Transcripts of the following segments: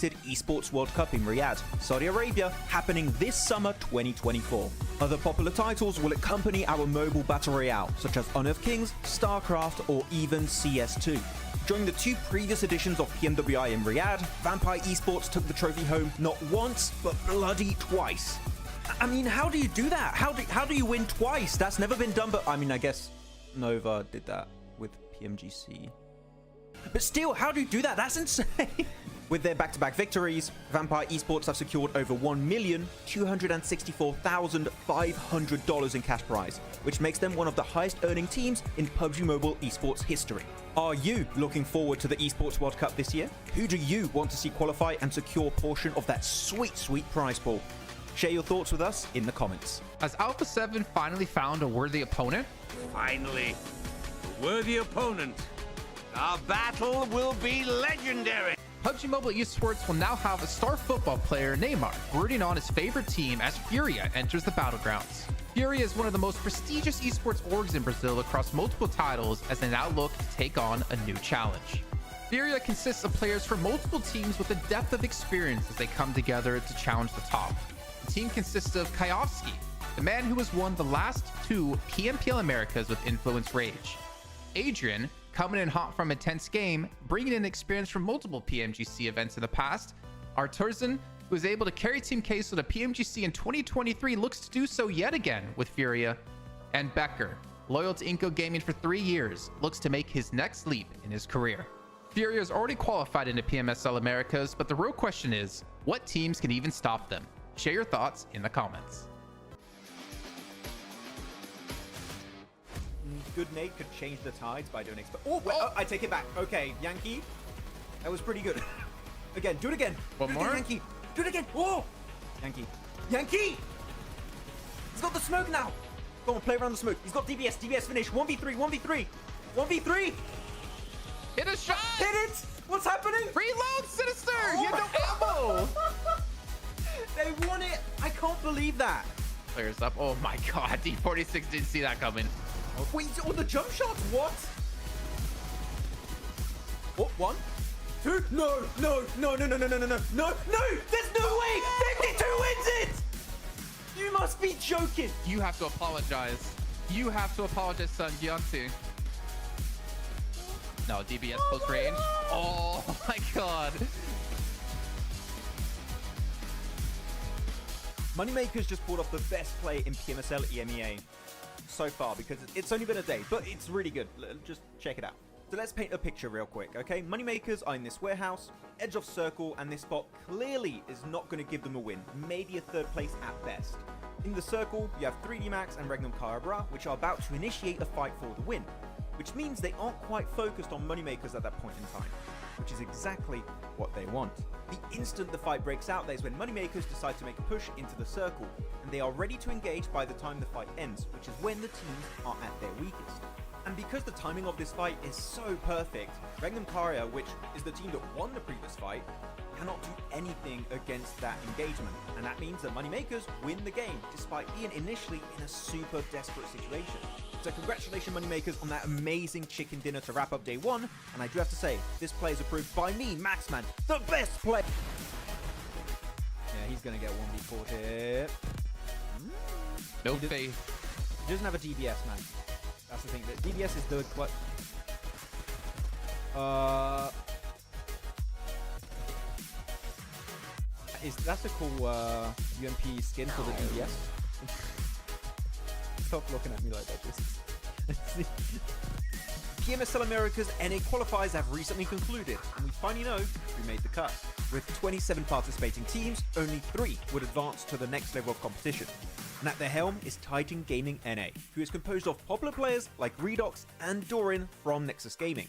anticipated Esports World Cup in Riyadh, Saudi Arabia, happening this summer 2024. Other popular titles will accompany our mobile battle royale, such as Honor of Kings, StarCraft, or even CS2. During the 2 previous editions of PMWI in Riyadh, Vampire Esports took the trophy home not once, but bloody twice. I mean, how do you do that? How do you win twice? That's never been done, but I mean, I guess Nova did that with PMGC. But still, how do you do that? That's insane. With their back-to-back victories, Vampire Esports have secured over $1,264,500 in cash prize, which makes them one of the highest-earning teams in PUBG Mobile esports history. Are you looking forward to the Esports World Cup this year? Who do you want to see qualify and secure a portion of that sweet, sweet prize pool? Share your thoughts with us in the comments. Has Alpha 7 finally found a worthy opponent? Finally, a worthy opponent. Our battle will be legendary. PUBG Mobile Esports will now have a star football player, Neymar, rooting on his favorite team as Furia enters the battlegrounds. Furia is one of the most prestigious esports orgs in Brazil across multiple titles as they now look to take on a new challenge. Furia consists of players from multiple teams with a depth of experience as they come together to challenge the top. The team consists of Kayovski, the man who has won the last 2 PMPL Americas with Influence Rage. Adrian, coming in hot from a tense game, bringing in experience from multiple PMGC events in the past. Arturzan, who was able to carry Team Case to the PMGC in 2023, looks to do so yet again with Furia. And Becker, loyal to Inco Gaming for 3 years, looks to make his next leap in his career. Furia has already qualified into PMSL Americas, but the real question is, what teams can even stop them? Share your thoughts in the comments. Good Nate could change the tides by doing expo. Oh, wait, I take it back. Okay, Yankee. That was pretty good. Again, do it again. One more? Yankee. Do it again. Oh! Yankee. Yankee! He's got the smoke now. Go on, play around the smoke. He's got DBS. DBS finish. 1v3. 1v3. 1v3. Hit a shot! Hit it! What's happening? Reload, Sinister! Oh You have no ammo! They won it. I can't believe that. Players up. Oh my god, D46 didn't see that coming. Wait, oh, the jump shots, what? Oh, 1, 2, no, no, no, no, no, no, no, no, no, no, there's no way, 52 wins it! You must be joking. You have to apologize. You have to apologize, son. Gianti. No, DBS close range. Oh my god. Moneymakers just pulled off the best play in PMSL EMEA so far, because it's only been a day, but it's really good. Just check it out. So let's paint a picture real quick, okay? Moneymakers are in this warehouse, edge of circle, and this spot clearly is not going to give them a win, maybe a 3rd place at best. In the circle, you have 3D Max and Regnum Carabra, which are about to initiate a fight for the win, which means they aren't quite focused on Moneymakers at that point in time, which is exactly what they want. The instant the fight breaks out, that is when Moneymakers decide to make a push into the circle, and they are ready to engage by the time the fight ends, which is when the teams are at their weakest. And because the timing of this fight is so perfect, Regnum Karia, which is the team that won the previous fight, cannot do anything against that engagement, and that means that Moneymakers win the game, despite being initially in a super desperate situation. So congratulations, Moneymakers, on that amazing chicken dinner to wrap up day 1, and I do have to say, this play is approved by me, Maxman, the best player. Yeah, he's gonna get 1v4 here. No faith. He doesn't have a DBS, man. That's the thing. The DBS is the what? That's a cool UMP skin for the DBS. Stop looking at me like that. PMSL America's NA qualifiers have recently concluded, and we finally know who made the cut. With 27 participating teams, only 3 would advance to the next level of competition. And at the helm is Titan Gaming NA, who is composed of popular players like Redox and Doran from Nexus Gaming.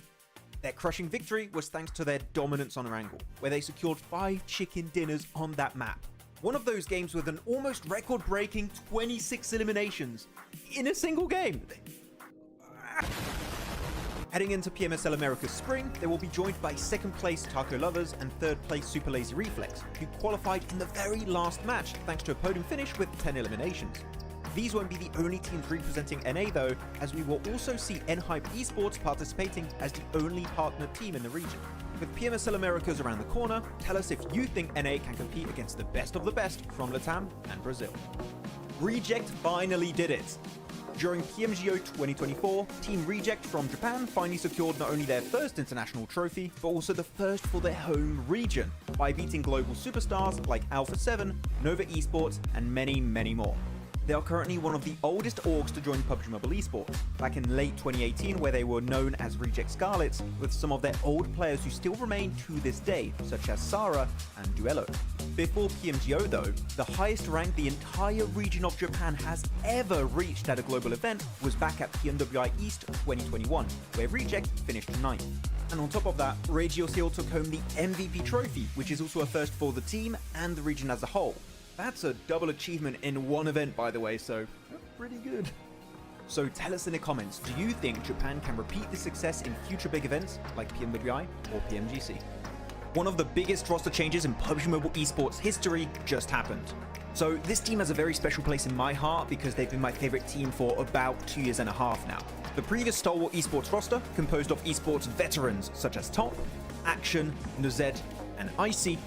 Their crushing victory was thanks to their dominance on Erangel, where they secured 5 chicken dinners on that map. One of those games with an almost record-breaking 26 eliminations in a single game. Heading into PMSL America's spring, they will be joined by 2nd place Taco Lovers and 3rd place Super Lazy Reflex, who qualified in the very last match thanks to a podium finish with 10 eliminations. These won't be the only teams representing NA though, as we will also see ASagi8 Esports participating as the only partner team in the region. With PMSL Americas around the corner, tell us if you think NA can compete against the best of the best from Latam and Brazil. Reject finally did it! During PMGO 2024, Team Reject from Japan finally secured not only their first international trophy, but also the first for their home region, by beating global superstars like Alpha 7, Nova Esports, and many, many more. They are currently one of the oldest orgs to join PUBG Mobile Esports, back in late 2018 where they were known as Reject Scarlets, with some of their old players who still remain to this day, such as Sarah and Duello. Before PMGO though, the highest rank the entire region of Japan has ever reached at a global event was back at PMWI East 2021, where Reject finished 9th. And on top of that, Regio Seal took home the MVP trophy, which is also a first for the team and the region as a whole. That's a double achievement in one event, by the way, so pretty good. So tell us in the comments, do you think Japan can repeat this success in future big events like PMWI or PMGC? One of the biggest roster changes in PUBG Mobile Esports history just happened. So this team has a very special place in my heart because they've been my favorite team for about 2.5 years now. The previous Stalwart Esports roster, composed of esports veterans such as Top, Action, Nuzed, and Icy,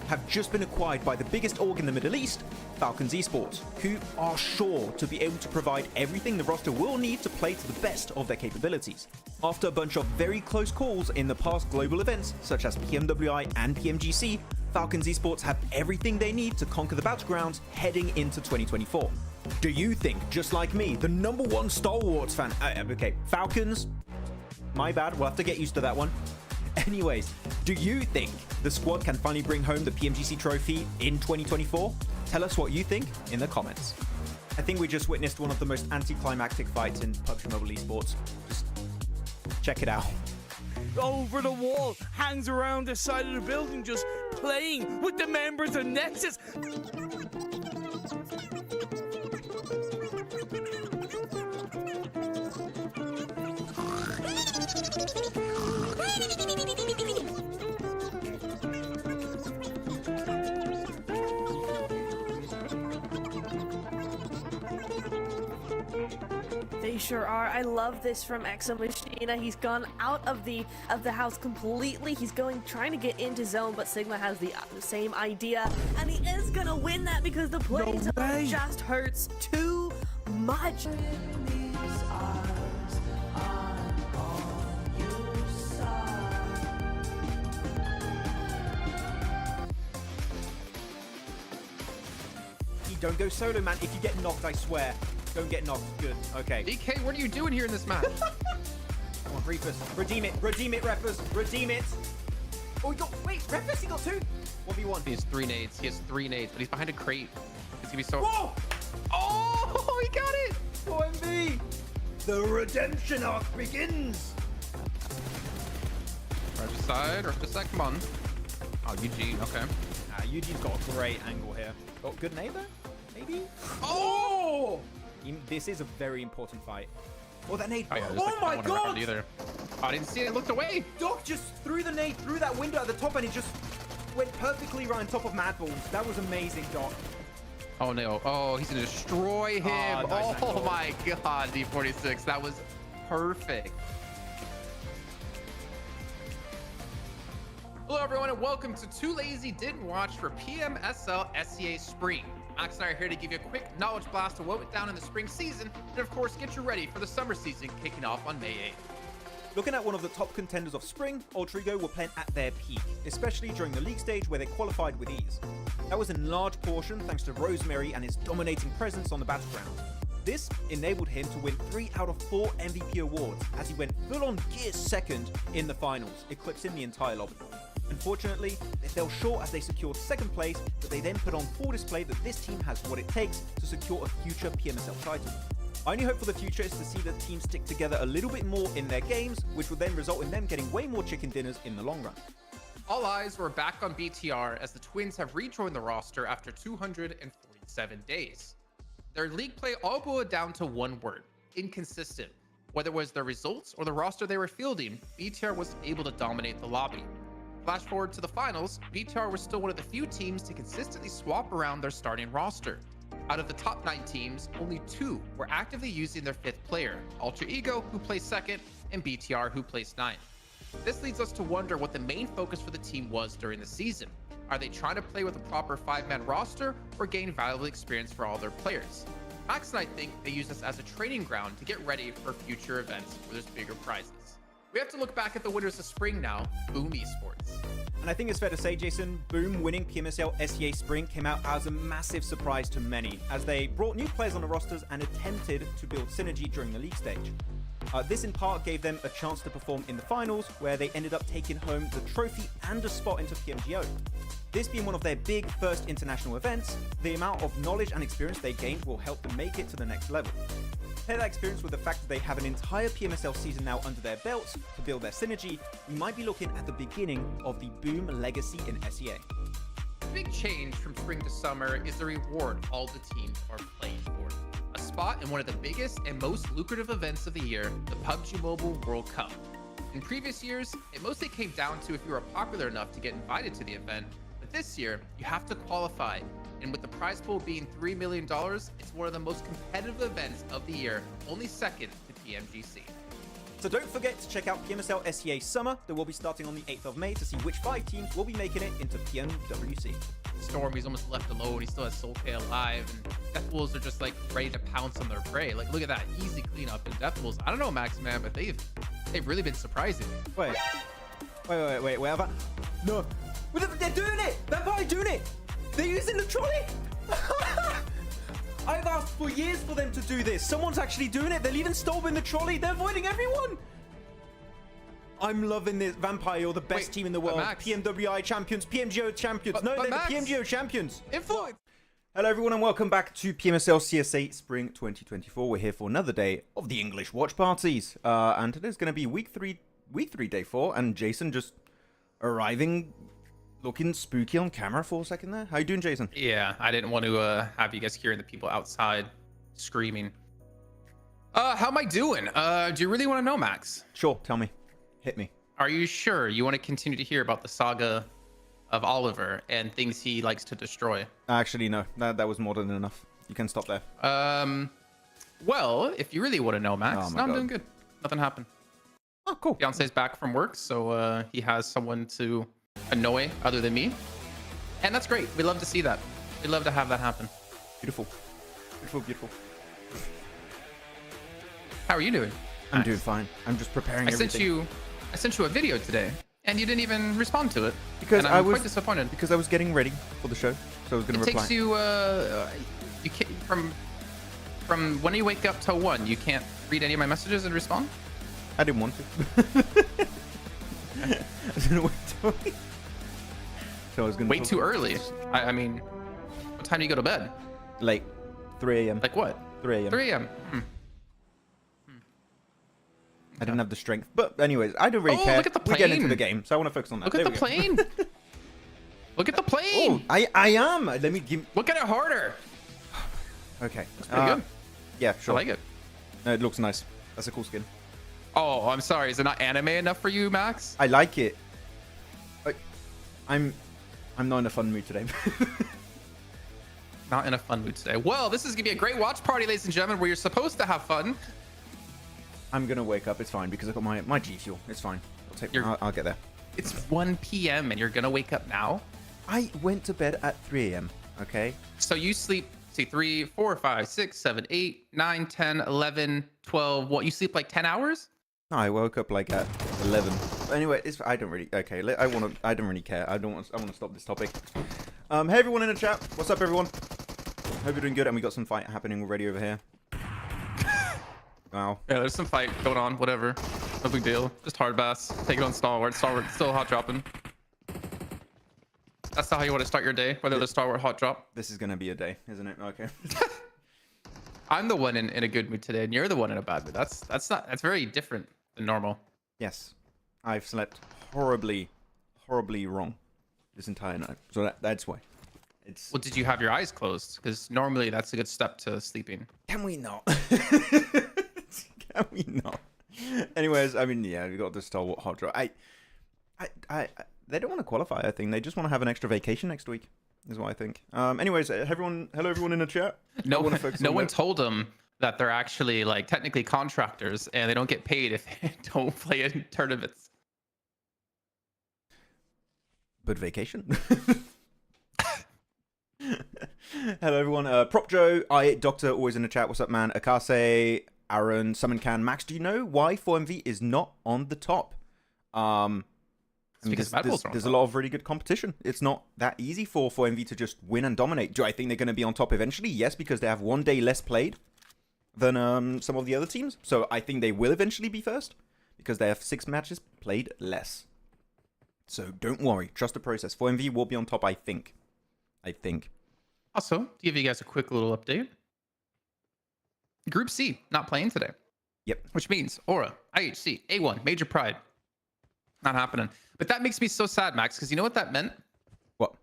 have just been acquired by the biggest org in the Middle East, Falcons Esports, who are sure to be able to provide everything the roster will need to play to the best of their capabilities. After a bunch of very close calls in the past global events, such as PMWI and PMGC, Falcons Esports have everything they need to conquer the battlegrounds heading into 2024. Do you think, just like me, the #1 Stalwarts fan, okay, Falcons, my bad, we'll have to get used to that one. Anyways, do you think the squad can finally bring home the PMGC trophy in 2024? Tell us what you think in the comments. I think we just witnessed one of the most anticlimactic fights in PUBG Mobile Esports. Just check it out. Over the wall, hangs around the side of the building, just playing with the members of Nexus. They sure are. I love this from Exo Machina. He's gone out of the house completely. He's trying to get into zone, but Sigma has the same idea, and he is gonna win that because the play zone just hurts too much. Don't go solo, man. If you get knocked, I swear. Don't get knocked. Good. Okay. DK, what are you doing here in this match? Come on, Reapers. Redeem it. Redeem it, Reppers. Redeem it. Oh, wait, Reppers, he got 2. 1v1. He has 3 nades. He has 3 nades, but he's behind a crate. It's gonna be so... Whoa! Oh, he got it! OMV! The redemption arc begins! Right side, come on. Oh, Eugene, okay. Eugene's got a great angle here. Got good neighbor? Maybe? Oh! This is a very important fight. Oh, that nade. Oh, yeah, oh my god! Either. Oh, I didn't see it. I looked away. Doc just threw the nade through that window at the top and it just went perfectly right on top of MadBulls. That was amazing, Doc. Oh, no. Oh, he's going to destroy him. Nice oh my god, D46. That was perfect. Hello, everyone, and welcome to Too Lazy Didn't Watch for PMSL CSA Spring. Max and I are here to give you a quick knowledge blast of what went down in the spring season, and of course, get you ready for the summer season kicking off on May 8th. Looking at one of the top contenders of spring, Ultrigo were playing at their peak, especially during the league stage where they qualified with ease. That was in large portion thanks to Rosemary and his dominating presence on the battleground. This enabled him to win 3 out of 4 MVP awards as he went full-on gear second in the finals, eclipsing the entire lobby. Unfortunately, they fell short as they secured 2nd place, but they then put on full display that this team has what it takes to secure a future PMSL title. My only hope for the future is to see the team stick together a little bit more in their games, which will then result in them getting way more chicken dinners in the long run. All eyes were back on BTR as the Twins have rejoined the roster after 247 days. Their league play all boiled down to one word: inconsistent. Whether it was their results or the roster they were fielding, BTR was able to dominate the lobby. Flash forward to the finals, BTR was still one of the few teams to consistently swap around their starting roster. Out of the top 9 teams, only 2 were actively using their 5th player, Alter Ego, who placed 2nd, and BTR, who placed 9th. This leads us to wonder what the main focus for the team was during the season. Are they trying to play with a proper 5-man roster or gain valuable experience for all their players? Max and I think they use this as a training ground to get ready for future events where there's bigger prizes. We have to look back at the winners of spring now, WAOW Esports. And I think it's fair to say, Jason, WAOW winning PMSL SEA Spring came out as a massive surprise to many, as they brought new players on the rosters and attempted to build synergy during the league stage. This in part gave them a chance to perform in the finals, where they ended up taking home the trophy and a spot into PMGO. This being one of their big first international events, the amount of knowledge and experience they gained will help them make it to the next level. Pair that experience with the fact that they have an entire PMSL season now under their belts to build their synergy, we might be looking at the beginning of the WAOW legacy in SEA. The big change from spring to summer is the reward all the teams are playing for. A spot in one of the biggest and most lucrative events of the year, the PUBG Mobile World Cup. In previous years, it mostly came down to if you were popular enough to get invited to the event, but this year, you have to qualify. And with the prize pool being $3 million, it's one of the most competitive events of the year, only second to PMGC. So don't forget to check out PMSL SEA Summer that will be starting on the 8th of May to see which 5 teams will be making it into PMWC. Stormy's almost left alone. He still has Soul K alive, and Deathwolves are just like ready to pounce on their prey. Like, look at that easy cleanup in Deathwolves. I don't know, Maxman, but they've really been surprising. Wait, have I? No, they're doing it. They're probably doing it. They're using the trolley. I've asked for years for them to do this. Someone's actually doing it. They're leaving Stolb in the trolley. They're avoiding everyone. I'm loving this. Vampire, you're the best team in the world. Max. PMWI champions, PMGO champions. No, they're Max. the PMGO champions. Influence. Hello everyone and welcome back to PMSL CSA Spring 2024. We're here for another day of the English watch parties. And today's going to be week 3, day 4. And Jason just arriving looking spooky on camera for a second there. How you doing, Jason? Yeah, I didn't want to have you guys hearing the people outside screaming. How am I doing? Do you really want to know, Max? Sure, tell me. Hit me. Are you sure you want to continue to hear about the saga of Oliver and things he likes to destroy? Actually, no. That was more than enough. You can stop there. Well, if you really want to know, Max, Oh I'm doing good. Nothing happened. Oh, cool. Fiance's back from work, so he has someone to annoy other than me. And that's great. We love to see that. We love to have that happen. Beautiful. Beautiful, beautiful. How are you doing? I'm doing fine. I'm just preparing everything. I sent you a video today, and you didn't even respond to it. Because and I'm quite disappointed. Because I was getting ready for the show, so I was going to reply. It takes you, you can't, from when you wake up till 1, you can't read any of my messages and respond? I didn't want to. I was going to wait till... So I was going to... Way too early. I mean, what time do you go to bed? Late. 3 a.m. Like what? 3 a.m. 3 a.m. I didn't have the strength. But anyways, I don't really care. Look at the We get into plane. the game, so I want to focus on that. Look at the plane. Look at the plane. Oh, I am. Let me give... Look at it harder. Okay. That's pretty good. Yeah, I sure. like it. No, it looks nice. That's a cool skin. Oh, I'm sorry. Is it not anime enough for you, Max? I like it. I'm not in a fun mood today. Not in a fun mood today. Well, this is gonna be a great watch party, ladies and gentlemen, where you're supposed to have fun. I'm gonna wake up. It's fine because I got my G Fuel. It's fine. I'll get there. It's 1 p.m. and you're gonna wake up now. I went to bed at 3 a.m. Okay. So you sleep, see, 3, 4, 5, 6, 7, 8, 9, 10, 11, 12. What? You sleep like 10 hours? No, I woke up like at 11. But anyway, I don't really. Okay, I don't really care. I want to stop this topic. Hey everyone in the chat. What's up, everyone? Hope you're doing good. And we got some fight happening already over here. Wow. Yeah, there's some fight going on. Whatever. No big deal. Just Hardbass. Take it on Stalwart. Stalwart still hot dropping. That's not how you want to start your day. Whether the Stalwart hot drop. This is gonna be a day, isn't it? Okay. I'm the one in a good mood today, and you're the one in a bad mood. That's very different than normal. Yes, I've slept horribly wrong this entire night. So that's why. It's. Well, did you have your eyes closed? Because normally that's a good step to sleeping. Can we not? Can we not? Anyways, I mean, yeah, we got the Stalwart hot drop. They don't want to qualify. I think they just want to have an extra vacation next week. Is what I think. Anyways, hello everyone in the chat. No one told them that they're actually like technically contractors and they don't get paid if they don't play in tournaments. But vacation. Hello everyone. Prop Joe, Doctor, always in the chat. What's up, man? Akase, Aaron, Summon Can, Max. Do you know why 4MV is not on the top? Because there's a lot of really good competition. It's not that easy for 4MV to just win and dominate. Do I think they're going to be on top eventually? Yes, because they have 1 day less played than some of the other teams. So I think they will eventually be first because they have 6 matches played less. So don't worry. Trust the process. 4MV will be on top, I think. Also, to give you guys a quick little update, Group C not playing today. Yep. Which means Aura, IHC, A1, Major Pride, not happening. But that makes me so sad, Max, because you know what that meant? What?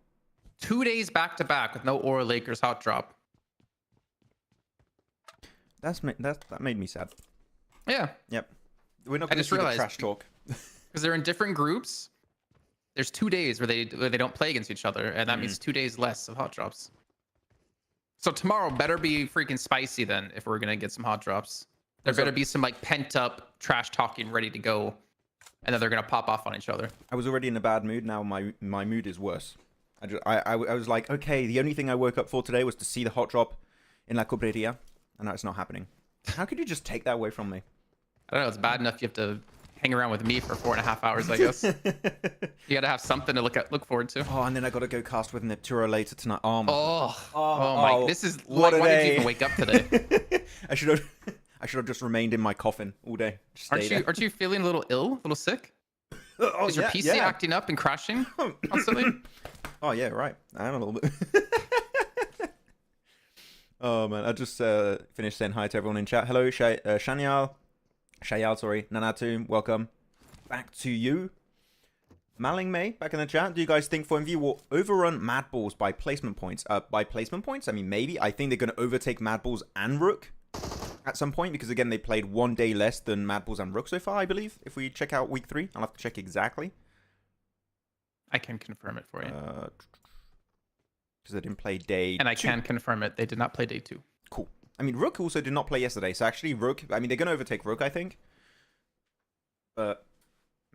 2 days back to back with no Aura Lakers hot drop. That made me sad. Yeah. Yep. We're not going to see the trash talk. Because they're in different groups. There's 2 days where they don't play against each other, and that means 2 days less of hot drops. So tomorrow better be freaking spicy then if we're gonna get some hot drops. There better be some like pent up trash talking ready to go, and then they're gonna pop off on each other. I was already in a bad mood. Now my mood is worse. I was like, okay, the only thing I woke up for today was to see the hot drop in La Cobreria, and now it's not happening. How could you just take that away from me? I don't know. It's bad enough you have to hang around with me for 4.5 hours, I guess. You gotta have something to look forward to. Oh, and then I gotta go cast with Neptura later tonight. Oh my! This is why did you even wake up today? I should have just remained in my coffin all day. Aren't you feeling a little ill, a little sick? Is your PC acting up and crashing constantly? Oh yeah, right. I am a little bit. Oh man, I just finished saying hi to everyone in chat. Hello, Shanyal, sorry, Nanatu, welcome back to you. Maling May back in the chat. Do you guys think 4MV will overrun MadBulls by placement points? By placement points, I mean maybe. I think they're going to overtake MadBulls and Rook at some point because again they played 1 day less than MadBulls and Rook so far, I believe. If we check out week 3, I'll have to check exactly. I can confirm it for you. Because they didn't play day and I 2. can confirm it. They did not play day 2. Cool. I mean, Rook also did not play yesterday. So actually, Rook, I mean, they're going to overtake Rook, I think. But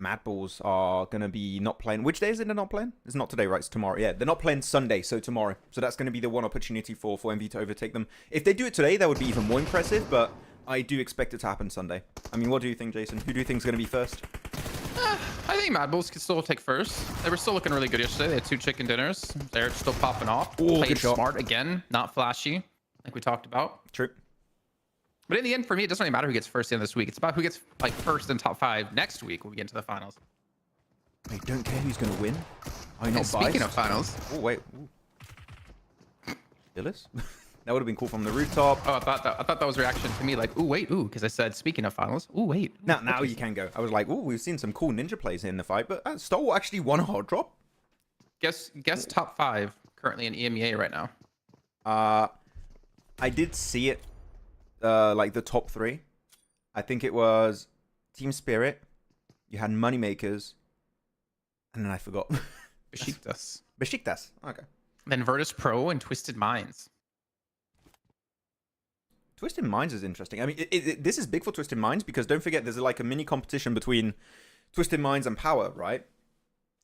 MadBulls are going to be not playing. Which day is it they're not playing? It's not today, right? It's tomorrow. Yeah, they're not playing Sunday, so tomorrow. So that's going to be the one opportunity for MV to overtake them. If they do it today, that would be even more impressive. But I do expect it to happen Sunday. I mean, what do you think, Jason? Who do you think is going to be first? I think MadBulls could still take first. They were still looking really good yesterday. They had 2 chicken dinners. They're still popping off. Played smart again, not flashy, like we talked about. True. But in the end, for me, it doesn't really matter who gets first in this week. It's about who gets like first in top 5 next week when we get into the finals. I don't care who's going to win. I'm not speaking of finals. Oh, wait. Dillis? That would have been cool from the rooftop. Oh, I thought that was reaction to me, like, ooh, wait, ooh, because I said, speaking of finals, ooh, wait. Now you can go. I was like, ooh, we've seen some cool ninja plays in the fight, but Star actually won a hard drop. Guess top 5 currently in EMEA right now. I did see it, like the top 3. I think it was Team Spirit. You had Moneymakers, and then I forgot. Besiktas. Okay. Then Virtus Pro and Twisted Minds. Twisted Minds is interesting. I mean, this is big for Twisted Minds because don't forget, there's like a mini competition between Twisted Minds and Power, right?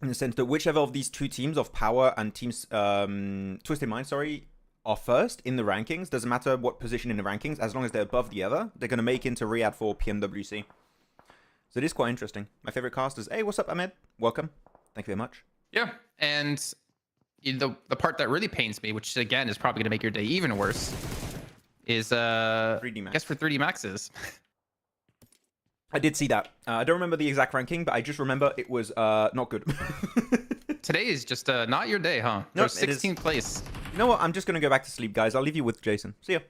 In the sense that whichever of these 2 teams of Power and teams Twisted Minds, sorry, are first in the rankings. Doesn't matter what position in the rankings, as long as they're above the other, they're going to make into Riyadh for PMWC. So it is quite interesting. My favorite casters. Hey, what's up, Ahmed? Welcome. Thank you very much. Yeah, and the part that really pains me, which again is probably going to make your day even worse, is 3D Max. I guess for 3D Maxes. I did see that. I don't remember the exact ranking, but I just remember it was not good. Today is just not your day, huh? No, 16th place. You know what? I'm just gonna go back to sleep, guys. I'll leave you with Jason. See ya.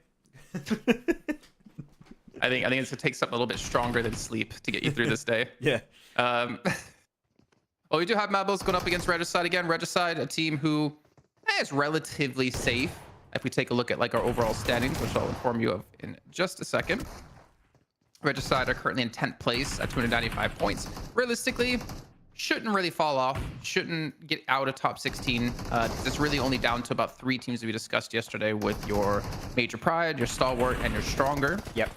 I think it's gonna take something a little bit stronger than sleep to get you through this day. Yeah. Well, we do have MadBulls going up against Regicide again. Regicide, a team who is relatively safe. If we take a look at like our overall standings, which I'll inform you of in just a second. Regicide are currently in 10th place at 295 points. Realistically, shouldn't really fall off. Shouldn't get out of top 16. It's really only down to about 3 teams that we discussed yesterday with your Major Pride, your Stalwart, and your Stronger. Yep.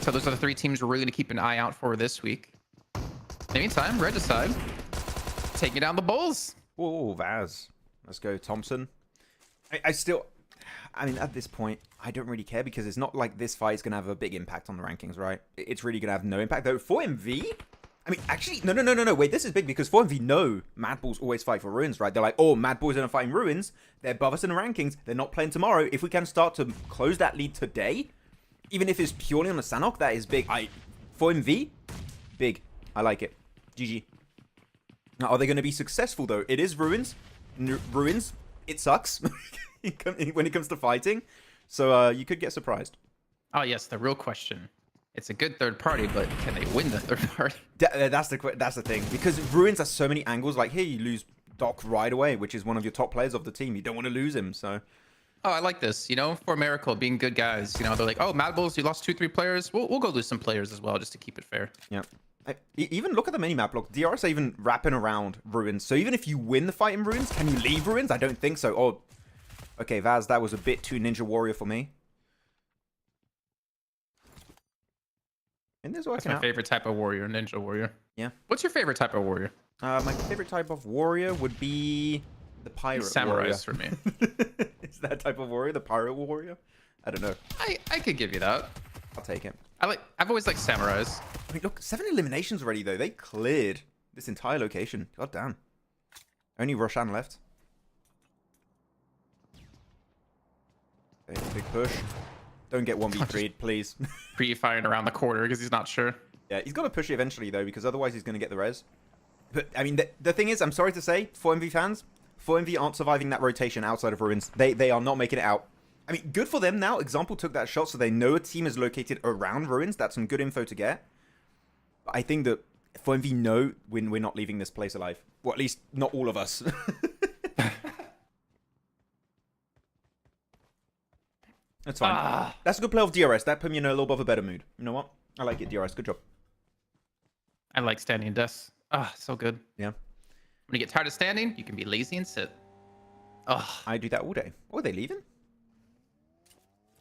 So those are the 3 teams we're really going to keep an eye out for this week. In the meantime, Regicide taking down the Bulls. Oh, Vaz. Let's go, Thompson. I mean, at this point, I don't really care because it's not like this fight is going to have a big impact on the rankings, right? It's really going to have no impact. Though, 4MV? I mean, actually, no. Wait, this is big because 4MV know MadBulls always fight for ruins, right? They're like, oh, MadBulls are fighting ruins. They're above us in the rankings. They're not playing tomorrow. If we can start to close that lead today, even if it's purely on the Sanhok, that is big. 4MV? Big. I like it. GG. Now, are they going to be successful, though? It is ruins. Ruins. It sucks when it comes to fighting. So you could get surprised. Oh, yes, the real question. It's a good third party, but can they win the third party? That's the thing. Because ruins has so many angles. Like, here, you lose Doc right away, which is one of your top players of the team. You don't want to lose him, so... Oh, I like this. You know, for Miracle, being good guys. You know, they're like, oh, MadBulls, you lost 2-3 players. We'll go lose some players as well, just to keep it fair. Yeah. Even look at the mini-map block. DRS are even wrapping around ruins. So even if you win the fight in ruins, can you leave ruins? I don't think so. Oh, okay, Vaz, that was a bit too Ninja Warrior for me. And this working That's my favorite type of warrior, Ninja Warrior. Yeah. What's your favorite type of warrior? My favorite type of warrior would be the pirate warrior. Samurais for me. Is that type of warrior the pirate warrior? I don't know. I could give you that. I'll take it. I've always liked samurais. I mean, look, 7 eliminations already, though. They cleared this entire location. God damn. Only Roshan left. Okay, big push. Don't get 1v3'd, please. Pre-firing around the corner because he's not sure. Yeah, he's got to push it eventually, though, because otherwise he's going to get the res. But, I mean, the thing is, I'm sorry to say, 4MV fans, 4MV aren't surviving that rotation outside of ruins. They are not making it out. I mean, good for them now. Example took that shot, so they know a team is located around ruins. That's some good info to get. But I think that 4MV know when we're not leaving this place alive. Well, at least not all of us. That's fine. That's a good play of DRS. That put me in a little bit of a better mood. You know what? I like it, DRS. Good job. I like standing desks. So good. Yeah. When you get tired of standing, you can be lazy and sit. I do that all day. Oh, are they leaving?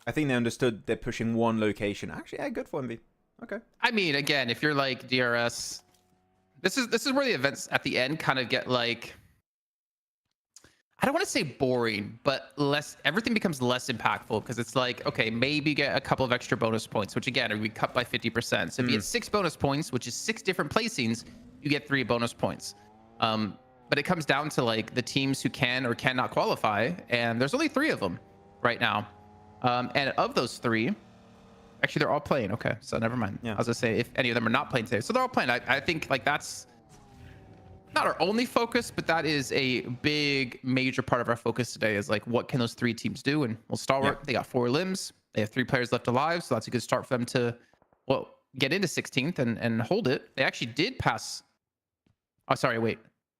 I think they understood they're pushing one location. Actually, yeah, good for MV. Okay. I mean, again, if you're like DRS, this is where the events at the end kind of get like, I don't want to say boring, but everything becomes less impactful because it's like, okay, maybe get a couple of extra bonus points, which again, we cut by 50%. So if you get 6 bonus points, which is 6 different placings, you get 3 bonus points. But it comes down to like the teams who can or cannot qualify, and there's only 3 of them right now. And of those 3, actually they're all playing. Okay, so never mind. Yeah. I was gonna say if any of them are not playing today, so they're all playing. I think like that's not our only focus, but that is a big major part of our focus today. Is like, what can those 3 teams do? And well, Stalwart, they got 4 limbs. They have 3 players left alive, so that's a good start for them to get into 16th and hold it. They actually did pass. Oh, sorry, wait.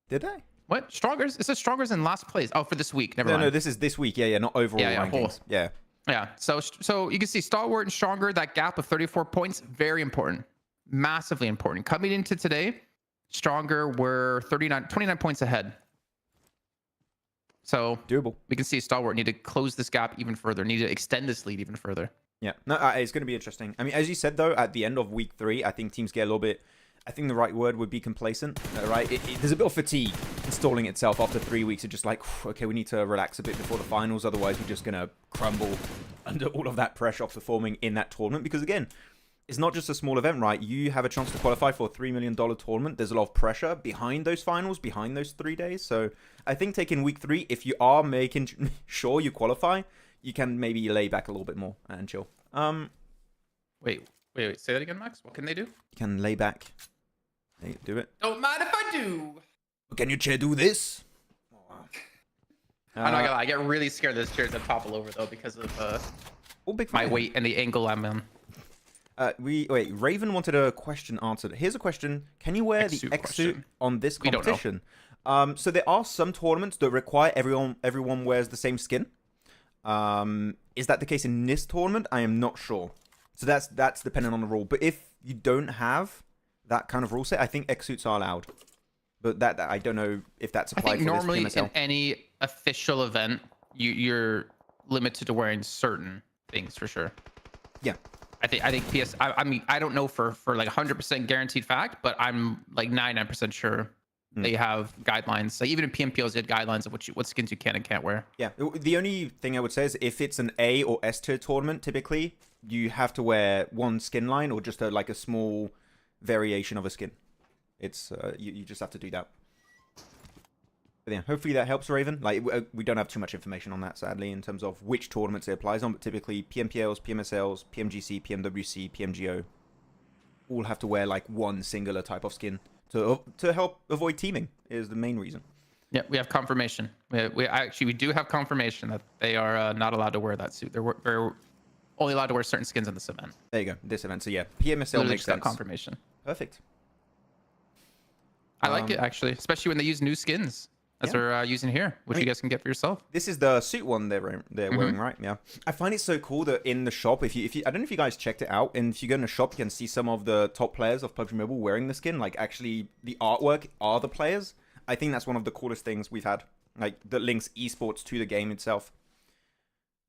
Did they? What? Strongers? It says Strongers in last place. Oh, for this week. Never mind. No, this is this week. Yeah, not overall rankings. Yeah. Yeah. So you can see Stalwart and Stronger, that gap of 34 points, very important. Massively important. Coming into today, Stronger were 29 points ahead. So doable. We can see Stalwart need to close this gap even further, need to extend this lead even further. Yeah. No, it's going to be interesting. I mean, as you said, though, at the end of week 3, I think teams get a little bit... I think the right word would be complacent, right? There's a bit of fatigue installing itself after 3 weeks of just like, okay, we need to relax a bit before the finals. Otherwise, we're just going to crumble under all of that pressure of performing in that tournament. Because again, it's not just a small event, right? You have a chance to qualify for a $3 million tournament. There's a lot of pressure behind those finals, behind those 3 days. So I think taking week 3, if you are making sure you qualify, you can maybe lay back a little bit more and chill. Wait. Say that again, Max. What can they do? You can lay back. Hey, do it. Don't mind if I do. Can your chair do this? I'm not gonna lie, I get really scared this chair's gonna topple over though because of my weight and the angle I'm in. Wait, Raven wanted a question answered. Here's a question. Can you wear the X-suit on this competition? So there are some tournaments that require everyone wears the same skin. Is that the case in this tournament? I am not sure. So that's dependent on the rule. But if you don't have that kind of rule set, I think X-suits are allowed. But that I don't know if that's applied. I think normally for this PMSL. in any official event, you're limited to wearing certain things for sure. Yeah. I think I mean, I don't know for like 100% guaranteed fact, but I'm like 99% sure They have guidelines. Like even in PMPLs, they had guidelines of what skins you can and can't wear. Yeah, the only thing I would say is if it's an A or S tier tournament, typically you have to wear one skin line or just like a small variation of a skin. It's you just have to do that. But yeah, hopefully that helps, Raven. Like we don't have too much information on that, sadly, in terms of which tournaments it applies on. But typically PMPLs, PMSLs, PMGC, PMWC, PMGO all have to wear like one singular type of skin to help avoid teaming. Is the main reason. Yeah, we have confirmation. We do have confirmation that they are not allowed to wear that suit. They're only allowed to wear certain skins in this event. There you go. This event. So yeah, PMSL Literally makes just got sense. confirmation. Perfect. I like it actually, especially when they use new skins as they're using here, which you guys can get for yourself. This is the suit one they're wearing, right? Yeah. I find it so cool that in the shop, if you, I don't know if you guys checked it out, and if you go in the shop, you can see some of the top players of PUBG Mobile wearing the skin. Like actually, the artwork are the players. I think that's one of the coolest things we've had. Like that links esports to the game itself.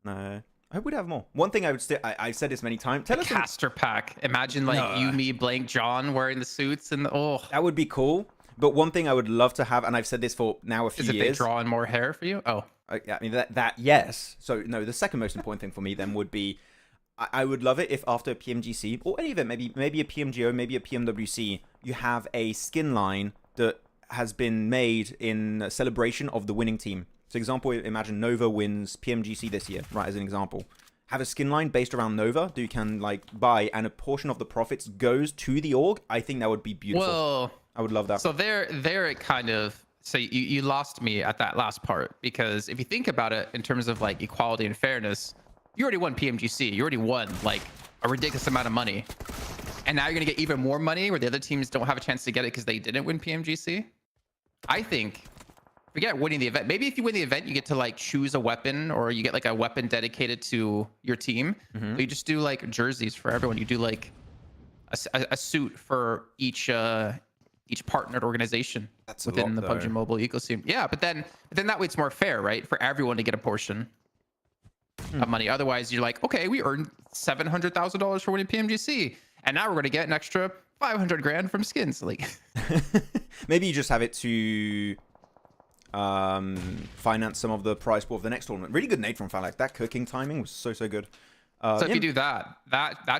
I hope we'd have more. One thing I would say, I've said this many times. Tell us Caster pack. Imagine like you, me, Blank, John wearing the suits and that would be cool. But one thing I would love to have, and I've said this for now a few years. Is it they draw in more hair for you? Oh. I mean, that yes. So, no, the second most important thing for me then would be, I would love it if after a PMGC, or any event, maybe a PMGO, maybe a PMWC, you have a skin line that has been made in celebration of the winning team. So, example, imagine Nova wins PMGC this year, right, as an example. Have a skin line based around Nova that you can, like, buy, and a portion of the profits goes to the org. I think that would be beautiful. Well, I would love that. So there it kind of, so you lost me at that last part, because if you think about it in terms of like equality and fairness, you already won PMGC. You already won like a ridiculous amount of money. And now you're going to get even more money where the other teams don't have a chance to get it because they didn't win PMGC. I think, forget winning the event. Maybe if you win the event, you get to like choose a weapon, or you get like a weapon dedicated to your team. But you just do like jerseys for everyone. You do like a suit for each partnered organization within the PUBG Mobile ecosystem. Yeah, but then that way it's more fair, right? For everyone to get a portion of money. Otherwise, you're like, okay, we earned $700,000 for winning PMGC, and now we're going to get an extra 500 grand from skins. Like, maybe you just have it to finance some of the prize pool of the next tournament. Really good nade from Falax. That cooking timing was so good. So if you do that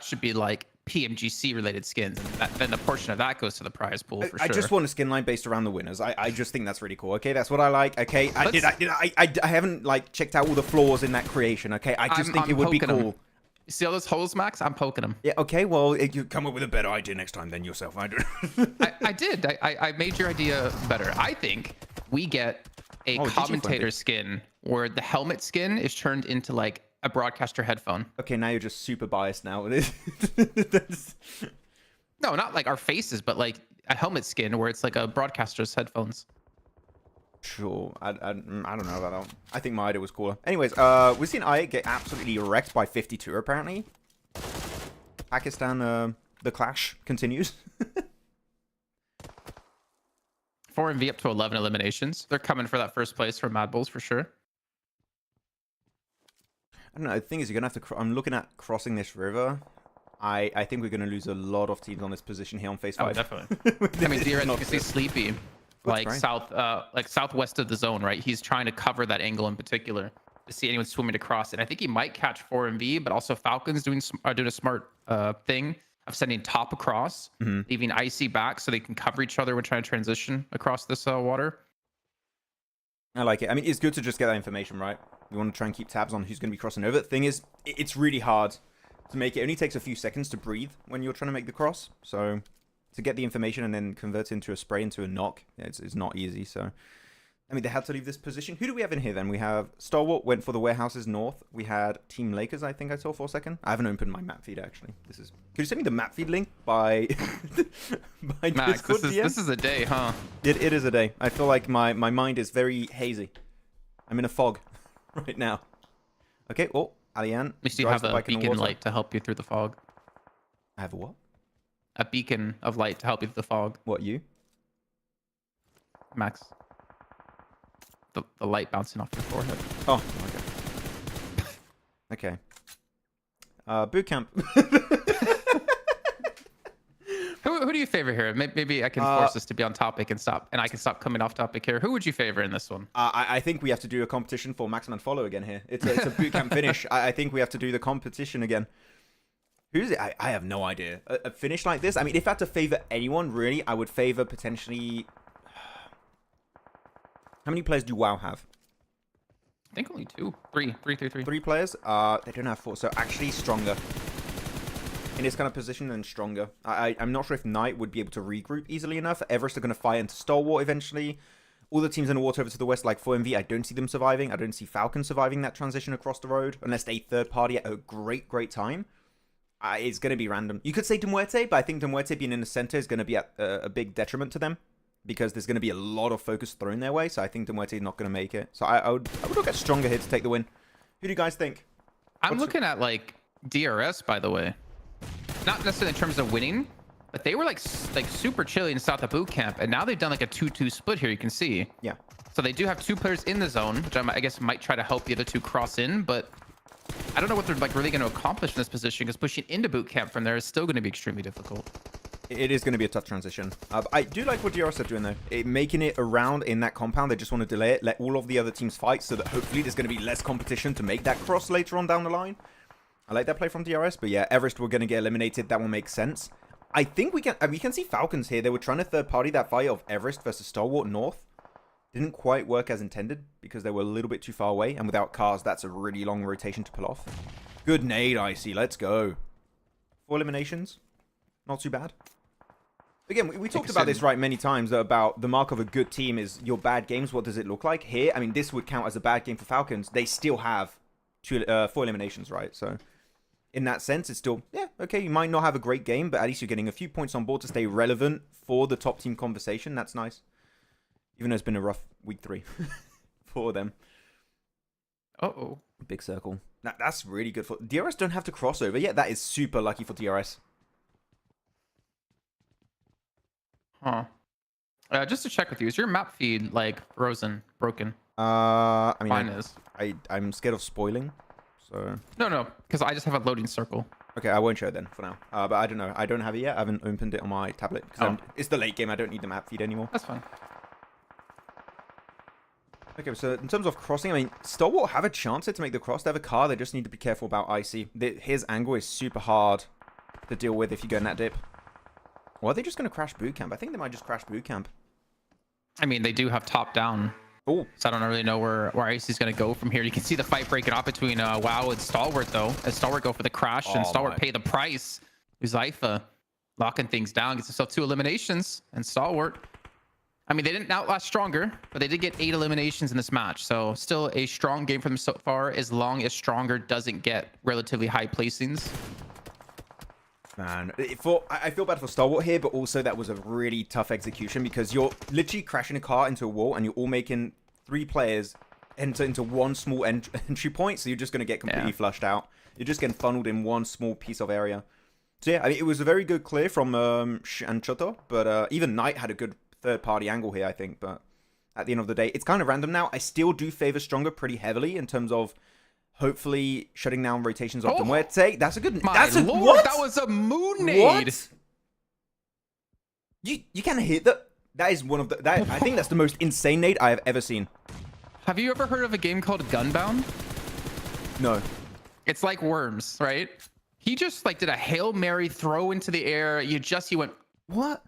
should be like PMGC related skins, and then a portion of that goes to the prize pool for sure. I just want a skin line based around the winners. I just think that's really cool. Okay, that's what I like. Okay, I haven't like checked out all the flaws in that creation. Okay, I just think it would be cool. You see all those holes, Max? I'm poking them. Yeah. Okay. Well, you come up with a better idea next time than yourself. I do. I did. I made your idea better. I think we get a commentator skin where the helmet skin is turned into like a broadcaster headphone. Okay, now you're just super biased now. No, not like our faces, but like a helmet skin where it's like a broadcaster's headphones. Sure. I don't know about that one. I think my idea was cooler. Anyways, we've seen I8 get absolutely wrecked by 52 apparently. Pakistan, the clash continues. 4MV up to 11 eliminations. They're coming for that first place for MadBulls for sure. I don't know. The thing is, you're gonna have to. I'm looking at crossing this river. I think we're gonna lose a lot of teams on this position here on phase 5. Oh, definitely. I mean, you can see Sleepy, like southwest of the zone, right? He's trying to cover that angle in particular to see anyone swimming across it. I think he might catch 4MV, but also Falcons doing a smart thing of sending top across, leaving Icy back so they can cover each other when trying to transition across this water. I like it. I mean, it's good to just get that information, right? We want to try and keep tabs on who's going to be crossing over. The thing is, it's really hard to make it. It only takes a few seconds to breathe when you're trying to make the cross. So to get the information and then convert it into a spray into a knock, it's not easy. So, I mean, they had to leave this position. Who do we have in here then? We have Stalwart went for the warehouses north. We had Team Lakers, I think I saw for a second. I haven't opened my map feed, actually. Could you send me the map feed link by Max, Discord? this is a day, huh? It is a day. I feel like my mind is very hazy. I'm in a fog right now. Okay, oh, Alian. At least you have a beacon light to help you through the fog. I have a what? A beacon of light to help you through the fog. What, you? Max. The light bouncing off your forehead. Oh, okay. Okay. Boot camp. Who who do you favor here? Maybe I can force us to be on topic and stop, and I can stop coming off topic here. Who would you favor in this one? I think we have to do a competition for Maxman follow again here. It's a boot camp finish. I think we have to do the competition again. Who's it? I have no idea. A finish like this? I mean, if I had to favor anyone, really, I would favor potentially... How many players do WoW have? I think only three. Three players? They don't have 4, so actually stronger. In this kind of position, and stronger. I'm not sure if Knight would be able to regroup easily enough. Everest are going to fire into Stalwart eventually. All the teams in the water over to the west, like 4MV, I don't see them surviving. I don't see Falcon surviving that transition across the road, unless they third party at a great time. It's going to be random. You could say Muerte, but I think Muerte being in the center is going to be at a big detriment to them, because there's going to be a lot of focus thrown their way. So I think Muerte is not going to make it. So I would look at stronger here to take the win. Who do you guys think? I'm looking at like DRS, by the way. Not necessarily in terms of winning, but they were like super chilly and start the boot camp, and now they've done like a 2-2 split here. You can see. Yeah. So they do have 2 players in the zone, which I guess might try to help the other 2 cross in, but I don't know what they're like really going to accomplish in this position, because pushing into boot camp from there is still going to be extremely difficult. It is going to be a tough transition. I do like what DRS are doing though. Making it around in that compound. They just want to delay it, let all of the other teams fight, so that hopefully there's going to be less competition to make that cross later on down the line. I like that play from DRS, but yeah, Everest were going to get eliminated. That will make sense. I think we can see Falcons here. They were trying to third party that fight of Everest versus Stalwart North. Didn't quite work as intended because they were a little bit too far away, and without cars, that's a really long rotation to pull off. Good nade, Icy. Let's go. 4 eliminations. Not too bad. Again, we talked about this many times, about the mark of a good team is your bad games. What does it look like? Here, I mean, this would count as a bad game for Falcons. They still have 4 eliminations, right? So in that sense, it's still, yeah, okay, you might not have a great game, but at least you're getting a few points on board to stay relevant for the top team conversation. That's nice. Even though it's been a rough week 3 for them. Uh-oh. Big circle. That's really good for... DRS don't have to cross over yet. That is super lucky for DRS. Huh. Just to check with you, is your map feed, like, broken? I mean, Mine is. I'm scared of spoiling, so... No, because I just have a loading circle. Okay, I won't show it then, for now. But I don't know. I don't have it yet. I haven't opened it on my tablet. Because it's the late game. I don't need the map feed anymore. That's fine. Okay, so in terms of crossing, I mean, Stalwart have a chance here to make the cross. They have a car. They just need to be careful about Icy. His angle is super hard to deal with if you go in that dip. Or are they just going to crash boot camp? I think they might just crash boot camp. I mean, they do have top down. Oh, so I don't really know where Icy's going to go from here. You can see the fight breaking off between WAOW and Stalwart, though. As Stalwart go for the crash, and Stalwart pay the price. Uzaifa locking things down, gets himself 2 eliminations, and Stalwart... I mean, they didn't outlast Stronger, but they did get 8 eliminations in this match. So still a strong game for them so far, as long as Stronger doesn't get relatively high placings. Man, I feel bad for Stalwart here, but also that was a really tough execution, because you're literally crashing a car into a wall, and you're all making 3 players enter into one small entry point, so you're just going to get completely flushed out. You're just getting funneled in one small piece of area. So yeah, I mean, it was a very good clear from Anchoto, but even Knight had a good third-party angle here, I think, but at the end of the day, it's kind of random now. I still do favor Stronger pretty heavily in terms of hopefully shutting down rotations of the Muerte. That's a good... That's a... Lord, What? That was a moon nade. What? You can't hit that. That is one of the... I think that's the most insane nade I have ever seen. Have you ever heard of a game called Gunbound? No. It's like Worms, right? He just like did a Hail Mary throw into the air. He went... What?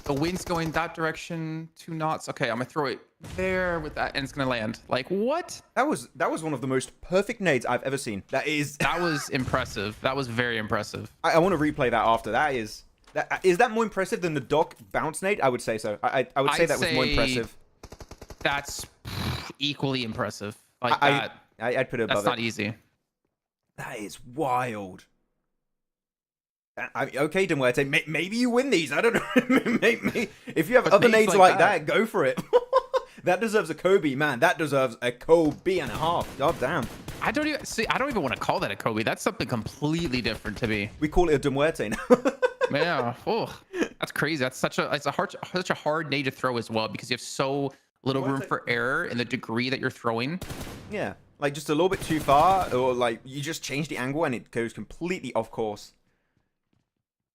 The wind's going that direction, 2 knots. Okay, I'm gonna throw it there with that, and it's gonna land. Like, what? That was one of the most perfect nades I've ever seen. That was impressive. That was very impressive. I want to replay that after. Is that more impressive than the Doc bounce nade? I would say so. I would say that was more impressive. That's equally impressive. Like I'd put it above. That's not easy. That is wild. Okay, Muerte, maybe you win these. I don't know. Maybe. If you have other nades like that, go for it. That deserves a Kobe, man. That deserves a Kobe and a half. God damn. I don't even want to call that a Kobe. That's something completely different to me. We call it a Muerte now. Yeah. Oh, that's crazy. That's such a hard nade to throw as well, because you have so little room for error in the degree that you're throwing. Yeah, like just a little bit too far, or like you just change the angle and it goes completely off course.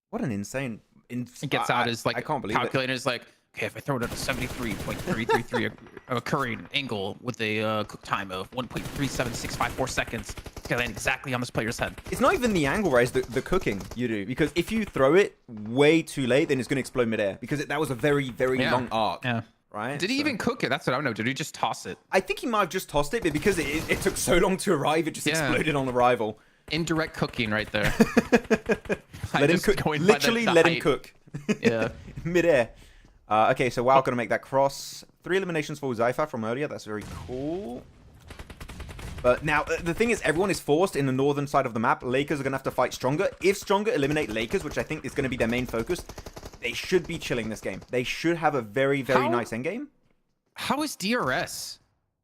What an insane... It gets out his like I can't believe calculator's like, okay, if I throw it at a 73.333 occurring angle with a cook time of 1.37654 seconds, it's gonna land exactly on this player's head. It's not even the angle, right? It's the cooking you do. Because if you throw it way too late, then it's going to explode midair. Because that was a very, very long arc. Yeah. Right? Did he even cook it? That's what I don't know. Did he just toss it? I think he might have just tossed it, but because it took so long to arrive, it just exploded on arrival. Indirect cooking right there. Let him cook. Literally let him cook. Yeah. Midair. Okay, so WAOW gonna make that cross. 3 eliminations for Zypha from earlier. That's very cool. But now, the thing is, everyone is forced in the northern side of the map. Lakers are gonna have to fight Stronger. If Stronger eliminate Lakers, which I think is gonna be their main focus, they should be chilling this game. They should have a very, very nice endgame. How is DRS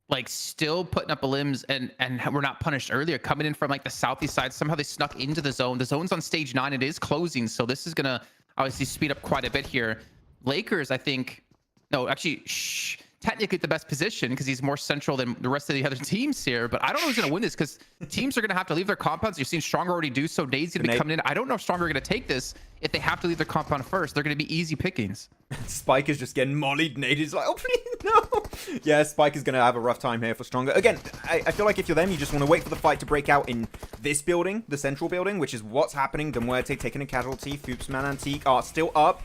like still putting up limbs and we're not punished earlier, coming in from like the southeast side? Somehow they snuck into the zone. The zone's on stage 9. It is closing, so this is gonna obviously speed up quite a bit here. Lakers, I think, no, actually, technically the best position because he's more central than the rest of the other teams here. But I don't know who's going to win this because teams are going to have to leave their compounds. You've seen Stronger already do so. Nade's going to be coming in. I don't know if Stronger are going to take this if they have to leave their compound first. They're going to be easy pickings. Spike is just getting mollied. Nade is like, oh, please, no. Yeah, Spike is going to have a rough time here for Stronger. Again, I feel like if you're them, you just want to wait for the fight to break out in this building, the central building, which is what's happening. The Muerte taking a casualty. Foopsman Antique are still up.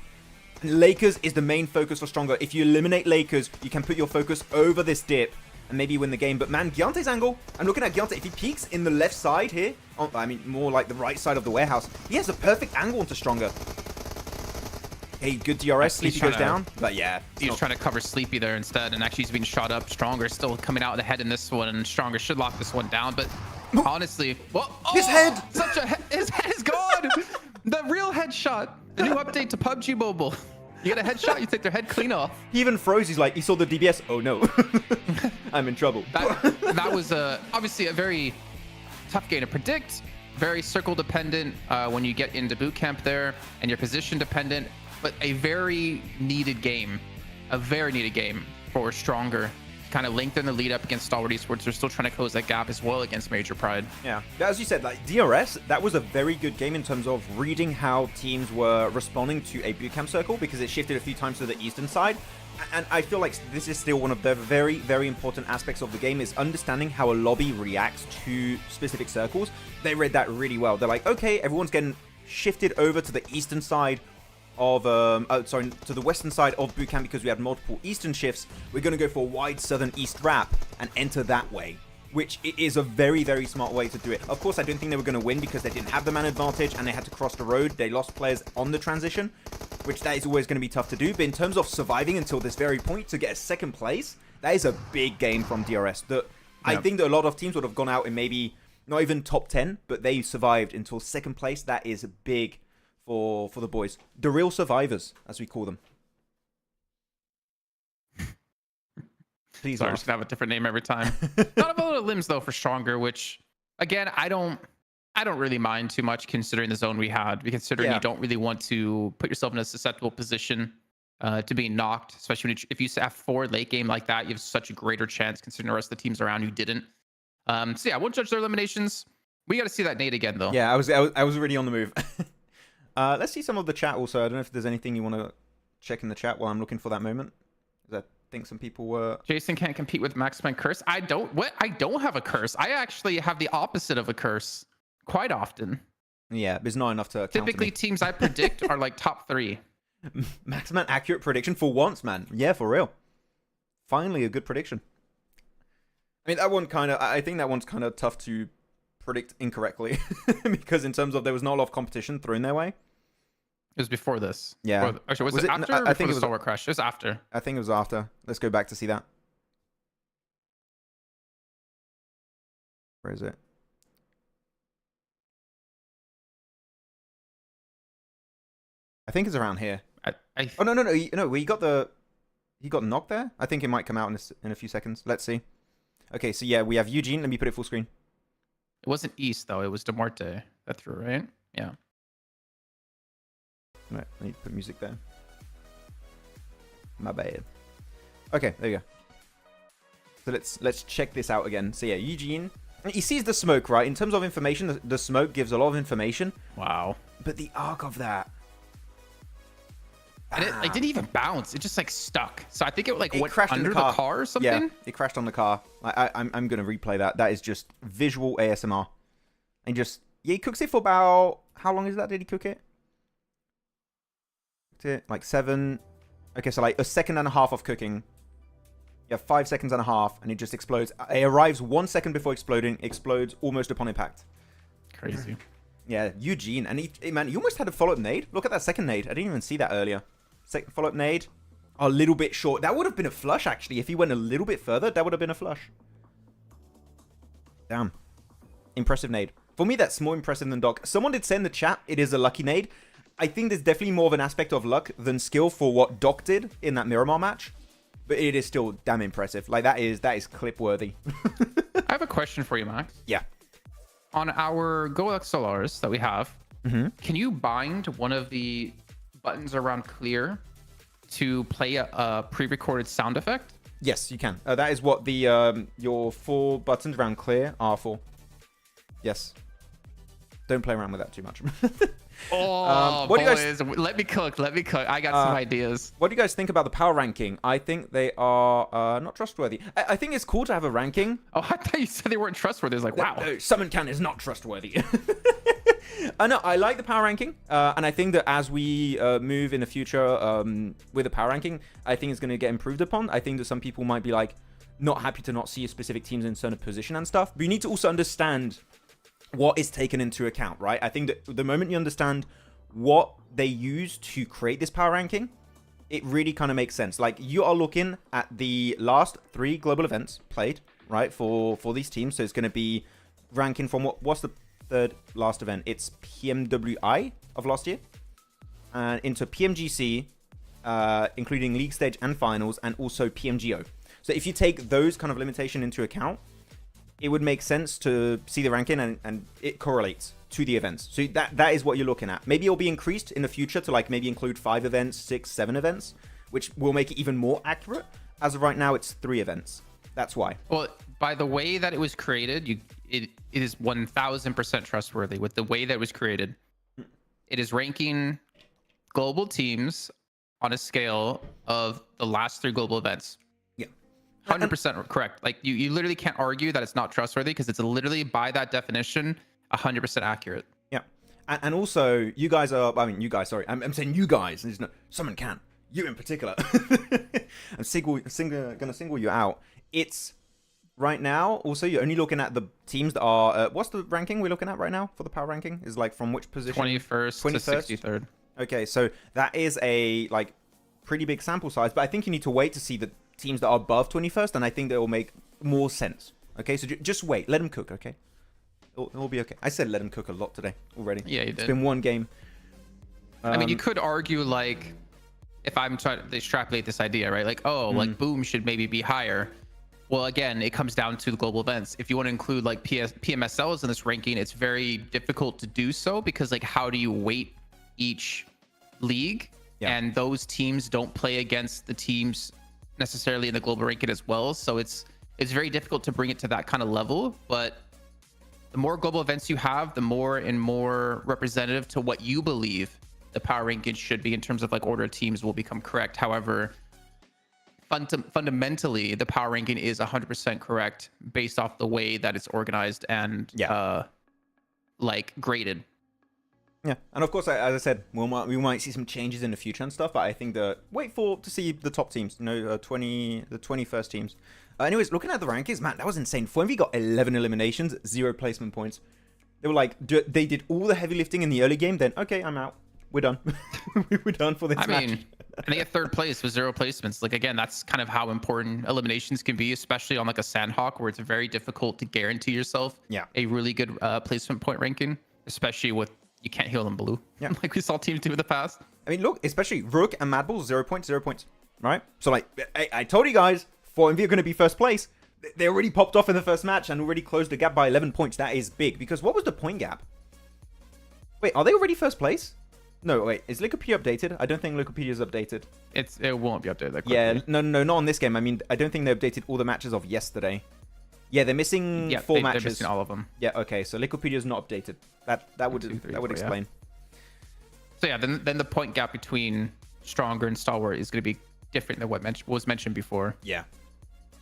Lakers is the main focus for Stronger. If you eliminate Lakers, you can put your focus over this dip and maybe win the game. But man, Giante's angle, I'm looking at Giante. If he peeks in the left side here, I mean, more like the right side of the warehouse, he has a perfect angle onto Stronger. Hey, good DRS. Sleepy goes down. But yeah. He's trying to cover Sleepy there instead. And actually, he's being shot up. Stronger still coming out ahead in this one. And Stronger should lock this one down. But honestly, his head! His head is gone! The real headshot. The new update to PUBG Mobile. You get a headshot, you take their head clean off. He even froze. He's like, he saw the DBS. Oh no, I'm in trouble. That was obviously a very tough game to predict. Very circle dependent when you get into boot camp there, and your position dependent. But a very needed game. A very needed game for Stronger. Kind of lengthen the lead up against Stalwart Esports. They're still trying to close that gap as well against Major Pride. Yeah, as you said, like DRS, that was a very good game in terms of reading how teams were responding to a bootcamp circle because it shifted a few times to the eastern side. And I feel like this is still one of the very, very important aspects of the game is understanding how a lobby reacts to specific circles. They read that really well. They're like, okay, everyone's getting shifted over to the eastern side of to the western side of bootcamp because we had multiple eastern shifts. We're going to go for a wide southern east wrap and enter that way, which is a very, very smart way to do it. Of course, I don't think they were going to win because they didn't have the man advantage and they had to cross the road. They lost players on the transition, which that is always going to be tough to do. But in terms of surviving until this very point to get a second place, that is a big game from DRS. I think that a lot of teams would have gone out in maybe not even top 10, but they survived until second place. That is big for the boys. The real survivors, as we call them. Please. Sorry, I'm just gonna have a different name every time. Not a lot of limbs though for Stronger, which again I don't really mind too much considering the zone we had. Considering you don't really want to put yourself in a susceptible position to being knocked, especially if you have 4 late game like that, you have such a greater chance considering the rest of the teams around you didn't. So yeah, I won't judge their eliminations. We got to see that nade again though. Yeah, I was already on the move. Let's see some of the chat also. I don't know if there's anything you want to check in the chat while I'm looking for that moment. I think some people were... Jason can't compete with Maxman curse. I don't have a curse. I actually have the opposite of a curse quite often. Yeah, but it's not enough to typically teams I predict are like top 3. Maxman accurate prediction for once, man. Yeah, for real. Finally a good prediction. I mean, I think that one's kind of tough to predict incorrectly because in terms of there was not a lot of competition thrown their way. It was before this. Yeah. Actually, was it after or I think before it was the Stalwart crash? It was after. I think it was after. Let's go back to see that. Where is it? I think it's around here. Oh no! No, he got knocked there. I think it might come out in a few seconds. Let's see. Okay, so yeah, we have Eugene. Let me put it full screen. It wasn't East though. It was de Muerte that threw, right? Yeah. Right, I need to put music there. My bad. Okay, there you go. So let's check this out again. So yeah, Eugene, he sees the smoke, right? In terms of information, the smoke gives a lot of information. Wow. But the arc of that, And it like didn't even bounce. It just like stuck. So I think it like went crashed under in the car or something. Yeah, it crashed on the car. I'm gonna replay that. That is just visual ASMR. And just he cooks it for about how long is that? Did he cook it? Like 7. Okay, so like a second and a half of cooking. Yeah, 5 seconds and a half, and it just explodes. It arrives 1 second before exploding. Explodes almost upon impact. Crazy. Yeah, Eugene, and man, he almost had a follow-up nade. Look at that second nade. I didn't even see that earlier. Second follow-up nade. A little bit short. That would have been a flush, actually. If he went a little bit further, that would have been a flush. Damn. Impressive nade. For me, that's more impressive than Doc. Someone did say in the chat, it is a lucky nade. I think there's definitely more of an aspect of luck than skill for what Doc did in that Miramar match. But it is still damn impressive. Like, that is clip-worthy. I have a question for you, Max. Yeah. On our Go XLRs that we have, can you bind one of the buttons around clear to play a pre-recorded sound effect? Yes, you can. That is what the your 4 buttons around clear are for. Yes. Don't play around with that too much. Oh, what boys, do you guys... let me cook. I got some ideas. What do you guys think about the power ranking? I think they are not trustworthy. I think it's cool to have a ranking. Oh, I thought you said they weren't trustworthy. I was like, wow. No, Summon Can is not trustworthy. No, I like the power ranking. And I think that as we move in the future with the power ranking, I think it's going to get improved upon. I think that some people might be like, not happy to not see specific teams in certain position and stuff. But you need to also understand what is taken into account, right? I think that the moment you understand what they use to create this power ranking, it really kind of makes sense. Like, you are looking at the last 3 global events played, right, for these teams. So it's going to be ranking from what's the third last event? It's PMWI of last year, and into PMGC, including league stage and finals, and also PMGO. So if you take those kind of limitation into account, it would make sense to see the ranking and it correlates to the events. So that is what you're looking at. Maybe it'll be increased in the future to like maybe include 5 events, 6, 7 events, which will make it even more accurate. As of right now, it's 3 events. That's why. Well, by the way that it was created, it is 1000% trustworthy. With the way that it was created, it is ranking global teams on a scale of the last 3 global events. 100% correct. Like you literally can't argue that it's not trustworthy because it's literally by that definition 100% accurate. Yeah, and also you guys are. I mean, you guys. Sorry, I'm saying you guys. There's no, someone can. You in particular. I'm gonna single you out. It's right now. Also, you're only looking at the teams that are. What's the ranking we're looking at right now for the power ranking? Is like from which position? 21st to 63rd. Okay, so that is a like pretty big sample size, but I think you need to wait to see the teams that are above 21st, and I think that will make more sense. Okay, so just wait. Let them cook, okay? It'll be okay. I said let them cook a lot today already. Yeah, you did. It's been one game. I mean, you could argue, like, if I'm trying to extrapolate this idea, right? Like, oh, like, Boom should maybe be higher. Well, again, it comes down to the global events. If you want to include, like, PMSLs in this ranking, it's very difficult to do so because, like, how do you weight each league? Yeah. And those teams don't play against the teams necessarily in the global ranking as well, so it's very difficult to bring it to that kind of level. But the more global events you have, the more and more representative to what you believe the power ranking should be in terms of like order of teams will become correct. However, fundamentally the power ranking is 100% correct based off the way that it's organized and like graded. Yeah, and of course, as I said, we might see some changes in the future and stuff, but I think that wait to see the top teams, you know, the 21st teams. Anyways, looking at the rankings, man, that was insane. FOMV got 11 eliminations, 0 placement points. They were like, they did all the heavy lifting in the early game, then, okay, I'm out. We're done. We're done for this match. I mean, and they get 3rd place with 0 placements. Like, again, that's kind of how important eliminations can be, especially on like a Sanhok, where it's very difficult to guarantee yourself a really good placement point ranking, especially with you can't heal them blue. Yeah. Like we saw teams do in the past. I mean, look, especially Rook and MadBulls, 0 points, 0 points. Right? So, like, I told you guys, 4MV are going to be 1st place. They already popped off in the first match and already closed the gap by 11 points. That is big. Because what was the point gap? Wait, are they already 1st place? No, wait. Is Licopedia updated? I don't think Licopedia is updated. It won't be updated that quickly. Yeah, no, not on this game. I mean, I don't think they updated all the matches of yesterday. Yeah, they're missing 4 matches. They're missing all of them. Yeah, okay. So Licopedia is not updated. That would explain. So yeah, then the point gap between Stronger and Stalwart is going to be different than what was mentioned before. Yeah.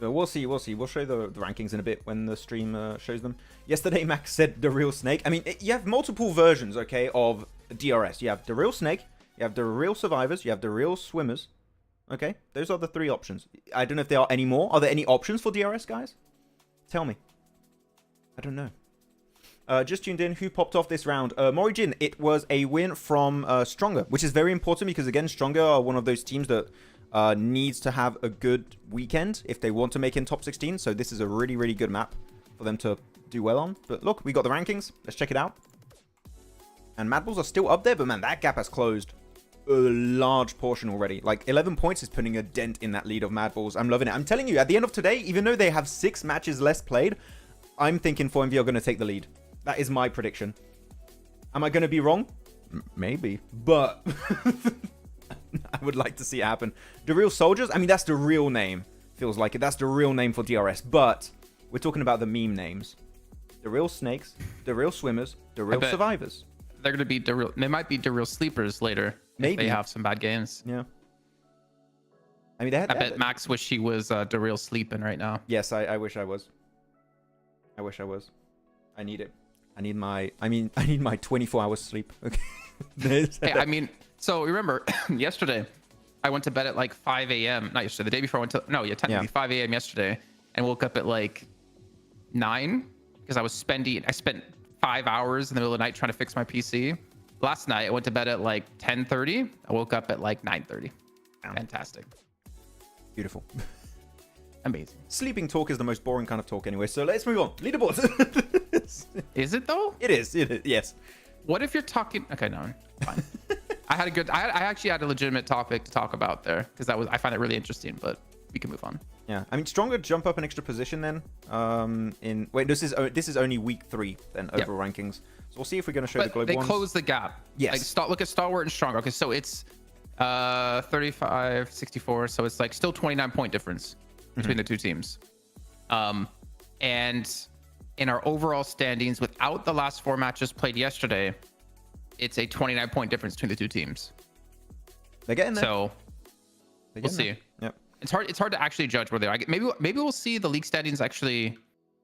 We'll see. We'll show the rankings in a bit when the stream shows them. Yesterday, Max said the real Snake. I mean, you have multiple versions, okay, of DRS. You have the real Snake, you have the real Survivors, you have the real Swimmers. Okay, those are the 3 options. I don't know if there are any more. Are there any options for DRS, guys? Tell me. I don't know. Just tuned in. Who popped off this round? Morijin. It was a win from Stronger, which is very important because, again, Stronger are one of those teams that needs to have a good weekend if they want to make in top 16. So this is a really, really good map for them to do well on. But look, we got the rankings. Let's check it out. And MadBulls are still up there, but man, that gap has closed a large portion already. Like 11 points is putting a dent in that lead of MadBulls. I'm loving it. I'm telling you, at the end of today, even though they have 6 matches less played, I'm thinking 4MV are going to take the lead. That is my prediction. Am I going to be wrong? Maybe. But I would like to see it happen. The real Soldiers, I mean, that's the real name. Feels like it. That's the real name for DRS. But we're talking about the meme names. The real Snakes, the real Swimmers, the real Survivors. They're going to be they might be the real Sleepers later. Maybe. If they have some bad games. Yeah. I mean, I bet Max wish he was the real sleeping right now. Yes, I wish I was. I wish I was. I need it. I need my 24 hours sleep. Okay. Hey, I mean, so remember yesterday I went to bed at like 5 a.m. Not yesterday, the day before I went to, no, yeah, technically 5 a.m. yesterday, and woke up at like 9 because I spent 5 hours in the middle of the night trying to fix my PC. Last night I went to bed at like 10:30. I woke up at like 9:30. Fantastic. Beautiful. Amazing. Sleeping talk is the most boring kind of talk anyway, so let's move on. Leaderboards. Is it though? It is, yes. What if you're talking? Okay, no, fine. I actually had a legitimate topic to talk about there because I find it really interesting, but we can move on. Yeah, I mean, Stronger jump up an extra position then. This is only week 3 then overall rankings. So we'll see if we're going to show the global ones. They close the gap. Yes. Like look at Stalwart and Stronger. Okay, so it's 35, 64. So it's like still 29 point difference between the two teams. And in our overall standings, without the last 4 matches played yesterday, it's a 29 point difference between the two teams. They're getting there. So we'll see. Yep. It's hard to actually judge where they are. Maybe we'll see the league standings actually.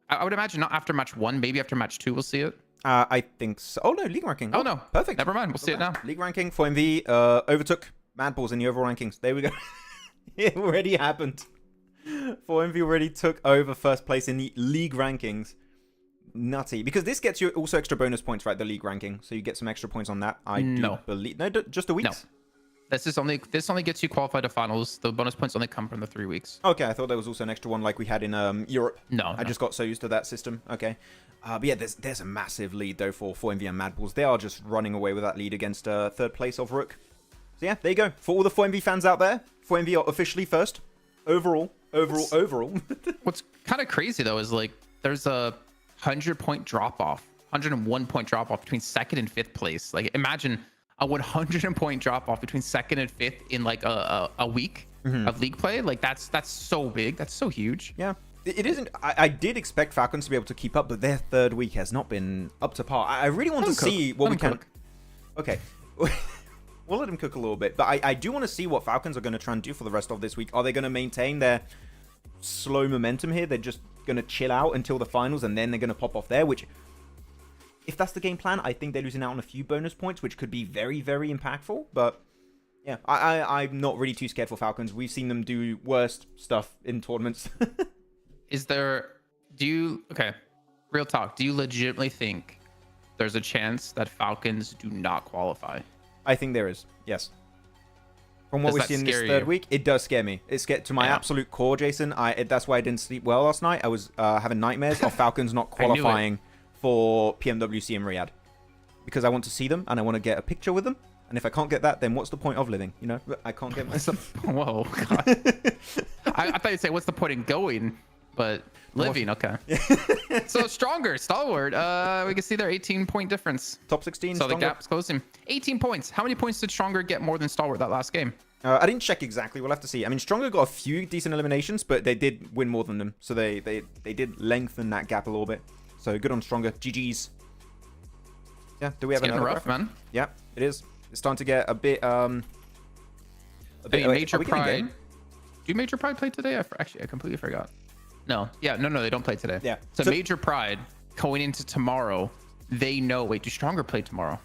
I would imagine not after match 1, maybe after match 2 we'll see it. I think so. Oh no, league ranking. Oh no, perfect. Never mind, we'll see it now. League ranking for MV overtook MadBulls in the overall rankings. There we go. It already happened. 4MV already took over first place in the league rankings. Nutty, because this gets you also extra bonus points, right? The league ranking, so you get some extra points on that. I do believe just the weeks. No. This only gets you qualified to finals. The bonus points only come from the 3 weeks. Okay, I thought there was also an extra one like we had in Europe. No, I just got so used to that system. Okay, but yeah, there's a massive lead though for 4MV and MadBulls. They are just running away with that lead against third place of Rook. So yeah, there you go. For all the 4MV fans out there, 4MV are officially first overall. What's kind of crazy though is like there's a 100-point drop off, 101 point drop off between 2nd and 5th place. Like imagine a 100-point drop off between 2nd and 5th in like a week of league play. Like that's so big. That's so huge. Yeah, it isn't. I did expect Falcons to be able to keep up, but their 3rd week has not been up to par. I really want to see what we can. Okay. We'll let them cook a little bit, but I do want to see what Falcons are going to try and do for the rest of this week. Are they going to maintain their slow momentum here? They're just going to chill out until the finals, and then they're going to pop off there, which, if that's the game plan, I think they're losing out on a few bonus points, which could be very, very impactful. But yeah, I'm not really too scared for Falcons. We've seen them do worst stuff in tournaments. Okay, real talk, do you legitimately think there's a chance that Falcons do not qualify? I think there is, yes. From what we've seen this 3rd week, it does scare me. It scared to my absolute core, Jason. That's why I didn't sleep well last night. I was having nightmares of Falcons not qualifying for PMWC in Riyadh. Because I want to see them, and I want to get a picture with them. And if I can't get that, then what's the point of living? You know, I can't get myself. Whoa, God. I thought you'd say, what's the point in going? But living, okay. So Stronger, Stalwart, we can see their 18-point difference. Top 16. So the gap's closing. 18 points. How many points did Stronger get more than Stalwart that last game? I didn't check exactly. We'll have to see. I mean, Stronger got a few decent eliminations, but they did win more than them. So they did lengthen that gap a little bit. So good on Stronger. GG's. Yeah, do we have another rough, man? Yeah, it is. It's starting to get a bit Hey, Major are we getting a Pride. game? Do Major Pride play today? Actually, I completely forgot. No. Yeah, no, they don't play today. Yeah. So Major Pride going into tomorrow, they know. Wait, do Stronger play tomorrow?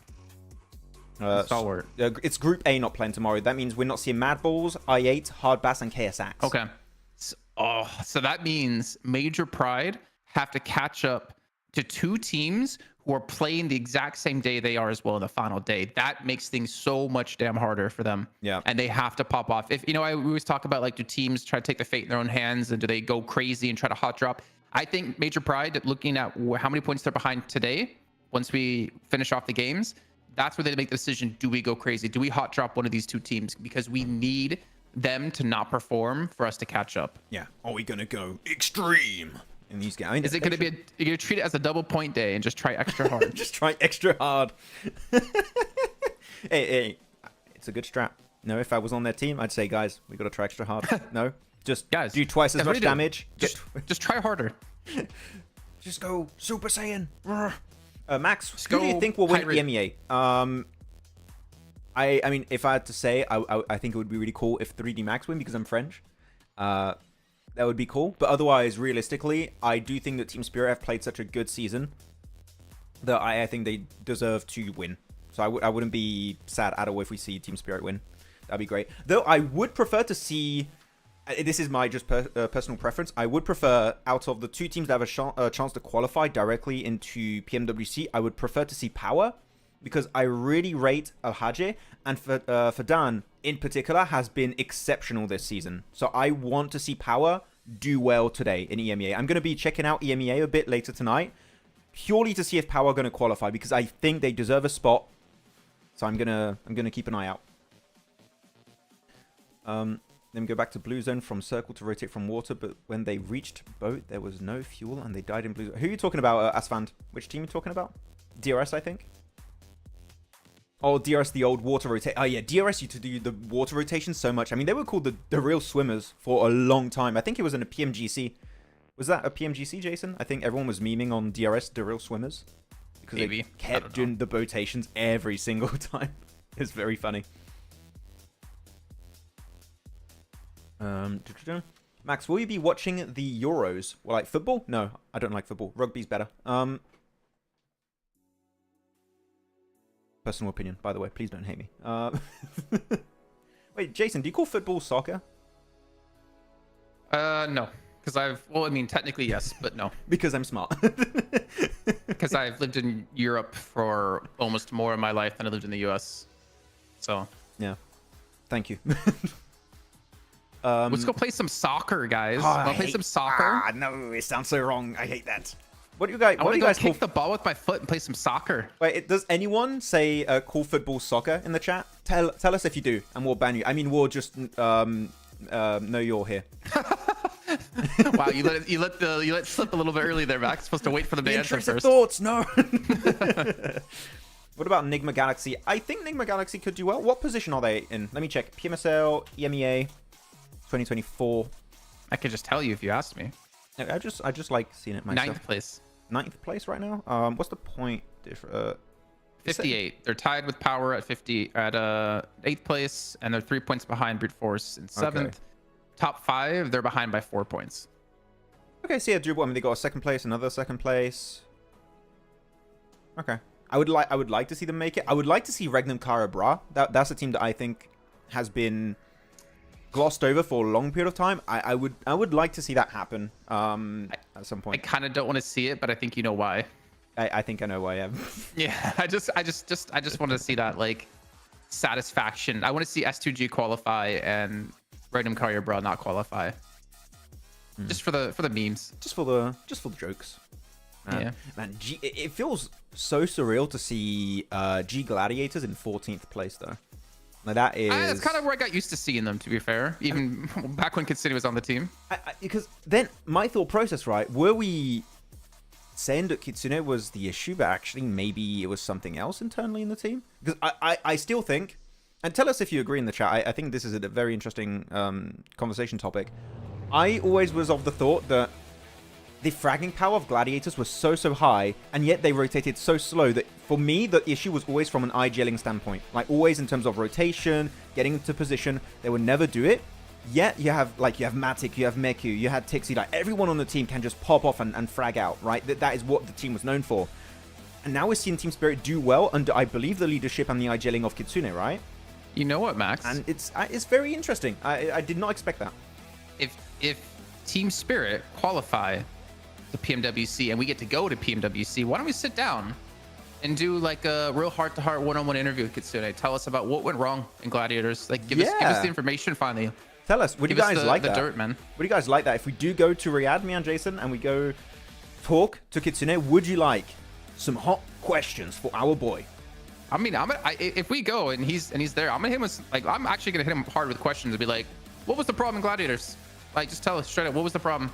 Stalwart. It's Group A not playing tomorrow. That means we're not seeing MadBulls, i8, Hardbass, and KSAX. Okay. So that means Major Pride have to catch up to 2 teams who are playing the exact same day they are as well in the final day. That makes things so much damn harder for them. Yeah. And they have to pop off. If we always talk about, like, do teams try to take the fate in their own hands, and do they go crazy and try to hot drop? I think Major Pride, looking at how many points they're behind today, once we finish off the games, that's where they make the decision. Do we go crazy? Do we hot drop one of these 2 teams? Because we need them to not perform for us to catch up. Yeah. Are we going to go extreme in these games? Is it going to be you're going to treat it as a double point day and just try extra hard? Just try extra hard. hey, it's a good strap. No, if I was on their team, I'd say, guys, we got to try extra hard. No, just guys, do twice as much damage. Just try harder. Just go Super Saiyan. Max, Go who do you think will win Pirate. EMEA? I mean, if I had to say, I think it would be really cool if 3D Max win because I'm French. That would be cool. But otherwise, realistically, I do think that Team Spirit have played such a good season that I think they deserve to win. So I wouldn't be sad at all if we see Team Spirit win. That'd be great. Though I would prefer to see... This is my just personal preference. I would prefer, out of the 2 teams that have a chance to qualify directly into PMWC, I would prefer to see Power, because I really rate Alhaje, and Fadan in particular has been exceptional this season. So I want to see Power do well today in EMEA. I'm going to be checking out EMEA a bit later tonight, purely to see if Power are going to qualify, because I think they deserve a spot. So I'm gonna keep an eye out. Then go back to Blue Zone from Circle to rotate from Water, but when they reached Boat, there was no fuel and they died in Blue Zone. Who are you talking about, Asfand? Which team are you talking about? DRS, I think? Oh, DRS, the old water rotate. Oh, yeah, DRS used to do the water rotation so much. I mean, they were called the real swimmers for a long time. I think it was in a PMGC. Was that a PMGC, Jason? I think everyone was memeing on DRS, the real swimmers. Because Maybe. they kept doing the botations every single time. It's very funny. Max, will you be watching the Euros? Well, like football? No, I don't like football. Rugby's better. Personal opinion, by the way. Please don't hate me. Wait, Jason, do you call football soccer? No. Because well, I mean, technically yes, but no. Because I'm smart. Because I've lived in Europe for almost more of my life than I lived in the US. So. Yeah. Thank you. Let's go play some soccer, guys. Wanna play some soccer? No, it sounds so wrong. I hate that. What do you guys? I What do want you to go guys kick call? the ball with my foot and play some soccer. Wait, does anyone say call football soccer in the chat? Tell us if you do, and we'll ban you. I mean, we'll just know you're here. Wow, you let it slip a little bit early there, Max. Supposed to wait for them to answer Intrusive first. thoughts, no. What about Nigma Galaxy? I think Nigma Galaxy could do well. What position are they in? Let me check. PMSL, EMEA, 2024. I could just tell you if you asked me. I just like seeing it myself. 9th place. 9th place right now. What's the point? 58. They're tied with Power at 50 at 8th place, and they're 3 points behind Brute Force in 7th. Okay. Top 5, they're behind by 4 points. Okay, so yeah, Dribble. I mean, they got a 2nd place, another 2nd place. Okay, I would like to see them make it. I would like to see Regnum Kara Bra. That's a team that I think has been glossed over for a long period of time. I would like to see that happen at some I point. kind of don't want to see it, but I think you know why. I think I know why I am. Yeah, I just want to see that, like, satisfaction. I want to see S2G qualify and Regnum Kara Bra not qualify. Just for the memes. Just for the jokes. Yeah. Man, it feels so surreal to see G Gladiators in 14th place though. Like that is. That's kind of where I got used to seeing them, to be fair. Even back when Kitsune was on the team. Because then my thought process, right? Were we saying that Kitsune was the issue, but actually maybe it was something else internally in the team? Because I still think, and tell us if you agree in the chat. I think this is a very interesting conversation topic. I always was of the thought that the fragging power of Gladiators was so high, and yet they rotated so slow that for me, the issue was always from an IGLing standpoint. Like always in terms of rotation, getting into position, they would never do it. Yet you have Matic, you have Meku, you had Tixi, like everyone on the team can just pop off and frag out, right? That is what the team was known for. And now we're seeing Team Spirit do well under, I believe, the leadership and the IGLing of Kitsune, right? You know what, Max? And it's very interesting. I did not expect that. If Team Spirit qualify to PMWC and we get to go to PMWC, why don't we sit down and do like a real heart-to-heart one-on-one interview with Kitsune? Tell us about what went wrong in Gladiators. Like give us the information finally. Tell us, would you guys like that? Dirt, man. Would you guys like that? If we do go to Riyadh, me and Jason, and we go talk to Kitsune, would you like some hot questions for our boy? I mean, if we go and he's there, I'm actually gonna hit him hard with questions and be like, what was the problem in Gladiators? Like, just tell us straight up, what was the problem?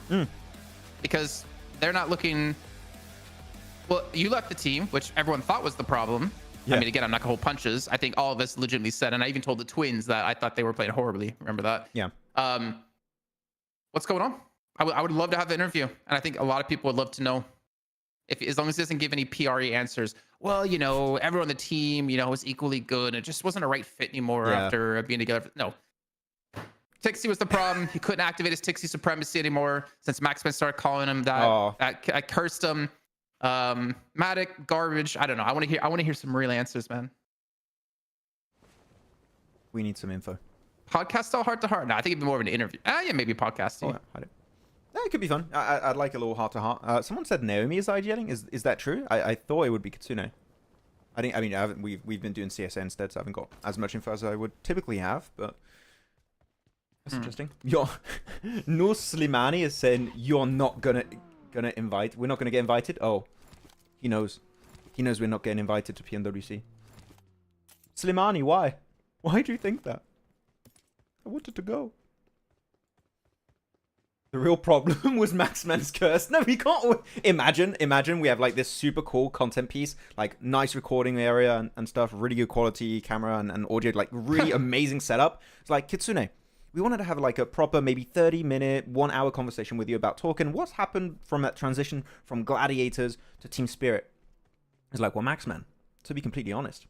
Because they're not looking. Well, you left the team, which everyone thought was the problem. Yeah. I mean, again, I'm not gonna hold punches. I think all of us legitimately said, and I even told the twins that I thought they were playing horribly. Remember that? Yeah. What's going on? I would love to have the interview, and I think a lot of people would love to know. As long as it doesn't give any PRE answers. Well, you know, everyone on the team, you know, was equally good. It just wasn't a right fit anymore after being together. No. Tixi was the problem. He couldn't activate his Tixi supremacy anymore since Maxman started calling him that. I cursed him. Matic, garbage. I don't know. I want to hear some real answers, man. We need some info. Podcast style heart to heart. No, I think it'd be more of an interview. Yeah, maybe podcasting. Yeah, it could be fun. I'd like a little heart to heart. Someone said Naomi is IGLing. Is that true? I thought it would be Kitsune. We've been doing CSA instead, so I haven't got as much info as I would typically have, but that's interesting. Nur Slimani is saying you're not gonna invite. We're not gonna get invited. Oh, he knows. He knows we're not getting invited to PMWC. Slimani, why? Why do you think that? I wanted to go. The real problem was Maxman's curse. No, we can't. Imagine we have like this super cool content piece, like nice recording area and stuff, really good quality camera and audio, like really amazing setup. It's like, Kitsune, we wanted to have like a proper maybe 30-minute, 1-hour conversation with you about talking what's happened from that transition from Gladiators to Team Spirit. It's like, well, Maxman, to be completely honest,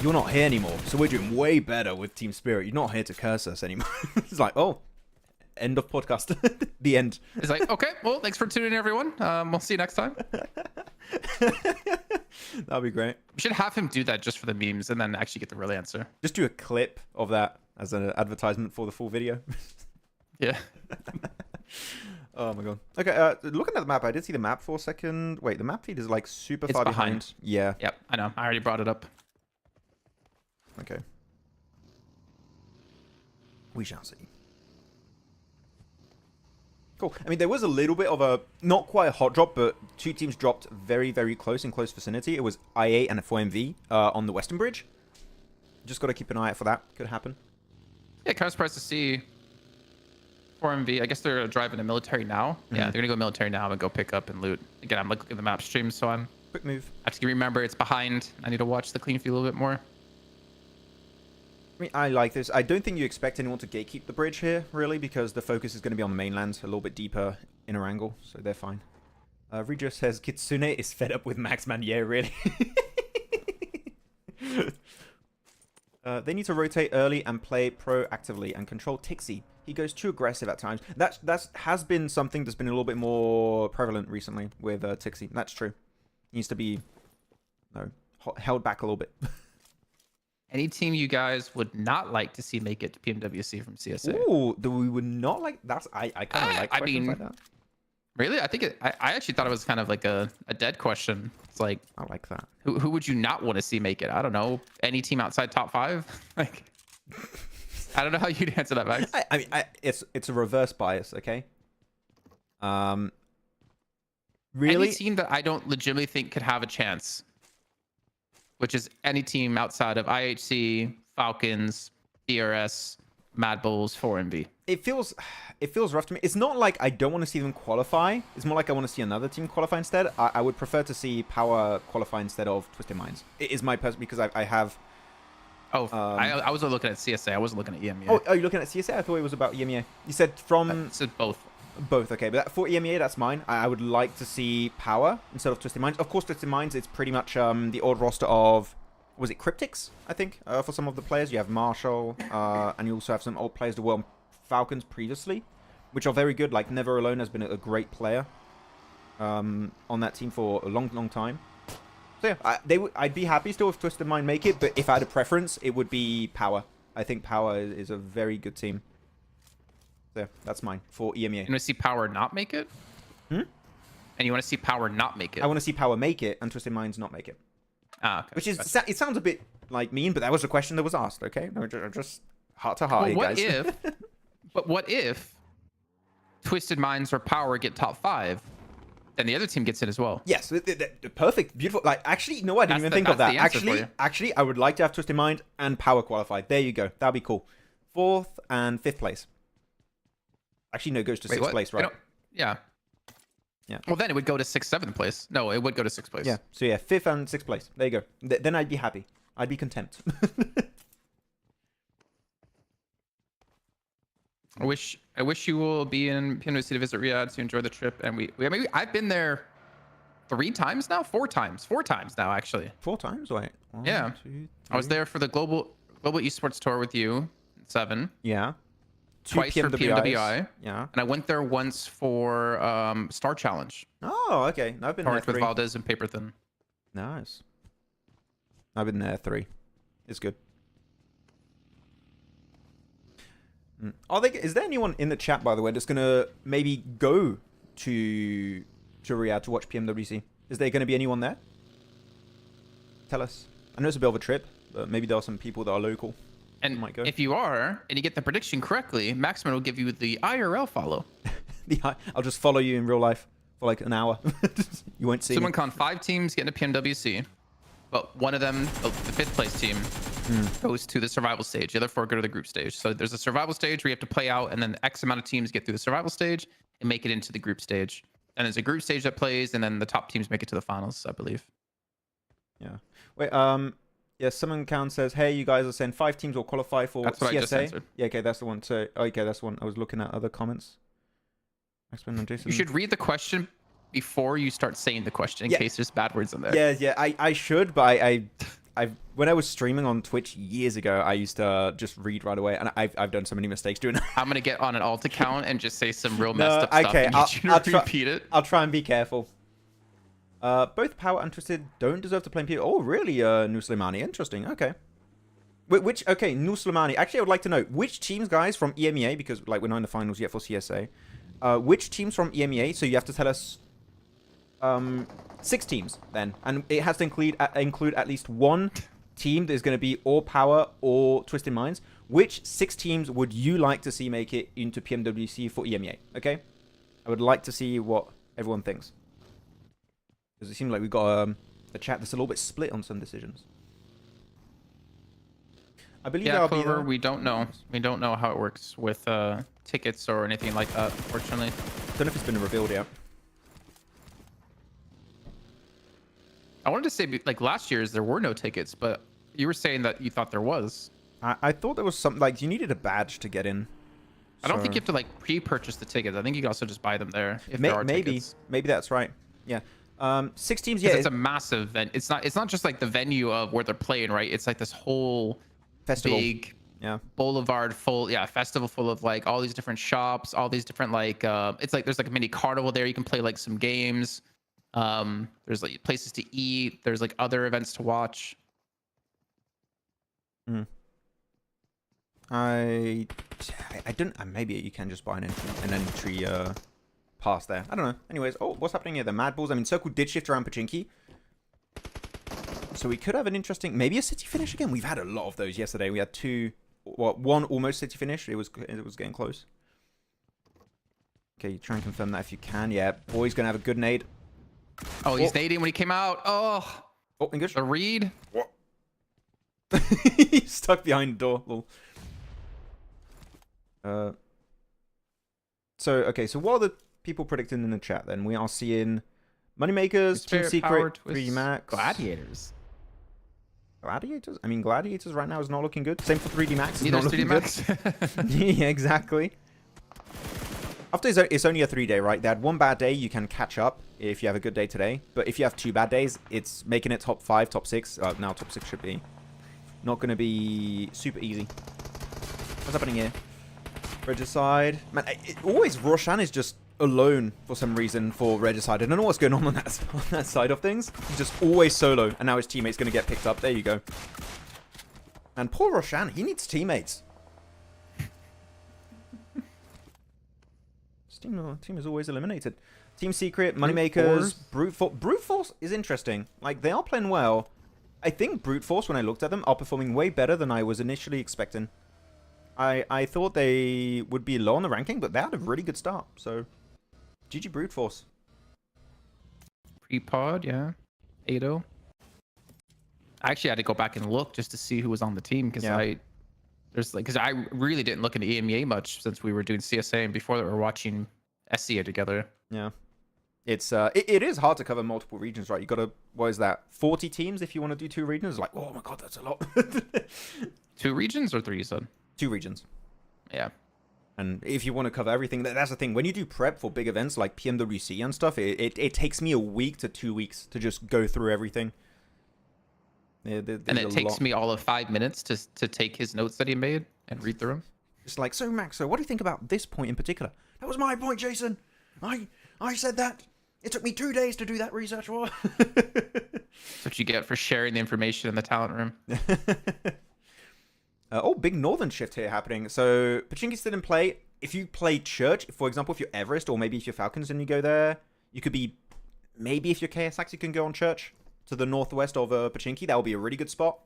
you're not here anymore, so we're doing way better with Team Spirit. You're not here to curse us anymore. It's like, oh. End of podcast. The end. It's like, okay, well, thanks for tuning in, everyone. We'll see you next time. That'd be great. We should have him do that just for the memes and then actually get the real answer. Just do a clip of that as an advertisement for the full video. Yeah. Oh my god. Okay, looking at the map, I did see the map for a second. Wait, the map feed is like super far behind. Yeah. Yep, I know. I already brought it up. Okay. We shall see. Cool. I mean, there was a little bit of a, not quite a hot drop, but two teams dropped very, very close in close vicinity. It was I8 and 4MV on the Western Bridge. Just got to keep an eye out for that. Could happen. Yeah, kind of surprised to see 4MV. I guess they're driving to military now. Yeah, they're going to go military now and go pick up and loot. Again, I'm looking at the map stream, so I'm... Quick move. I have to remember it's behind. I need to watch the clean feed a little bit more. I mean, I like this. I don't think you expect anyone to gatekeep the bridge here, really, because the focus is going to be on the mainland, a little bit deeper in Erangel, so they're fine. Regio says, Kitsune is fed up with Maxman. Yeah, really. They need to rotate early and play proactively and control Tixi. He goes too aggressive at times. That has been something that's been a little bit more prevalent recently with Tixi. That's true. He needs to be held back a little bit. Any team you guys would not like to see make it to PMWC from CSA? Ooh, we would not like. That's I kind of like questions like that. Really, I think I actually thought it was kind of like a dead question. It's like, I like that. Who would you not want to see make it? I don't know. Any team outside top 5? Like, I don't know how you'd answer that, Max. I mean, it's a reverse bias, okay? Really, any team that I don't legitimately think could have a chance, which is any team outside of IHC, Falcons, DRS, MadBulls, 4MV. It feels rough to me. It's not like I don't want to see them qualify. It's more like I want to see another team qualify instead. I would prefer to see Power qualify instead of Twisted Minds. It is my person because I have... Oh, I was looking at CSA. I wasn't looking at EMEA. Oh, are you looking at CSA? I thought it was about EMEA. You said from... I said both. Both, okay. But for EMEA, that's mine. I would like to see Power instead of Twisted Minds. Of course, Twisted Minds, it's pretty much the old roster of... Was it Cryptics, I think, for some of the players? You have Marshall, and you also have some old players that were on Falcons previously, which are very good. Like, Never Alone has been a great player on that team for a long, long time. So yeah, I'd be happy still if Twisted Mind make it, but if I had a preference, it would be Power. I think Power is a very good team. So yeah, that's mine for EMEA. You want to see Power not make it? Hmm? And you want to see Power not make it? I want to see Power make it and Twisted Minds not make it. Ah, okay. Which is, it sounds a bit like mean, but that was a question that was asked, okay? No, just heart to heart, well, guys. What if Twisted Minds or Power get top 5, then the other team gets it as well? Yes, perfect, beautiful. Like, actually, no, I didn't even think of that. Actually, I would like to have Twisted Mind and Power qualified. There you go. That'd be cool. 4th and 5th place. Actually, no, it goes to 6th place, right? Yeah. Yeah. Well, then it would go to 6th, 7th place. No, it would go to 6th place. Yeah. So yeah, 5th and 6th place. There you go. Then I'd be happy. I'd be content. I wish you will be in PMSL to visit Riyadh to enjoy the trip. And I've been there 3 times now, 4 times now actually. 4 times, wait. 1, yeah. 2, 3. I was there for the global esports tour with you, 7. Yeah. Twice for PMWI. Yeah. And I went there once for Star Challenge. Oh, okay. I've been there with 3. Valdez and Paperthin. Nice. I've been there 3. It's good. Is there anyone in the chat, by the way, that's gonna maybe go to Riyadh to watch PMWC? Is there gonna be anyone there? Tell us. I know it's a bit of a trip, but maybe there are some people that are local. And might go. If you are, and you get the prediction correctly, Maxman will give you the IRL follow. I'll just follow you in real life for like an hour. You won't see me. SumonCon 5 teams get into PMWC, but one of them, the 5th place team, goes to the survival stage. The other 4 go to the group stage. So there's a survival stage where you have to play out, and then X amount of teams get through the survival stage and make it into the group stage. And there's a group stage that plays, and then the top teams make it to the finals, I believe. Yeah. Wait, yeah, Summon Count says, hey, you guys are saying 5 teams will qualify for That's what CSA. I just answered. Yeah, okay, that's the one. So, okay, that's the one. I was looking at other comments. You should read the question before you start saying the question in case there's bad words in there. Yeah, I should, but I when I was streaming on Twitch years ago, I used to just read right away, and I've done so many mistakes doing that. I'm gonna get on an alt account and just say some real messed up stuff. Okay, I'll repeat it. I'll try and be careful. Both Power and Twisted don't deserve to play in PvP. Oh, really, Nuslimani? Interesting. Okay. Okay, Nuslimani. Actually, I would like to know which teams, guys, from EMEA, because like we're not in the finals yet for CSA. Which teams from EMEA? So you have to tell us 6 teams then, and it has to include at least 1 team that is going to be or Power or Twisted Minds. Which 6 teams would you like to see make it into PMWC for EMEA? Okay, I would like to see what everyone thinks, because it seems like we've got a chat that's a little bit split on some decisions. I believe yeah, Clover, we don't know. We don't know how it works with tickets or anything like that, unfortunately. Don't know if it's been revealed yet. I wanted to say, like, last year's there were no tickets, but you were saying that you thought there was. I thought there was something, like, you needed a badge to get in. I don't think you have to, like, pre-purchase the tickets. I think you can also just buy them there if there are tickets. Maybe that's right. Yeah. 6 teams, yeah. It's a massive event. It's not just, like, the venue of where they're playing, right? It's, like, this whole festival. Big yeah. boulevard full, festival full of, like, all these different shops, all these different, like, it's like there's, like, a mini carnival there. You can play, like, some games. There's like places to eat, there's like other events to watch. I don't, maybe you can just buy an entry pass there. I don't know. Anyways, oh, what's happening here? The MadBulls. I mean, Circle did shift around Pachinki, so we could have an interesting, maybe a city finish again. We've had a lot of those yesterday. We had 2, one almost city finish. It was getting close. Okay, try and confirm that if you can. Yeah, boy's gonna have a good nade. Oh, he's nading when he came out. Oh, English. The read. What? He's stuck behind the door. So, okay, so what are the people predicting in the chat then? We are seeing Moneymakers, Team Secret, 3D Max. Gladiators. Gladiators? I mean, Gladiators right now is not looking good. Same for 3D Max. Neither is 3D Max. Yeah, exactly. After it's only a 3-day, right? They had one bad day, you can catch up if you have a good day today. But if you have 2 bad days, it's making it top 5, top 6. Now top 6 should be not going to be super easy. What's happening here? Regicide. Man, always Roshan is just alone for some reason for Regicide. I don't know what's going on that side of things. He's just always solo. And now his teammate's going to get picked up. There you go. And poor Roshan, he needs teammates. Team is always eliminated. Team Secret, Moneymakers, Brute Force. Brute Force is interesting. Like, they are playing well. I think Brute Force, when I looked at them, are performing way better than I was initially expecting. I thought they would be low on the ranking, but they had a really good start. So, GG Brute Force. Pre-pod, yeah. 8-0. I actually had to go back and look just to see who was on the team because I really didn't look into EMEA much since we were doing CSA and before that we were watching SCA together. Yeah. It is hard to cover multiple regions, right? You got to, what is that, 40 teams if you want to do 2 regions? Like, oh my god, that's a lot. 2 regions or 3, you said? 2 regions. Yeah. And if you want to cover everything, that's the thing. When you do prep for big events like PMWC and stuff, it takes me a week to 2 weeks to just go through everything. And it takes me all of 5 minutes to take his notes that he made and read through them. It's like, so Max, what do you think about this point in particular? That was my point, Jason. I said that. It took me 2 days to do that research. That's what you get for sharing the information in the talent room. Oh, big northern shift here happening. So, Pachinki's still in play. If you play Church, for example, if you're Everest, or maybe if you're Falcons and you go there, you could be, maybe if you're KSX, you can go on Church to the northwest of Pachinki. That would be a really good spot.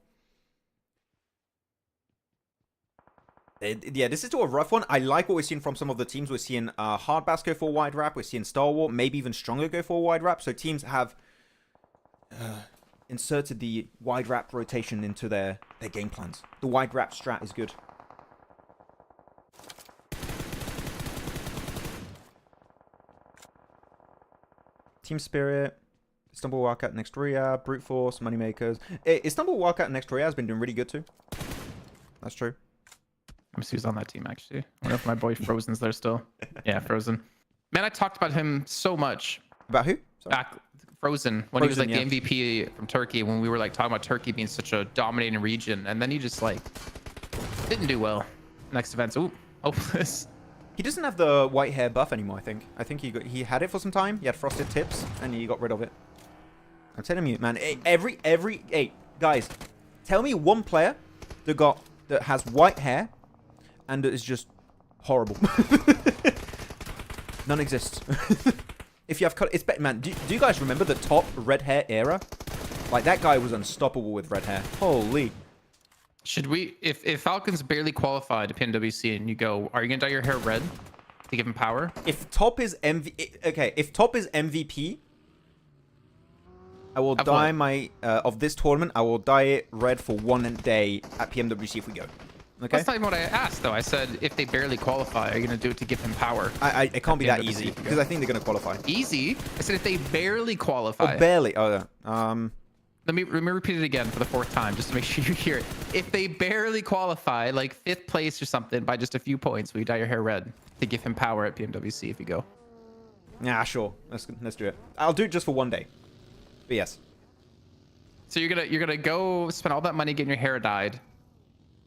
Yeah, this is still a rough one. I like what we're seeing from some of the teams. We're seeing Hardbass go for a wide wrap. We're seeing Star Wars, maybe even Stronger go for a wide wrap. So teams have inserted the wide wrap rotation into their game plans. The wide wrap strat is good. Team Spirit, Istanbul Wildcat, Next Riyadh, Brute Force, Moneymakers. Istanbul Wildcat and Next Riyadh has been doing really good too. That's true. I'm who's on that team actually. I wonder if my boy Frozen's there still. Yeah, Frozen. Man, I talked about him so much. About who? Sorry. Back Frozen, when he was like the MVP from Turkey, when we were like talking about Turkey being such a dominating region, and then he just like didn't do well. Next events, ooh, hopeless. He doesn't have the white hair buff anymore. I think he had it for some time. He had frosted tips, and he got rid of it. I'm telling you, man. Hey, guys, tell me one player that has white hair, and that is just horrible. None exists. If you have color, it's better, man. Do you guys remember the top red hair era? Like, that guy was unstoppable with red hair. Holy. Should we, if Falcons barely qualified to PMWC and you go, are you gonna dye your hair red to give him power? If top is if top is MVP, I will dye my of this tournament. I will dye it red for 1 day at PMWC if we go. Okay. That's not even what I asked though. I said if they barely qualify, are you gonna do it to give him power? It can't be that easy because I think they're gonna qualify. Easy? I said if they barely qualify. Oh, barely. Oh, Let me repeat it again for the 4th time, just to make sure you hear it. If they barely qualify, like 5th place or something, by just a few points, will you dye your hair red to give him power at PMWC if you go? Yeah, sure. Let's do it. I'll do it just for 1 day. But yes. So you're gonna go spend all that money getting your hair dyed.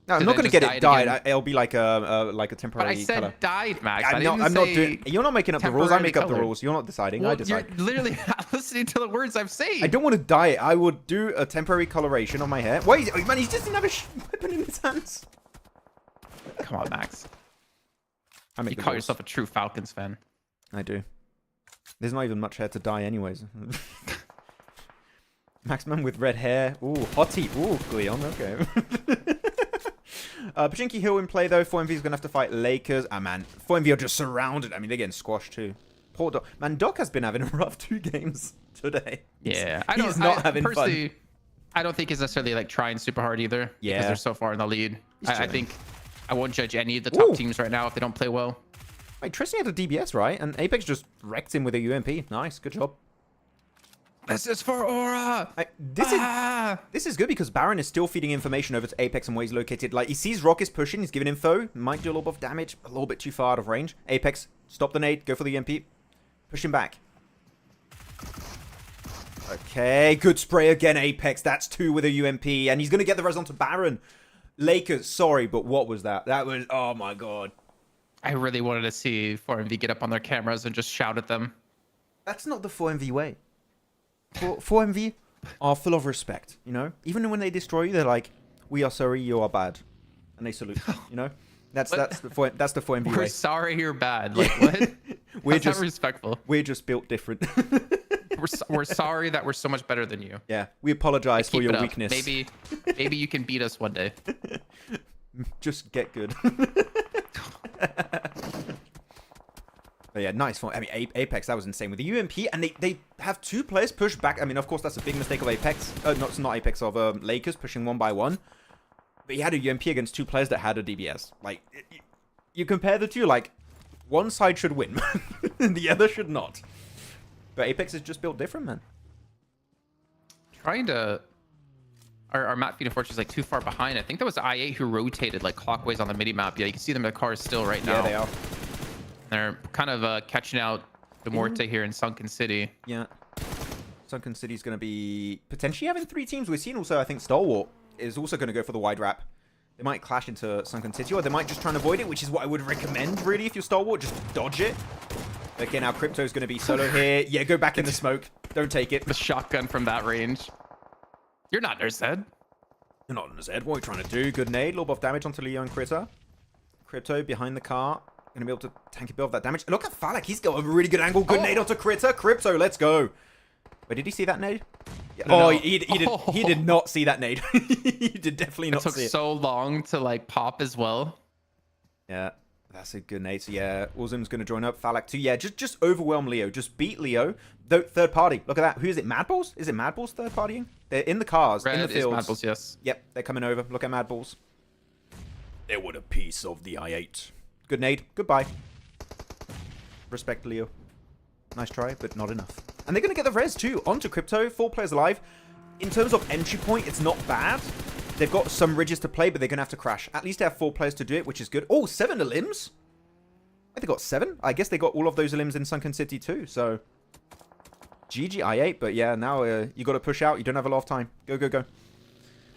No, I'm not gonna get it dyed. It'll be like a temporary. But I said color. Dyed, Max. I'm not doing. You're not making up the rules. I make up the rules. You're not deciding. Well, I decide. You're literally not listening to the words I'm saying. I don't want to dye it. I would do a temporary coloration on my hair. Wait, man, he just didn't have a weapon in his hands. Come on, Max. You call yourself a true Falcons fan. I do. There's not even much hair to dye, anyways. Maxman with red hair. Ooh, hottie. Ooh, Leon. Okay. Pachinki Hill in play, though. 4MV is going to have to fight Lakers. Ah, man. 4MV are just surrounded. I mean, they're getting squashed, too. Poor Doc. Man, Doc has been having a rough 2 games today. Yeah. He's not having fun. I don't think he's necessarily, like, trying super hard either. Yeah. Because they're so far in the lead. I think I won't judge any of the top teams right now if they don't play well. Wait, Tristan had a DBS, right? And Apex just wrecked him with a UMP. Nice. Good job. This is for Aura. This is good because Baron is still feeding information over to Apex and where he's located. Like, he sees Rockets pushing, he's giving info, might do a little bit of damage, a little bit too far out of range. Apex Stop the nade. Go for the EMP. Push him back. Okay, good spray again, Apex. That's 2 with a UMP, and he's going to get the res onto Baron. Lakers, sorry, but what was that? That was, oh my god. I really wanted to see 4MV get up on their cameras and just shout at them. That's not the 4MV way. 4MV are full of respect, you know? Even when they destroy you, they're like, we are sorry, you are bad. And they salute, you know? That's the 4MV way. We're sorry you're bad. Like, what? We're just respectful. We're just built different. we're sorry that we're so much better than you. Yeah, we apologize for your weakness. Maybe you can beat us one day. Just get good. But yeah, nice one. I mean, Apex, that was insane with the UMP, and they have 2 players push back. I mean, of course, that's a big mistake of Apex. Not Apex, of Lakers pushing 1 by 1. But he had a UMP against 2 players that had a DBS. Like, you compare the two, like, one side should win, and the other should not. But Apex is just built different, man. Trying to... Our map feed, unfortunately, is like too far behind. I think that was I8 who rotated like clockwise on the mini-map. Yeah, you can see them in the cars still right now. Yeah, they are. They're kind of catching out the Muerte here in Sunken City. Yeah. Sunken City is going to be potentially having 3 teams. We've seen also, I think, Stalwart is also going to go for the wide wrap. They might clash into Sunken City, or they might just try and avoid it, which is what I would recommend, really, if you're Stalwart. Just dodge it. Okay, now Crypto's going to be solo here. Yeah, go back in the smoke. Don't take it. The shotgun from that range. You're not Nurse Ed. You're not Nurse Ed. What are you trying to do? Good nade. Lob off damage onto Leo and Critter. Crypto behind the car. Going to be able to tank a bit of that damage. Look at Falak. He's got a really good angle. Good nade onto Critter. Crypto, let's go. Wait, did he see that nade? Yeah. No. He did not see that nade. He did definitely not see it. It took so long to like pop as well. Yeah, that's a good nade. So yeah, Ulzum's going to join up. Falak too. Yeah, just overwhelm Leo. Just beat Leo. Third party. Look at that. Who is it? MadBulls? Is it MadBulls third partying? They're in the cars, Red in the fields. is MadBulls, yes. Yep, they're coming over. Look at MadBulls. They want a piece of the I8. Good nade. Goodbye. Respect, Leo. Nice try, but not enough. And they're going to get the res too. Onto Crypto. 4 players alive. In terms of entry point, it's not bad. They've got some ridges to play, but they're going to have to crash. At least they have 4 players to do it, which is good. Oh, 7 limbs. They got 7. I guess they got all of those limbs in Sunken City too. So, GG I8. But yeah, now you got to push out. You don't have a lot of time. Go, go, go.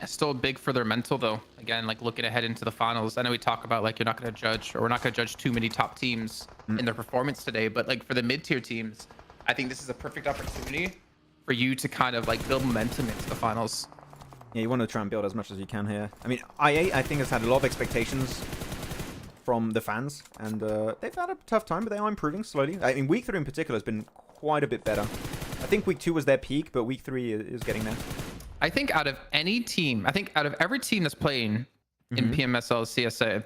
It's still big for their mental, though. Again, like looking ahead into the finals. I know we talk about like you're not going to judge, or we're not going to judge too many top teams in their performance today. But like for the mid-tier teams, I think this is a perfect opportunity for you to kind of like build momentum into the finals. Yeah, you want to try and build as much as you can here. I mean, I8, I think, has had a lot of expectations from the fans, and they've had a tough time, but they are improving slowly. I mean, week 3 in particular has been quite a bit better. I think week 2 was their peak, but week 3 is getting there. I think out of any team, I think out of every team that's playing in PMSL CSA,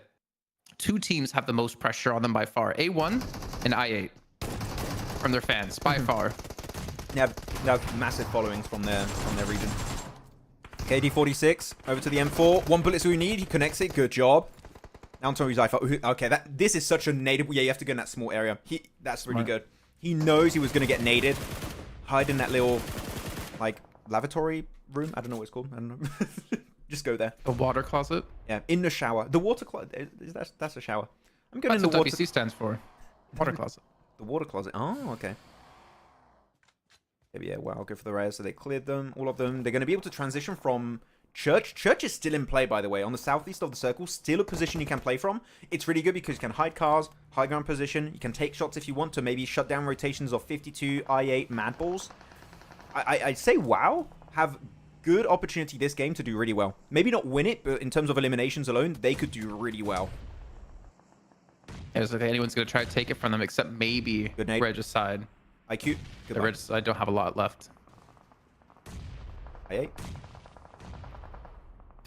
2 teams have the most pressure on them by far. A1 and I8 from their fans, by far. They have massive followings from their region. KD46 over to the M4. 1 bullet's all you need. He connects it. Good job. Now on to his iPhone. Okay, this is such a native. Yeah, you have to go in that small area. That's really good. He knows he was going to get naded. Hide in that little, like, lavatory room. I don't know what it's called. I don't know. Just go there. The water closet? Yeah, in the shower. The water closet. That's a shower. I'm going That's in the what water. WC stands for. Water closet. The water closet. Oh, okay. Yeah, wow, I'll go for the res. So they cleared them, all of them. They're going to be able to transition from Church. Church is still in play, by the way, on the southeast of the circle. Still a position you can play from. It's really good because you can hide cars, high ground position. You can take shots if you want to maybe shut down rotations of 52, I8, MadBulls. I'd say WAOW have good opportunity this game to do really well. Maybe not win it, but in terms of eliminations alone, they could do really well. Yeah, it's like anyone's going to try to take it from them except maybe Reg's side. IQ. The Reg's side don't have a lot left. I8.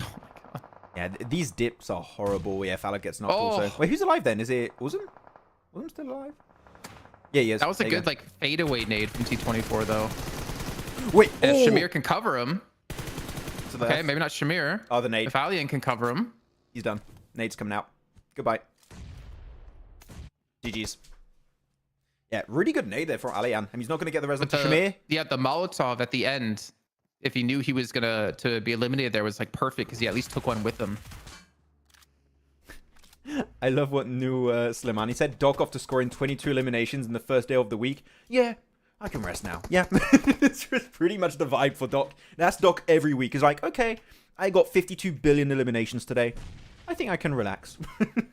Oh my god. Yeah, these dips are horrible. Yeah, Falak gets knocked also. Wait, who's alive then? Is it Uzum? Uzum still alive? Yeah, he is. That was a good like fadeaway nade from T24 though. Wait, and if Shamir can cover him. So okay, maybe not Shamir. Oh, the nade. If Alien can cover him. He's done. Nade's coming out. Goodbye. GG's. Yeah, really good nade there for Alian. And he's not going to get the res onto Shamir. Yeah, the Molotov at the end, if he knew he was going to be eliminated there, was like perfect because he at least took one with him. I love what new Slimani said. Doc after scoring 22 eliminations in the first day of the week. Yeah, I can rest now. Yeah, it's pretty much the vibe for Doc. That's Doc every week. He's like, okay, I got 52 billion eliminations today. I think I can relax.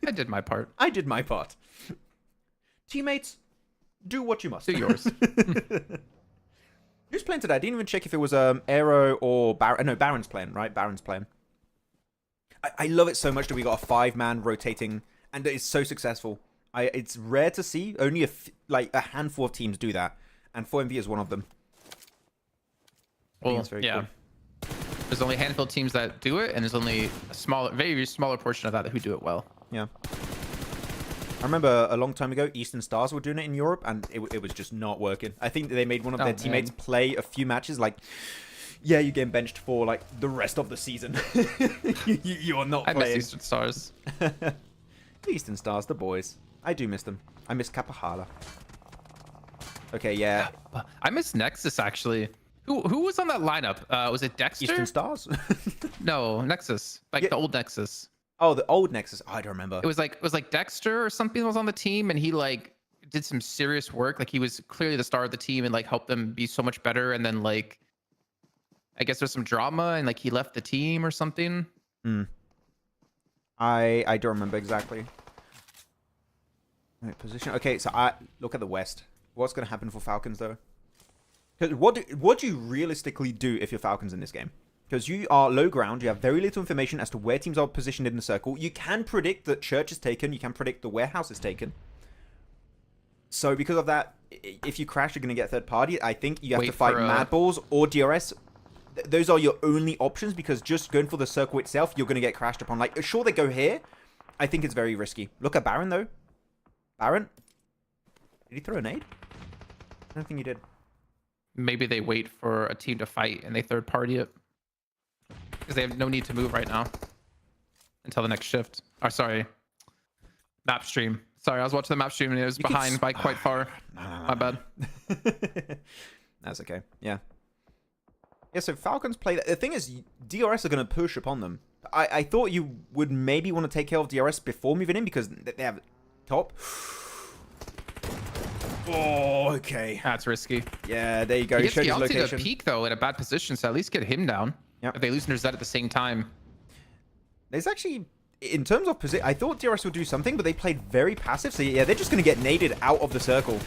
I did my part. I did my part. Teammates, do what you must. Do yours. Who's playing today? I didn't even check if it was Aero or Baron. No, Baron's playing, right? Baron's playing. I love it so much that we got a 5-man rotating, and it's so successful. It's rare to see. Only a handful of teams do that, and 4MV is one of them. Well, it's very yeah. cool. There's only a handful of teams that do it, and there's only a smaller, very smaller portion of that who do it well. Yeah. I remember a long time ago, Eastern Stars were doing it in Europe, and it was just not working. I think they made one of their teammates play a few matches, like, yeah, you're getting benched for, like, the rest of the season. you are not playing. I miss Eastern Stars. Eastern Stars, the boys. I do miss them. I miss Kapahala. Okay, yeah. I miss Nexus, actually. Who was on that lineup? Was it Dexter? Eastern Stars? No, Nexus. Like the old Nexus. Oh, the old Nexus. Oh, I don't remember. It was like Dexter or something was on the team, and he like did some serious work. Like he was clearly the star of the team and like helped them be so much better. And then like, I guess there's some drama and like he left the team or something. I don't remember exactly. Right, position. Okay, so I look at the West. What's going to happen for Falcons though? Because what do you realistically do if you're Falcons in this game? Because you are low ground, you have very little information as to where teams are positioned in the circle. You can predict that Church is taken, you can predict the warehouse is taken. So because of that, if you crash, you're going to get third party. I think you have to fight MadBulls or DRS. Those are your only options, because just going for the circle itself, you're going to get crashed upon. Like, sure, they go here. I think it's very risky. Look at Baron, though. Baron? Did he throw a nade? I don't think he did. Maybe they wait for a team to fight and they third party it. Because they have no need to move right now. Until the next shift. Or sorry. Map stream. Sorry, I was watching the map stream and it was behind by quite far. My bad. That's okay. Yeah. Yeah, so Falcons play that. The thing is, DRS are going to push upon them. I thought you would maybe want to take care of DRS before moving in, because they have top. Oh, okay. That's risky. Yeah, there you go. He gets Showed his Beyonce location. to peak, though, in a bad position, so at least get him down. Yep. If they lose Nerzet at the same time. There's actually, in terms of position, I thought DRS would do something, but they played very passive. So yeah, they're just going to get naded out of the circle.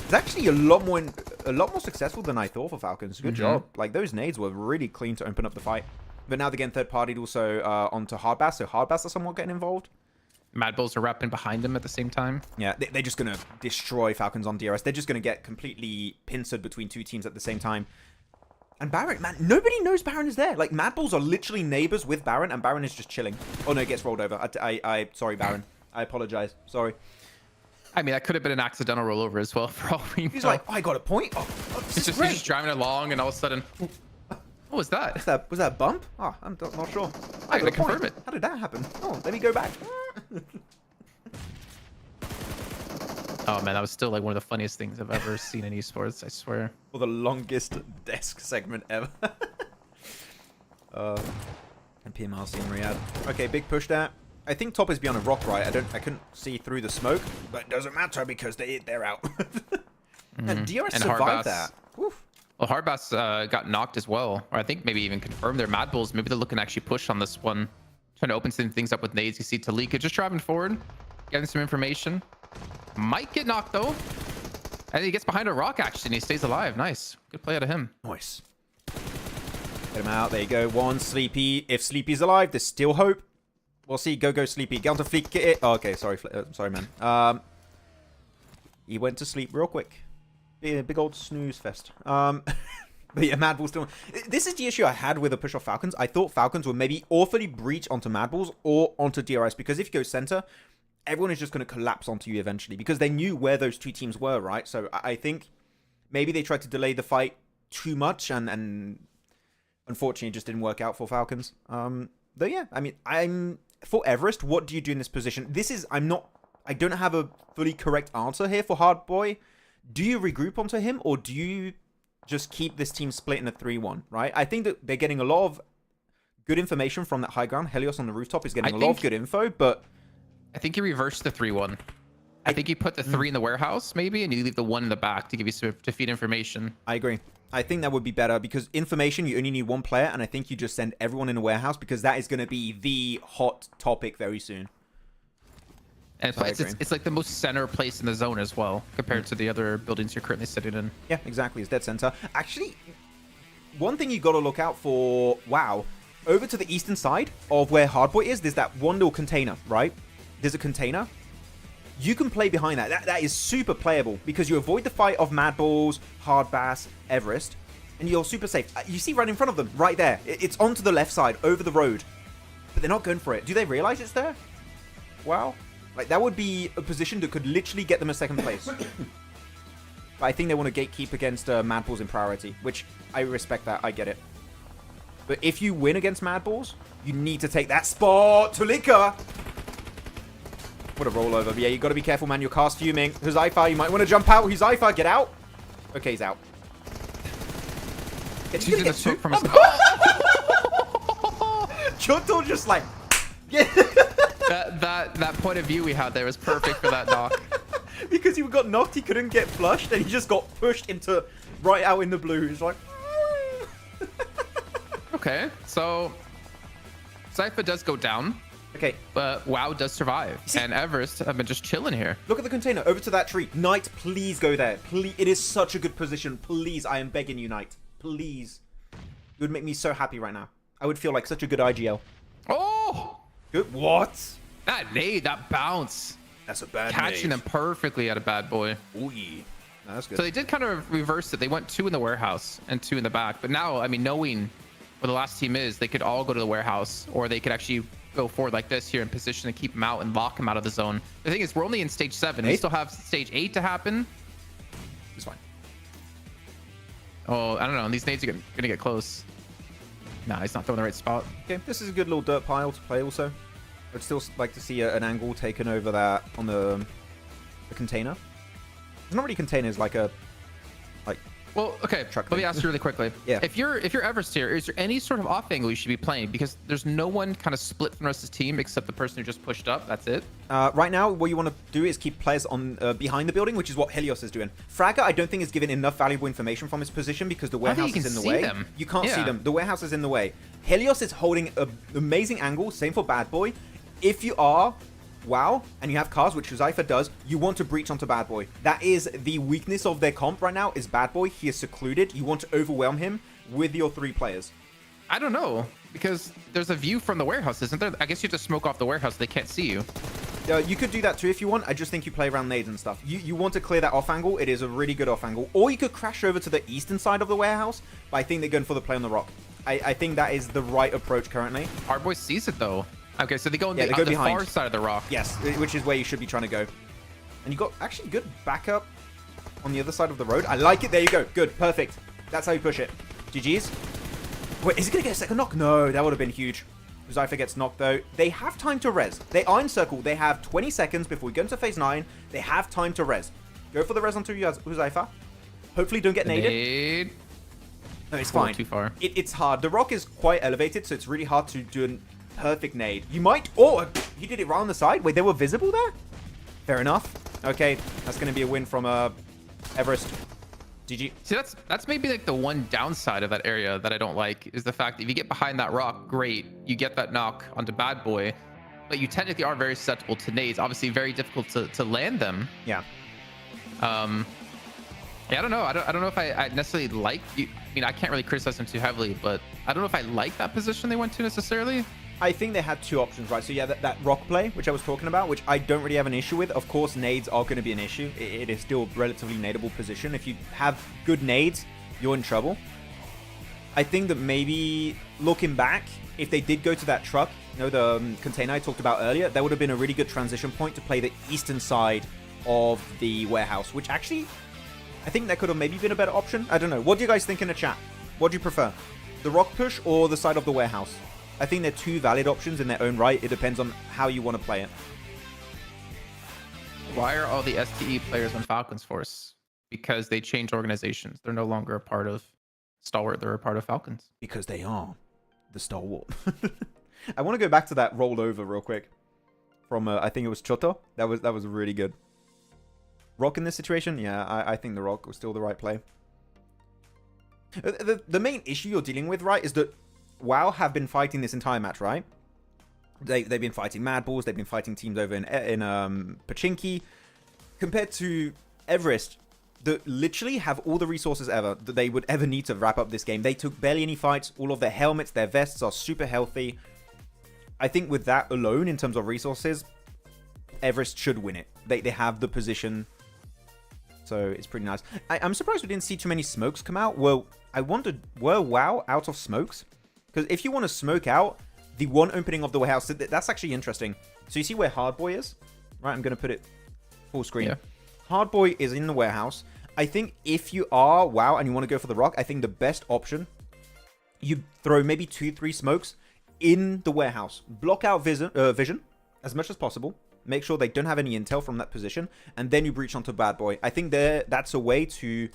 It's actually a lot more successful than I thought for Falcons. Good job. Like, those nades were really clean to open up the fight. But now they're getting third-partied also onto Hardbass, so Hardbass are somewhat getting involved. MadBulls are wrapping behind him at the same time. Yeah, they're just going to destroy Falcons on DRS. They're just going to get completely pincered between two teams at the same time. And Baron, man, nobody knows Baron is there. Like, MadBulls are literally neighbors with Baron, and Baron is just chilling. Oh, no, it gets rolled over. Sorry, Baron. I apologize. Sorry. I mean, that could have been an accidental rollover as well, for all we know. He's like, oh, I got a point. Oh, this is great. He's just driving along, and all of a sudden, what was that? Was that a bump? Oh, I'm not sure. I gotta confirm it. How did that happen? Oh, let me go back. Oh man, that was still like one of the funniest things I've ever seen in esports, I swear. For the longest desk segment ever. And PMSL in Riyadh. Okay, big push there. I think top is beyond a rock, right? I couldn't see through the smoke, but it doesn't matter because they're out. And DRS survived that. Oof. Well, Hardbass got knocked as well, or I think maybe even confirmed their MadBulls. Maybe they're looking to actually push on this one, trying to open some things up with nades. You see Talika just driving forward, getting some information. Might get knocked though, and he gets behind a rock actually, and he stays alive. Nice, good play out of him. Nice. Get him out. There you go. One Sleepy. If Sleepy's alive, there's still hope. We'll see. Go Sleepy. Get on to Fleek. Get it. Oh, okay. Sorry, man. He went to sleep real quick. Big old snooze fest. But yeah, MadBulls still. This is the issue I had with the push off Falcons. I thought Falcons would maybe awfully breach onto MadBulls or onto DRS, because if you go center, everyone is just going to collapse onto you eventually, because they knew where those two teams were, right? So I think maybe they tried to delay the fight too much, and unfortunately it just didn't work out for Falcons. Though yeah, I mean, for Everest, what do you do in this position? I don't have a fully correct answer here for Hardboy. Do you regroup onto him, or do you just keep this team split in a 3-1, right? I think that they're getting a lot of good information from that high ground. Helios on the rooftop is getting a lot of good info, but I think you reversed the 3-1. I think you put the 3 in the warehouse, maybe, and you leave the 1 in the back to give you some to feed information. I agree. I think that would be better because information, you only need 1 player, and I think you just send everyone in a warehouse because that is going to be the hot topic very soon. And it's like the most center place in the zone as well, compared to the other buildings you're currently sitting in. Yeah, exactly. It's dead center. Actually, one thing you got to look out for, WAOW, over to the eastern side of where Hardboy is, there's that one little container, right? There's a container. You can play behind that. That is super playable because you avoid the fight of MadBulls, Hardbass, EVEREST, and you're super safe. You see right in front of them, right there. It's onto the left side, over the road. But they're not going for it. Do they realize it's there? Wow. Like, that would be a position that could literally get them a second place. But I think they want to gatekeep against MadBulls in priority, which I respect that. I get it. But if you win against MadBulls, you need to take that spot. Tulika! What a rollover. But yeah, you got to be careful, man. Your car's fuming. Huzaifa, you might want to jump out. Huzaifa, get out. Okay, he's out. He's using the smoke from his... Choto just like... that point of view we had there was perfect for that knock. Because he got knocked, he couldn't get flushed, and he just got pushed into right out in the blue. He's like... Okay, so... Cypher does go down. Okay. But WAOW does survive. And EVEREST have been just chilling here. Look at the container. Over to that tree. Knight, please go there. Please. It is such a good position. Please, I am begging you, Knight. Please. It would make me so happy right now. I would feel like such a good IGL. Oh! Good. What? That nade, that bounce. That's a bad Catching them perfectly at a bad boy. Ooh. No, that's good. So they did kind of reverse it. They went 2 in the warehouse and 2 in the back. But now, I mean, knowing where the last team is, they could all go to the warehouse, or they could actually go forward like this here in position to keep them out and lock them out of the zone. The thing is, we're only in stage 7. We still have stage 8 to happen. It's fine. Oh, I don't know. These nades are gonna get close. Nah, he's not throwing the right spot. Okay, this is a good little dirt pile to play also. I'd still like to see an angle taken over that on the container. It's not really containers, like a... Well, okay, let me ask you really quickly. Yeah. If you're EVEREST here, is there any sort of off angle you should be playing? Because there's no one kind of split from the rest of the team except the person who just pushed up. That's it. Right now, what you want to do is keep players on behind the building, which is what Helios is doing. Fragger, I don't think is given enough valuable information from his position because the warehouse is in the way. Them. You can't see them. The warehouse is in the way. Helios is holding an amazing angle. Same for Bad Boy. If you are WAOW and you have cars, which Huzaifa does, you want to breach onto Bad Boy. That is the weakness of their comp right now, is Bad Boy. He is secluded. You want to overwhelm him with your 3 players. I don't know, because there's a view from the warehouse, isn't there? I guess you have to smoke off the warehouse. They can't see you. You could do that too if you want. I just think you play around nades and stuff. You want to clear that off angle. It is a really good off angle. Or you could crash over to the eastern side of the warehouse, but I think they're going for the play on the rock. I think that is the right approach currently. Hardboy sees it though. Okay, so they go on the far side of the rock. Yes, which is where you should be trying to go. And you got actually good backup on the other side of the road. I like it. There you go. Good. Perfect. That's how you push it. GG's. Wait, is he going to get a second knock? No, that would have been huge. Huzaifa gets knocked, though. They have time to res. They are in circle. They have 20 seconds before we go into phase 9. They have time to res. Go for the res onto Huzaifa. Hopefully don't get naded. No, it's fine. Too far. It's hard. The rock is quite elevated, so it's really hard to do a perfect nade. You might... Oh, he did it right on the side. Wait, they were visible there? Fair enough. Okay, that's going to be a win from EVEREST. GG. See, that's maybe like the one downside of that area that I don't like, is the fact that if you get behind that rock, great, you get that knock onto Bad Boy, but you technically are very susceptible to nades. Obviously, very difficult to land them. Yeah. Yeah, I don't know. I don't know if I necessarily like. I mean, I can't really criticize them too heavily, but I don't know if I like that position they went to necessarily. I think they had 2 options, right? So yeah, that rock play, which I was talking about, which I don't really have an issue with. Of course, nades are going to be an issue. It is still a relatively nadeable position. If you have good nades, you're in trouble. I think that maybe looking back, if they did go to that truck, you know, the container I talked about earlier, that would have been a really good transition point to play the eastern side of the warehouse, which actually, I think that could have maybe been a better option. I don't know. What do you guys think in the chat? What do you prefer? The rock push or the side of the warehouse? I think they're 2 valid options in their own right. It depends on how you want to play it. Why are all the STE players on Falcons Force? Because they changed organizations. They're no longer a part of Stalwart. They're a part of Falcons. Because they are the Stalwart. I want to go back to that rolled over real quick from I think it was Choto. That was really good. Rock in this situation, yeah, I think the Rock was still the right play. The main issue you're dealing with, right, is that WAOW have been fighting this entire match, right? They've been fighting MadBulls, they've been fighting teams over in Pachinki, compared to EVEREST, that literally have all the resources ever that they would ever need to wrap up this game. They took barely any fights. All of their helmets, their vests are super healthy. I think with that alone, in terms of resources, EVEREST should win it. They have the position, so it's pretty nice. I'm surprised we didn't see too many smokes come out. Well, I wondered, were WAOW out of smokes? Because if you want to smoke out the one opening of the warehouse, that's actually interesting. So you see where Hardboy is? Right, I'm going to put it full screen. Yeah. Hardboy is in the warehouse. I think if you are WAOW and you want to go for the Rock, I think the best option, you throw maybe 2-3 smokes in the warehouse. Block out vision as much as possible. Make sure they don't have any intel from that position. And then you breach onto Bad Boy. I think that's a way to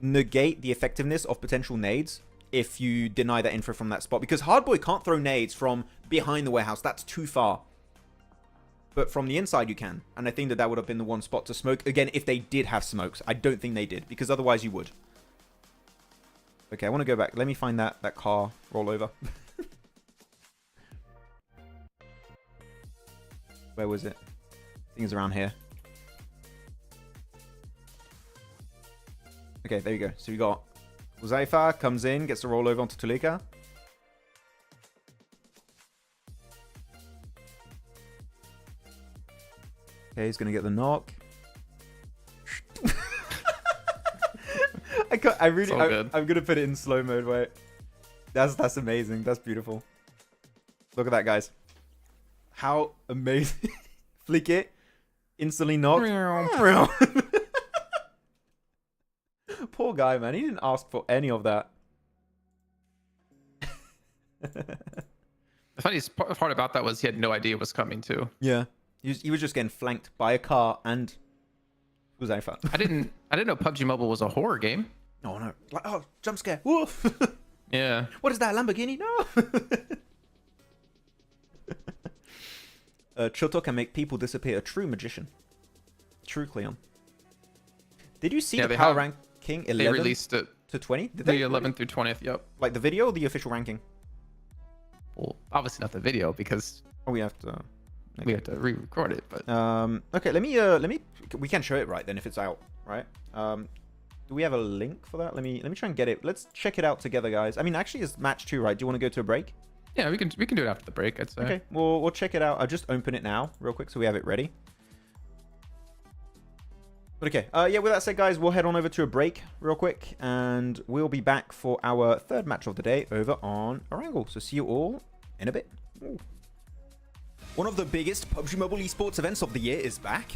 negate the effectiveness of potential nades if you deny that info from that spot. Because Hardboy can't throw nades from behind the warehouse. That's too far. But from the inside you can. And I think that would have been the one spot to smoke. Again, if they did have smokes. I don't think they did. Because otherwise you would. Okay, I want to go back. Let me find that car rollover. Where was it? I think it's around here. Okay, there you go. So we got Uzaifa comes in, gets the rollover onto Tulika. Okay, he's gonna get the knock. I'm gonna put it in slow mode. Wait, that's amazing. That's beautiful. Look at that, guys. How amazing! Flick it, instantly knocked. Poor guy, man. He didn't ask for any of that. The funniest part about that was he had no idea it was coming too. Yeah. He was just getting flanked by a car and was I fun. I didn't know PUBG Mobile was a horror game. Oh no. Like, oh, jump scare. Woof. Yeah. What is that, Lamborghini? No. Choto can make people disappear. A true magician. True Cleon. Did you see the power ranking 11 they released it to 20? Did the they? 11th through 20th, yep. Like the video or the official ranking? Well, obviously not the video because we have to re-record it, but okay, we can show it right then if it's out, right? Do we have a link for that? Let me try and get it. Let's check it out together, guys. I mean, actually it's match 2, right? Do you want to go to a break? Yeah, we can do it after the break, I'd say. Okay, we'll check it out. I'll just open it now real quick so we have it ready. But okay, yeah, with that said, guys, we'll head on over to a break real quick and we'll be back for our third match of the day over on Erangel. So see you all in a bit. Ooh. One of the biggest PUBG Mobile esports events of the year is back.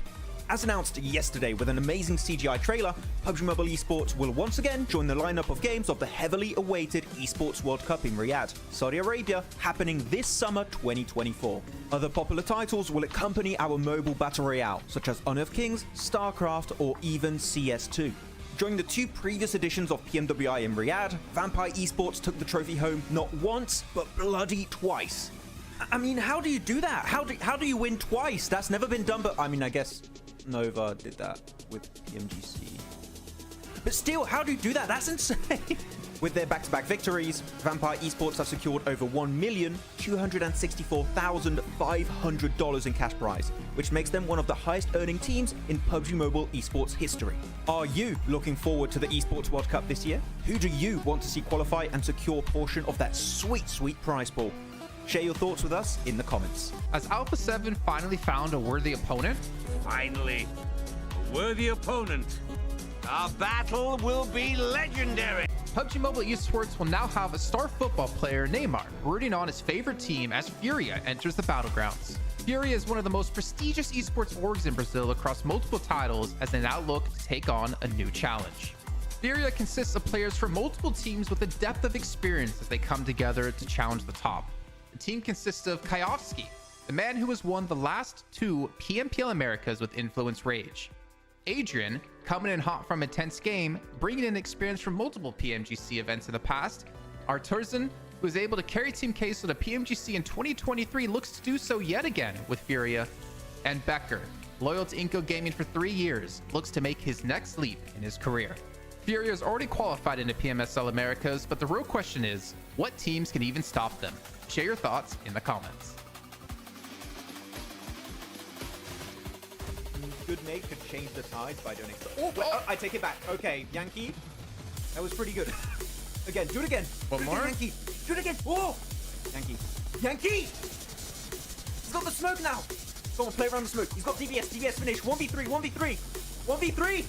As announced yesterday with an amazing CGI trailer, PUBG Mobile Esports will once again join the lineup of games of the heavily awaited Esports World Cup in Riyadh, Saudi Arabia, happening this summer 2024. Other popular titles will accompany our mobile battle royale, such as Honor of Kings, StarCraft, or even CS2. During the 2 previous editions of PMWI in Riyadh, Vampire Esports took the trophy home not once, but bloody twice. I mean, how do you do that? How do you win twice? That's never been done, but I mean, I guess Nova did that with PMGC. But still, how do you do that? That's insane. With their back-to-back victories, Vampire Esports have secured over $1,264,500 in cash prize, which makes them one of the highest-earning teams in PUBG Mobile esports history. Are you looking forward to the Esports World Cup this year? Who do you want to see qualify and secure a portion of that sweet, sweet prize pool? Share your thoughts with us in the comments. Has Alpha 7 finally found a worthy opponent? Finally, a worthy opponent. Our battle will be legendary. PUBG Mobile Esports will now have a star football player, Neymar, rooting on his favorite team as Furia enters the battlegrounds. Furia is one of the most prestigious esports orgs in Brazil across multiple titles as they now look to take on a new challenge. Furia consists of players from multiple teams with a depth of experience as they come together to challenge the top. The team consists of Kayovsky, the man who has won the last 2 PMPL Americas with Influence Rage. Adrian, coming in hot from a tense game, bringing in experience from multiple PMGC events in the past. Arturzan, who was able to carry Team Queso to PMGC in 2023, looks to do so yet again with Furia. And Becker, loyal to Inco Gaming for 3 years, looks to make his next leap in his career. Furia is already qualified into PMSL Americas, but the real question is, what teams can even stop them? Share your thoughts in the comments. Good mate could change the tide by doing it. Oh, wait, I take it back. Okay, Yankee. That was pretty good. Again, do it again. One more? Yankee. Do it again. Oh! Yankee. Yankee! He's got the smoke now. Go on, play around the smoke. He's got DBS. DBS finish. 1v3. 1v3. 1v3.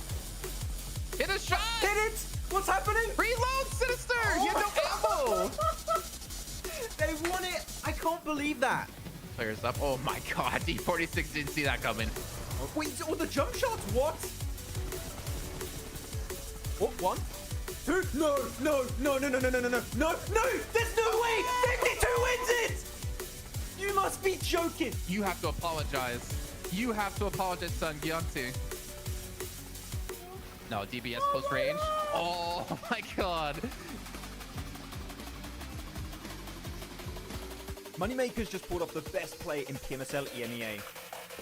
Hit a shot! Hit it! What's happening? Reload, Sinister! Oh You have no ammo! They won it. I can't believe that. Players up. Oh my god, D46 didn't see that coming. Wait, oh, the jump shots? What? Oh, 1, 2. No, no, no, no, no, no, no, no, no, no, no! There's no way! 52 wins it! You must be joking. You have to apologize. You have to apologize, son. Gyuntu. No, DBS close range. Oh my god. Moneymakers just pulled off the best play in PMSL EMEA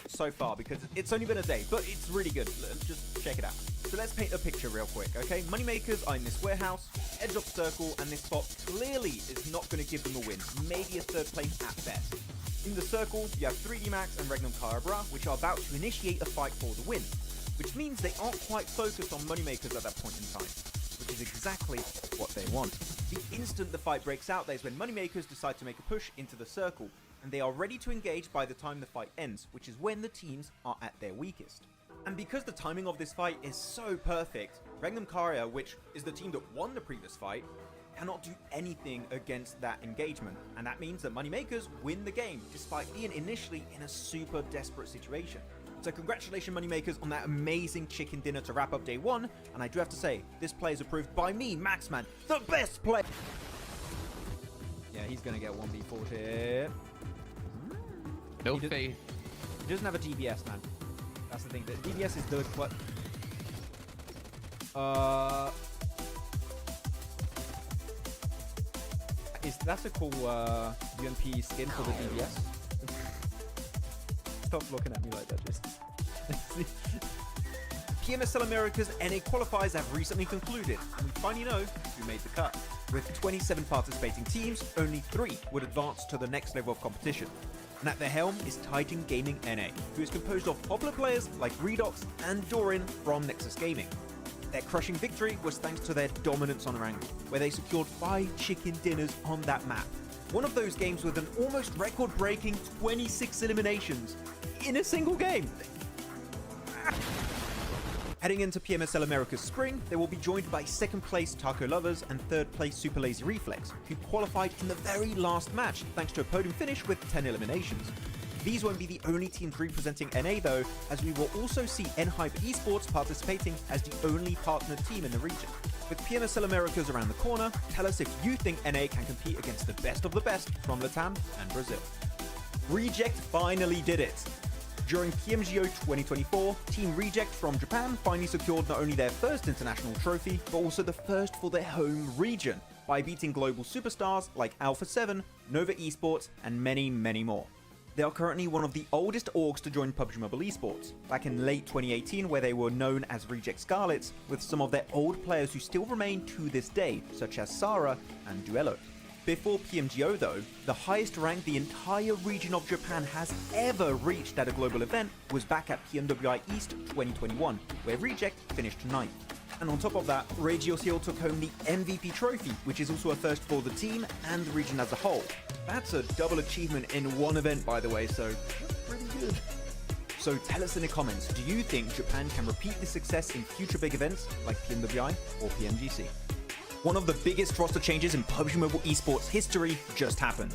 so far, because it's only been a day, but it's really good. Just check it out. So let's paint a picture real quick, okay? Moneymakers are in this warehouse, edge of the circle, and this spot clearly is not going to give them a win, maybe a 3rd place at best. In the circle, you have 3D Max and Regnum Carabra, which are about to initiate a fight for the win, which means they aren't quite focused on Moneymakers at that point in time, which is exactly what they want. The instant the fight breaks out, that is when Moneymakers decide to make a push into the circle, and they are ready to engage by the time the fight ends, which is when the teams are at their weakest. And because the timing of this fight is so perfect, Regnum Caria, which is the team that won the previous fight, cannot do anything against that engagement, and that means that Moneymakers win the game, despite being initially in a super desperate situation. So congratulations Moneymakers on that amazing chicken dinner to wrap up day 1, and I do have to say, this play is approved by me, Maxman, the best play! Yeah, he's gonna get 1v4 here. No faith. He doesn't have a DBS, man. That's the thing. The DBS is good, but... That's a cool UMP skin for the DBS. Stop looking at me like that, just. PMSL America's NA qualifiers have recently concluded, and we finally know who made the cut. With 27 participating teams, only 3 would advance to the next level of competition. And at the helm is Titan Gaming NA, who is composed of popular players like Redox and Doran from Nexus Gaming. Their crushing victory was thanks to their dominance on Erangel, where they secured 5 chicken dinners on that map. One of those games with an almost record-breaking 26 eliminations in a single game. Heading into PMSL America's spring, they will be joined by 2nd place Taco Lovers and 3rd place Super Lazy Reflex, who qualified in the very last match thanks to a podium finish with 10 eliminations. These won't be the only teams representing NA though, as we will also see ASagi8 Esports participating as the only partner team in the region. With PMSL Americas around the corner, tell us if you think NA can compete against the best of the best from Latam and Brazil. Reject finally did it! During PMGO 2024, Team Reject from Japan finally secured not only their first international trophy, but also the first for their home region, by beating global superstars like Alpha 7, Nova Esports, and many, many more. They are currently one of the oldest orgs to join PUBG Mobile Esports, back in late 2018 where they were known as Reject Scarlets, with some of their old players who still remain to this day, such as Sarah and Duello. Before PMGO though, the highest rank the entire region of Japan has ever reached at a global event was back at PMWI East 2021, where Reject finished 9th. And on top of that, Regios Hill took home the MVP trophy, which is also a first for the team and the region as a whole. That's a double achievement in one event, by the way, so pretty good. So tell us in the comments, do you think Japan can repeat this success in future big events like PMWI or PMGC? One of the biggest roster changes in PUBG Mobile Esports history just happened.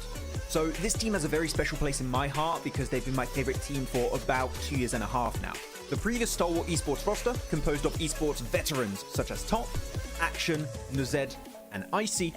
So this team has a very special place in my heart because they've been my favorite team for about 2.5 years now. The previous Stalwart Esports roster, composed of esports veterans such as Top, Action, Nuzed, and Icy,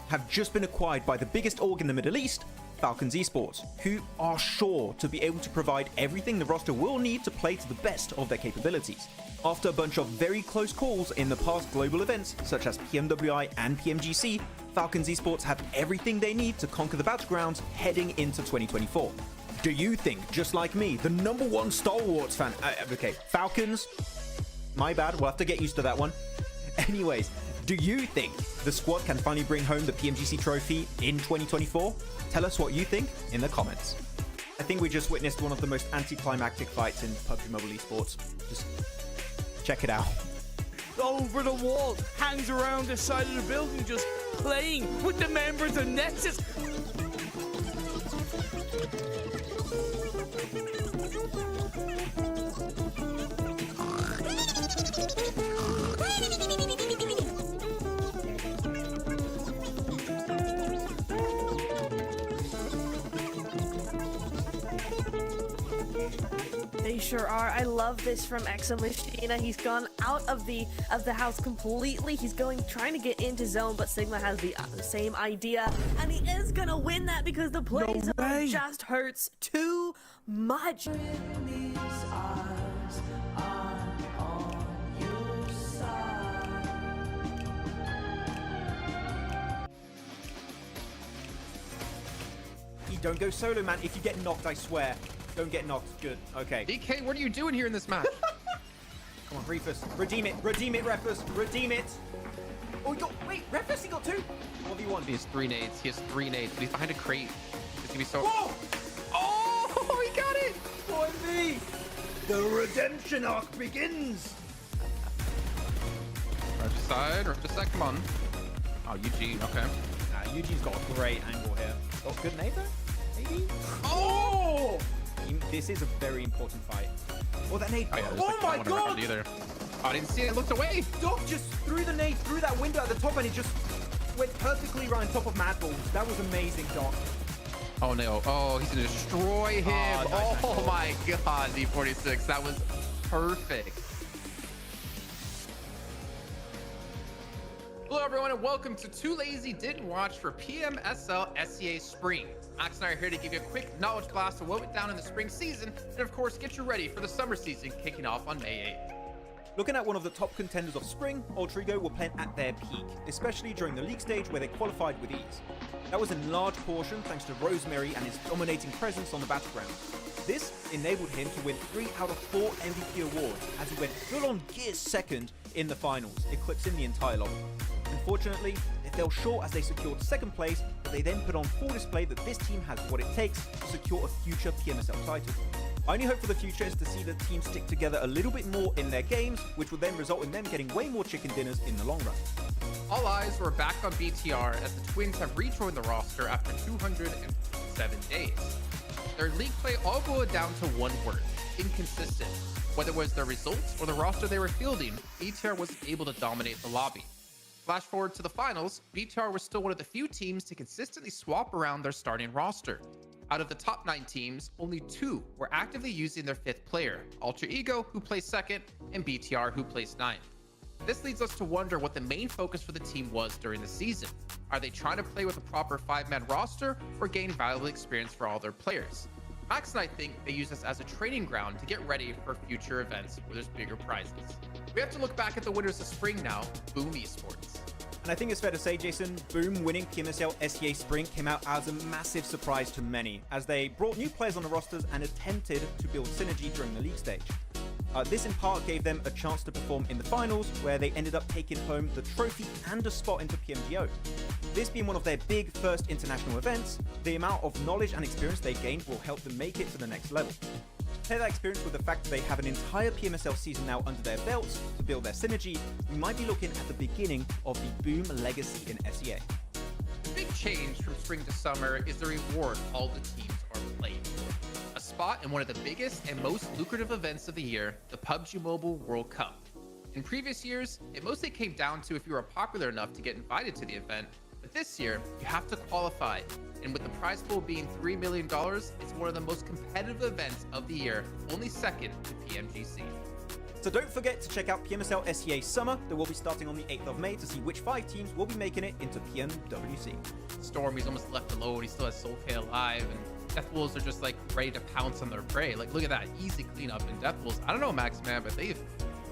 have just been acquired by the biggest org in the Middle East, Falcons Esports, who are sure to be able to provide everything the roster will need to play to the best of their capabilities. After a bunch of very close calls in the past global events, such as PMWI and PMGC, Falcons Esports have everything they need to conquer the battlegrounds heading into 2024. Do you think, just like me, the #1 Star Wars fan... okay, Falcons... My bad, we'll have to get used to that one. Anyways, do you think the squad can finally bring home the PMGC trophy in 2024? Tell us what you think in the comments. I think we just witnessed one of the most anticlimactic fights in PUBG Mobile Esports. Just check it out. Over the wall, hangs around the side of the building, just playing with the members of Nexus. They sure are. I love this from ASagi8. He's gone out of the house completely. He's trying to get into zone, but Sigma has the same idea, and he is gonna win that because the play zone way. just hurts too much. You don't go solo, man. If you get knocked, I swear. Don't get knocked. Good. Okay. DK, what are you doing here in this match? Come on, Reefus. Redeem it. Redeem it, Refus. Redeem it. Oh, he got... Wait, Refus, he got 2? 1v1. He has 3 nades. He has 3 nades, but he's behind a crate. It's gonna be so... Whoa! Oh, he got it! Boy, me! The redemption arc begins! Rush side, come on. Oh, Eugene, okay. Nah, Eugene's got a great angle here. Oh, good nade there? Maybe? Oh! This is a very important fight. Oh, that nade. Oh, yeah, Oh my god! Either. Oh, I didn't see it. It looked away. Doc just threw the nade through that window at the top and it just went perfectly right on top of MadBulls. That was amazing, Doc. Oh, no. Oh, he's going to destroy him. Nice. My god, D46. That was perfect. Hello, everyone, and welcome to Too Lazy Didn't Watch for PMSL CSA Spring. Max and I are here to give you a quick knowledge blast of what went down in the spring season, and of course, get you ready for the summer season kicking off on May 8th. Looking at one of the top contenders of spring, Ultrigo were playing at their peak, especially during the league stage where they qualified with ease. That was in large portion thanks to Rosemary and his dominating presence on the battleground. This enabled him to win 3 out of 4 MVP awards as he went full-on gear second in the finals, eclipsing the entire lobby. Unfortunately, they fell short as they secured second place, but they then put on full display that this team has what it takes to secure a future PMSL title. My only hope for the future is to see the team stick together a little bit more in their games, which will then result in them getting way more chicken dinners in the long run. All eyes were back on BTR as the Twins have rejoined the roster after 207 days. Their league play all boiled down to one word: inconsistent. Whether it was their results or the roster they were fielding, BTR was able to dominate the lobby. Flash forward to the finals, BTR was still one of the few teams to consistently swap around their starting roster. Out of the top 9 teams, only 2 were actively using their 5th player, Alter Ego, who placed 2nd, and BTR, who placed 9th. This leads us to wonder what the main focus for the team was during the season. Are they trying to play with a proper 5-man roster or gain valuable experience for all their players? Max and I think they use this as a training ground to get ready for future events where there's bigger prizes. We have to look back at the winners of spring now, WAOW Esports. And I think it's fair to say, Jason, WAOW winning PMSL CSA Spring came out as a massive surprise to many, as they brought new players on the rosters and attempted to build synergy during the league stage. This in part gave them a chance to perform in the finals, where they ended up taking home the trophy and a spot into PMGO. This being one of their big first international events, the amount of knowledge and experience they gained will help them make it to the next level. Pair that experience with the fact that they have an entire PMSL season now under their belts to build their synergy, we might be looking at the beginning of the WAOW legacy in SEA. The big change from spring to summer is the reward all the teams are playing for. A spot in one of the biggest and most lucrative events of the year, the PUBG Mobile World Cup. In previous years, it mostly came down to if you were popular enough to get invited to the event, but this year, you have to qualify. And with the prize pool being $3 million, it's one of the most competitive events of the year, only second to PMGC. So don't forget to check out PMSL SEA Summer that will be starting on the 8th of May to see which 5 teams will be making it into PMWC. Storm, he's almost left alone. He still has Soulcade alive, and Deathwolves are just like ready to pounce on their prey. Like, look at that easy cleanup. And Deathwolves, I don't know, Maxman, but they've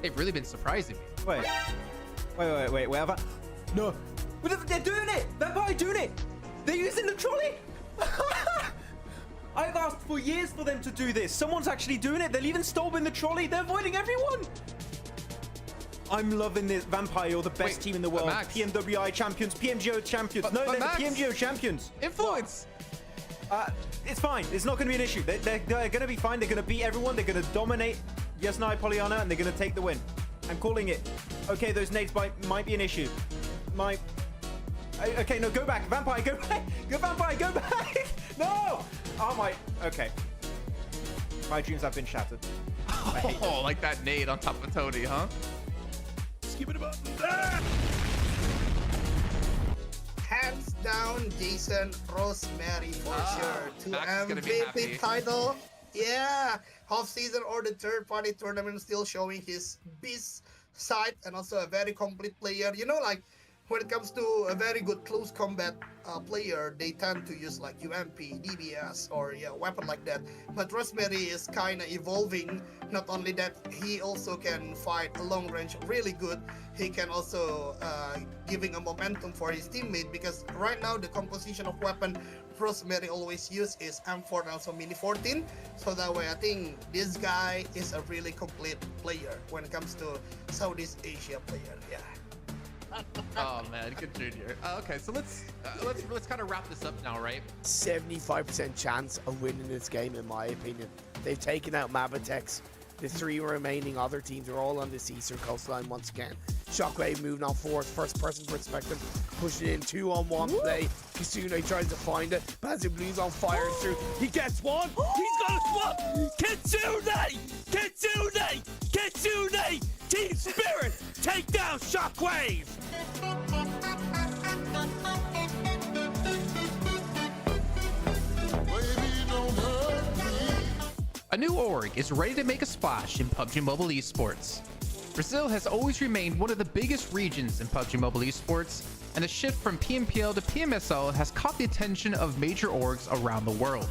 They've really been surprising me. Wait. No. But they're doing it! Vampire doing it! They're using the trolley! I've asked for years for them to do this. Someone's actually doing it. They're even stopping the trolley. They're avoiding everyone. I'm loving this. Vampire, you're the best team in the world. Max. PMWI champions, PMGO champions. No, they're Max. the PMGO champions. Influence. It's fine. It's not going to be an issue. They're going to be fine. They're going to beat everyone. They're going to dominate Yasnai Polyana, and they're going to take the win. I'm calling it. Okay, those nades might be an issue. Okay, no, go back. Vampire, go back. Go, Vampire, go back. No. Oh, my. Okay. My dreams have been shattered. Oh, like that nade on top of Tony, huh? Skip it about. Hands down, Jason Rosemary for sure. To Max is gonna be happy. MVP title. Yeah. Half season or the third party tournament, still showing his beast side and also a very complete player. You know, like when it comes to a very good close combat player, they tend to use like UMP, DBS, or weapon like that. But Rosemary is kind of evolving. Not only that, he also can fight long range really good. He can also giving a momentum for his teammate, because right now the composition of weapon Rosemary always use is M4 and also Mini 14. So that way I think this guy is a really complete player when it comes to Southeast Asia player. Yeah. Oh man, good junior. Okay, so let's kind of wrap this up now, right? 75% chance of winning this game, in my opinion. They've taken out Mabatex. The three remaining other teams are all on this eastern coastline once again. Shockwave moving on forward, first person perspective, pushing in 2-on-1 play. Kisune tries to find it, but as Blue's on fire through, he gets one. He's got a swap. Kitsune! Kitsune! Kitsune! Team Spirit, take down Shockwave! A new org is ready to make a splash in PUBG Mobile Esports. Brazil has always remained one of the biggest regions in PUBG Mobile Esports, and the shift from PMPL to PMSL has caught the attention of major orgs around the world.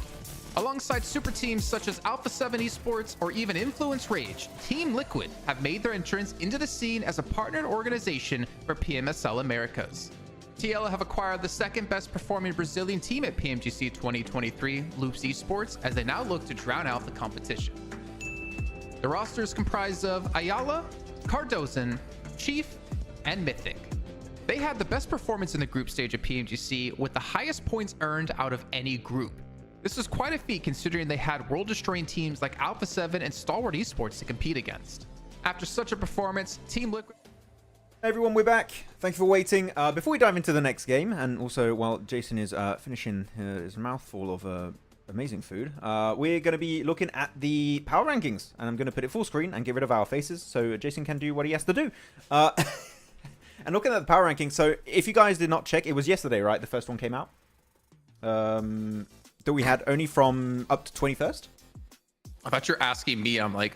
Alongside super teams such as ASagi8 Esports or even Influence Rage, Team Liquid have made their entrance into the scene as a partnered organization for PMSL Americas. TL have acquired the second best performing Brazilian team at PMGC 2023, Loops Esports, as they now look to drown out the competition. The roster is comprised of Ayala, Cardozan, Chief, and Mythic. They had the best performance in the group stage at PMGC with the highest points earned out of any group. This was quite a feat considering they had world-destroying teams like Alpha7 and Stalwart Esports to compete against. After such a performance, Team Liquid... Hey everyone, we're back. Thank you for waiting. Before we dive into the next game, and also while Jason is finishing his mouthful of amazing food, we're going to be looking at the power rankings, and I'm going to put it full screen and get rid of our faces so Jason can do what he has to do. And looking at the power rankings, so if you guys did not check, it was yesterday, right? The first one came out. That we had only from up to 21st. I thought you're asking me. I'm like,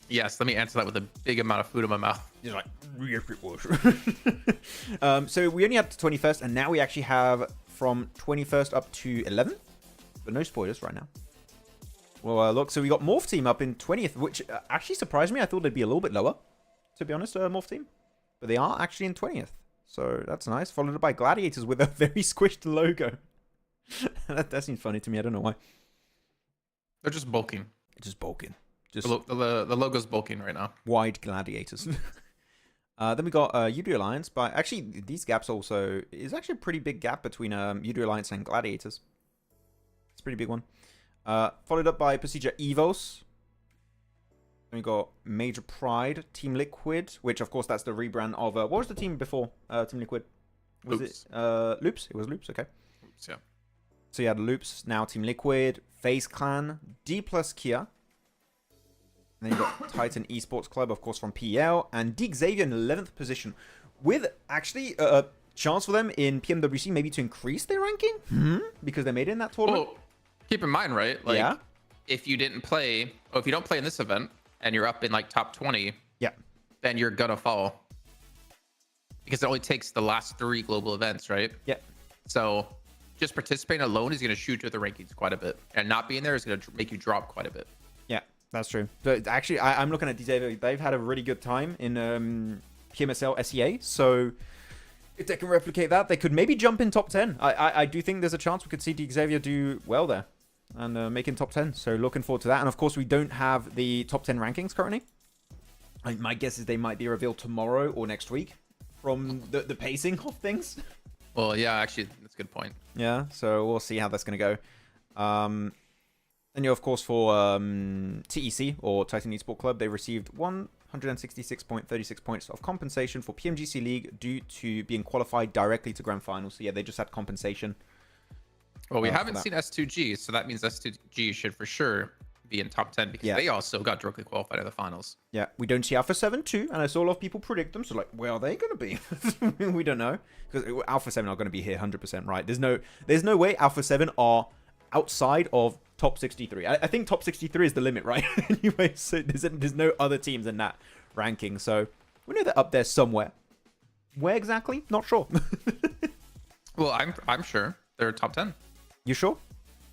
yes, let me answer that with a big amount of food in my mouth. He's like, yes, it was. So we only had to 21st, and now we actually have from 21st up to 11th. But no spoilers right now. Well, look, so we got Morph Team up in 20th, which actually surprised me. I thought they'd be a little bit lower, to be honest, Morph Team. But they are actually in 20th. So that's nice. Followed by Gladiators with a very squished logo. that seems funny to me. I don't know why. They're just bulking. Just bulking. Just the logo's bulking right now. Wide Gladiators. Then we got UD Alliance, but actually these gaps also is actually a pretty big gap between UD Alliance and Gladiators. It's a pretty big one. Followed up by Procedure Evos. Then we got Major Pride, Team Liquid, which of course that's the rebrand of what was the team before Team Liquid? Was Loops. It Loops? It was Loops, okay. Loops, yeah. So you had Loops, now Team Liquid, FaZe Clan, D plus Kia. And then you got Titan Esports Club, of course, from PL, and D Xavier in 11th position, with actually a chance for them in PMWC maybe to increase their ranking, because they made it in that tournament. Well, keep in mind, right? Like, yeah. If you didn't play, or if you don't play in this event, and you're up in like top 20, yeah, then you're gonna fall, because it only takes the last 3 global events, right? Yeah. So just participating alone is gonna shoot you at the rankings quite a bit, and not being there is gonna make you drop quite a bit. Yeah. That's true. But actually, I'm looking at Xavier. They've had a really good time in PMSL CSA. So if they can replicate that, they could maybe jump in top 10. I do think there's a chance we could see Xavier do well there and make in top 10. So looking forward to that. And of course, we don't have the top 10 rankings currently. My guess is they might be revealed tomorrow or next week from the pacing of things. Well, yeah, actually, that's a good point. Yeah, so we'll see how that's going to go. And of course, for TEC, or Titan Esports Club, they received 166.36 points of compensation for PMGC League due to being qualified directly to Grand Finals. So yeah, they just had compensation. Well, we haven't seen S2G, so that means S2G should for sure be in top 10 because they also got directly qualified in the finals. Yeah, we don't see Alpha 7 too, and I saw a lot of people predict them, so like, where are they going to be? We don't know, because Alpha 7 are going to be here 100%, right? There's no way Alpha 7 are outside of top 63. I think top 63 is the limit, right? Anyway, so there's no other teams in that ranking, so we know they're up there somewhere. Where exactly? Not sure. Well, I'm sure they're top 10. You sure?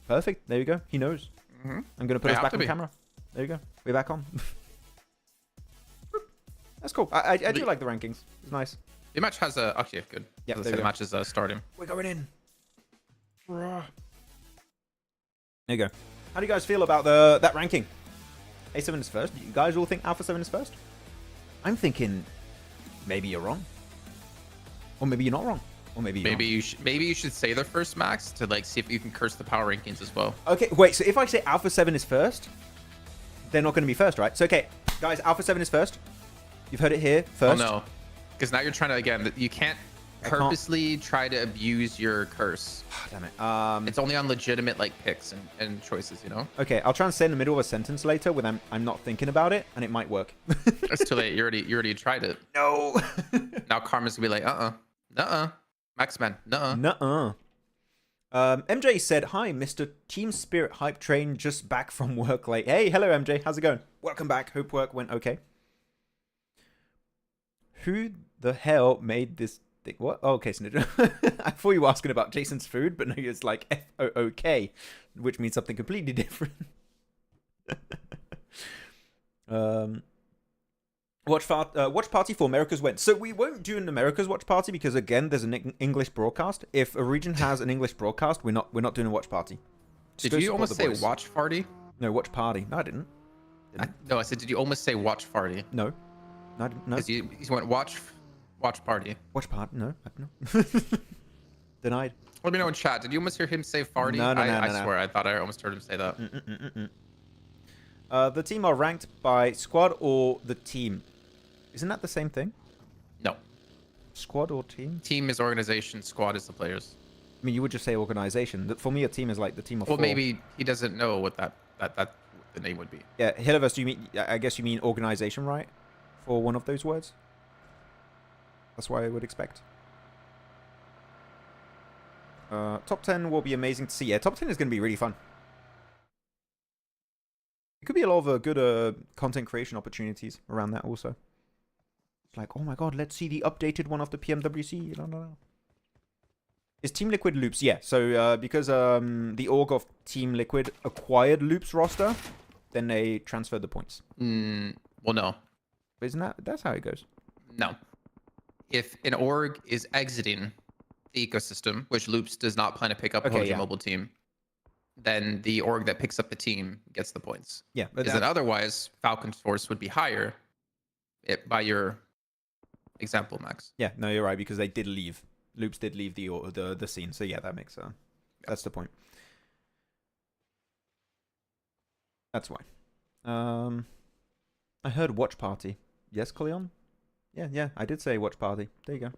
Perfect. There you go. He knows. I'm going to put us back on camera. There you go. We're back on. That's cool. I do like the rankings. It's nice. The match has a... Okay, good. Yeah, the match is starting. We're going in. There you go. How do you guys feel about that ranking? A7 is first. You guys all think Alpha 7 is first? I'm thinking maybe you're wrong. Or maybe you're not wrong. Or maybe you should say they're first, Max, to like see if you can curse the power rankings as well. Okay, wait. So if I say Alpha 7 is first, they're not going to be first, right? So okay, guys, Alpha 7 is first. You've heard it here first. Oh no, because now you're trying to again. You can't purposely try to abuse your curse. Damn it. It's only on legitimate like picks and choices, you know. Okay, I'll try and say in the middle of a sentence later when I'm not thinking about it, and it might work. It's too late. You already tried it. No. Now Karma's gonna be like, Maxman, nuh-uh. MJ said, hi, Mr. Team Spirit Hype Train, just back from work late. Hey, hello, MJ. How's it going? Welcome back. Hope work went okay. Who the hell made this thing? What? Oh, okay, Snidger. I thought you were asking about Jason's food, but no, it's like F-O-O-K, which means something completely different. Watch party for America's win. So we won't do an America's watch party because again, there's an English broadcast. If a region has an English broadcast, we're not doing a watch party. Did you almost say watch party? No, watch party. No, I didn't. No, I said, did you almost say watch party? No, no, I didn't. No. Because you went watch party. Watch party? No, I don't. Denied. Let me know in chat. Did you almost hear him say farty? No, I swear, I thought I almost heard him say that. The team are ranked by squad or the team. Isn't that the same thing? No. Squad or team? Team is organization. Squad is the players. I mean, you would just say organization. For me, a team is like the team of four. Well, maybe he doesn't know what that the name would be. Yeah, Hilliverse, do you mean? I guess you mean organization, right? For one of those words. That's what I would expect. Top 10 will be amazing to see. Yeah, top 10 is going to be really fun. It could be a lot of good content creation opportunities around that also. It's like, oh my god, let's see the updated one of the PMWC. No. Is Team Liquid Loops? Yeah, so because the org of Team Liquid acquired Loops roster, then they transferred the points. Well, no. Isn't that's how it goes? No. If an org is exiting the ecosystem, which Loops does not plan to pick up a PUBG Mobile team, then the org that picks up the team gets the points. Yeah. Because then otherwise, Falcon's Force would be higher by your example, Max. Yeah, no, you're right, because they did leave. Loops did leave the scene. So yeah, that makes that's the point. That's why. I heard watch party. Yes, Cleon? Yeah, I did say watch party. There you go.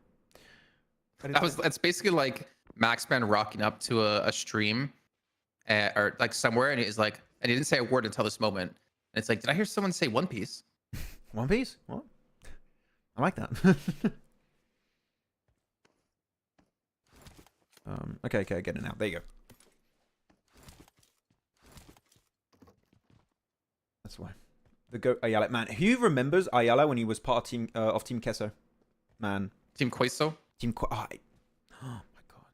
That's basically like Maxman rocking up to a stream or like somewhere, and he's like, and he didn't say a word until this moment. And it's like, did I hear someone say One Piece? One Piece? What? I like that. Okay, I get it now. There you go. That's why. The goat Ayala, man. Who remembers Ayala when he was part of Team Kesso? Man. Team Queso? Oh my god.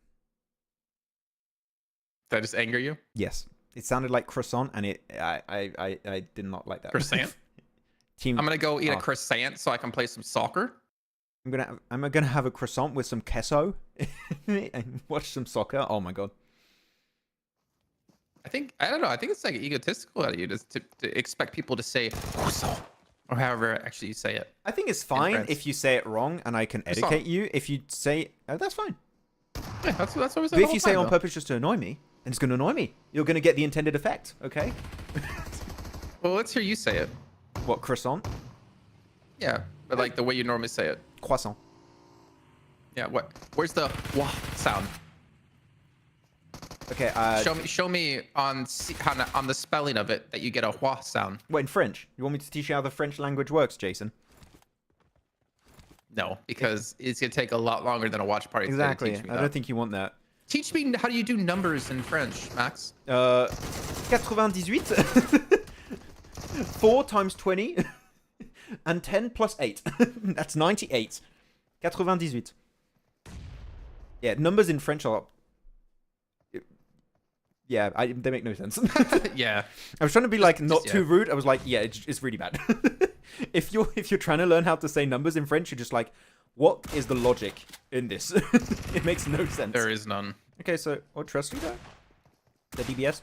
Did I just anger you? Yes. It sounded like croissant, and I did not like that. Croissant? Team. I'm gonna go eat a croissant so I can play some soccer. I'm gonna have a croissant with some queso and watch some soccer. Oh my god. I don't know. I think it's like egotistical out of you to expect people to say croissant or however actually you say it. I think it's fine if you say it wrong, and I can educate you. If you say, that's fine. Yeah, that's what I was. But if you say on purpose just to annoy me, then it's gonna annoy me. You're gonna get the intended effect. Okay. Well, let's hear you say it. What, croissant? Yeah, but like the way you normally say it. Croissant. Yeah. What? Where's the wah sound? Okay. Show me on the spelling of it that you get a wah sound. What, in French? You want me to teach you how the French language works, Jason? No, because it's gonna take a lot longer than a watch party. Exactly. To teach me I don't think you want that. Teach me how do you do numbers in French, Max? 98. 4 times 20 and 10 plus 8. That's 98. 98. Yeah, numbers in French are... Yeah, they make no sense. Yeah. I was trying to be like not too rude. I was like, yeah, it's really bad. If you're trying to learn how to say numbers in French, you're just like, what is the logic in this? It makes no sense. There is none. Okay, so what trust you there? The DBS,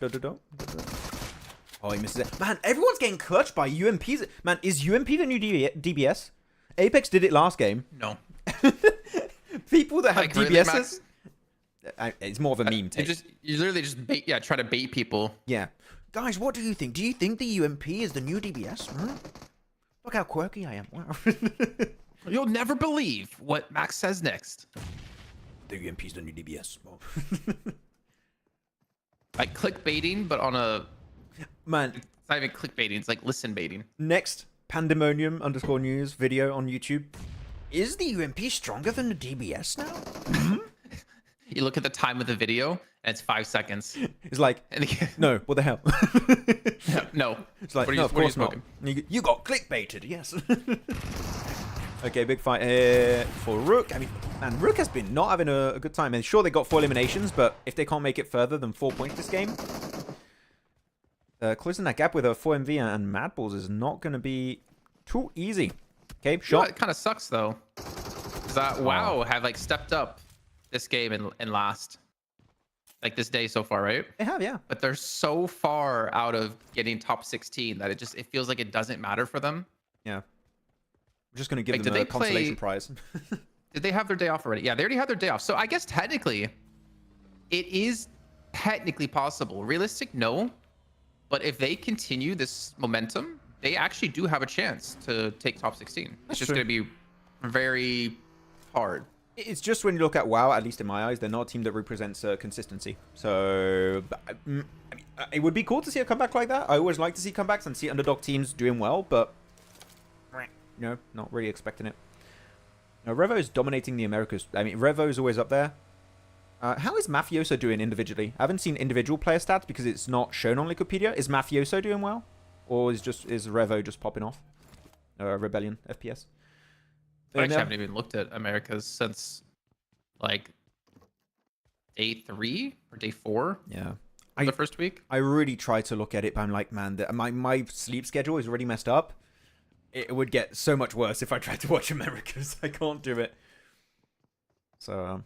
Oh, he misses it. Man, everyone's getting clutched by UMPs. Man, is UMP the new DBS? Apex did it last game. No. People that have really, DBSs. It's more of a meme take. You literally just bait, try to bait people. Yeah. Guys, what do you think? Do you think the UMP is the new DBS? Look how quirky I am. Wow. You'll never believe what Max says next. The UMP is the new DBS. Like clickbaiting, but on a... Man. It's not even clickbaiting, it's like listen baiting. Next, pandemonium_news video on YouTube. Is the UMP stronger than the DBS now? You look at the time of the video, and it's 5 seconds. It's like, no, what the hell? No. It's like, no, of course not. You got clickbaited, yes. Okay, big fight for Rook. I mean, man, Rook has been not having a good time. And sure, they got 4 eliminations, but if they can't make it further than 4 points this game, closing that gap with a 4MV and MadBulls is not going to be too easy. Okay, shot. You know, it kind of sucks, though. Because WAOW have, like, stepped up this game and last, like, this day so far, right? They have, yeah. But they're so far out of getting top 16 that it feels like it doesn't matter for them. Yeah. I'm just going to give them a consolation prize. Did they have their day off already? Yeah, they already had their day off. So I guess technically, it is technically possible. Realistic, no. But if they continue this momentum, they actually do have a chance to take top 16. It's just going to be very hard. It's just when you look at WAOW, at least in my eyes, they're not a team that represents consistency. So I mean, it would be cool to see a comeback like that. I always like to see comebacks and see underdog teams doing well, but no, not really expecting it. Now, Revo is dominating the Americas. I mean, Revo is always up there. How is Mafioso doing individually? I haven't seen individual player stats because it's not shown on Wikipedia. Is Mafioso doing well? Or is Revo just popping off? Rebellion, FPS. I actually haven't even looked at Americas since, like, day 3 or day 4. Yeah. The first week. I really try to look at it, but I'm like, man, my sleep schedule is already messed up. It would get so much worse if I tried to watch Americas. I can't do it. So,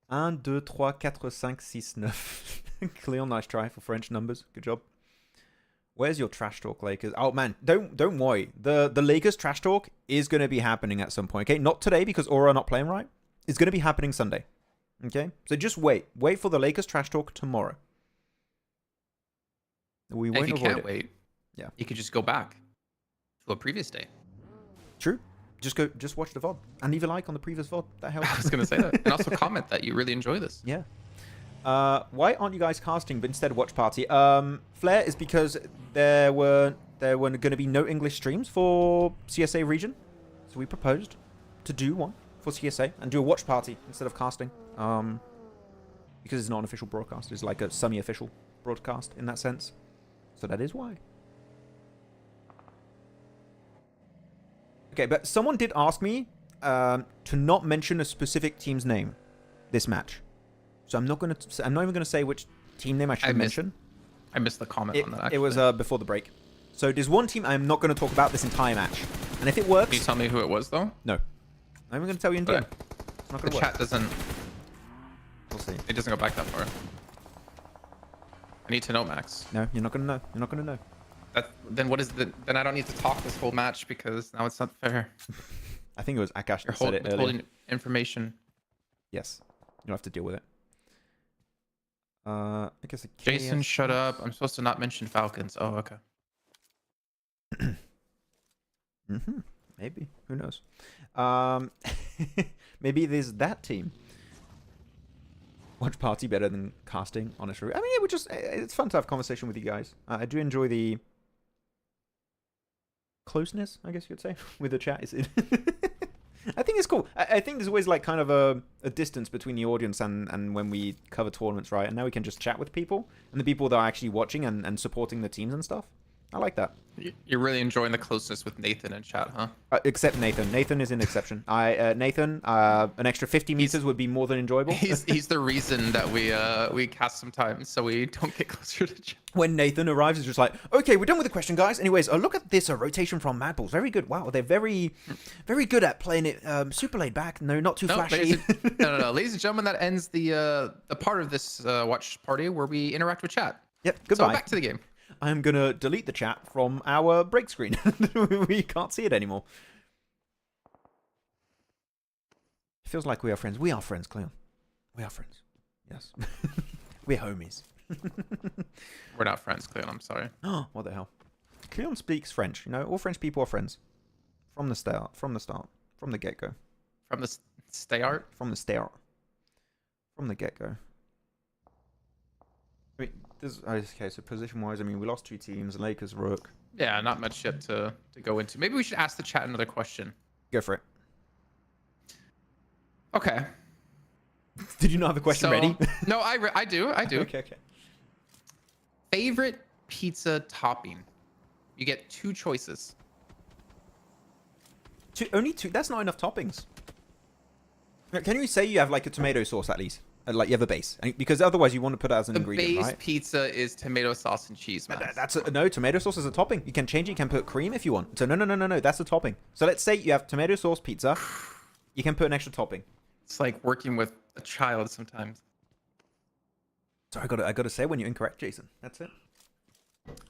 1, 2, 3, 4, 5, 6, 9. Cleon, nice try for French numbers. Good job. Where's your trash talk, Lakers? Oh, man, don't worry. The Lakers trash talk is going to be happening at some point, okay? Not today because Aura are not playing right. It's going to be happening Sunday, okay? So just wait. Wait for the Lakers trash talk tomorrow. We won't avoid it. If you can't wait, yeah, you could just go back to a previous day. True. Just watch the VOD and leave a like on the previous VOD. That helps. I was going to say that. And also comment that you really enjoy this. Yeah. Why aren't you guys casting but instead Watchparty? Flare is because there were going to be no English streams for CSA region, so we proposed to do one for CSA and do a Watchparty instead of casting. Because it's not an official broadcast, it's like a semi-official broadcast in that sense. So that is why. Okay, but someone did ask me to not mention a specific team's name this match. So I'm not even going to say which team name I should mention. I missed the comment on that, actually. It was before the break. So there's one team I'm not going to talk about this entire match. And if it works... Can you tell me who it was, though? No. I'm going to tell you in DM. It's not The going to work. chat doesn't... We'll see. It doesn't go back that far. I need to know, Max. No, you're not going to know. You're not going to know. Then what is the... Then I don't need to talk this whole match because now it's not fair. I think it was Akash You're that said it earlier. holding information. Yes. You'll have to deal with it. I guess Jason, shut up. I'm supposed to not mention Falcons. Oh, okay. Maybe. Who knows? Maybe there's that team. Watch party better than casting, honestly. I mean, it's fun to have conversation with you guys. I do enjoy the closeness, I guess you could say, with the chat. I think it's cool. I think there's always like kind of a distance between the audience and when we cover tournaments, right? And now we can just chat with people and the people that are actually watching and supporting the teams and stuff. I like that. You're really enjoying the closeness with Nathan in chat, huh? Except Nathan. Nathan is an exception. Nathan, an extra 50 meters would be more than enjoyable. He's the reason that we cast sometimes so we don't get closer to chat. When Nathan arrives, it's just like, okay, we're done with the question, guys. Anyways, look at this rotation from MadBulls. Very good. Wow, they're very, very good at playing it super laid back. No, not too flashy. No. Ladies and gentlemen, that ends the part of this watch party where we interact with chat. Yep, goodbye. So back to the game. I'm going to delete the chat from our break screen. We can't see it anymore. It feels like we are friends. We are friends, Cleon. We are friends. Yes. We're homies. We're not friends, Cleon. I'm sorry. Oh, what the hell? Cleon speaks French. You know, all French people are friends. From the start. From the get-go. From the start? From the start. From the get-go. I mean, okay, so position-wise, I mean, we lost 2 teams. Lakers, Rook. Yeah, not much yet to go into. Maybe we should ask the chat another question. Go for it. Okay. Did you not have a question ready? No, I do. Okay. Favorite pizza topping? You get 2 choices. Only 2? That's not enough toppings. Can you say you have like a tomato sauce at least? Like you have a base, because otherwise you want to put it as an ingredient, right? The base pizza is tomato sauce and cheese, man. No, tomato sauce is a topping. You can change it. You can put cream if you want. So no, that's a topping. So let's say you have tomato sauce pizza. You can put an extra topping. It's like working with a child sometimes. So I gotta say when you're incorrect, Jason. That's it.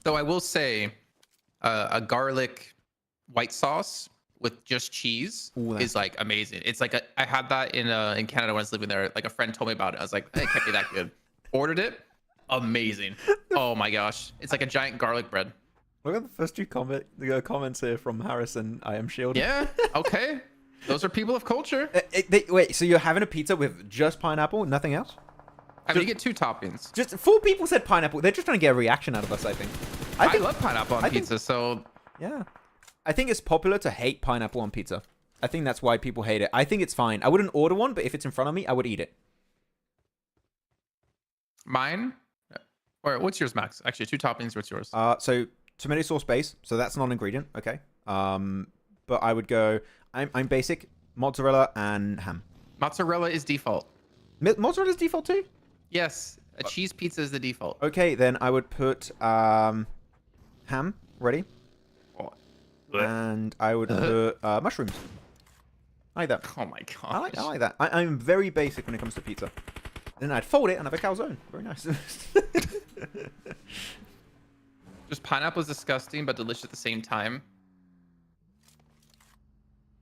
Though I will say, a garlic white sauce with just cheese is like amazing. It's like I had that in Canada when I was living there. Like a friend told me about it. I was like, it can't be that good. Ordered it, amazing. Oh my gosh, it's like a giant garlic bread. Look at the first 2 comments here from Harrison. I am shielded. Yeah. Okay. Those are people of culture. Wait, so you're having a pizza with just pineapple, nothing else? I mean, you get 2 toppings. Just 4 people said pineapple. They're just trying to get a reaction out of us, I think. I love pineapple on pizza, so yeah. I think it's popular to hate pineapple on pizza. I think that's why people hate it. I think it's fine. I wouldn't order one, but if it's in front of me, I would eat it. Mine? Or what's yours, Max? Actually, 2 toppings. What's yours? So tomato sauce base. So that's not an ingredient. Okay. But I would go. I'm basic. Mozzarella and ham. Mozzarella is default. Mozzarella is default too? Yes. A cheese pizza is the default. Okay, then I would put ham. Ready? And I would put mushrooms. I like that. Oh my god. I like that. I'm very basic when it comes to pizza. Then I'd fold it and have a calzone. Very nice. Just pineapple is disgusting but delicious at the same time.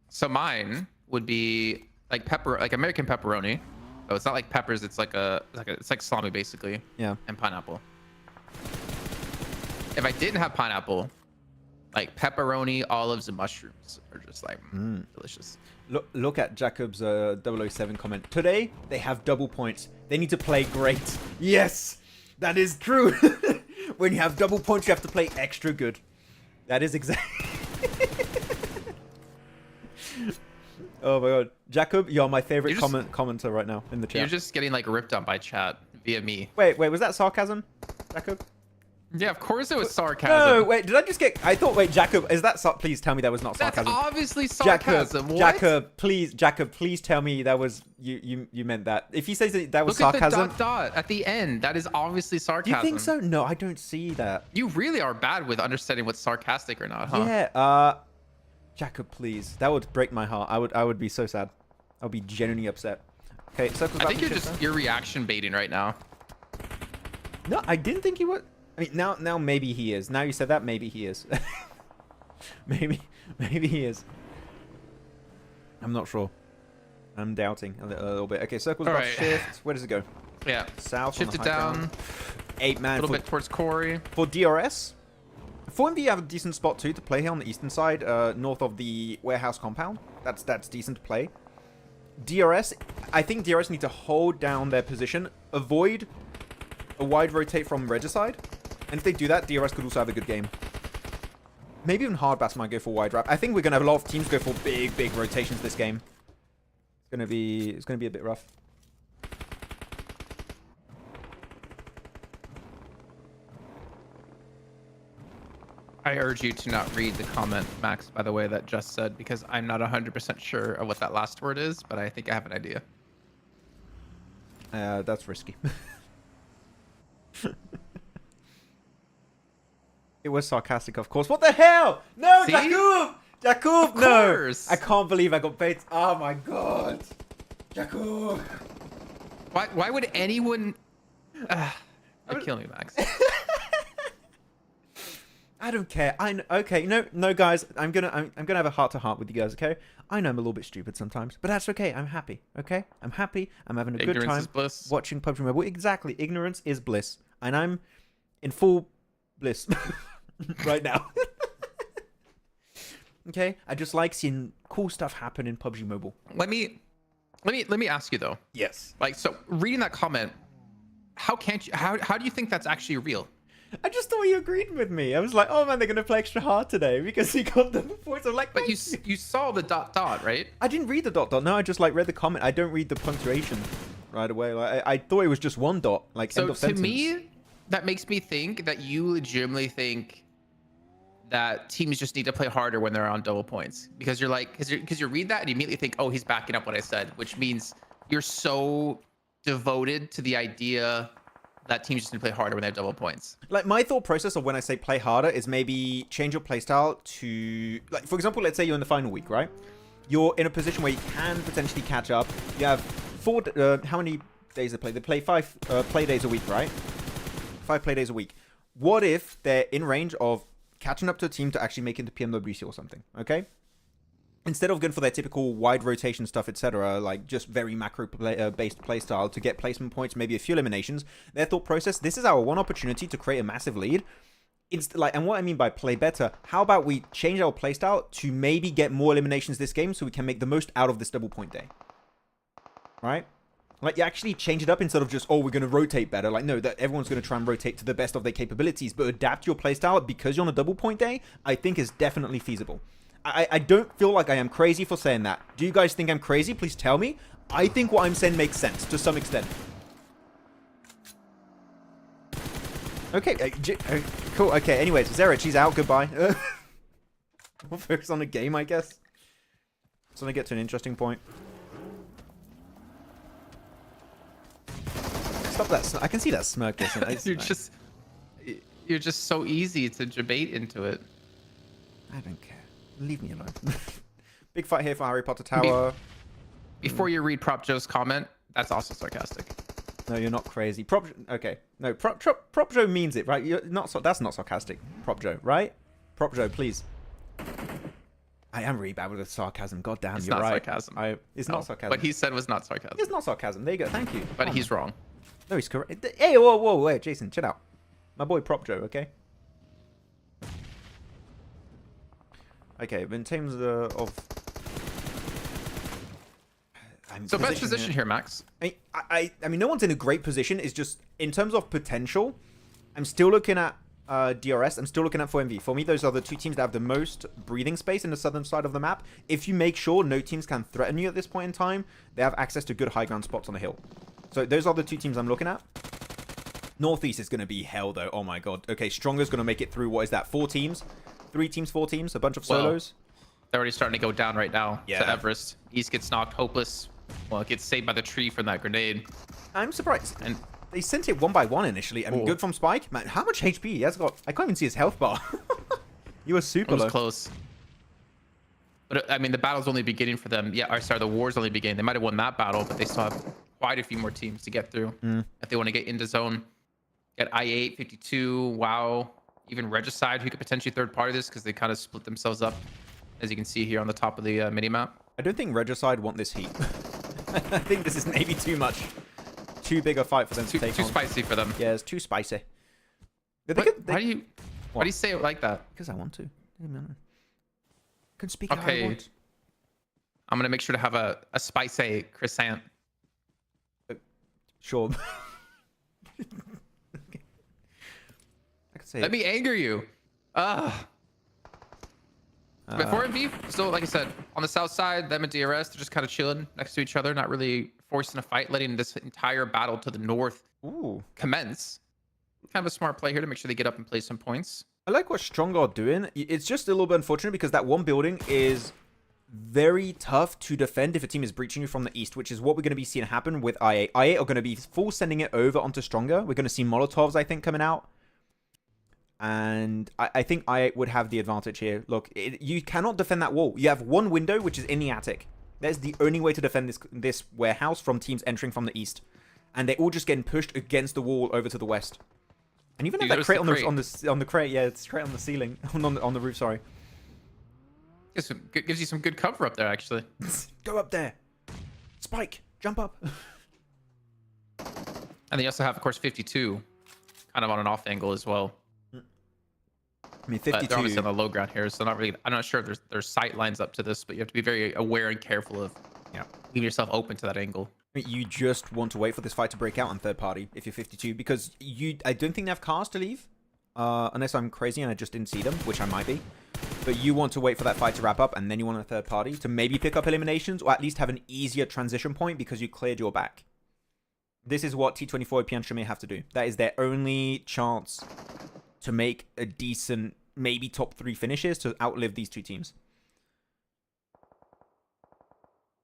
So mine would be like American pepperoni. So it's not like peppers. It's like it's like salami basically. Yeah. And pineapple. If I didn't have pineapple, like pepperoni, olives, and mushrooms are just like delicious. Look at Jacob's 007 comment. Today, they have double points. They need to play great. Yes, that is true. When you have double points, you have to play extra good. That is exactly... Oh my god. Jacob, you're my favorite commenter right now in the chat. You're just getting like ripped on by chat via me. Wait, was that sarcasm, Jacob? Yeah, of course it was sarcasm. No, wait, did I just get... I thought, wait, Jacob, is that... Please tell me that was not That's sarcasm. obviously sarcasm. What? Jacob, please tell me that was... You meant that. If he says that was Look sarcasm... at the dot at the end. That is obviously Do sarcasm. you think so? No, I don't see that. You really are bad with understanding what's sarcastic or not, huh? Yeah, Jacob, please. That would break my heart. I would be so sad. I would be genuinely upset. Okay, circles I think back you're reaction baiting right now. No, I didn't think he would. I mean, now maybe he is. Now you said that, maybe he is. maybe he is. I'm not sure. I'm doubting a little bit. Okay, circles All back right. shift. Where does it go? Yeah. South. Shift on it the high down. ground. 8-man. A little bit towards Corey. For DRS. 4MV have a decent spot too to play here on the eastern side, north of the warehouse compound. That's decent to play. DRS, I think DRS need to hold down their position, avoid a wide rotate from Regicide, and if they do that, DRS could also have a good game. Maybe even Hardbass might go for wide wrap. I think we're gonna have a lot of teams go for big rotations this game. It's gonna be a bit rough. I urge you to not read the comment, Max, by the way, that just said, because I'm not 100% sure of what that last word is, but I think I have an idea. That's risky. It was sarcastic, of course. What the hell? No, See? Jakub! Jakub, Of no! course. I can't believe I got baited. Oh my god. Jakub. Why would anyone... You're killing me, Max. I don't care. Okay, no, guys. I'm gonna have a heart-to-heart with you guys. Okay. I know I'm a little bit stupid sometimes, but that's okay. I'm happy. Okay. I'm happy. I'm having a good Ignorance time is bliss. watching PUBG Mobile. Exactly. Ignorance is bliss, and I'm in full bliss right now. Okay. I just like seeing cool stuff happen in PUBG Mobile. Let me ask you though. Yes. Like, so reading that comment, how do you think that's actually real? I just thought you agreed with me. I was like, oh man, they're gonna play extra hard today because he got the points. I'm like, But you saw the dot, right? I didn't read the dot. No, I just like read the comment. I don't read the punctuation right away. Like I thought it was just one dot, like end So of to sentence. me, that makes me think that you legitimately think that teams just need to play harder when they're on double points, because you're like, because you read that and you immediately think, oh, he's backing up what I said, which means you're so devoted to the idea that teams just need to play harder when they have double points. Like my thought process of when I say play harder is maybe change your playstyle to, like, for example, let's say you're in the final week, right? You're in a position where you can potentially catch up. You have how many days they play? They play 5 play days a week, right? 5 play days a week. What if they're in range of catching up to a team to actually make it to PMWC or something, okay? Instead of going for their typical wide rotation stuff, etc., like just very macro-based playstyle to get placement points, maybe a few eliminations, their thought process, this is our one opportunity to create a massive lead. And what I mean by play better, how about we change our playstyle to maybe get more eliminations this game so we can make the most out of this double point day, right? Like, you actually change it up instead of just, oh, we're going to rotate better. Like, no, that everyone's going to try and rotate to the best of their capabilities, but adapt your playstyle because you're on a double point day, I think is definitely feasible. I don't feel like I am crazy for saying that. Do you guys think I'm crazy? Please tell me. I think what I'm saying makes sense to some extent. Okay, cool. Okay, anyways, Zera, she's out. Goodbye. We'll focus on the game, I guess. So I get to an interesting point. Stop that. I can see that smirk. You're just so easy to debate into it. I don't care. Leave me alone. Big fight here for Harry Potter Tower. Before you read Prop Joe's comment, that's also sarcastic. No, you're not crazy. Okay. No, Prop Joe means it, right? You're not. That's not sarcastic. Prop Joe, right? Prop Joe, please. I am really bad with the sarcasm. God damn, It's you're not right. sarcasm. It's No, not sarcasm. What he said was not sarcasm. It's not sarcasm. There you go. Thank you. But he's wrong. No, he's correct. Hey, whoa, wait, Jason, chill out. My boy Prop Joe, okay? Okay, but in terms of So best position here, Max. I mean, no one's in a great position. It's just in terms of potential. I'm still looking at DRS. I'm still looking at 4MV. For me, those are the two teams that have the most breathing space in the southern side of the map. If you make sure no teams can threaten you at this point in time, they have access to good high ground spots on the hill. So those are the two teams I'm looking at. Northeast is going to be hell, though. Oh, my God. Okay, Stronger's going to make it through, what is that, 4 teams? 3 teams, 4 teams, a bunch of solos. They're already starting to go down right now Yeah. to Everest. East gets knocked hopeless. Well, it gets saved by the tree from that grenade. I'm surprised. And They sent it 1 by 1 initially. I mean, good from Spike. Man, how much HP he has got? I can't even see his health bar. You were super it was low. close. But I mean, the battle's only beginning for them. Yeah, or sorry, the war's only beginning. They might have won that battle, but they still have quite a few more teams to get through if they want to get into zone. Get I8, 52, WAOW, even Regicide, who could potentially third party this because they kind of split themselves up, as you can see here on the top of the mini map. I don't think Regicide want this heat. I think this is maybe too much. Too big a fight for them to take Too on. spicy for them. Yeah, it's too spicy. But Why do you say it like that? Because I want to. I can speak how I Okay. want. I'm gonna make sure to have a spicy croissant. Sure. I could say Let me anger you. But 4MV, so like I said, on the south side, them and DRS, they're just kind of chilling next to each other, not really forcing a fight, letting this entire battle to the north commence. Kind of a smart play here to make sure they get up and play some points. I like what Strong are doing. It's just a little bit unfortunate because that one building is very tough to defend if a team is breaching you from the east, which is what we're going to be seeing happen with I8. I8 are going to be full sending it over onto Stronger. We're going to see Molotovs, I think, coming out. And I think I8 would have the advantage here. Look, you cannot defend that wall. You have one window, which is in the attic. That's the only way to defend this warehouse from teams entering from the east. And they're all just getting pushed against the wall over to the west. And even that crate on the crate, yeah, it's crate on the ceiling, on the roof. Sorry. Gives you some good cover up there, actually. Go up there, Spike, jump up. And then you also have, of course, 52, kind of on an off angle as well. I mean, But 52. they're obviously on the low ground here, so not really. I'm not sure if there's sight lines up to this, but you have to be very aware and careful of leaving yourself open to that angle. You just want to wait for this fight to break out on third party if you're 52 because I don't think they have cars to leave, unless I'm crazy and I just didn't see them, which I might be. But you want to wait for that fight to wrap up, and then you want a third party to maybe pick up eliminations or at least have an easier transition point because you cleared your back. This is what T24 and may have to do. That is their only chance to make a decent, maybe top 3 finishes to outlive these 2 teams.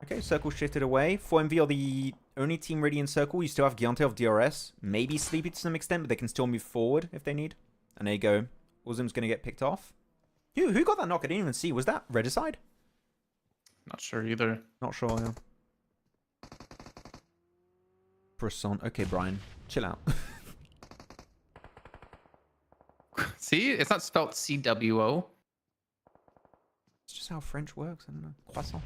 Okay, Circle shifted away. 4MV are the only team ready in Circle. You still have Giante of DRS. Maybe Sleepy to some extent, but they can still move forward if they need. And there you go. Uzum's going to get picked off. Who got that knock? I didn't even see. Was that Regicide? Not sure either. Not sure, yeah. Brisson. Okay, Brian. Chill out. See? It's not spelled CWO. It's just how French works. I don't know. Croissant.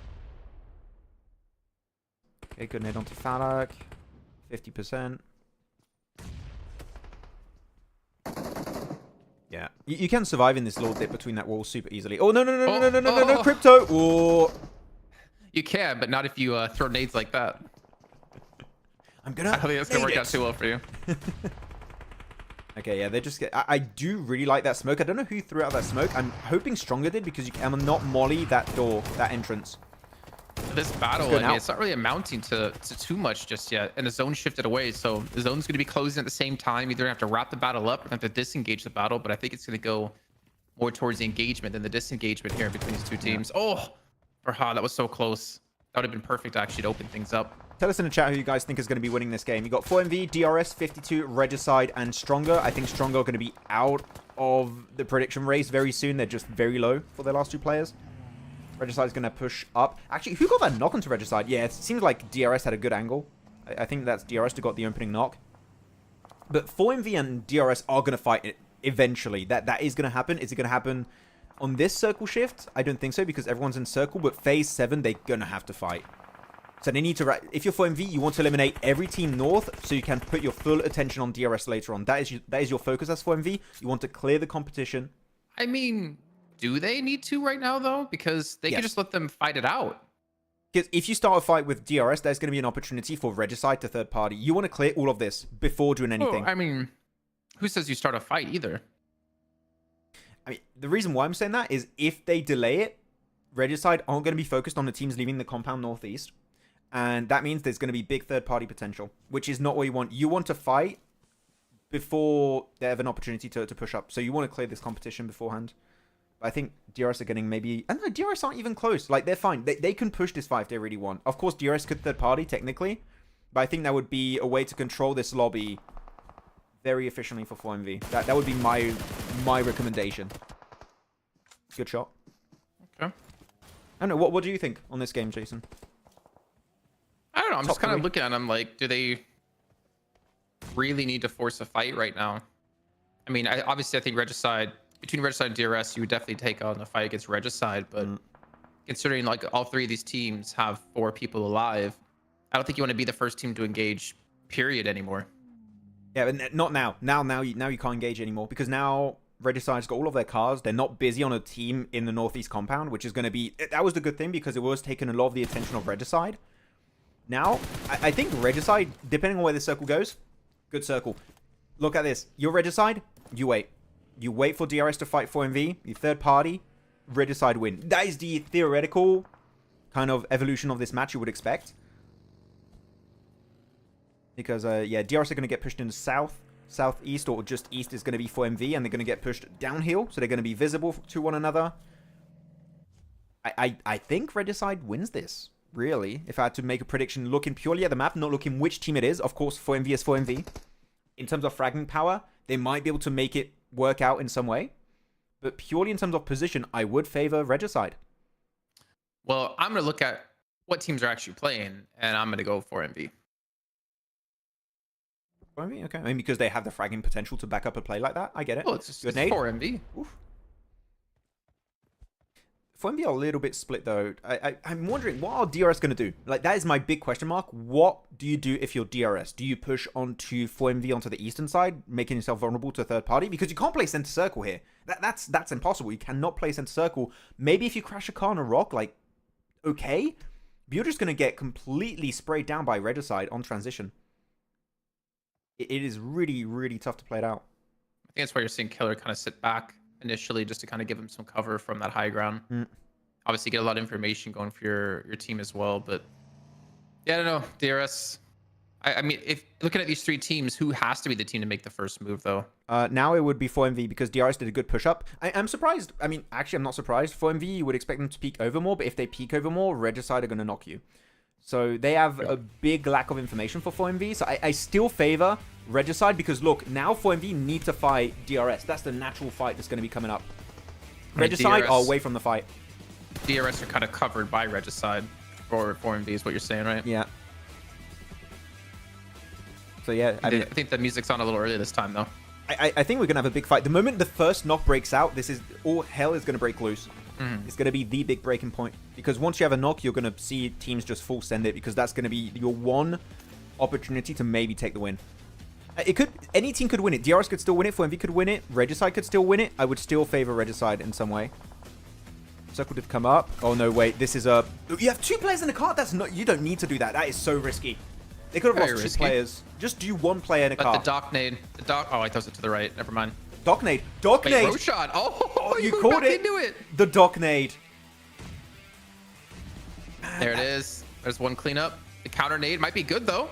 Okay, good nade onto Falak. 50%. Yeah. You can survive in this little dip between that wall super easily. Oh, no, no, Crypto. Oh. You can, but not if you throw nades like that. I'm gonna. I don't think that's gonna nade work out it. too well for you. Okay, yeah, they just get. I do really like that smoke. I don't know who threw out that smoke. I'm hoping Stronger did because you can not molly that door, that entrance. This battle, I mean, it's not really amounting to too much just yet, and the zone shifted away, so the zone's going to be closing at the same time. Either have to wrap the battle up or have to disengage the battle, but I think it's going to go more towards the engagement than the disengagement here between these two teams. Oh, Farha, that was so close. That would have been perfect actually to open things up. Tell us in the chat who you guys think is going to be winning this game. You got 4MV, DRS, 52, Regicide, and Stronger. I think Stronger are going to be out of the prediction race very soon. They're just very low for their last 2 players. Regicide is going to push up. Actually, who got that knock onto Regicide? Yeah, it seems like DRS had a good angle. I think that's DRS who got the opening knock. But 4MV and DRS are going to fight eventually. That is going to happen. Is it going to happen on this circle shift? I don't think so because everyone's in circle. But phase 7, they're going to have to fight. So they need to... If you're 4MV, you want to eliminate every team north so you can put your full attention on DRS later on. That is your focus as 4MV. You want to clear the competition. I mean, do they need to right now, though? Because they can just let them fight it out. Because if you start a fight with DRS, there's going to be an opportunity for Regicide to third party. You want to clear all of this before doing anything. Well, I mean, who says you start a fight either? I mean, the reason why I'm saying that is if they delay it, Regicide aren't going to be focused on the teams leaving the compound northeast. And that means there's going to be big third party potential, which is not what you want. You want to fight before they have an opportunity to push up. So you want to clear this competition beforehand. But I think DRS are getting maybe... I don't know, DRS aren't even close. Like, they're fine. They can push this fight if they really want. Of course, DRS could third party, technically. But I think that would be a way to control this lobby very efficiently for 4MV. That would be my recommendation. Good shot. Okay. I don't know. What do you think on this game, Jason? I don't know. I'm Top just kind of three. looking at them like, do they really need to force a fight right now? I mean, obviously, I think Regicide, between Regicide and DRS, you would definitely take on a fight against Regicide. But considering like all three of these teams have 4 people alive, I don't think you want to be the first team to engage, period, anymore. Yeah, but not now. Now you can't engage anymore because now Regicide's got all of their cars. They're not busy on a team in the Northeast compound, which is going to be... That was the good thing because it was taking a lot of the attention of Regicide. Now, I think Regicide, depending on where the circle goes, good circle. Look at this. You're Regicide, you wait. You wait for DRS to fight 4MV, you third party, Regicide win. That is the theoretical kind of evolution of this match you would expect. Because, yeah, DRS are going to get pushed into south, southeast, or just east is going to be 4MV, and they're going to get pushed downhill, so they're going to be visible to one another. I think Regicide wins this. Really, if I had to make a prediction looking purely at the map, not looking which team it is, of course, 4MV is 4MV. In terms of fragment power, they might be able to make it work out in some way. But purely in terms of position, I would favor Regicide. Well, I'm going to look at what teams are actually playing, and I'm going to go 4MV. 4MV? Okay. I mean, because they have the fragging potential to back up a play like that. I get it. Well, it's just Good nade. 4MV. Oof. 4MV are a little bit split, though. I'm wondering, what are DRS going to do? Like, that is my big question mark. What do you do if you're DRS? Do you push onto 4MV onto the eastern side, making yourself vulnerable to a third party? Because you can't play center circle here. That's impossible. You cannot play center circle. Maybe if you crash a car on a rock, like, okay. But you're just going to get completely sprayed down by Regicide on transition. It is really, really tough to play it out. I think that's why you're seeing Killer kind of sit back initially, just to kind of give him some cover from that high ground. Obviously, get a lot of information going for your team as well. But yeah, I don't know. DRS. I mean, if looking at these 3 teams, who has to be the team to make the first move, though? Now it would be 4MV because DRS did a good push-up. I'm surprised. I mean, actually, I'm not surprised. 4MV, you would expect them to peek over more, but if they peek over more, Regicide are going to knock you. So they have a big lack of information for 4MV. So I still favor Regicide because, look, now 4MV need to fight DRS. That's the natural fight that's going to be coming up. Regicide are away from the fight. DRS are kind of covered by Regicide for 4MV is what you're saying, right? Yeah. So, yeah. I think the music's on a little early this time, though. I think we're going to have a big fight. The moment the first knock breaks out, this is all hell is going to break loose. It's going to be the big breaking point. Because once you have a knock, you're going to see teams just full send it because that's going to be your one opportunity to maybe take the win. Any team could win it. DRS could still win it. 4MV could win it. Regicide could still win it. I would still favor Regicide in some way. Circle did come up. Oh, no, wait. This is a... You have 2 players in the car? That's not... You don't need to do that. That is so risky. They could have lost 2 players. Just do 1 player in a car. But the dock nade... Oh, I throws it to the right. Never mind. Dock nade. Dock nade. Wait, shot. Oh, you caught it. Into it. The dock nade. There it is. There's 1 cleanup. The counter nade might be good, though.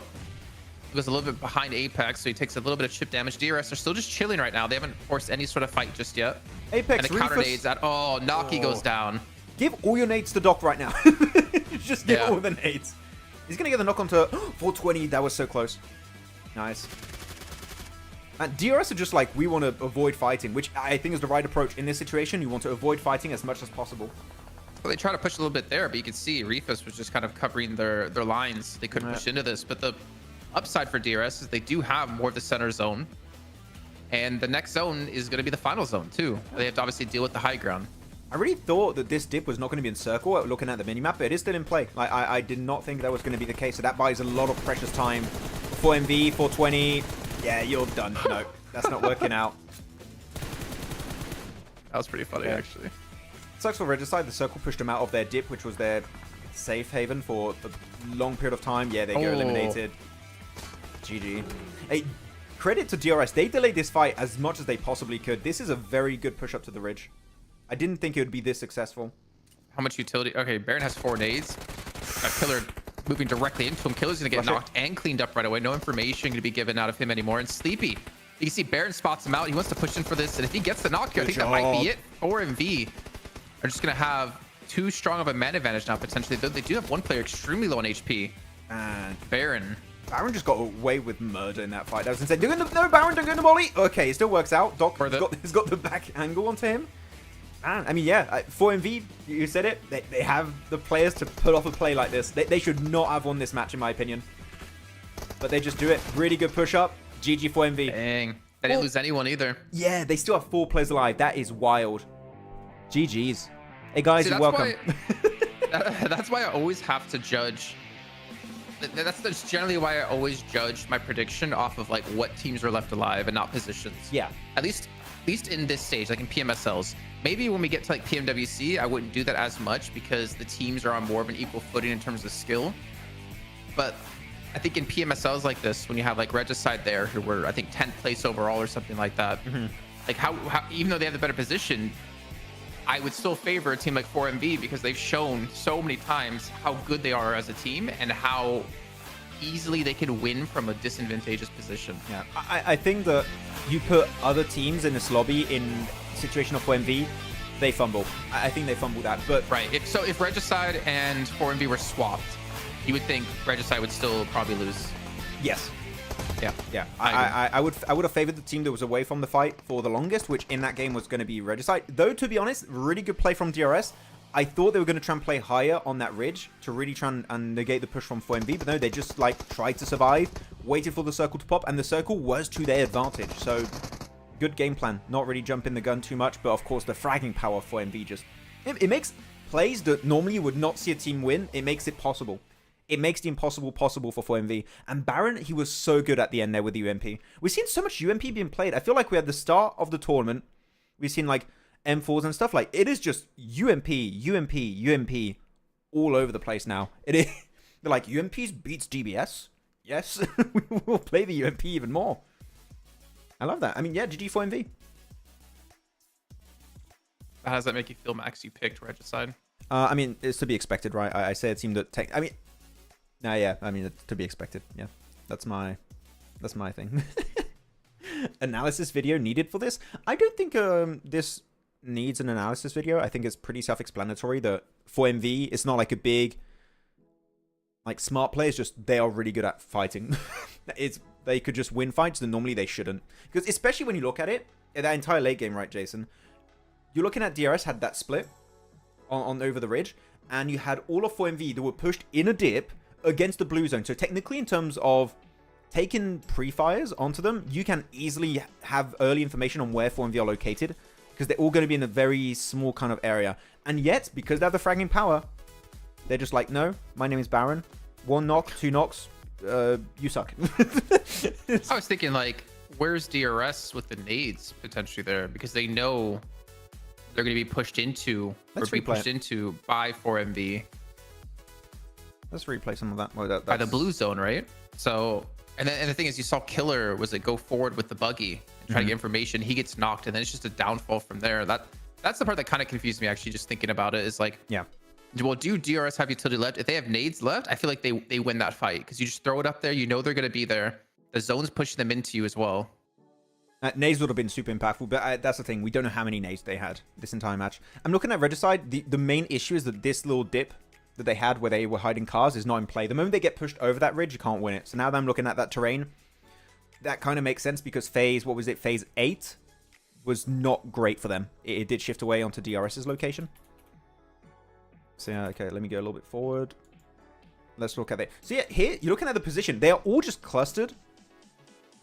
He was a little bit behind Apex, so he takes a little bit of chip damage. DRS are still just chilling right now. They haven't forced any sort of fight just yet. Apex, and the counter nades at... Oh, Naki goes down. Give all your nades to Doc right now. Just give all the nades. He's going to get the knock onto 420. That was so close. Nice. And DRS are just like, we want to avoid fighting, which I think is the right approach in this situation. You want to avoid fighting as much as possible. Well, they try to push a little bit there, but you can see Refus was just kind of covering their lines. They couldn't push into this, but the upside for DRS is they do have more of the center zone. And the next zone is going to be the final zone, too. They have to obviously deal with the high ground. I really thought that this dip was not going to be in circle looking at the minimap, but it is still in play. Like, I did not think that was going to be the case, so that buys a lot of precious time. 4MV, 420. Yeah, you're done. No, that's not working out. That was pretty funny, actually. Sucks for Regicide. The circle pushed them out of their dip, which was their safe haven for a long period of time. Yeah, they go eliminated. GG. Hey, credit to DRS. They delayed this fight as much as they possibly could. This is a very good push up to the ridge. I didn't think it would be this successful. How much utility? Okay, Baron has 4 nades. Killer moving directly into him. Killer's going to get knocked and cleaned up right away. No information going to be given out of him anymore. And Sleepy You can see Baron spots him out. He wants to push in for this, and if he gets the knock, I think that might be it. 4 and V are just gonna have too strong of a man advantage now potentially. Though they do have one player extremely low on HP. And Baron. Baron just got away with murder in that fight. That was insane. No, Baron, don't go in the volley. Okay, it still works out. Doc has got the back angle onto him. Man, I mean, yeah, 4MV, you said it. They have the players to pull off a play like this. They should not have won this match, in my opinion. But they just do it. Really good push-up. GG 4MV. Dang. They didn't lose anyone either. Yeah, they still have 4 players alive. That is wild. GG's. Hey, guys, you're welcome. That's why I always have to judge. That's generally why I always judge my prediction off of like what teams are left alive and not positions. Yeah. At least in this stage, like in PMSLs. Maybe when we get to like PMWC, I wouldn't do that as much because the teams are on more of an equal footing in terms of skill. But I think in PMSLs like this, when you have like Regicide there, who were I think 10th place overall or something like that, like how even though they have the better position, I would still favor a team like 4MB because they've shown so many times how good they are as a team and how easily they can win from a disadvantageous position. Yeah, I think that you put other teams in this lobby in situation of 4MV, they fumble. I think they fumble that, but... Right, if Regicide and 4MV were swapped, you would think Regicide would still probably lose. Yes. Yeah. I would have favored the team that was away from the fight for the longest, which in that game was going to be Regicide. Though, to be honest, really good play from DRS. I thought they were going to try and play higher on that ridge to really try and negate the push from 4MV, but no, they just like tried to survive, waited for the circle to pop, and the circle was to their advantage. So, good game plan. Not really jumping the gun too much, but of course the fragging power of 4MV just... It makes plays that normally you would not see a team win, it makes it possible. It makes the impossible possible for 4MV. And Baron, he was so good at the end there with the UMP. We've seen so much UMP being played. I feel like we had the start of the tournament. We've seen like M4s and stuff. Like, it is just UMP all over the place now. It is. They're like, UMPs beats DBS? Yes. We will play the UMP even more. I love that. I mean, yeah, GG 4MV. How does that make you feel, Max? You picked Regicide. I mean, it's to be expected, right? I say a team that take... I mean... No, yeah, I mean, it's to be expected. Yeah, that's my thing. Analysis video needed for this? I don't think this needs an analysis video. I think it's pretty self-explanatory that 4MV, it's not like a big, like, smart play. It's just they are really good at fighting. They could just win fights that normally they shouldn't. Because especially when you look at it, that entire late game, right, Jason? You're looking at DRS had that split on over the ridge, and you had all of 4MV that were pushed in a dip against the blue zone. So technically, in terms of taking pre-fires onto them, you can easily have early information on where 4MV are located because they're all going to be in a very small kind of area. And yet, because they have the fragging power, they're just like, no, my name is Baron. 1 knock, 2 knocks, you suck. I was thinking, like, where's DRS with the nades potentially there? Because they know they're going to be pushed into by 4MV. Let's replay some of that. Well, by the blue zone, right? So, and the thing is, you saw Killer was like go forward with the buggy and try to get information. He gets knocked, and then it's just a downfall from there. That's the part that kind of confused me, actually, just thinking about it. Is like, yeah, well, do DRS have utility left? If they have nades left, I feel like they win that fight because you just throw it up there. You know they're going to be there. The zone's pushing them into you as well. Nades would have been super impactful, but that's the thing. We don't know how many nades they had this entire match. I'm looking at Regicide. The main issue is that this little dip that they had where they were hiding cars is not in play. The moment they get pushed over that ridge, you can't win it. So now that I'm looking at that terrain, that kind of makes sense because phase 8 was not great for them. It did shift away onto DRS's location. So yeah, okay, let me go a little bit forward. Let's look at it. So yeah, here, you're looking at the position. They are all just clustered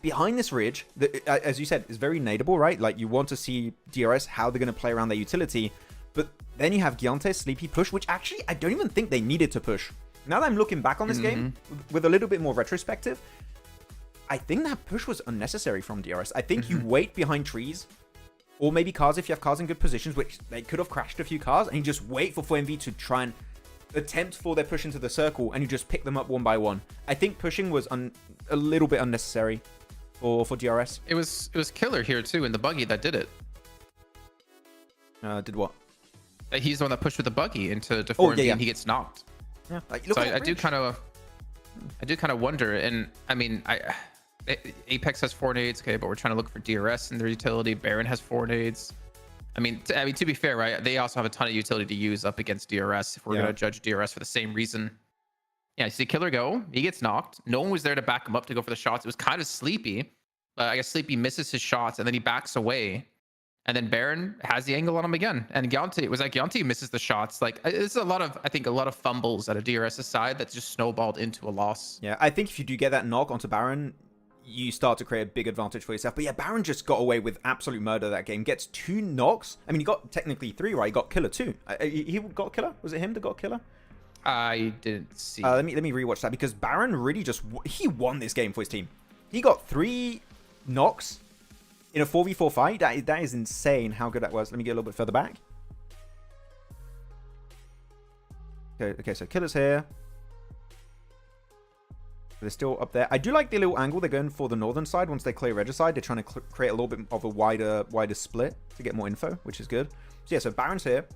behind this ridge that, as you said, is very nadeable, right? Like, you want to see DRS, how they're going to play around their utility. But then you have Giante, Sleepy push, which actually I don't even think they needed to push. Now that I'm looking back on this game with a little bit more retrospective, I think that push was unnecessary from DRS. I think you wait behind trees, or maybe cars if you have cars in good positions, which they could have crashed a few cars, and you just wait for 4MV to try and attempt for their push into the circle, and you just pick them up one by one. I think pushing was a little bit unnecessary for DRS. It was Killer here too in the buggy that did it. Did what? He's the one that pushed with the buggy into 4MV and he gets knocked. Yeah, like, so I do kind of wonder, and I mean, Apex has 4 nades, okay, but we're trying to look for DRS in their utility. Baron has 4 nades. I mean, to be fair, right? They also have a ton of utility to use up against DRS if we're going to judge DRS for the same reason. Yeah, you see Killer go. He gets knocked. No one was there to back him up to go for the shots. It was kind of Sleepy. But I guess Sleepy misses his shots, and then he backs away. And then Baron has the angle on him again. And Gionte misses the shots. Like, it's I think a lot of fumbles at a DRS side that just snowballed into a loss. Yeah, I think if you do get that knock onto Baron, you start to create a big advantage for yourself. But yeah, Baron just got away with absolute murder that game. Gets 2 knocks. I mean, he got technically 3, right? He got Killer too. He got Killer? Was it him that got Killer? I didn't see. Let me rewatch that, because Baron really he won this game for his team. He got 3 knocks in a 4v4 fight. That is insane how good that was. Let me get a little bit further back. Okay, so Killer's here. They're still up there. I do like the little angle they're going for the northern side. Once they clear Regicide, they're trying to create a little bit of a wider split to get more info, which is good. So yeah, so Baron's here.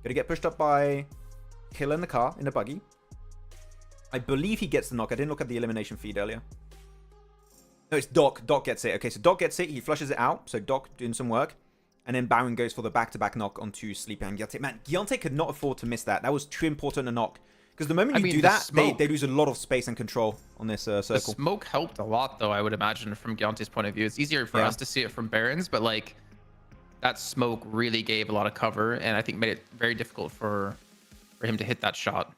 Gonna get pushed up by Killer in the car, in the buggy. I believe he gets the knock. I didn't look at the elimination feed earlier. No, it's Doc. Doc gets it. Okay, so Doc gets it. He flushes it out. So Doc doing some work. And then Baron goes for the back-to-back knock onto Sleepy and Gionte. Man, Gionte could not afford to miss that. That was too important a knock. Because the moment you do that, they lose a lot of space and control on this circle. The smoke helped a lot, though, I would imagine, from Gionte's point of view. It's easier for us to see it from Baron's, but, like, that smoke really gave a lot of cover, and I think made it very difficult for him to hit that shot.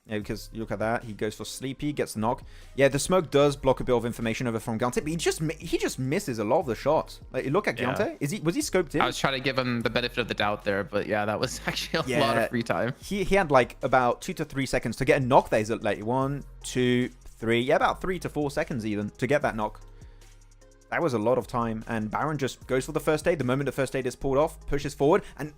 Yeah, because you look at that, he goes for Sleepy, gets the knock. Yeah, the smoke does block a bit of information over from Gionte, but he just misses a lot of the shots. Like, look at Gionte. Was he scoped in? I was trying to give him the benefit of the doubt there, but yeah, that was actually a lot of free time. He had like about 2 to 3 seconds to get a knock. There's like 1, 2, 3, yeah, about 3 to 4 seconds even to get that knock. That was a lot of time, and Baron just goes for the first aid. The moment the first aid is pulled off, pushes forward, and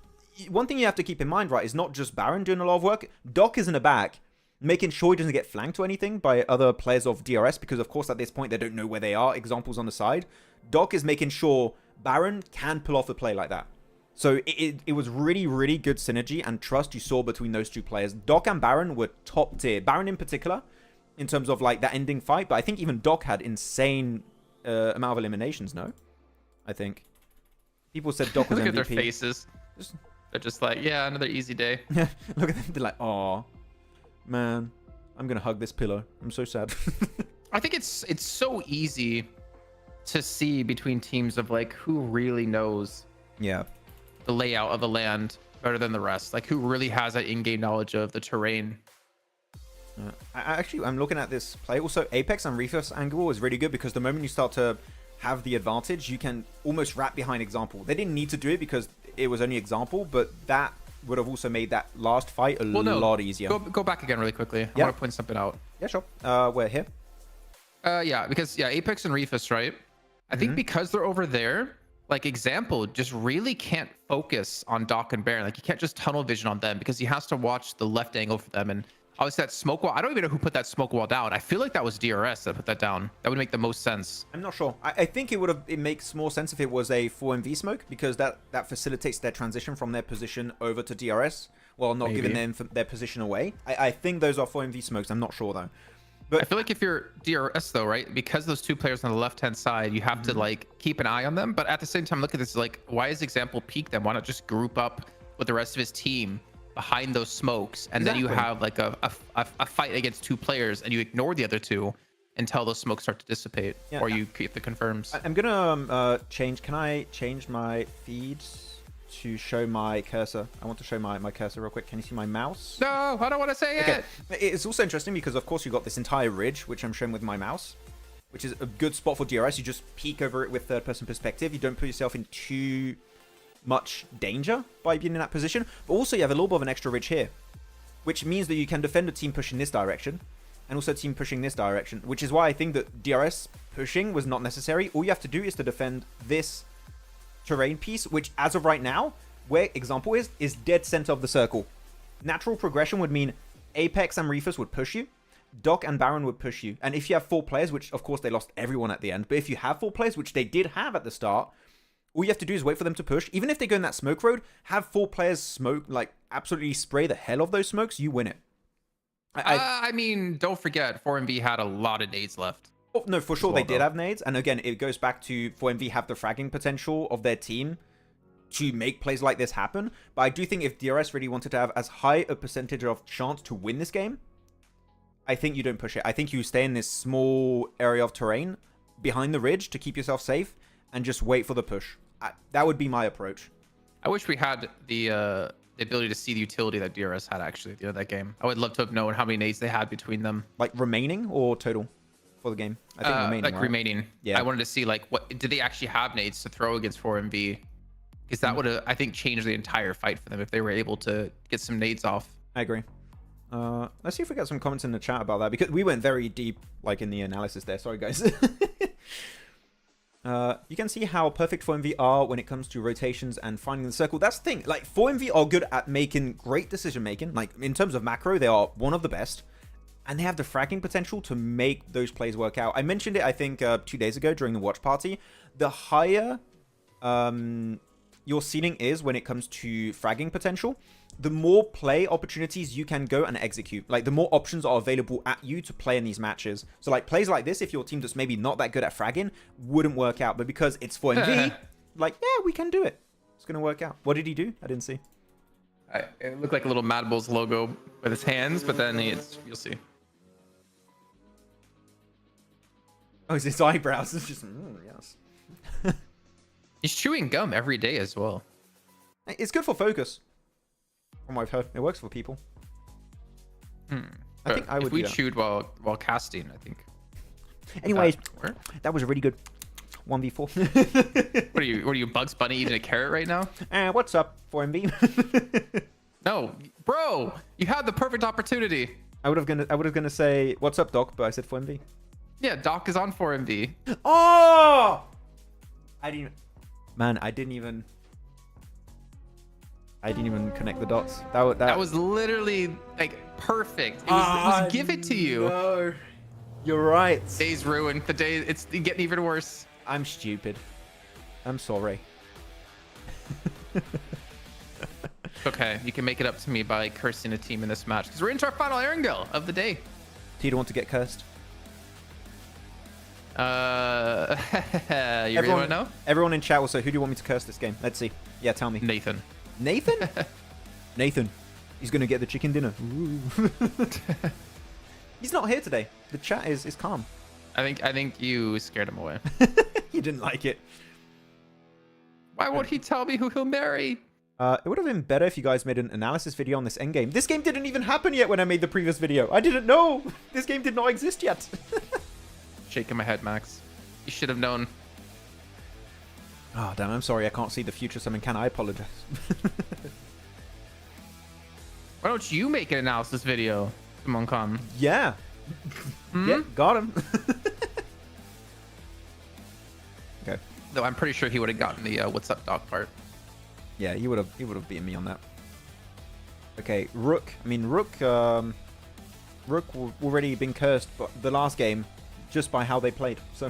one thing you have to keep in mind, right, is not just Baron doing a lot of work. Doc is in the back, making sure he doesn't get flanked or anything by other players of DRS, because of course at this point they don't know where they are. Examples on the side. Doc is making sure Baron can pull off a play like that. So it was really, really good synergy and trust you saw between those two players. Doc and Baron were top tier. Baron in particular, in terms of like that ending fight, but I think even Doc had insane amount of eliminations, no? I think. People said Doc was Look MVP. at their faces. They're just like, yeah, another easy day. Look at them. They're like, aw. Man, I'm gonna hug this pillow. I'm so sad. I think it's so easy to see between teams of like who really knows Yeah. the layout of the land better than the rest, like who really has that in-game knowledge of the terrain. I'm looking at this play. Also, Apex and Refus angle is really good, because the moment you start to have the advantage, you can almost wrap behind example. They didn't need to do it because it was only example, but that would have also made that last fight a lot easier. Go back again really quickly. I want to point something out. Yeah, sure. We're here. Yeah, because Apex and Refus, right? I think because they're over there, like example just really can't focus on Doc and Baron. Like you can't just tunnel vision on them, because he has to watch the left angle for them. And obviously that smoke wall, I don't even know who put that smoke wall down. I feel like that was DRS that put that down. That would make the most sense. I'm not sure. I think it makes more sense if it was a 4MV smoke, because that facilitates their transition from their position over to DRS, while not giving them their position away. I think those are 4MV smokes. I'm not sure though. But I feel like if you're DRS though, right, because those two players on the left-hand side, you have to like keep an eye on them. But at the same time, look at this, like, why is example peek them? Why not just group up with the rest of his team behind those smokes, and then you have like a fight against 2 players, and you ignore the other 2 until those smokes start to dissipate, or you keep the confirms. I'm gonna change. Can I change my feeds to show my cursor? I want to show my cursor real quick. Can you see my mouse? No, I don't want to say it. It's also interesting because of course you've got this entire ridge, which I'm showing with my mouse, which is a good spot for DRS. You just peek over it with third-person perspective. You don't put yourself in too much danger by being in that position, but also you have a little bit of an extra ridge here, which means that you can defend a team pushing this direction and also a team pushing this direction, which is why I think that DRS pushing was not necessary. All you have to do is to defend this terrain piece, which as of right now, where example is dead center of the circle. Natural progression would mean Apex and Refus would push you, Doc and Baron would push you, and if you have 4 players, which of course they lost everyone at the end, but if you have 4 players, which they did have at the start, all you have to do is wait for them to push. Even if they go in that smoke road, have 4 players smoke, like absolutely spray the hell of those smokes, you win it. I mean, don't forget 4MV had a lot of nades left. Oh, no, for sure well, they did though. have nades. And again, it goes back to 4MV have the fragging potential of their team to make plays like this happen. But I do think if DRS really wanted to have as high a percentage of chance to win this game, I think you don't push it. I think you stay in this small area of terrain behind the ridge to keep yourself safe and just wait for the push. That would be my approach. I wish we had the ability to see the utility that DRS had actually at the end of that game. I would love to have known how many nades they had between them. Like remaining or total for the game? I think remaining, like right? remaining. Yeah. I wanted to see like what did they actually have nades to throw against 4MV? Because that would have, I think, changed the entire fight for them if they were able to get some nades off. I agree. Let's see if we got some comments in the chat about that, because we went very deep, like, in the analysis there. Sorry, guys. You can see how perfect 4MV are when it comes to rotations and finding the circle. That's the thing. Like, 4MV are good at making great decision-making. Like, in terms of macro, they are one of the best. And they have the fragging potential to make those plays work out. I mentioned it, I think, 2 days ago during the watch party. The higher your ceiling is when it comes to fragging potential, the more play opportunities you can go and execute. Like, the more options are available at you to play in these matches. So, like, plays like this, if your team just maybe not that good at fragging, wouldn't work out. But because it's 4MV, like, yeah, we can do it. It's going to work out. What did he do? I didn't see. It looked like a little MadBulls logo with his hands, but then you'll see. Oh, it's his eyebrows. It's just, yes. He's chewing gum every day as well. It's good for focus. From what I've heard, it works for people. I think I would. If we do that. chewed while casting, I think. Anyways, Where? that was a really good 1v4. What are you, Bugs Bunny eating a carrot right now? What's up, 4MV? No, bro, you had the perfect opportunity. I would have gonna say what's up, Doc, but I said 4MV. Yeah, Doc is on 4MV. Oh! I didn't even connect the dots. That was literally like perfect. It was give it to you. No. You're right. Day's ruined. The day it's getting even worse. I'm stupid. I'm sorry. Okay, you can make it up to me by cursing a team in this match because we're into our final Erangel of the day. Do you want to get cursed? You really want to know? Everyone in chat will say, who do you want me to curse this game? Let's see. Yeah, tell me. Nathan. Nathan? Nathan. He's going to get the chicken dinner. He's not here today. The chat is calm. I think you scared him away. He didn't like it. Why won't he tell me who he'll marry? It would have been better if you guys made an analysis video on this endgame. This game didn't even happen yet when I made the previous video. I didn't know. This game did not exist yet. Shaking my head, Max. You should have known. Oh, damn. I'm sorry. I can't see the future. Someone can. I apologize. Why don't you make an analysis video? Come on, come. Yeah. Yeah, got him. Okay. Though I'm pretty sure he would have gotten the what's up, dog part. Yeah, he would have beaten me on that. Okay, Rook. I mean, Rook already been cursed, but the last game, just by how they played. So,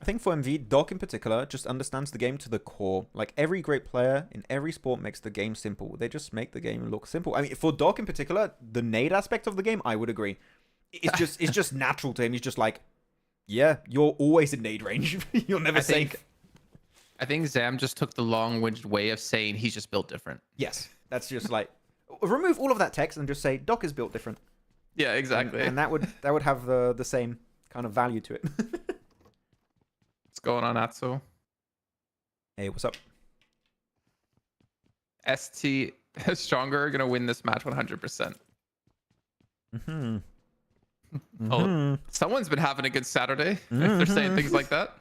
I think for MV, Doc in particular just understands the game to the core. Like, every great player in every sport makes the game simple. They just make the game look simple. I mean, for Doc in particular, the nade aspect of the game, I would agree. It's just natural to him. He's just like, yeah, you're always in nade range. You're never safe. I think Zam just took the long-winded way of saying he's just built different. Yes, that's just like, remove all of that text and just say Doc is built different. Yeah, exactly. And that would have the same kind of value to it. What's going on, Atso? Hey, what's up? ST Stronger are gonna win this match 100%. Oh, someone's been having a good Saturday. If they're saying things like that.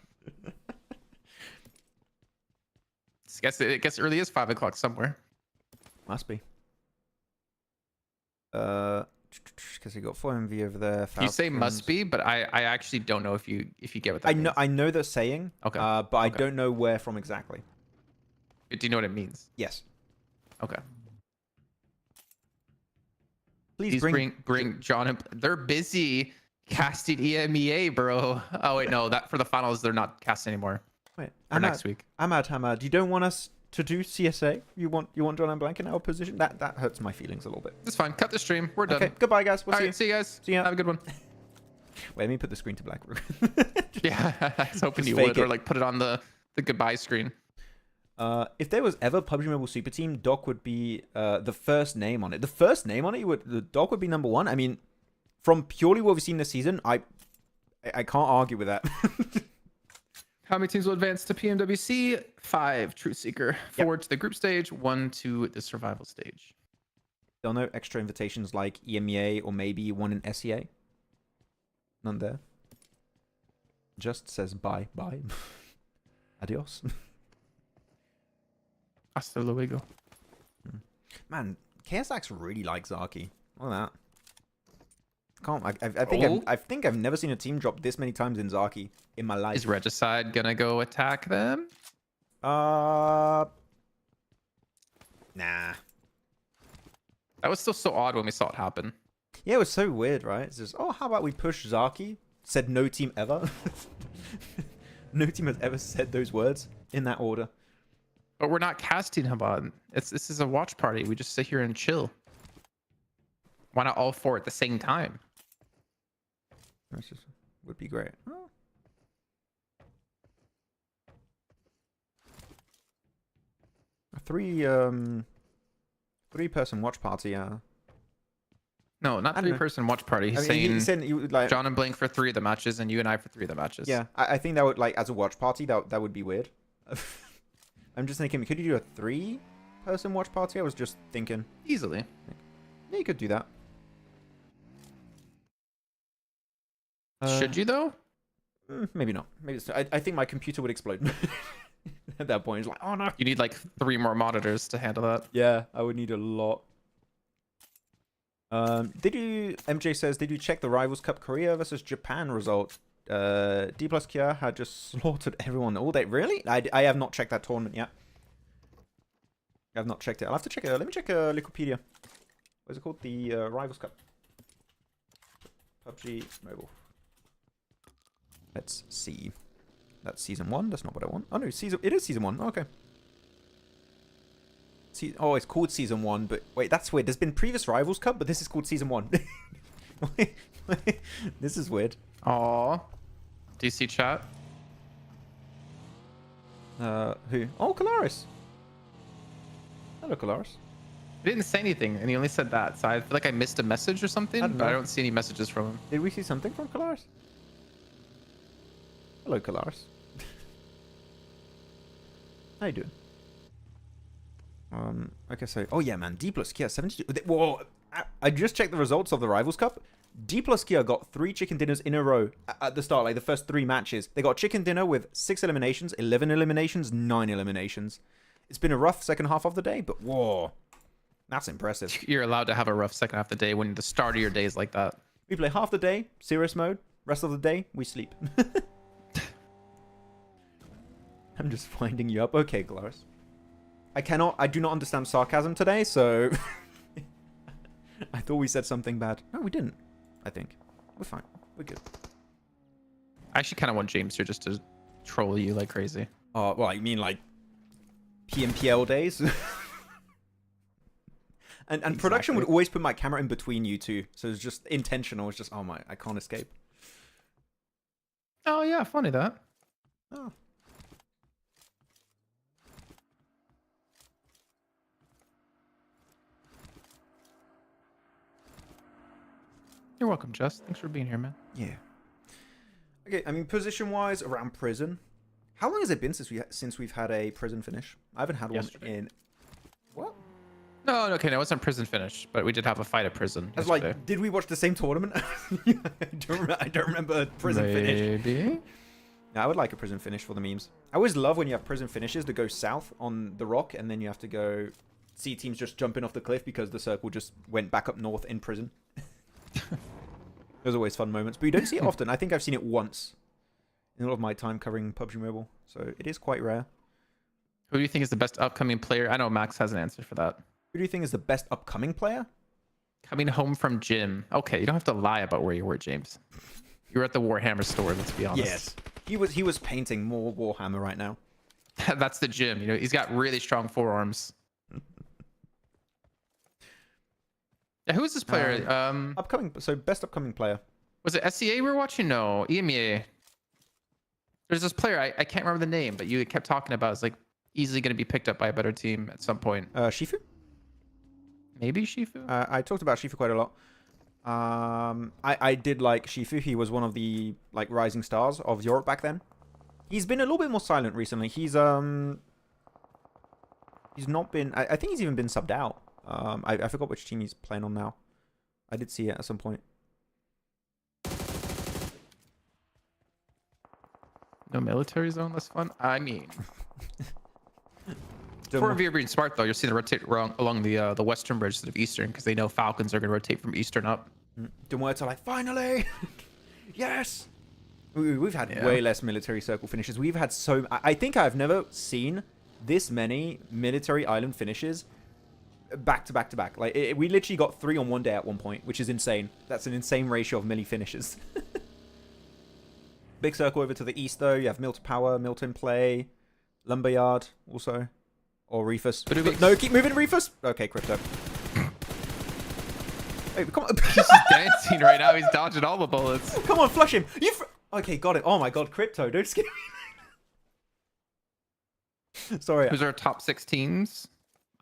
I guess early is 5 o'clock somewhere. Must be. Because you got 4MV over there. You say must be, but I actually don't know if you get what that means. I know the saying. Okay. But I don't know where from exactly. Do you know what it means? Yes. Okay. Please bring John and they're busy casting EMEA, bro. Oh wait, no, that for the finals they're not casting anymore. Wait, for next week. Hamad, you don't want us to do CSA? You want John and Blank in our position? That hurts my feelings a little bit. It's fine. Cut the stream. We're done. Okay, goodbye guys. We'll All see right, see you guys. See ya. Have a good one. Wait, let me put the screen to black. Yeah, I was hoping Just you fake would, or it. like put it on the goodbye screen. If there was ever PUBG Mobile Super Team, Doc would be the first name on it. The first name on it, the Doc would be number one. I mean, from purely what we've seen this season, I can't argue with that. How many teams will advance to PMWC? 5 Truth Seeker. 4 to the group stage, 1 to the survival stage. There are no extra invitations like EMEA or maybe one in SEA. None there. Just says bye. Adios. Hasta luego. Man, KSX really likes Zaki. Look at that. I think I've never seen a team drop this many times in Zaki in my life. Is Regicide gonna go attack them? Nah. That was still so odd when we saw it happen. Yeah, it was so weird, right? It's just, oh, how about we push Zaki? Said no team ever. No team has ever said those words in that order. But we're not casting him on. This is a watch party. We just sit here and chill. Why not all 4 at the same time? That just would be great. Oh. A 3-person watch party. No, not I don't know. 3-person watch party. He's I mean, saying he said you would, like, John and Blink for 3 of the matches and you and I for 3 of the matches. yeah, I think that would, like, as a watch party, that would be weird. I'm just thinking, could you do a 3-person watch party? I was just thinking. Easily. Yeah, you could do that. Should you though? Maybe not. Maybe it's, I think my computer would explode at that point. It's like, oh no. You need like 3 more monitors to handle that. Yeah, I would need a lot. MJ says, did you check the Rivals Cup Korea versus Japan result? D plus Kia had just slaughtered everyone all day. Really? I have not checked that tournament yet. I have not checked it. I'll have to check it. Let me check Wikipedia. What is it called? The Rivals Cup. PUBG Mobile. Let's see. That's season 1. That's not what I want. Oh no, it is season 1. Oh, okay. Oh, it's called season 1, but wait, that's weird. There's been previous Rivals Cup, but this is called season 1. This is weird. Aw. DC chat. Who? Oh, Kalaris. Hello, Kalaris. He didn't say anything, and he only said that. So I feel like I missed a message or something, don't but I know. don't see any messages from him. Did we see something from Kalaris? Hello, Kalaris. How you doing? Okay, so... Oh, yeah, man. D plus Kia, 72... Whoa! I just checked the results of the Rivals Cup. D plus Kia got 3 chicken dinners in a row at the start, like the first 3 matches. They got chicken dinner with 6 eliminations, 11 eliminations, 9 eliminations. It's been a rough second half of the day, but whoa. That's impressive. You're allowed to have a rough second half of the day when the start of your day is like that. We play half the day, serious mode. Rest of the day, we sleep. I'm just winding you up. Okay, Galaris. I do not understand sarcasm today, so... I thought we said something bad. No, we didn't. I think. We're fine. We're good. I actually kind of want James here just to troll you like crazy. Oh, well, you mean like PMPL days? and production would always put my camera in between you two. So it's just intentional. It's just, oh my, I can't escape. Oh, yeah. Funny that. Oh. You're welcome, Jess. Thanks for being here, man. Yeah. Okay, I mean, position-wise, around prison. How long has it been since we've had a prison finish? I haven't had one in... What? No, okay, no, it wasn't prison finish, but we did have a fight at prison. I was yesterday. like, did we watch the same tournament? I don't remember a prison finish. Maybe. Yeah, I would like a prison finish for the memes. I always love when you have prison finishes that go south on the rock, and then you have to go see teams just jumping off the cliff because the circle just went back up north in prison. There's always fun moments, but you don't see it often. I think I've seen it once in all of my time covering PUBG Mobile, so it is quite rare. Who do you think is the best upcoming player? I know Max has an answer for that. Who do you think is the best upcoming player? Coming home from gym. Okay, you don't have to lie about where you were, James. You were at the Warhammer store, let's be honest. Yes. He was painting more Warhammer right now. That's the gym. You know, he's got really strong forearms. Yeah, who is this player? Upcoming, so best upcoming player. Was it SEA we were watching? No, EMEA. There's this player, I can't remember the name, but you kept talking about. It's like easily going to be picked up by a better team at some point. Shifu? Maybe Shifu? I talked about Shifu quite a lot. I did like Shifu. He was one of the like rising stars of Europe back then. He's been a little bit more silent recently. He's not been. I think he's even been subbed out. I forgot which team he's playing on now. I did see it at some point. No military zone. That's fun. I mean, for if you're being smart though, you'll see them rotate along the western bridge instead of eastern because they know Falcons are going to rotate from eastern up. Muerte like finally, yes. We've had way less military circle finishes. We've had so. I think I've never seen this many military island finishes back to back to back. Like we literally got 3 on one day at one point, which is insane. That's an insane ratio of melee finishes. Big circle over to the east though. You have Milton Power, Milton Play, Lumberyard also, or Reefus. No, keep moving, Reefus. Okay, Crypto. Hey, come on. He's just dancing right now. He's dodging all the bullets. Come on, flush him. Okay, got it. Oh my god, Crypto, don't scare me. Sorry. Who's our top 6 teams?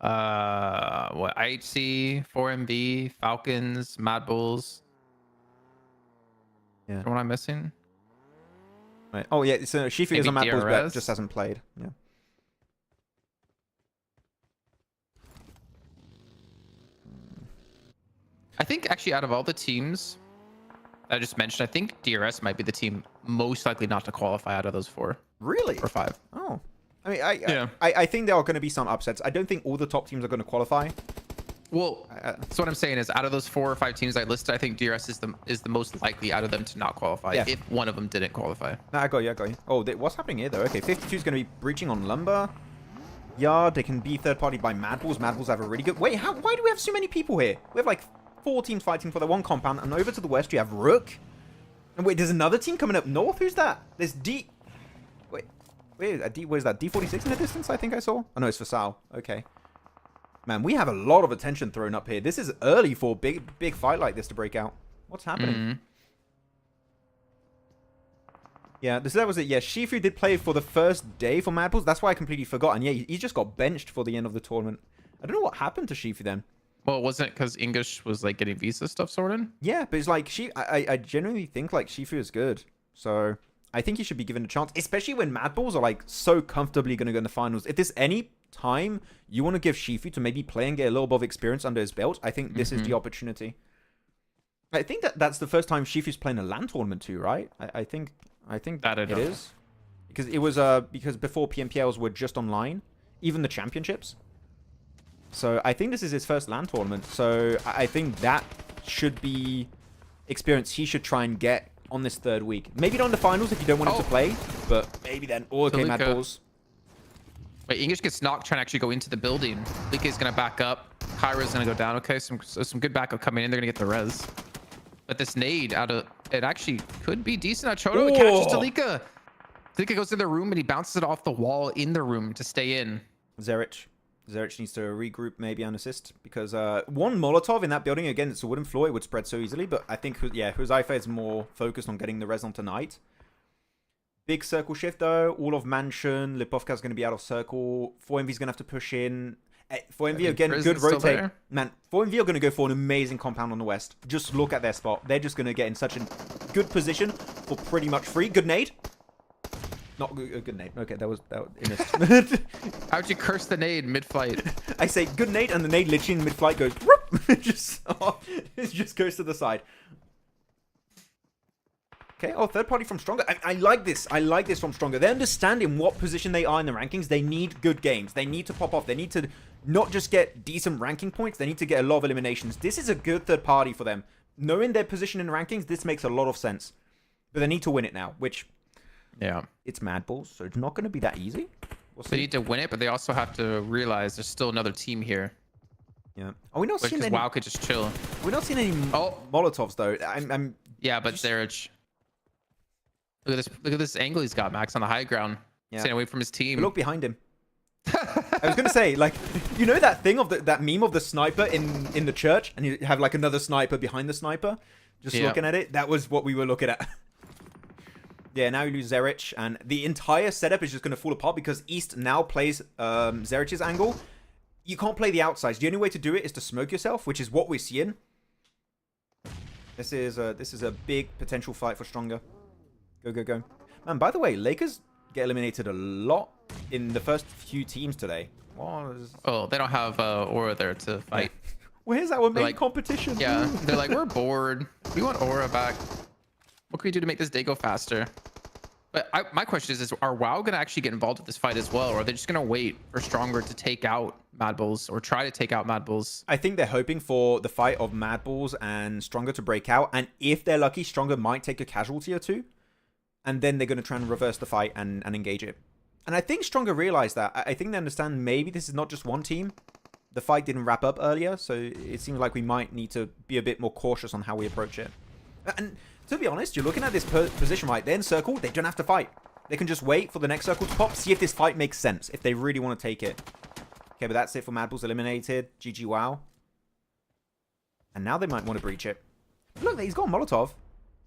What? IHC, 4MB, Falcons, MadBulls. Yeah. What am I missing? Right. Oh yeah, so Shifu is on MadBulls, but just hasn't played. Yeah. I think actually out of all the teams I just mentioned, I think DRS might be the team most likely not to qualify out of those 4. Really? Or 5. Oh. I mean, I think there are going to be some upsets. I don't think all the top teams are going to qualify. Well, so what I'm saying is out of those 4 or 5 teams I listed, I think DRS is the most likely out of them to not qualify if one of them didn't qualify. Nah, I got you. Oh, what's happening here though? Okay, 52 is going to be breaching on Lumber. Yard, they can be third party by MadBulls. MadBulls have a really good... Wait, why do we have so many people here? We have like 4 teams fighting for their one compound, and over to the west you have Rook. And wait, there's another team coming up north? Who's that? There's D... Wait, where's that? D46 in the distance, I think I saw? Oh no, it's for Sal. Okay. Man, we have a lot of attention thrown up here. This is early for a big fight like this to break out. What's happening? Yeah, that was it. Yeah, Shifu did play for the first day for MadBulls. That's why I completely forgot. And yeah, he just got benched for the end of the tournament. I don't know what happened to Shifu then. Well, wasn't it because English was like getting visa stuff sorted? Yeah, but it's like I genuinely think like Shifu is good. So I think he should be given a chance, especially when MadBulls are like so comfortably going to go in the finals. If there's any time you want to give Shifu to maybe play and get a little bit of experience under his belt, I think this is the opportunity. I think that's the first time Shifu's playing a LAN tournament too, right? I think that it is. Because it was because before PMPLs were just online, even the championships. So I think this is his first LAN tournament. So I think that should be experience he should try and get on this 3rd week. Maybe not in the finals if you don't want him to play, but maybe then. Oh, okay, MadBulls. Wait, English gets knocked trying to actually go into the building. Lika's going to back up. Kyra's going to go down. Okay, some good backup coming in. They're going to get the res. But this nade out of... It actually could be decent. Choto catches Talika. Talika goes to the room and he bounces it off the wall in the room to stay in. Zerich needs to regroup maybe and assist. Because one Molotov in that building, again, it's a wooden floor. It would spread so easily. But I think, yeah, Huzaifa is more focused on getting the res on tonight. Big circle shift though. All of Mansion. Lipovka's going to be out of circle. 4MV's going to have to push in. 4MV again, good rotate. Man, 4MV are going to go for an amazing compound on the west. Just look at their spot. They're just going to get in such a good position for pretty much free. Good nade. Not a good nade. Okay, that was innocent. How'd you curse the nade mid-flight? I say good nade, and the nade literally in mid-flight goes... Whoop! it just goes to the side. Okay, oh, third party from Stronger. I like this. I like this from Stronger. They understand in what position they are in the rankings. They need good games. They need to pop off. They need to not just get decent ranking points. They need to get a lot of eliminations. This is a good third party for them. Knowing their position in the rankings, this makes a lot of sense. But they need to win it now, which... Yeah. It's MadBulls, so it's not going to be that easy. They need to win it, but they also have to realize there's still another team here. Yeah. Are we not seeing any... WAOW could just chill. We're not seeing any Molotovs, though. Yeah, but Zerich... Look at this angle he's got, Max, on the high ground. Yeah. Staying away from his team. But look behind him. I was gonna say, like, you know that thing of that meme of the sniper in the church, and you have like another sniper behind the sniper. Just looking at it, that was what we were looking at. Yeah, now you lose Zerich, and the entire setup is just going to fall apart because East now plays Zerich's angle. You can't play the outsides. The only way to do it is to smoke yourself, which is what we're seeing. This is a big potential fight for Stronger. Go, go, go. Man, by the way, Lakers get eliminated a lot in the first few teams today. Oh, they don't have Aura there to fight. Where's our main like, competition? Yeah, they're like, we're bored. We want Aura back. What can we do to make this day go faster? But my question is are WAOW going to actually get involved with this fight as well? Or are they just going to wait for Stronger to take out MadBulls or try to take out MadBulls? I think they're hoping for the fight of MadBulls and Stronger to break out. And if they're lucky, Stronger might take a casualty or two. And then they're going to try and reverse the fight and engage it. And I think Stronger realized that. I think they understand maybe this is not just one team. The fight didn't wrap up earlier, so it seems like we might need to be a bit more cautious on how we approach it. And to be honest, you're looking at this position right. They're in circle. They don't have to fight. They can just wait for the next circle to pop, see if this fight makes sense, if they really want to take it. Okay, but that's it for MadBulls eliminated. GG WAOW. And now they might want to breach it. Look, he's got Molotov.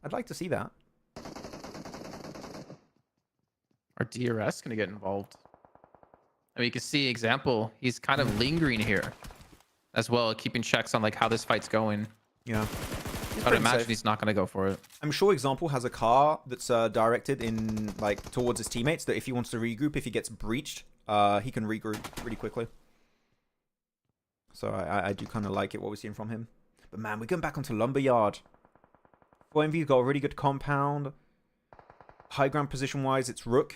I'd like to see that. Are DRS going to get involved? I mean, you can see example. He's kind of lingering here as well, keeping checks on like how this fight's going. Yeah. I'd imagine he's not going to go for it. I'm sure example has a car that's directed in like towards his teammates that if he wants to regroup, if he gets breached, he can regroup really quickly. So I do kind of like it, what we're seeing from him. But man, we're going back onto Lumberyard. 4MV's got a really good compound. High ground position-wise, it's Rook.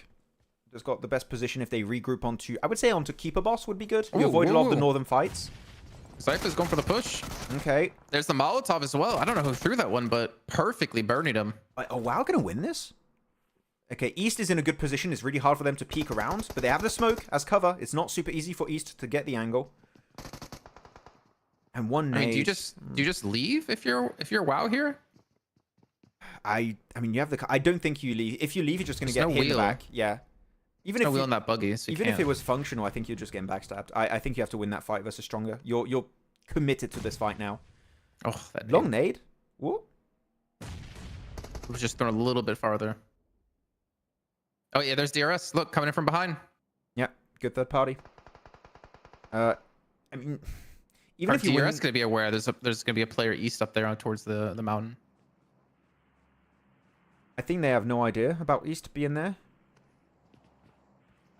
That's got the best position if they regroup onto... I would say onto Keeper Boss would be good. You avoid a lot of the northern fights. Zypher's going for the push. Okay. There's the Molotov as well. I don't know who threw that one, but perfectly burning him. Are WAOW going to win this? Okay, East is in a good position. It's really hard for them to peek around, but they have the smoke as cover. It's not super easy for East to get the angle. And one nade... I mean, do you just leave if you're WAOW here? I mean, you have the... I don't think you leave. If you leave, you're just going to get hit in the back. Yeah. Even if no wheel in that buggy, so even if it was functional, I think you're just getting backstabbed. I think you have to win that fight versus Stronger. You're committed to this fight now. Oh, that long nade. What? It was just thrown a little bit farther. Oh yeah, there's DRS. Look, coming in from behind. Yeah, good third party. I mean, even if you DRS win, going to be aware there's going to be a player east up there towards the mountain. I think they have no idea about East being there.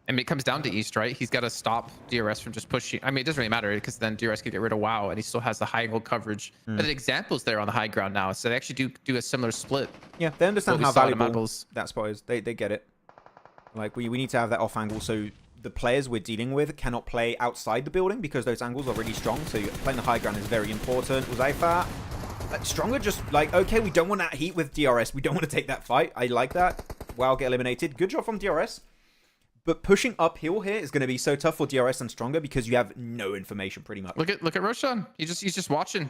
I mean, it comes down to East, right? He's got to stop DRS from just pushing. I mean, it doesn't really matter because then DRS can get rid of WAOW and he still has the high angle coverage. But the example's there on the high ground now. So they actually do a similar split. Yeah, they understand how saw valuable that spot is. They get it. Like, we need to have that off angle so the players we're dealing with cannot play outside the building because those angles are really strong. So playing the high ground is very important. Uzaifa, Stronger just like, okay, we don't want that heat with DRS. We don't want to take that fight. I like that. WAOW get eliminated. Good job from DRS. But pushing uphill here is going to be so tough for DRS and Stronger because you have no information pretty much. Look at Roshan. He's just watching.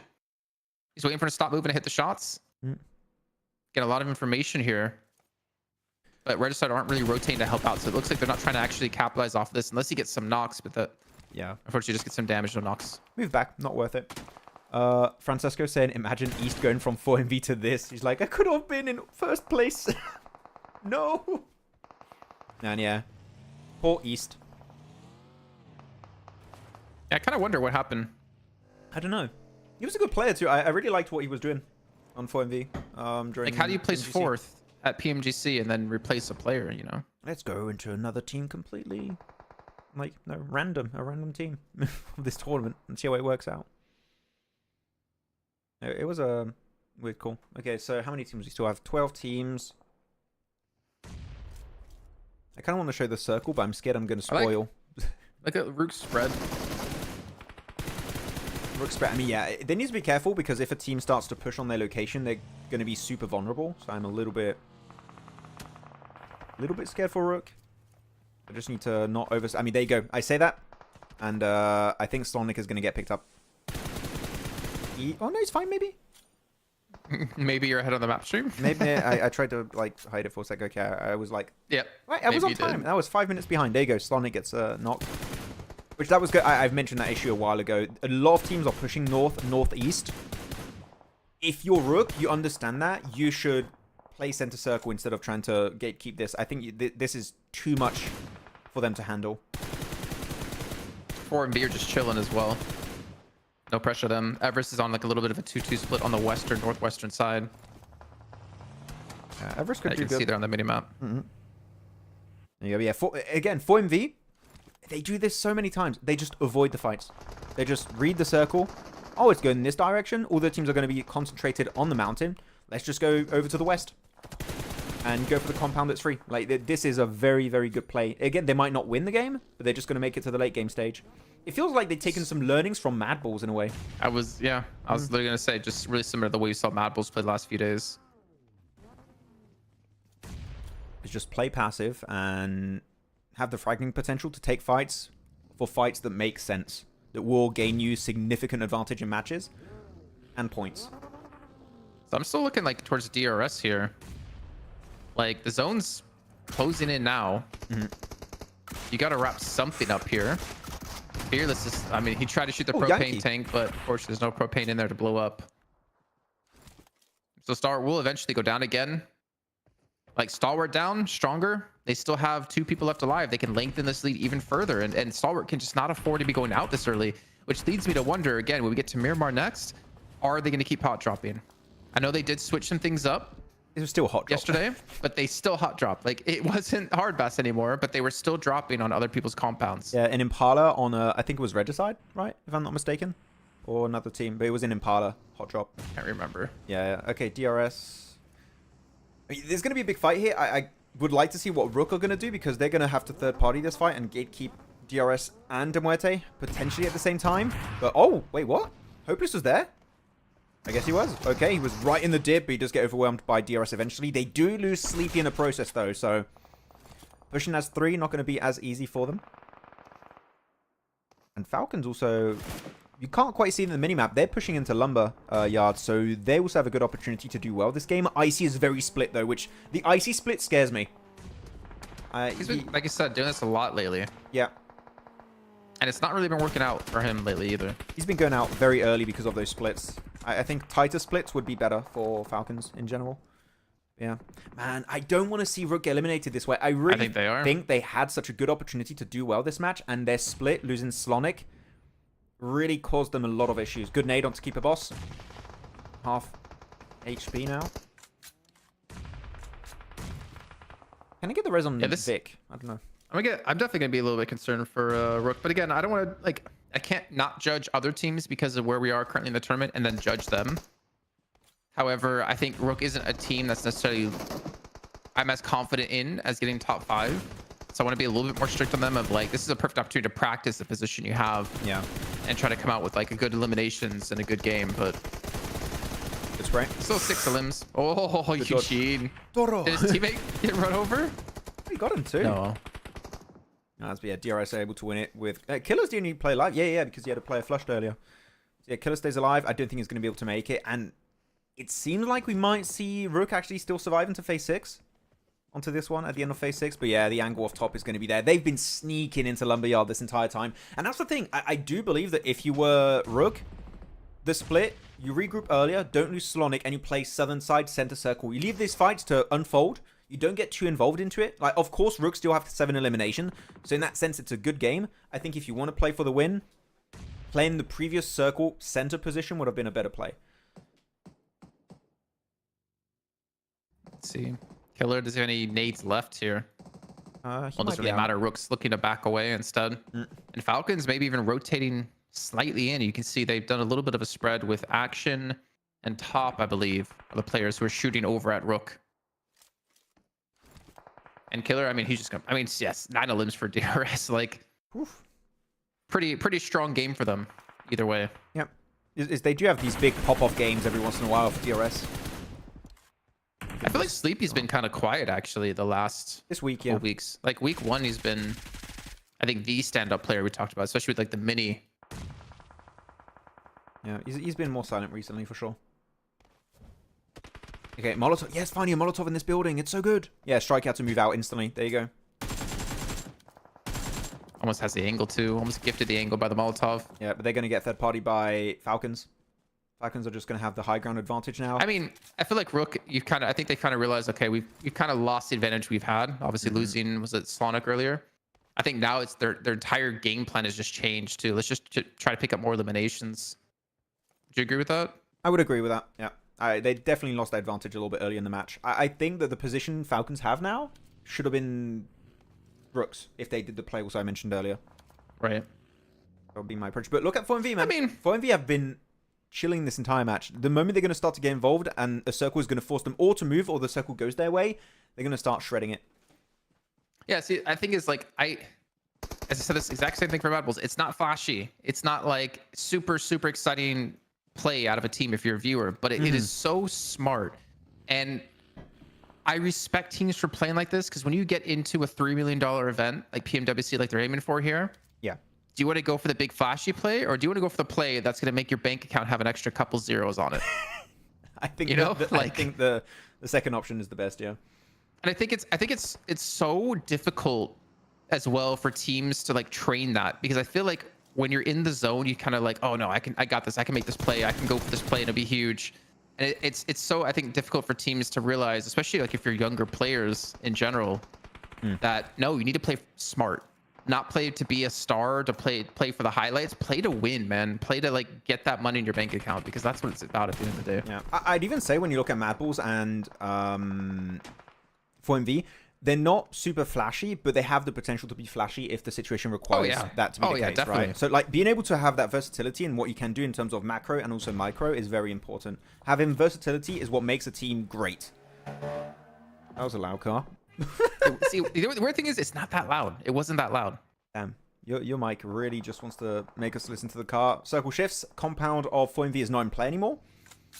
He's waiting for him to stop moving and hit the shots. Get a lot of information here. But Regicide aren't really rotating to help out. So it looks like they're not trying to actually capitalize off this unless he gets some knocks. But that, yeah, unfortunately, just get some damage, no knocks. Move back. Not worth it. Francesco saying, imagine East going from 4MV to this. He's like, I could have been in first place. No. And yeah. Poor East. Yeah, I kind of wonder what happened. I don't know. He was a good player too. I really liked what he was doing on 4MV. During Like, how do you place PMGC. fourth at PMGC and then replace a player, you know? Let's go into another team completely. Like, no, a random team of this tournament and see how it works out. It was a weird call. Okay, so how many teams do we still have? 12 teams. I kind of want to show the circle, but I'm scared I'm going to spoil. Look at Rook's spread. Rook's spread. I mean, yeah, they need to be careful because if a team starts to push on their location, they're going to be super vulnerable. So I'm a little bit scared for Rook. I just need to not over... I mean, there you go. I say that. And I think Slonic is going to get picked up. Oh, no, he's fine, maybe? Maybe you're ahead on the map stream. Maybe I tried to like hide it for a second. Okay, I was like, yeah, right, I was on time. I was 5 minutes behind. There you go. Slonic gets knocked, which that was good. I've mentioned that issue a while ago. A lot of teams are pushing northeast, if you're Rook, you understand that. You should play center circle instead of trying to gatekeep this. I think this is too much for them to handle. 4 and B are just chilling as well. No pressure to them. Everest is on like a little bit of a 2-2 split on the western, northwestern side. Everest could You do can good. see there on the mini-map. There you go. Yeah, 4MV, they do this so many times. They just avoid the fights. They just read the circle. Oh, it's going in this direction. All the teams are going to be concentrated on the mountain. Let's just go over to the west and go for the compound that's free. Like, this is a very, very good play. Again, they might not win the game, but they're just going to make it to the late game stage. It feels like they've taken some learnings from MadBulls in a way. I was literally going to say, just really similar to the way you saw MadBulls play the last few days. Is just play passive and have the fragging potential to take fights for fights that make sense, that will gain you significant advantage in matches and points. So I'm still looking like towards DRS here. Like the zone's closing in now. You got to wrap something up here. Fearless is, I mean, he tried to shoot the propane Yankee tank, but of course there's no propane in there to blow up. So Stalwart will eventually go down again. Like Stalwart down, stronger. They still have 2 people left alive. They can lengthen this lead even further. And Stalwart can just not afford to be going out this early, which leads me to wonder, again, when we get to Miramar next, are they going to keep hot dropping? I know they did switch some things up. It was still hot drop Yesterday, but they still hot dropped. Like it wasn't Hardbass anymore, but they were still dropping on other people's compounds. Yeah, an Impala on I think it was Regicide, right? If I'm not mistaken. Or another team, but it was in Impala, hot drop. Can't remember. Yeah. Okay, DRS. There's going to be a big fight here. I would like to see what Rook are going to do because they're going to have to third party this fight and gatekeep DRS and Muerte potentially at the same time. But, oh, wait, what? Hopeless was there? I guess he was. Okay, he was right in the dip, but he does get overwhelmed by DRS eventually. They do lose Sleepy in the process, though, so pushing as 3, not going to be as easy for them. And Falcons also, you can't quite see in the minimap, they're pushing into lumber yard, so they also have a good opportunity to do well this game. Icy is very split, though, which the Icy split scares me. He's been, like I said, doing this a lot lately. Yeah. And it's not really been working out for him lately either. He's been going out very early because of those splits. I think tighter splits would be better for Falcons in general. Yeah. Man, I don't want to see Rook get eliminated this way. I really think they had such a good opportunity to do well this match, and their split, losing Slonic, really caused them a lot of issues. Good nade on to keep a boss. Half HP now. Can I get the res on Vic? I don't know. I'm definitely gonna be a little bit concerned for Rook, but again, I don't want to I can't not judge other teams because of where we are currently in the tournament and then judge them. However, I think Rook isn't a team that's necessarily I'm as confident in as getting top 5. So I want to be a little bit more strict on them of like, this is a perfect opportunity to practice the position you have. Yeah. And try to come out with like a good eliminations and a good game, but good spray. Still 6 limbs. Oh, Eugene. Toro. Did his teammate get run over? He got him too. No. Yeah, DRS able to win it with... Killer's the only player alive. Yeah, because he had a player flushed earlier. So yeah, Killer stays alive. I don't think he's going to be able to make it. And it seems like we might see Rook actually still survive into phase 6. Onto this one at the end of phase 6. But yeah, the angle off top is going to be there. They've been sneaking into Lumberyard this entire time. And that's the thing. I do believe that if you were Rook, the split, you regroup earlier, don't lose Slonic, and you play southern side, center circle. You leave these fights to unfold. You don't get too involved into it. Like, of course, Rook still have 7 elimination. So in that sense, it's a good game. I think if you want to play for the win, playing the previous circle center position would have been a better play. Let's see. Killer, does he have any nades left here? Well, doesn't really matter. Rook's looking to back away instead. And Falcons maybe even rotating slightly in. You can see they've done a little bit of a spread with Action and Top, I believe, are the players who are shooting over at Rook. And Killer, I mean, he's just gonna, I mean, yes, 9 limbs for DRS. Like, oof. Pretty strong game for them, either way. Yep. They do have these big pop-off games every once in a while for DRS. I feel like Sleepy's been kind of quiet, actually, the last couple weeks. Like, week 1, he's been, I think, the stand-up player we talked about, especially with, like, the mini. Yeah, he's been more silent recently, for sure. Okay, Molotov. Yes, finally a Molotov in this building. It's so good. Yeah, Strikeout to move out instantly. There you go. Almost has the angle, too. Almost gifted the angle by the Molotov. Yeah, but they're going to get third party by Falcons. Falcons are just going to have the high ground advantage now. I mean, I feel like Rook, I think they kind of realized, okay, we've kind of lost the advantage we've had. Obviously losing, was it Sanhok earlier? I think now it's their entire game plan has just changed too. Let's just try to pick up more eliminations. Do you agree with that? I would agree with that. Yeah. They definitely lost their advantage a little bit early in the match. I think that the position Falcons have now should have been Rooks if they did the play also I mentioned earlier. Right. That would be my approach. But look at 4MV, man. I mean, 4MV have been chilling this entire match. The moment they're going to start to get involved and a circle is going to force them or to move or the circle goes their way, they're going to start shredding it. Yeah, see, I think it's like, as I said, this exact same thing for MadBulls. It's not flashy. It's not like super, super exciting play out of a team if you're a viewer, but it is so smart. And I respect teams for playing like this, because when you get into a $3 million event like PMWC, like they're aiming for here, yeah. Do you want to go for the big flashy play, or do you want to go for the play that's going to make your bank account have an extra couple zeros on it? I think I think the second option is the best, yeah. And I think it's so difficult as well for teams to like train that, because I feel like when you're in the zone, you kind of like, oh no, I got this, I can make this play, I can go for this play and it'll be huge. And it's so, I think, difficult for teams to realize, especially like if you're younger players in general, that no, you need to play smart. Not play to be a star, to play for the highlights, play to win, man. Play to like get that money in your bank account, because that's what it's about at the end of the day. Yeah, I'd even say when you look at MadBulls and 4MV, they're not super flashy, but they have the potential to be flashy if the situation requires that to be the case, definitely. right? So like being able to have that versatility and what you can do in terms of macro and also micro is very important. Having versatility is what makes a team great. That was a loud car. See, the weird thing is, it's not that loud. It wasn't that loud. Damn. Your mic really just wants to make us listen to the car. Circle shifts. Compound of 4MV is not in play anymore.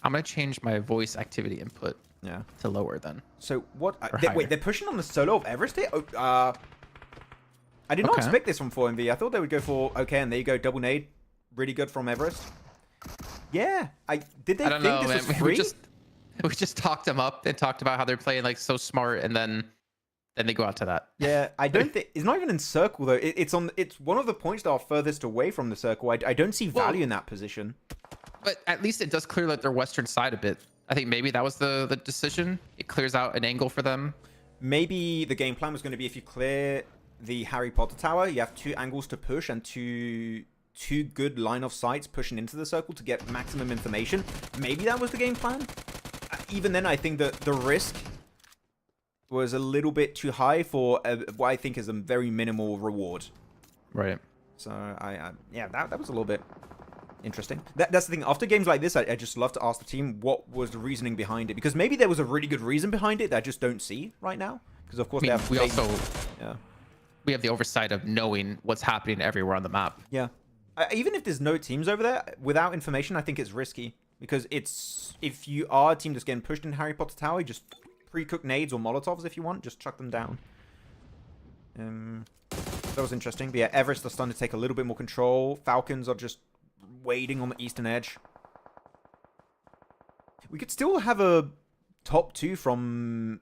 I'm going to change my voice activity input to lower then. So what? Wait, they're pushing on the solo of Everest here? I did not expect this from 4MV. I thought they would go for, okay, and there you go, double nade. Really good from Everest. Yeah. Did they think this was free? We just talked them up and talked about how they're playing like so smart, and then they go out to that. Yeah, I don't think it's not even in circle though. It's one of the points that are furthest away from the circle. I don't see value in that position. But at least it does clear like their western side a bit. I think maybe that was the decision. It clears out an angle for them. Maybe the game plan was going to be, if you clear the Harry Potter tower, you have 2 angles to push and two good line of sights pushing into the circle to get maximum information. Maybe that was the game plan. Even then, I think that the risk was a little bit too high for what I think is a very minimal reward. Right. So yeah, that was a little bit interesting. That's the thing. After games like this, I just love to ask the team what was the reasoning behind it, because maybe there was a really good reason behind it that I just don't see right now. Because of course we have we have the oversight of knowing what's happening everywhere on the map. Yeah. Even if there's no teams over there, without information, I think it's risky. Because if you are a team that's getting pushed in Harry Potter Tower, you just pre-cook nades or Molotovs if you want. Just chuck them down. That was interesting. But yeah, Everest are starting to take a little bit more control. Falcons are just waiting on the eastern edge. We could still have a top 2 from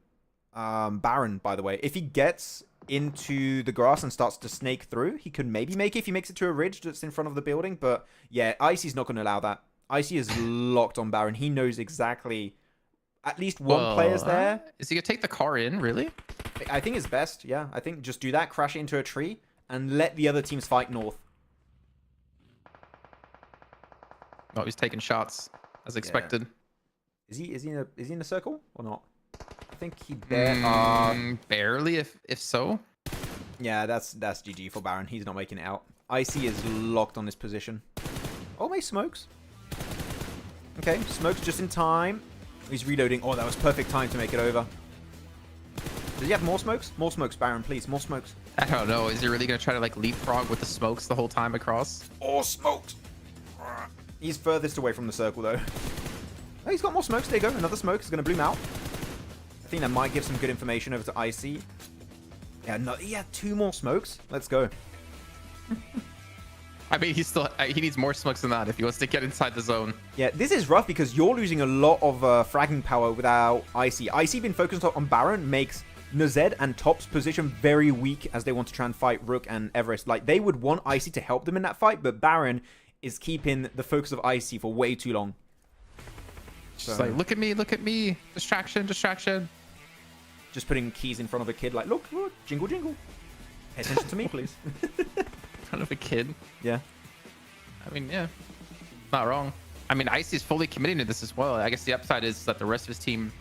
Baron, by the way. If he gets into the grass and starts to snake through, he could maybe make it if he makes it to a ridge that's in front of the building. But yeah, Icy's not going to allow that. Icy is locked on Baron. He knows exactly at least one player's there. Is he going to take the car in, really? I think it's best, yeah. I think just do that, crash it into a tree, and let the other teams fight north. Oh, he's taking shots, as expected. Yeah. Is he in a circle or not? I think he barely, if so. Yeah, that's GG for Baron. He's not making it out. Icy is locked on this position. Oh, maybe smokes. Okay, smokes just in time. He's reloading. Oh, that was perfect time to make it over. Does he have more smokes? More smokes, Baron, please. More smokes. I don't know. Is he really going to try to like leapfrog with the smokes the whole time across? Oh, smokes. He's furthest away from the circle, though. Oh, he's got more smokes. There you go. Another smoke is going to bloom out. I think that might give some good information over to Icy. Yeah, no, he had 2 more smokes. Let's go. I mean, he needs more smokes than that if he wants to get inside the zone. Yeah, this is rough because you're losing a lot of fragging power without Icy. Icy being focused on Baron makes Nazed and Top's position very weak as they want to try and fight Rook and Everest. Like, they would want Icy to help them in that fight, but Baron is keeping the focus of Icy for way too long. Just like, look at me. Distraction. Just putting keys in front of a kid, like, look, jingle, jingle. Pay attention to me, please. In front of a kid. Yeah. I mean, yeah, not wrong. I mean, Icy's fully committing to this as well. I guess the upside is that the rest of his team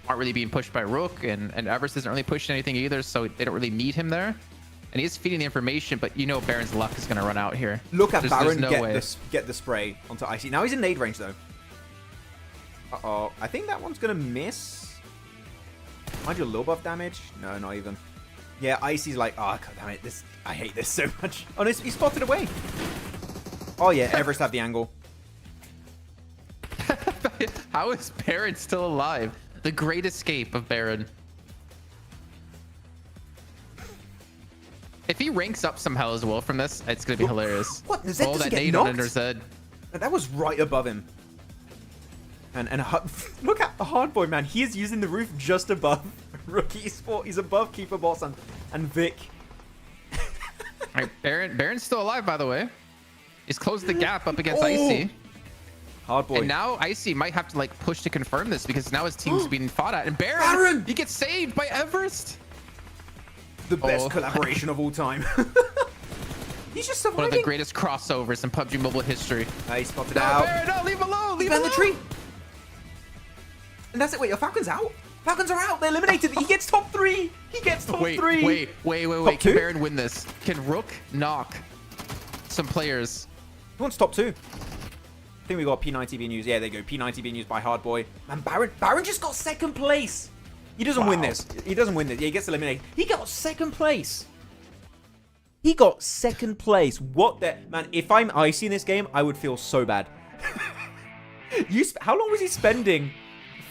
aren't really being pushed by Rook, and EVEREST isn't really pushing anything either, so they don't really need him there. And he's feeding the information, but you know Baron's luck is going to run out here. Look at Baron no get the spray onto Icy. Now he's in nade range, though. Uh-oh. I think that one's going to miss. Might do a little buff damage. No, not even. Yeah, Icy's like, oh, god damn it. I hate this so much. Oh, no, he spotted away. Oh, yeah, EVEREST have the angle. How is Baron still alive? The great escape of Baron. If he ranks up somehow as well from this, it's gonna be hilarious. What? Zed oh, doesn't that get nade knocked? on under Zed. That was right above him. And look at the Hardboy, man. He is using the roof just above Rookie Sport. He's above Keeper Boss and Vic. All right, Baron's still alive, by the way. He's closed the gap up against Icy. Hardboy. And now Icy might have to like push to confirm this because now his team's being fought at. And Baron! He gets saved by EVEREST. The best collaboration of all time. He's just surviving. One of the greatest crossovers in PUBG Mobile history. He spotted out. Baron, no, leave him alone. Leave him the tree. And that's it. Wait, your Falcons out? Falcons are out. They're eliminated. He gets top 3. He gets top 3. Wait. Can Baron win this? Can Rook knock some players? Who wants top 2? I think we got P90 being used. Yeah, there you go. P90 being used by Hardboy. Man, Baron just got 2nd place. He doesn't win this. He doesn't win this. Yeah, he gets eliminated. He got 2nd place. He got 2nd place. What the... Man, if I'm Icy in this game, I would feel so bad. How long was he spending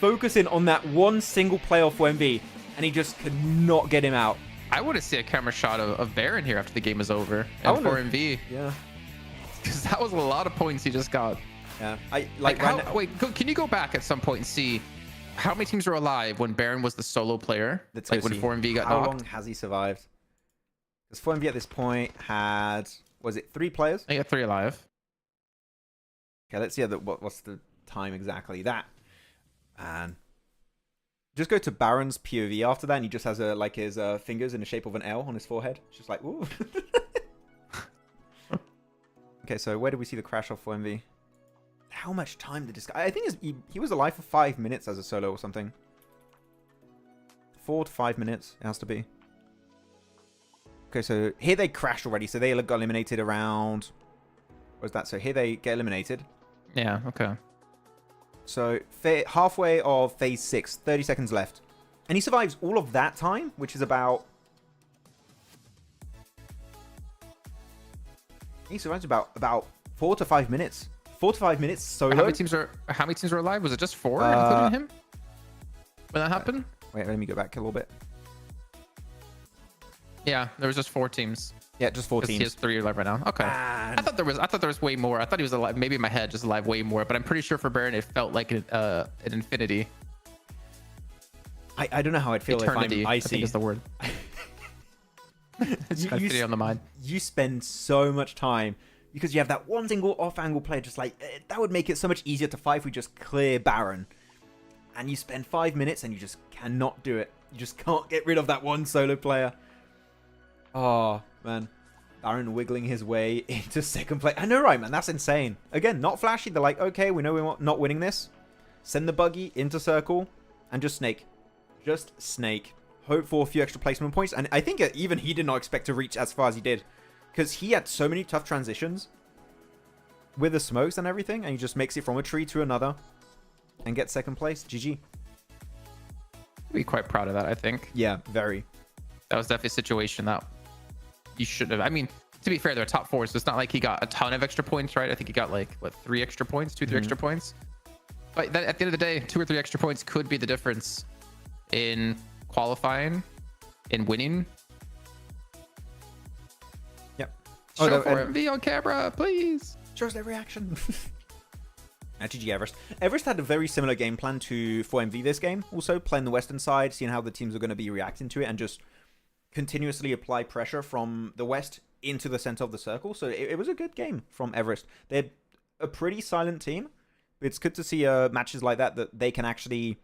focusing on that one single playoff for MV? And he just could not get him out. I want to see a camera shot of Baron here after the game is over. And for MV. Yeah. Because that was a lot of points he just got. Yeah. Wait, can you go back at some point and see how many teams were alive when Baron was the solo player? Let's like when see. 4MV got How knocked? long has he survived? Because 4MV at this point had, was it 3 players? I got 3 alive. Okay, let's see what's the time exactly. That. And just go to Baron's POV after that, and he just has his fingers in the shape of an L on his forehead. It's just like, ooh. Okay, so where did we see the crash off 4MV? How much time did this guy... I think he was alive for 5 minutes as a solo or something. 4 to 5 minutes it has to be. Okay, so here they crashed already. So they got eliminated around... What was that? So here they get eliminated. Yeah, okay. So halfway of phase 6, 30 seconds left. And he survives all of that time, which is about... He survives about 4 to 5 minutes. 4 to 5 minutes solo. How many teams were alive? Was it just 4, including him? When that happened? Wait, let me go back a little bit. Yeah, there was just 4 teams. Yeah, just 4 teams. He has 3 alive right now. Okay. I thought there was way more. I thought he was alive. Maybe in my head, just alive way more. But I'm pretty sure for Baron, it felt like an infinity. I don't know how I'd feel Eternity, if I'm Icy. I think is the word. It's infinity on the mind. You spend so much time because you have that one single off-angle player. Just like that would make it so much easier to fight if we just clear Baron. And you spend 5 minutes and you just cannot do it. You just can't get rid of that one solo player. Oh, man. Baron wiggling his way into 2nd place. I know, right, man? That's insane. Again, not flashy. They're like, okay, we know we're not winning this. Send the buggy into circle and just snake. Just snake. Hope for a few extra placement points. And I think even he did not expect to reach as far as he did. Because he had so many tough transitions with the smokes and everything. And he just makes it from a tree to another and gets 2nd place. GG. Be quite proud of that, I think. Yeah, very. That was definitely a situation that you should have. I mean, to be fair, they're top 4, so it's not like he got a ton of extra points, right? I think he got like, what, 3 extra points? 2, 3 extra points? But then at the end of the day, 2 or 3 extra points could be the difference in qualifying, in winning. Yep. Show 4MV on camera, please. Shows their reaction. GG EVEREST. EVEREST had a very similar game plan to 4MV this game. Also, playing the western side, seeing how the teams are going to be reacting to it, and just continuously apply pressure from the west into the center of the circle. So it was a good game from EVEREST. They're a pretty silent team. It's good to see matches like that they can actually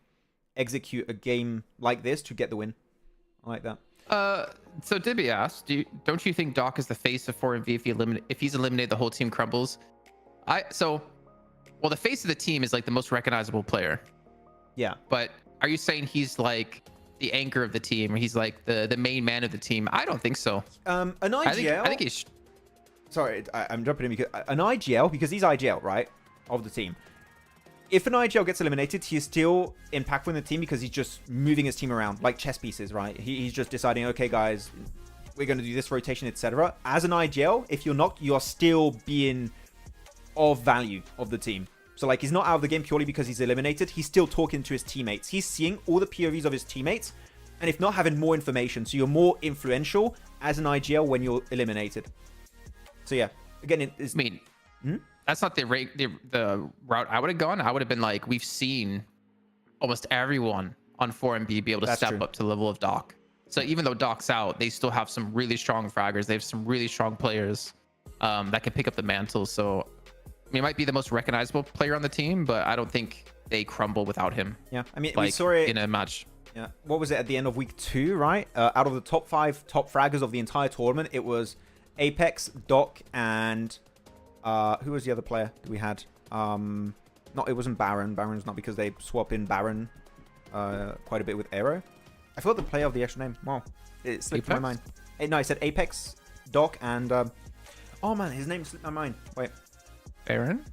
execute a game like this to get the win. I like that. So Dibby asked, don't you think Doc is the face of 4MV if he's eliminated, the whole team crumbles? Well, the face of the team is like the most recognizable player. Yeah. But are you saying he's like the anchor of the team, or he's like the main man of the team? I don't think so. An IGL. I think he's. Sorry, I'm jumping in because an IGL, because he's IGL, right, of the team. If an IGL gets eliminated, he's still impactful in the team because he's just moving his team around like chess pieces, right? He's just deciding, okay, guys, we're going to do this rotation, etc. As an IGL, if you're knocked, you are still being of value of the team. So like, he's not out of the game purely because he's eliminated. He's still talking to his teammates. He's seeing all the POVs of his teammates, and if not, having more information. So you're more influential as an IGL when you're eliminated. So yeah, again, it is. I mean, that's not the route I would have gone. I would have been like, we've seen almost everyone on 4MB be able to step up to the level of Doc. So even though Doc's out, they still have some really strong fraggers. They have some really strong players that can pick up the mantle. So I mean, it might be the most recognizable player on the team, but I don't think they crumble without him. Yeah, I mean, like, we saw it in a match. Yeah, what was it at the end of week 2, right? Out of the top 5 top fraggers of the entire tournament, it was Apex, Doc, and who was the other player that we had? It wasn't Baron. Baron's not, because they swap in Baron quite a bit with Aero. I forgot the player of the extra name. Wow, it slipped my mind. No, I said Apex, Doc, and oh man, his name slipped my mind. Wait. Baron?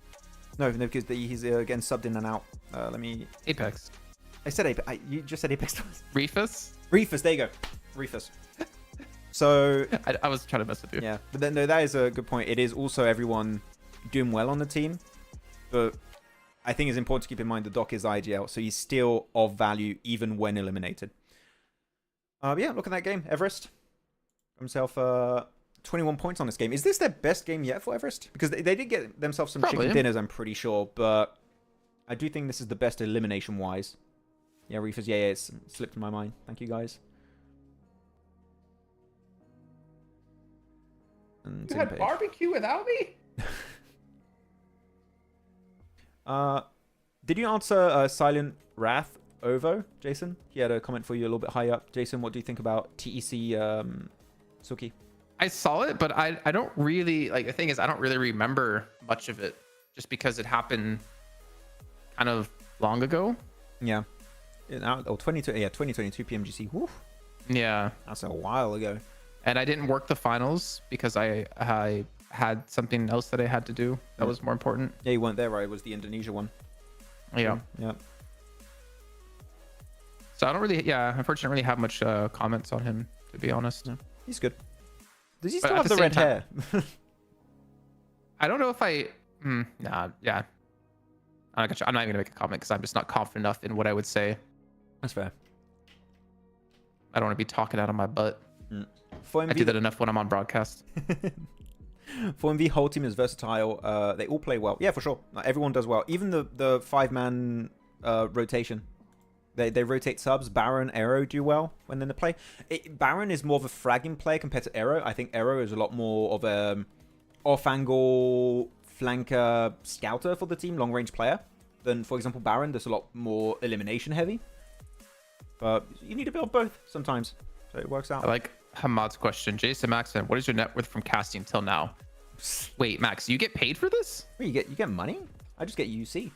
No, because he's again subbed in and out. Let me. Apex. I said Apex. You just said Apex twice. Reefus? Reefus, there you go. Reefus. So I was trying to mess with you. Yeah, but then no, that is a good point. It is also everyone doing well on the team, but I think it's important to keep in mind the Doc is IGL, so he's still of value even when eliminated. Yeah, look at that game. EVEREST himself 21 points on this game. Is this their best game yet for EVEREST? Because they did get themselves some chicken dinners, I'm pretty sure, but I do think this is the best elimination-wise. Yeah, Reefers, yeah, it's slipped in my mind. Thank you, guys. And you had barbecue without me? Did you answer Silent Wrath Ovo, Jason? He had a comment for you a little bit higher up. Jason, what do you think about TEC Suki? I saw it, but I don't really, like, the thing is, I don't really remember much of it just because it happened kind of long ago. Yeah. 2022 PMGC. Woo. Yeah. That's a while ago. And I didn't work the finals because I had something else that I had to do that was more important. Yeah, you weren't there, right? It was the Indonesia one. Yeah. Yeah. So I don't really, unfortunately, don't really have much comments on him, to be honest. Yeah. He's good. Does he still have the red hair? I don't know if I... nah, yeah. I'm not even going to make a comment because I'm just not confident enough in what I would say. That's fair. I don't want to be talking out of my butt. I do that enough when I'm on broadcast. 4MV whole team is versatile. They all play well. Yeah, for sure. Everyone does well. Even the 5-man rotation. They rotate subs. Baron, Aero do well when they're in the play. Baron is more of a fragging player compared to Aero. I think Aero is a lot more of a off-angle flanker scouter for the team, long-range player, than, for example, Baron. There's a lot more elimination heavy. But you need to build both sometimes. So it works out. I like Hamad's question. Jason Maxman, what is your net worth from casting till now? Wait, Max, you get paid for this? Wait, you get money? I just get UC.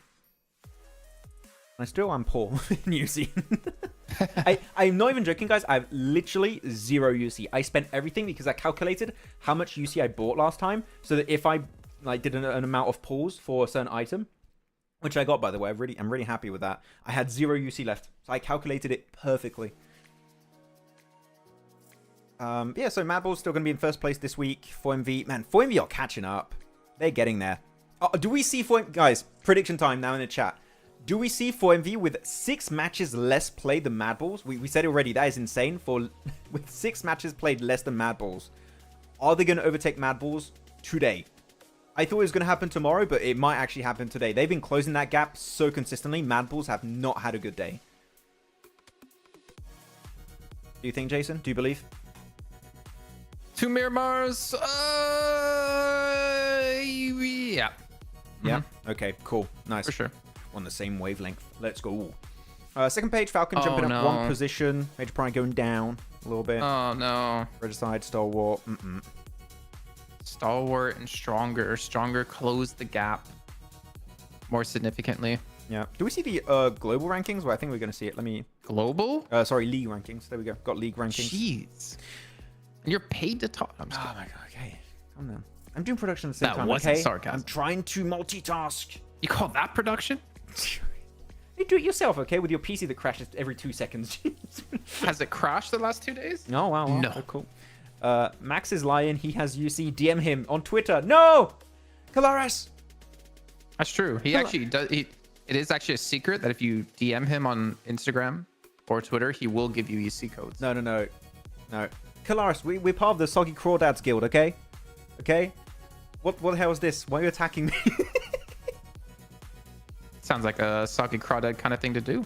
I'm poor in UC. I'm not even joking, guys. I have literally 0 UC. I spent everything because I calculated how much UC I bought last time, so that if I did an amount of pulls for a certain item, which I got, by the way, I'm really happy with that. I had 0 UC left, so I calculated it perfectly. Yeah, so MadBulls still going to be in first place this week. 4MV, man, 4MV are catching up. They're getting there. Do we see 4MV, guys? Prediction time now in the chat. Do we see 4MV with 6 matches less played than MadBulls? We said it already. That is insane. With 6 matches played less than MadBulls, are they going to overtake MadBulls today? I thought it was going to happen tomorrow, but it might actually happen today. They've been closing that gap so consistently. MadBulls have not had a good day. Do you think, Jason? Do you believe? 2 Miramars. Yeah. Yeah. Okay. Cool. Nice. For sure. On the same wavelength. Let's go. Second page, Falcon jumping no. up one position. Major Pride going down a little bit. Oh no. Regicide, Stalwart. Stalwart and Stronger. Stronger closed the gap more significantly. Yeah. Do we see the global rankings? Well, I think we're going to see it. Let me... Global? Sorry, league rankings. There we go. Got league rankings. Jeez. And you're paid to talk. I'm Oh just my god. Okay. Calm down. I'm doing production at the same That time. wasn't Okay? sarcasm. I'm trying to multitask. You call that production? You do it yourself, okay? With your PC that crashes every 2 seconds. Has it crashed the last 2 days? Oh, wow. No. Oh, cool. Max is lying. He has UC. DM him on Twitter. No! Kalaris! That's true. He actually does. It is actually a secret that if you DM him on Instagram or Twitter, he will give you EC codes. No. Kalaris, we're part of the Soggy Crawdads Guild, okay? Okay? What the hell is this? Why are you attacking me? Sounds like a Soggy Crawdad kind of thing to do.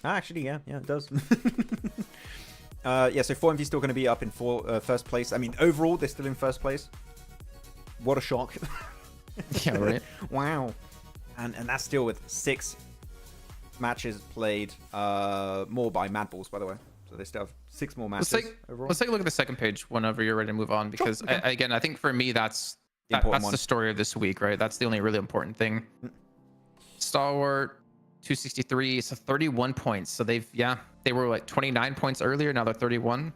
Actually, yeah, it does. Yeah, so 4MV still going to be up in first place. I mean, overall, they're still in first place. What a shock. Yeah, right. Wow. And that's still with 6 matches played. More by MadBulls, by the way. So they still have 6 more matches overall. Let's take a look at the second page whenever you're ready to move on, because Sure, okay. I think for me, that's Important one. the story of this week, right? That's the only really important thing. Stalwart 263, so 31 points. So they were like 29 points earlier, now they're 31.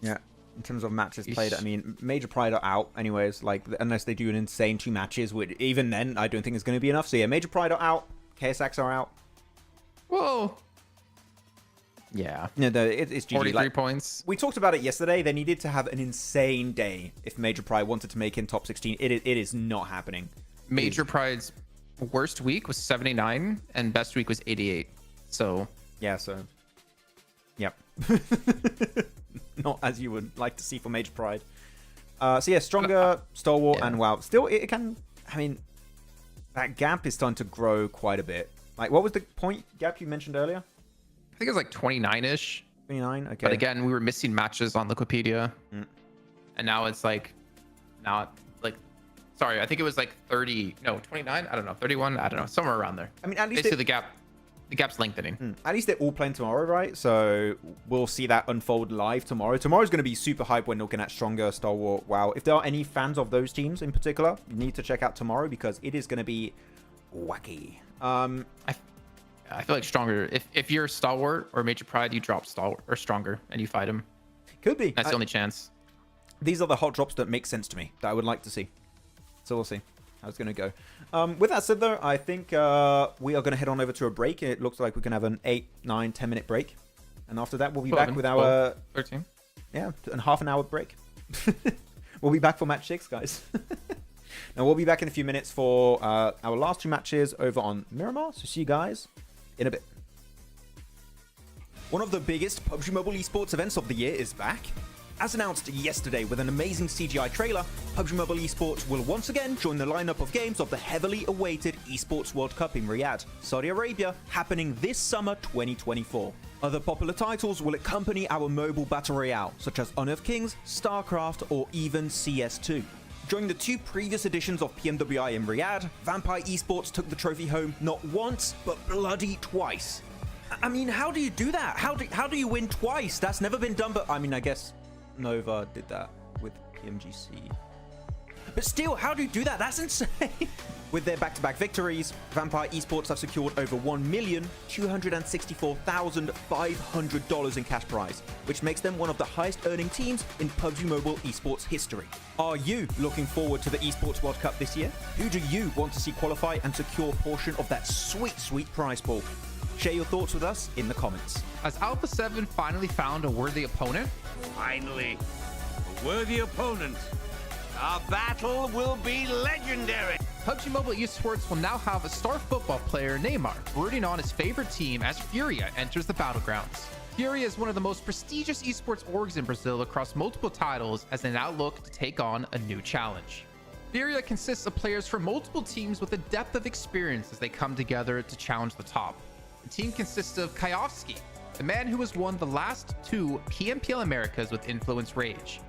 Yeah. In terms of matches played, I mean, Major Pride are out anyways, like, unless they do an insane 2 matches, even then, I don't think it's going to be enough. So yeah, Major Pride are out, KSX are out. Whoa. Yeah. No, it's GG. 43 Like, points. we talked about it yesterday. They needed to have an insane day if Major Pride wanted to make in top 16. It is not happening. Major Pride's worst week was 79 and best week was 88. So yeah, so yep. Not as you would like to see for Major Pride. So yeah, Stronger, Stalwart, and WAOW. Still, it can, I mean, that gap is starting to grow quite a bit. Like, what was the point gap you mentioned earlier? I think it was like 29-ish. 29, okay. But again, we were missing matches on Wikipedia. And now it's like, sorry, I think it was like 30, no, 29, I don't know, 31, I don't know, somewhere around there. I mean, at least basically the gap's lengthening. At least they're all playing tomorrow, right? So we'll see that unfold live tomorrow. Tomorrow's going to be super hype when looking at Stronger, Stalwart, WAOW. If there are any fans of those teams in particular, you need to check out tomorrow because it is going to be wacky. I feel like Stronger, if you're Stalwart or Major Pride, you drop Stalwart or Stronger and you fight him. Could be. That's the only chance. These are the hot drops that make sense to me, that I would like to see. So we'll see how it's going to go. With that said, though, I think we are going to head on over to a break. It looks like we can have an 8, 9, 10-minute break. And after that, we'll be back with our... 13. Yeah, and half an hour break. We'll be back for match 6, guys. Now, we'll be back in a few minutes for our last 2 matches over on Miramar. So see you guys in a bit. One of the biggest PUBG Mobile esports events of the year is back. As announced yesterday with an amazing CGI trailer, PUBG Mobile Esports will once again join the lineup of games of the heavily awaited Esports World Cup in Riyadh, Saudi Arabia, happening this summer 2024. Other popular titles will accompany our mobile battle royale, such as Honor of Kings, StarCraft, or even CS2. During the 2 previous editions of PMWI in Riyadh, Vampire Esports took the trophy home not once, but bloody twice. I mean, how do you do that? How do you win twice? That's never been done, but I mean, I guess Nova did that with PMGC. But still, how do you do that? That's insane. With their back-to-back victories, Vampire Esports have secured over $1,264,500 in cash prize, which makes them one of the highest-earning teams in PUBG Mobile esports history. Are you looking forward to the Esports World Cup this year? Who do you want to see qualify and secure a portion of that sweet, sweet prize pool? Share your thoughts with us in the comments. Has Alpha 7 finally found a worthy opponent? Finally, a worthy opponent. Our battle will be legendary. PUBG Mobile Esports will now have a star football player, Neymar, rooting on his favorite team as Furia enters the battlegrounds. Furia is one of the most prestigious esports orgs in Brazil across multiple titles as they now look to take on a new challenge. Furia consists of players from multiple teams with a depth of experience as they come together to challenge the top. The team consists of Kayovsky, the man who has won the last 2 PMPL Americas with Influence Rage.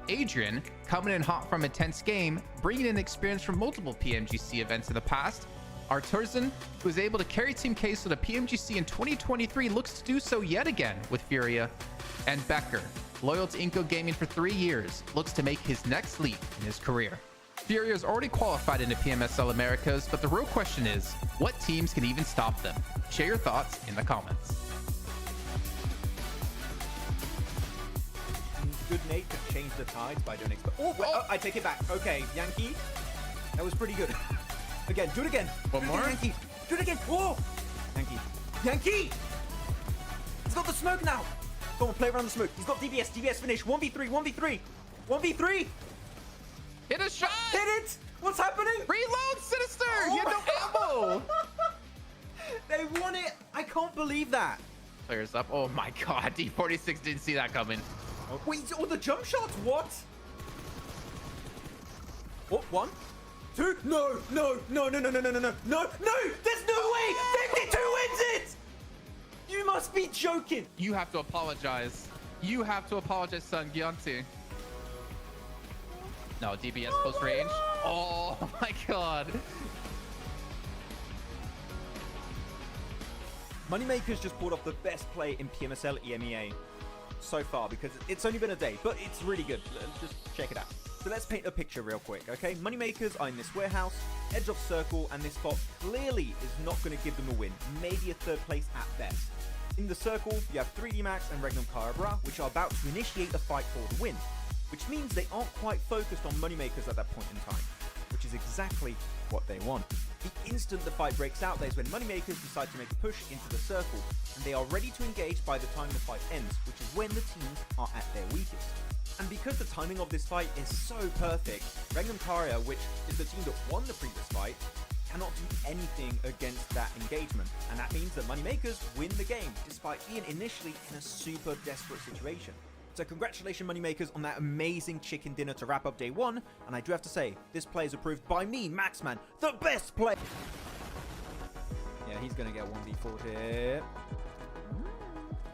Adrian, coming in hot from a tense game, bringing in experience from multiple PMGC events in the past. Arturzan, who was able to carry Team Case to the PMGC in 2023, looks to do so yet again with Furia. And Becker, loyal to Inco Gaming for 3 years, looks to make his next leap in his career. Furia has already qualified into PMSL Americas, but the real question is, what teams can even stop them? Share your thoughts in the comments. Good Nate could change the tides by doing expo. Oh, wait, I take it back. Okay, Yankee. That was pretty good. Again, do it again. One more? Yankee. Do it again. Whoa. Yankee. Yankee! He's got the smoke now. Go on, play around the smoke. He's got DBS. DBS finish. 1v3. 1v3. 1v3. Hit a shot! Hit it! What's happening? Reload, Sinister! Oh You had no ammo! They won it. I can't believe that. Players up. Oh my god, D46 didn't see that coming. Oh. Wait, oh, the jump shots? What? Oh, 1, 2. No, no, no, no, no, no, no, no, no, no, no! There's no way! 52 wins it! You must be joking. You have to apologize. You have to apologize, son. Gyanti. No, DBS close range. Oh my god. Moneymakers just pulled off the best play in PMSL EMEA so far because it's only been a day, but it's really good. Just check it out. So let's paint a picture real quick, okay? Moneymakers are in this warehouse, edge of circle, and this spot clearly is not going to give them a win, maybe a third place at best. In the circle, you have 3D Max and Regnum Carabra, which are about to initiate a fight for the win, which means they aren't quite focused on Moneymakers at that point in time, which is exactly what they want. The instant the fight breaks out, there's when Moneymakers decide to make a push into the circle, and they are ready to engage by the time the fight ends, which is when the teams are at their weakest. And because the timing of this fight is so perfect, Regnum Karia, which is the team that won the previous fight, cannot do anything against that engagement, and that means that Moneymakers win the game, despite being initially in a super desperate situation. So congratulations, Moneymakers, on that amazing chicken dinner to wrap up day 1, and I do have to say, this play is approved by me, Maxman, the best player. Yeah, he's gonna get 1v4 here.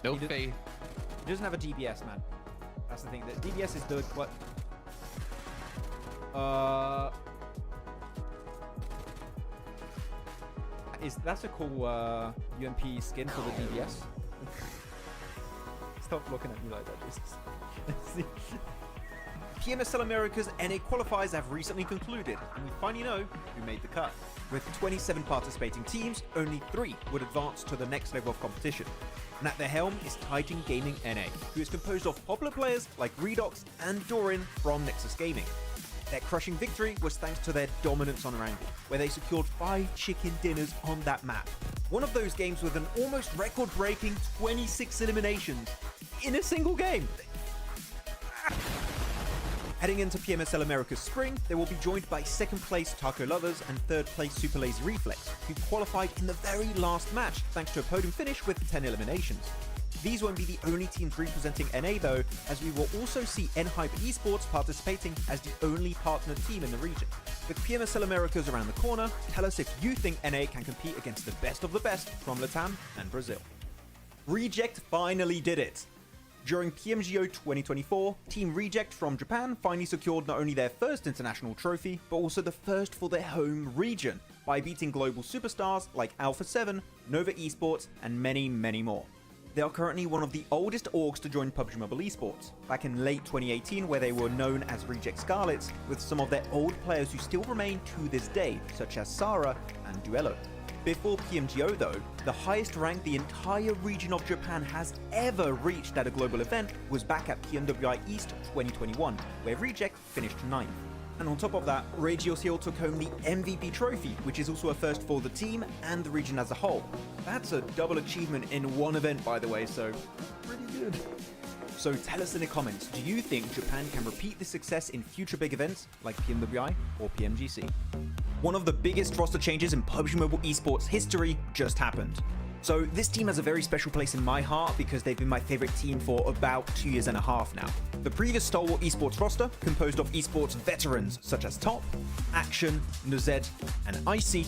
No faith. He doesn't have a DBS, man. That's the thing. The DBS is the what? That's a cool UMP skin for the DBS? Stop looking at me like that, Jesus. PMSL America's NA qualifiers have recently concluded, and we finally know who made the cut. With 27 participating teams, only 3 would advance to the next level of competition. And at the helm is Titan Gaming NA, who is composed of popular players like Redox and Doran from Nexus Gaming. Their crushing victory was thanks to their dominance on Erangel, where they secured 5 chicken dinners on that map. One of those games with an almost record-breaking 26 eliminations in a single game. Heading into PMSL America's spring, they will be joined by 2nd place Taco Lovers and 3rd place Super Lazy Reflex, who qualified in the very last match thanks to a podium finish with 10 eliminations. These won't be the only teams representing NA though, as we will also see ASagi8 Esports participating as the only partner team in the region. With PMSL Americas around the corner, tell us if you think NA can compete against the best of the best from Latam and Brazil. Reject finally did it! During PMGO 2024, Team Reject from Japan finally secured not only their first international trophy, but also the first for their home region, by beating global superstars like Alpha 7, Nova Esports, and many, many more. They are currently one of the oldest orgs to join PUBG Mobile Esports, back in late 2018 where they were known as Reject Scarlets, with some of their old players who still remain to this day, such as Sara and Duello. Before PMGO though, the highest rank the entire region of Japan has ever reached at a global event was back at PMWI East 2021, where Reject finished 9th. And on top of that, Regio took home the MVP trophy, which is also a first for the team and the region as a whole. That's a double achievement in one event, by the way, so pretty good. So tell us in the comments, do you think Japan can repeat this success in future big events like PMWI or PMGC? One of the biggest roster changes in PUBG Mobile Esports history just happened. So this team has a very special place in my heart because they've been my favorite team for about 2.5 years now. The previous Stalwart Esports roster, composed of esports veterans such as Top, Action, Nuzed, and Icy,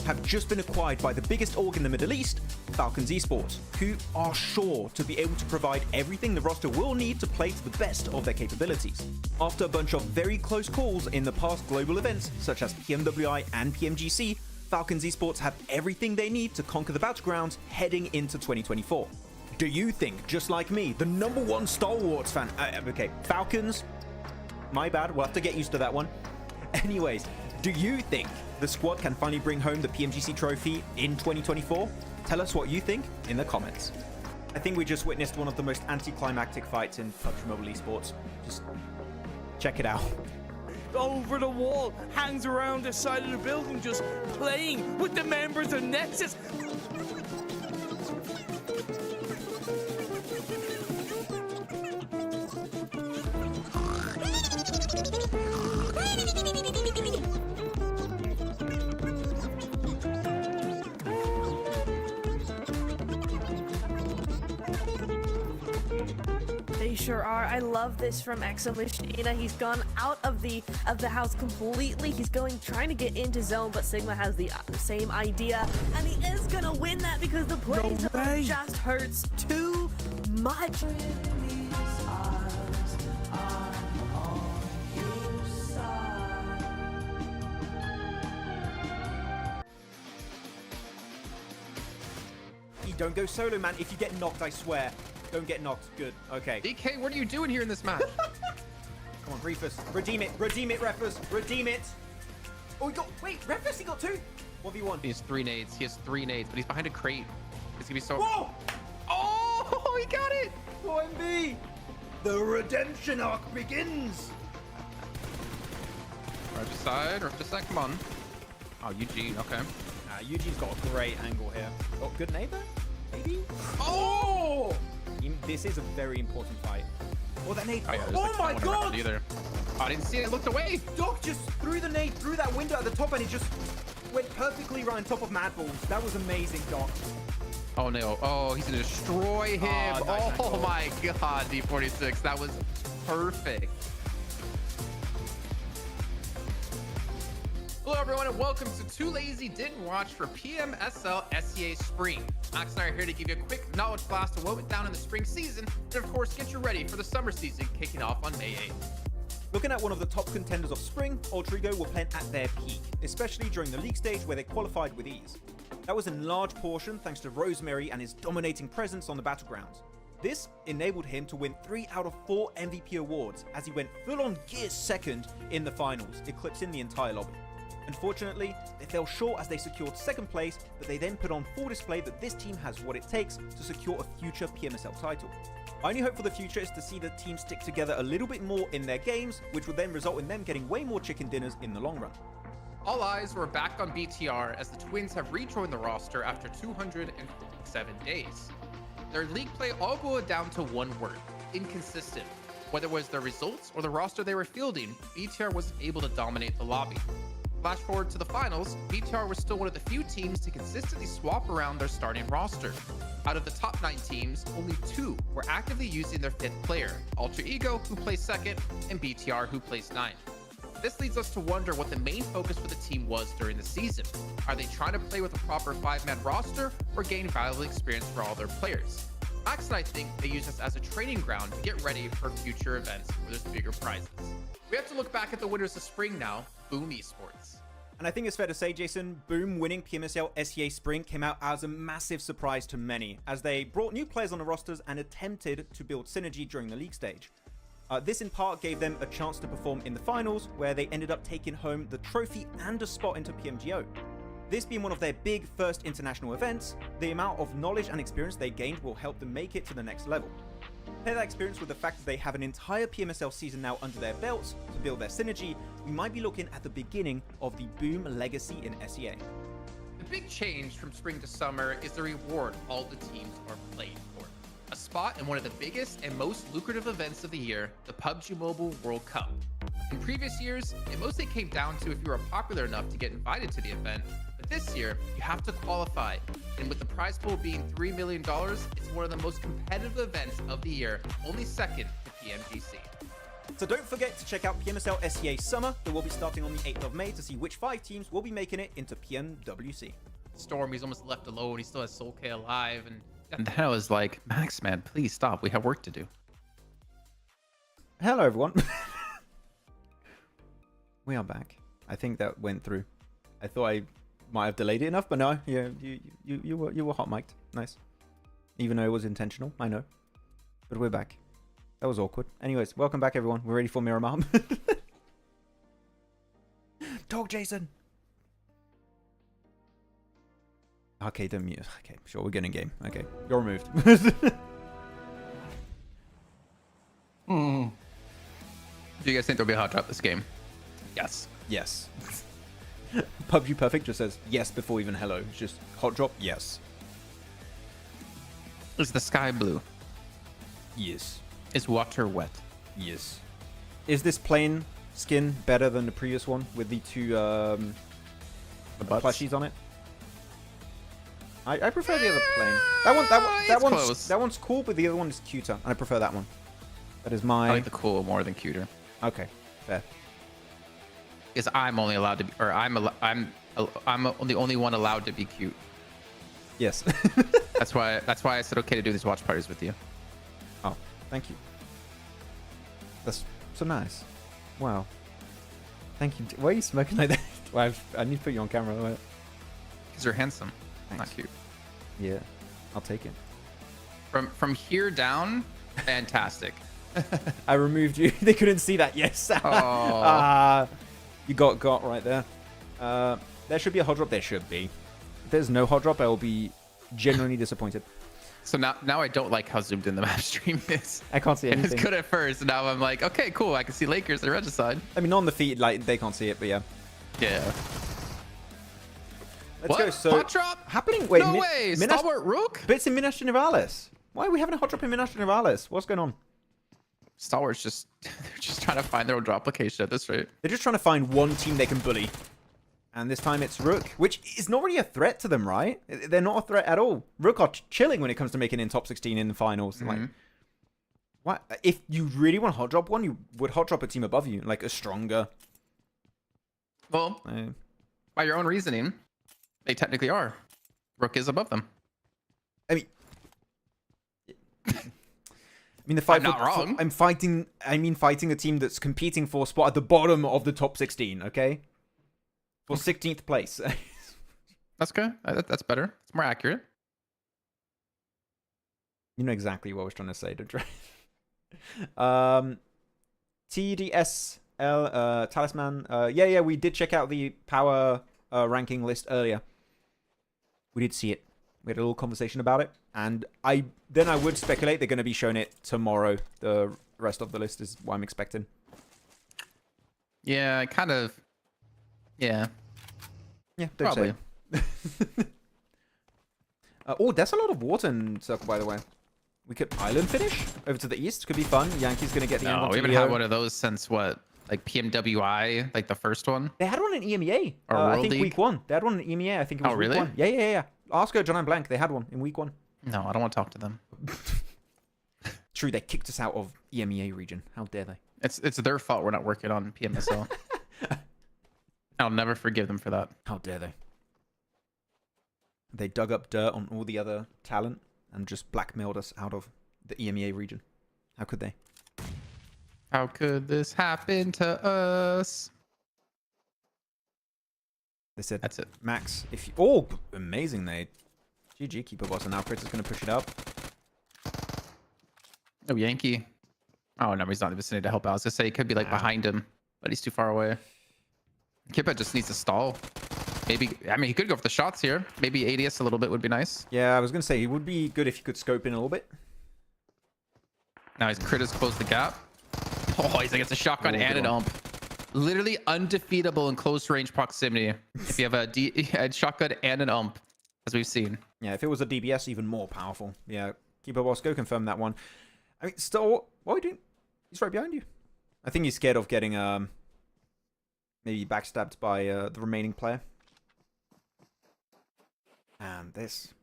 have just been acquired by the biggest org in the Middle East, Falcons Esports, who are sure to be able to provide everything the roster will need to play to the best of their capabilities. After a bunch of very close calls in the past global events, such as PMWI and PMGC, Falcons Esports have everything they need to conquer the battlegrounds heading into 2024. Do you think, just like me, the #1 Star Wars fan, okay, Falcons, my bad, we'll have to get used to that one. Anyways, do you think the squad can finally bring home the PMGC trophy in 2024? Tell us what you think in the comments. I think we just witnessed one of the most anticlimactic fights in PUBG Mobile Esports. Just check it out. Over the wall, hangs around the side of the building, just playing with the members of Nexus. They sure are. I love this from ASagi8. He's gone out of the house completely. He's trying to get into zone, but Sigma has the same idea, and he is gonna win that because the play zone just hurts too much. Don't go solo, man. If you get knocked, I swear. Don't get knocked. Good. Okay. DK, what are you doing here in this match? Come on, Griefus. Redeem it. Redeem it, Refus. Redeem it. Oh, he got... Wait, Refus, he got 2? 1v1. He has 3 nades. He has 3 nades, but he's behind a crate. It's gonna be so... Whoa! Oh, he got it! 4MB. The redemption arc begins. Right side, come on. Oh, Eugene, okay. Eugene's got a great angle here. Oh, good neighbor? Maybe? Oh! This is a very important fight. Oh, that nade. Oh, yeah, oh my god! Either. Oh, I didn't see it. I looked away. Doc just threw the nade through that window at the top and it just went perfectly right on top of MadBulls. That was amazing, Doc. Oh, no. Oh, he's going to destroy him. Nice oh, my God, D46. That was perfect. Hello everyone and welcome to Too Lazy Didn't Watch for PMSL CSA Spring. Max and I are here to give you a quick knowledge blast of what went down in the spring season and of course get you ready for the summer season kicking off on May 8th. Looking at one of the top contenders of spring, Ultrigo were playing at their peak, especially during the league stage where they qualified with ease. That was in large portion thanks to Rosemary and his dominating presence on the battlegrounds. This enabled him to win 3 out of 4 MVP awards as he went full on gear second in the finals, eclipsing the entire lobby. Unfortunately, they fell short as they secured 2nd place, but they then put on full display that this team has what it takes to secure a future PMSL title. My only hope for the future is to see the team stick together a little bit more in their games, which will then result in them getting way more chicken dinners in the long run. All eyes were back on BTR as the Twins have rejoined the roster after 257 days. Their league play all boiled down to one word: inconsistent. Whether it was their results or the roster they were fielding, BTR wasn't able to dominate the lobby. Flash forward to the finals, BTR was still one of the few teams to consistently swap around their starting roster. Out of the top 9 teams, only 2 were actively using their 5th player, Alter Ego, who placed 2nd, and BTR, who placed 9th. This leads us to wonder what the main focus for the team was during the season. Are they trying to play with a proper 5-man roster or gain valuable experience for all their players? Max and I think they use this as a training ground to get ready for future events where there's bigger prizes. We have to look back at the winners of spring now, WAOW Esports. And I think it's fair to say, Jason, WAOW winning PMSL CSA Spring came out as a massive surprise to many, as they brought new players on the rosters and attempted to build synergy during the league stage. This in part gave them a chance to perform in the finals, where they ended up taking home the trophy and a spot into PMGO. This being one of their big first international events, the amount of knowledge and experience they gained will help them make it to the next level. Pair that experience with the fact that they have an entire PMSL season now under their belts to build their synergy, we might be looking at the beginning of the WAOW legacy in SEA. The big change from spring to summer is the reward all the teams are playing for. A spot in one of the biggest and most lucrative events of the year, the PUBG Mobile World Cup. In previous years, it mostly came down to if you were popular enough to get invited to the event, but this year, you have to qualify. And with the prize pool being $3 million, it's one of the most competitive events of the year, only second to PMGC. So don't forget to check out PMSL CSA Summer that will be starting on the 8th of May to see which 5 teams will be making it into PMWC. Storm, he's almost left alone. He still has Soul K alive. And then I was like, Maxman, please stop. We have work to do. Hello, everyone. We are back. I think that went through. I thought I might have delayed it enough, but no. Yeah, you were hot mic'd. Nice. Even though it was intentional, I know. But we're back. That was awkward. Anyways, welcome back, everyone. We're ready for Miramar. Talk, Jason. Okay, don't mute. Okay, sure, we're getting game. Okay, you're removed. Do you guys think there'll be a hot drop this game? Yes. Yes. PUBG Perfect just says yes before even hello. It's just hot drop, yes. Is the sky blue? Yes. Is water wet? Yes. Is this plain skin better than the previous one with the 2 The butts? plushies on it? I prefer the other plain. That one's cool, but the other one is cuter, and I prefer that one. That is my. I like the cool more than cuter. Okay, fair. Because I'm only allowed to be, or I'm the only one allowed to be cute. Yes. That's why I said okay to do these watch parties with you. Oh, thank you. That's so nice. Wow. Thank you. Why are you smoking like that? Well, I need to put you on camera. Because you're handsome. Thanks. Not cute. Yeah, I'll take it. From here down, fantastic. I removed you. They couldn't see that. Yes. Oh. You got right there. There should be a hot drop. There should be. If there's no hot drop, I will be genuinely disappointed. So now I don't like how zoomed in the map stream is. I can't see It anything. was good at first. Now I'm like, okay, cool. I can see Lakers and Regicide. I mean, on the feed, like they can't see it, but yeah. Yeah. Let's What? go. So Hot drop? happening. Wait, No way. Stalwart Rook? But it's in Minas Generales. Why are we having a hot drop in Minas Generales? What's going on? Stalwart's just they're just trying to find their own drop location at this rate. They're just trying to find one team they can bully. And this time it's Rook, which is not really a threat to them, right? They're not a threat at all. Rook are chilling when it comes to making in top 16 in the finals. Like, what? If you really want to hot drop one, you would hot drop a team above you, like a stronger. Well, by your own reasoning, they technically are. Rook is above them. I mean, the fight. I'm not wrong. I'm fighting. I mean, fighting a team that's competing for a spot at the bottom of the top 16. Okay, for 16th place. That's good. That's better. It's more accurate. You know exactly what I was trying to say, don't you? TDSL Talisman. Yeah, we did check out the power ranking list earlier. We did see it. We had a little conversation about it, and I would speculate they're going to be showing it tomorrow. The rest of the list is what I'm expecting. Yeah, kind of. Yeah. Yeah, don't Probably. say it. Oh, there's a lot of water in Circle, by the way. We could island finish over to the east. Could be fun. Yankees going to get the No, N1 we haven't TDO. had one of those since what? Like PMWI, like the first one? They had one in EMEA. Or I World think League? week 1. They had one in EMEA. I think it was Oh, week really? 1. Yeah. Ask John and Blank. They had one in week 1. No, I don't want to talk to them. True, they kicked us out of EMEA region. How dare they? It's their fault we're not working on PMSL. I'll never forgive them for that. How dare they? They dug up dirt on all the other talent and just blackmailed us out of the EMEA region. How could they? How could this happen to us? They said, That's it. Max, if you... Oh, amazing. They... GG, keep a boss. And now Chris is going to push it up. Oh, Yankee. Oh, no, he's not in the vicinity to help out. I was going to say he could be like behind him, but he's too far away. Kippa just needs to stall. Maybe, I mean, he could go for the shots here. Maybe ADS a little bit would be nice. Yeah, I was going to say, it would be good if you could scope in a little bit. Now his crit has closed the gap. Oh, he's against a shotgun Oh, and good an one. ump. Literally undefeatable in close range proximity. If you have a shotgun and an ump, as we've seen. Yeah, if it was a DBS, even more powerful. Yeah, keep a boss. Go confirm that one. I mean, still, what are you doing? He's right behind you. I think he's scared of getting maybe backstabbed by the remaining player. And this,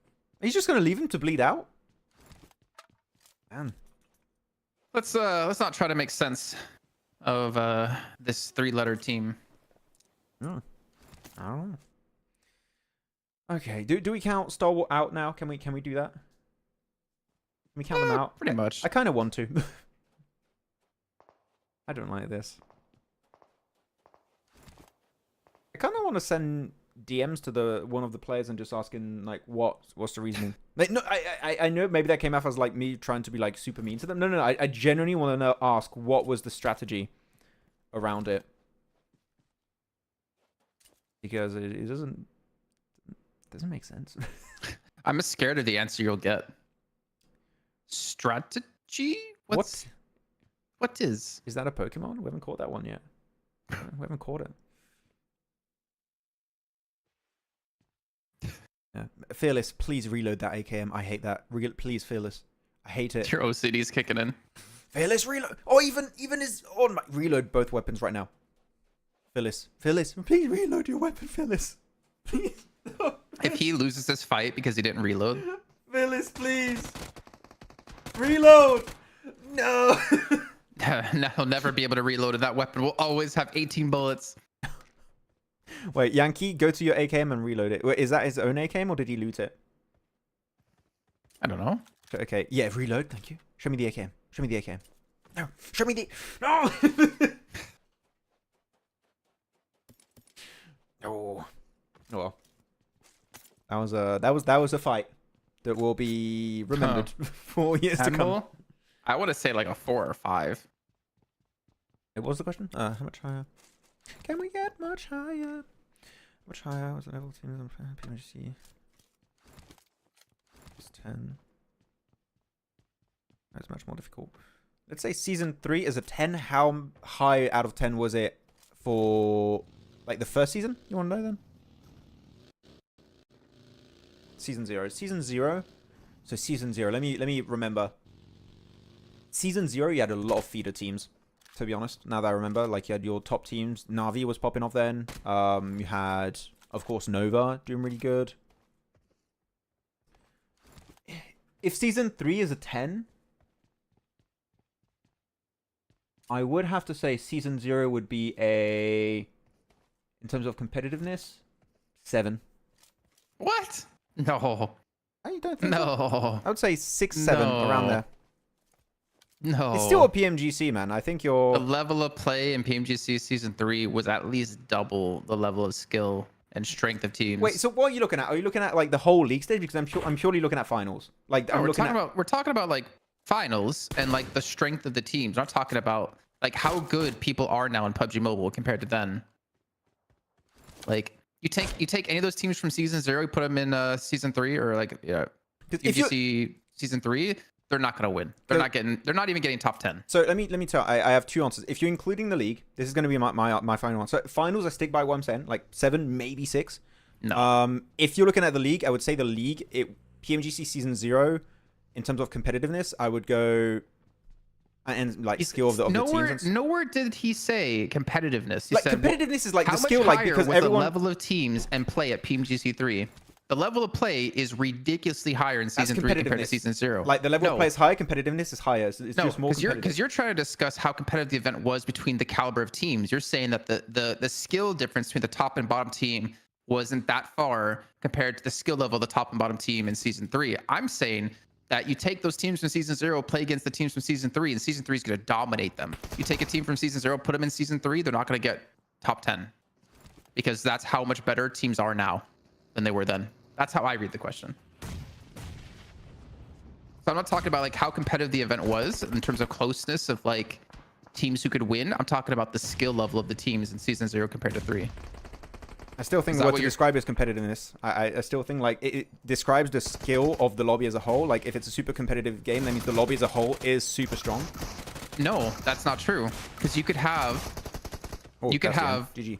he's just gonna leave him to bleed out. Man, Let's not try to make sense of this 3-letter team? Oh, I don't know. Okay, do we count Star Wars out now? Can we do that? Can we count them out? Pretty much. I kind of want to. I don't like this. I kind of want to send DMs to one of the players and just asking like, what's the reasoning? Like, no, I know maybe that came off as like me trying to be like super mean to them. No. I genuinely want to ask what was the strategy around it, because it doesn't make sense. I'm scared of the answer you'll get. Strategy? What is? Is that a Pokemon? We haven't caught that one yet. We haven't caught it. Yeah. Fearless, please reload that AKM. I hate that. Please, Fearless. I hate it. Your OCD's kicking in. Fearless, reload. Oh, even is on my reload both weapons right now. Fearless, please reload your weapon, Fearless. Please. No. If he loses this fight because he didn't reload. Fearless, please. Reload. No. No, he'll never be able to reload, and that weapon will always have 18 bullets. Wait, Yankee, go to your AKM and reload it. Wait, is that his own AKM or did he loot it? I don't know. Okay, yeah, reload. Thank you. Show me the AKM. Show me the AKM. No, show me the. No. Oh. Oh well. That was a fight that will be remembered for years to come. I want to say like a 4 or 5. What was the question? How much higher? Can we get much higher? Much higher was the level team on PMSL. It's 10. That's much more difficult. Let's say season 3 is a 10. How high out of 10 was it for like the first season? You want to know then? Season 0. Season 0. So season 0. Let me remember. Season 0, you had a lot of feeder teams, to be honest. Now that I remember, like you had your top teams. Na'Vi was popping off then. You had, of course, Nova doing really good. If season 3 is a 10, I would have to say season 0 would be a, in terms of competitiveness, 7. What? No. I don't think no. So. I would say 6, 7, around there. No. It's still a PMGC, man. I think you're... The level of play in PMGC Season 3 was at least double the level of skill and strength of teams. Wait, so what are you looking at? Are you looking at like the whole league stage? Because I'm purely looking at finals. Like no, we're talking about like finals and like the strength of the teams. We're not talking about like how good people are now in PUBG Mobile compared to then. Like you take any of those teams from Season 0, you put them in Season 3 or like PMGC Season 3. They're not going to win. They're not even getting top 10. So let me tell. I have 2 answers. If you're including the league, this is going to be my final one. So finals, I stick by what I'm saying, like 7, maybe 6. No. If you're looking at the league, I would say the league, PMGC Season 0, in terms of competitiveness, I would go and like skill of the teams. Nowhere did he say competitiveness. He like said competitiveness is like the skill, like because was everyone the level of teams and play at PMGC 3. The level of play is ridiculously higher in Season 3 compared to Season 0. Like the level of play is high, competitiveness is higher. It's just more competitive. Because you're trying to discuss how competitive the event was between the caliber of teams. You're saying that the skill difference between the top and bottom team wasn't that far compared to the skill level of the top and bottom team in Season 3. I'm saying that you take those teams from Season 0, play against the teams from Season 3, and Season 3 is going to dominate them. You take a team from Season 0, put them in Season 3, they're not going to get top 10. Because that's how much better teams are now than they were then. That's how I read the question. So I'm not talking about like how competitive the event was in terms of closeness of like teams who could win. I'm talking about the skill level of the teams in Season 0 compared to 3. I still think what to describe as competitiveness. I still think like it describes the skill of the lobby as a whole. Like if it's a super competitive game, that means the lobby as a whole is super strong. No, that's not true. Because you could have... GG.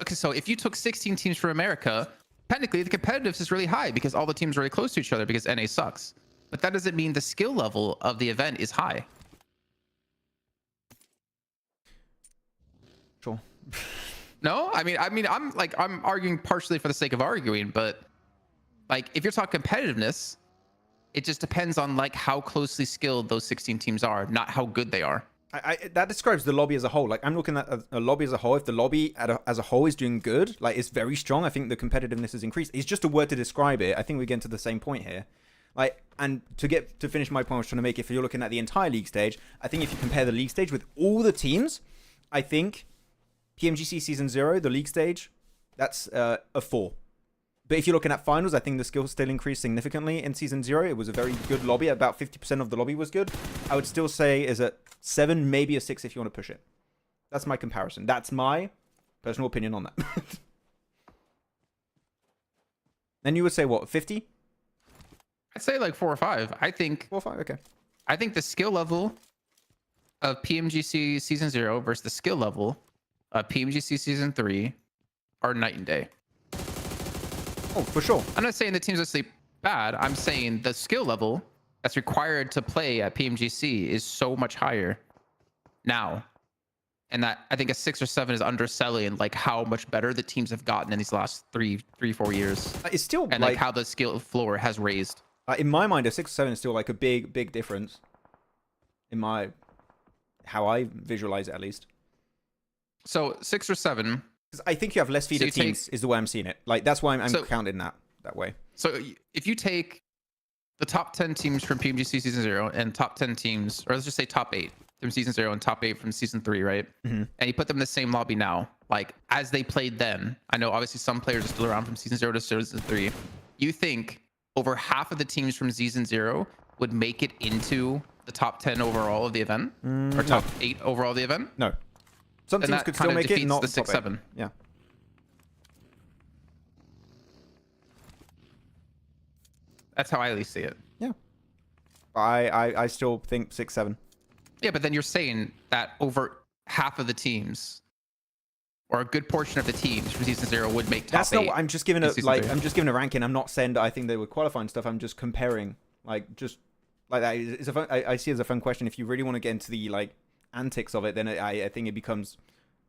So if you took 16 teams from America... Technically, the competitiveness is really high because all the teams are really close to each other because NA sucks. But that doesn't mean the skill level of the event is high. Sure. No, I mean, I'm arguing partially for the sake of arguing, but like if you're talking competitiveness, it just depends on like how closely skilled those 16 teams are, not how good they are. That describes the lobby as a whole. Like, I'm looking at a lobby as a whole. If the lobby as a whole is doing good, like, it's very strong, I think the competitiveness has increased. It's just a word to describe it. I think we're getting to the same point here. Like, and to finish my point I was trying to make, if you're looking at the entire league stage, I think if you compare the league stage with all the teams, I think PMGC Season 0, the league stage, that's a 4. But if you're looking at finals, I think the skill still increased significantly in Season 0. It was a very good lobby. About 50% of the lobby was good. I would still say is a 7, maybe a 6 if you want to push it. That's my comparison. That's my personal opinion on that. Then you would say what, 50? I'd say like 4 or 5. I think 4 or 5, okay. I think the skill level of PMGC Season 0 versus the skill level of PMGC Season 3 are night and day. Oh, for sure. I'm not saying the teams are sleep bad. I'm saying the skill level that's required to play at PMGC is so much higher now. And that I think a 6 or 7 is underselling like how much better the teams have gotten in these last 3-4 years. It's still and like how the skill floor has raised. In my mind, a 6 or 7 is still like a big difference. In how I visualize it, at least. So 6 or 7. Because I think you have less feeder teams is the way I'm seeing it. Like, that's why I'm counting that way. So if you take the top 10 teams from PMGC Season 0 and top 10 teams, or let's just say top 8 from Season 0 and top 8 from Season 3, right? Mm-hmm. And you put them in the same lobby now, like as they played then. I know obviously some players are still around from Season 0 to Season 3. You think over half of the teams from Season 0 would make it into the top 10 overall of the event? Or top 8 overall of the event? No. Some teams could still make it, not the 6-7. Yeah. That's how I at least see it. Yeah. I still think 6-7. Yeah, but then you're saying that over half of the teams, or a good portion of the teams from Season 0 would make top 8. That's not what I'm just giving I'm just giving a ranking. I'm not saying that I think they would qualify and stuff. I'm just comparing. Like, just like that. It's a fun, I see it as a fun question. If you really want to get into the like antics of it, then I think it becomes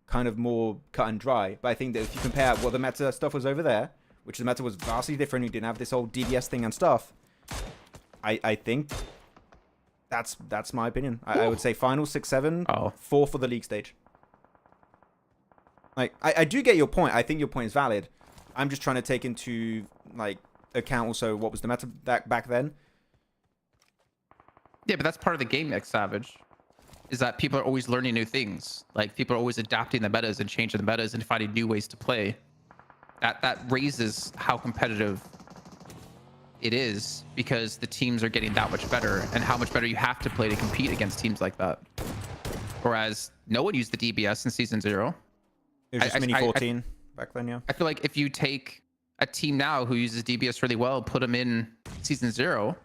kind of more cut and dry. But I think that if you compare what the meta stuff was over there, which the meta was vastly different, we didn't have this whole DBS thing and stuff, I think that's my opinion. I would say final 6-7, 4 for the league stage. Like, I do get your point. I think your point is valid. I'm just trying to take into like account also what was the meta back then. Yeah, but that's part of the game, Savage. Is that people are always learning new things. Like, people are always adapting the metas and changing the metas and finding new ways to play. That raises how competitive it is, because the teams are getting that much better, and how much better you have to play to compete against teams like that. Whereas no one used the DBS in Season 0. It was just Mini 14 back then, yeah. I feel like if you take a team now who uses DBS really well, put them in Season 0,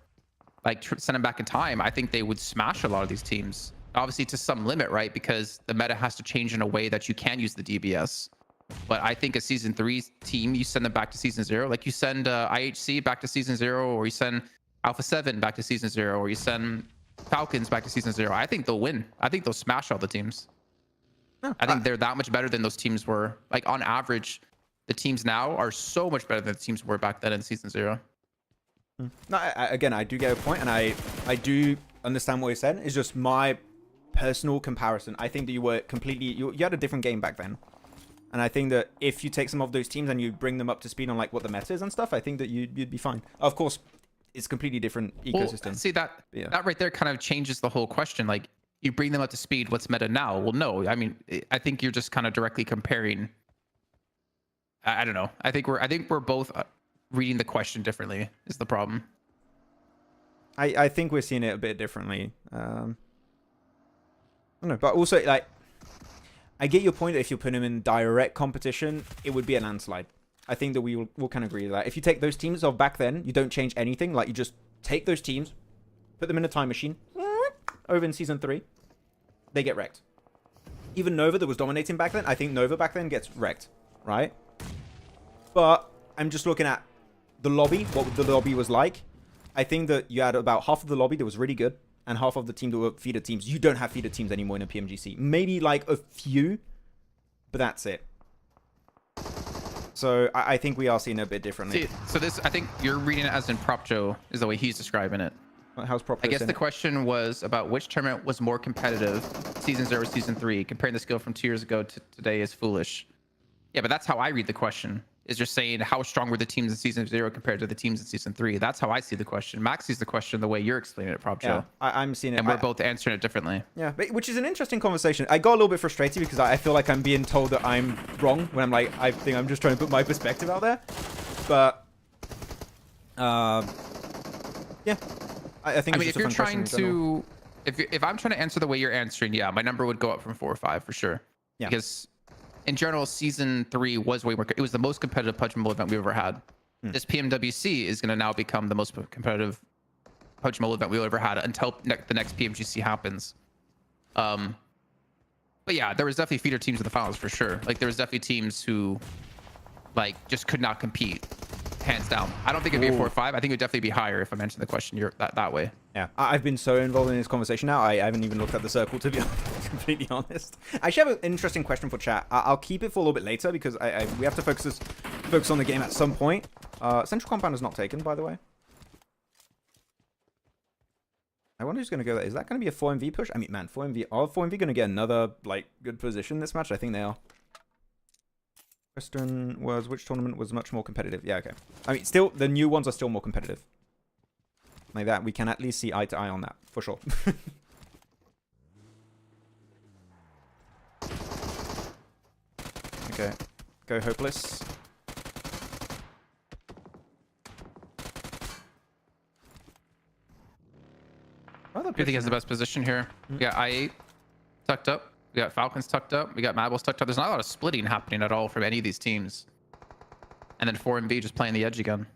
like send them back in time, I think they would smash a lot of these teams. Obviously to some limit, right? Because the meta has to change in a way that you can use the DBS. But I think a Season 3 team, you send them back to Season 0. Like, you send IHC back to Season 0, or you send Alpha 7 back to Season 0, or you send Falcons back to Season 0. I think they'll win. I think they'll smash all the teams. I think they're that much better than those teams were. Like, on average, the teams now are so much better than the teams were back then in Season 0. No, again, I do get a point, and I do understand what you're saying. It's just my personal comparison. I think that you were completely... You had a different game back then. And I think that if you take some of those teams and you bring them up to speed on like what the meta is and stuff, I think that you'd be fine. Of course, it's a completely different ecosystem. Well, see, that right there kind of changes the whole question. Like, you bring them up to speed, what's meta now? Well, no. I mean, I think you're just kind of directly comparing. I don't know. I think we're both reading the question differently is the problem. I think we're seeing it a bit differently. I don't know, but also like, I get your point that if you put them in direct competition, it would be a landslide. I think that we'll kind of agree with that. If you take those teams of back then, you don't change anything. Like, you just take those teams, put them in a time machine, over in Season 3, they get wrecked. Even Nova that was dominating back then, I think Nova back then gets wrecked, right? But I'm just looking at the lobby, what the lobby was like. I think that you had about half of the lobby that was really good, and half of the team that were feeder teams. You don't have feeder teams anymore in a PMGC. Maybe like a few, but that's it. So I think we are seeing it a bit differently. See, so this, I think you're reading it as in Prop Joe is the way he's describing it. How's Prop Joe? I guess the question was about which tournament was more competitive, season 0 season 3. Comparing the skill from 2 years ago to today is foolish. Yeah, but that's how I read the question. Is just saying how strong were the teams in season 0 compared to the teams in season 3. That's how I see the question. Max sees the question the way you're explaining it, Prop Joe. Yeah, I'm seeing it. And we're both answering it differently. Yeah, which is an interesting conversation. I got a little bit frustrated because I feel like I'm being told that I'm wrong when I'm like, I think I'm just trying to put my perspective out there. But, yeah, I think. I mean, if you're trying to, if I'm trying to answer the way you're answering, yeah, my number would go up from 4 or 5 for sure. Yeah. Because in general, season 3 was way more. It was the most competitive PUBG Mobile event we've ever had. This PMWC is going to now become the most competitive PUBG Mobile event we've ever had until the next PMGC happens. But yeah, there was definitely feeder teams in the finals for sure. Like there was definitely teams who, like, just could not compete, hands down. I don't think it'd be a 4 or 5. I think it'd definitely be higher if I mentioned the question that way. Yeah, I've been so involved in this conversation now, I haven't even looked at the circle, to be completely honest. I actually have an interesting question for chat. I'll keep it for a little bit later because we have to focus on the game at some point. Central Compound is not taken, by the way. I wonder who's going to go there. Is that going to be a 4MV push? I mean, man, 4MV. Are 4MV going to get another, like, good position this match? I think they are. Question was, which tournament was much more competitive? Yeah, okay. I mean, still, the new ones are still more competitive. Like that, we can at least see eye to eye on that, for sure. Okay. Go Hopeless. I think he has the best position here. We got I8 tucked up. We got Falcons tucked up. We got MadBulls tucked up. There's not a lot of splitting happening at all from any of these teams. And then 4MV just playing the edge again.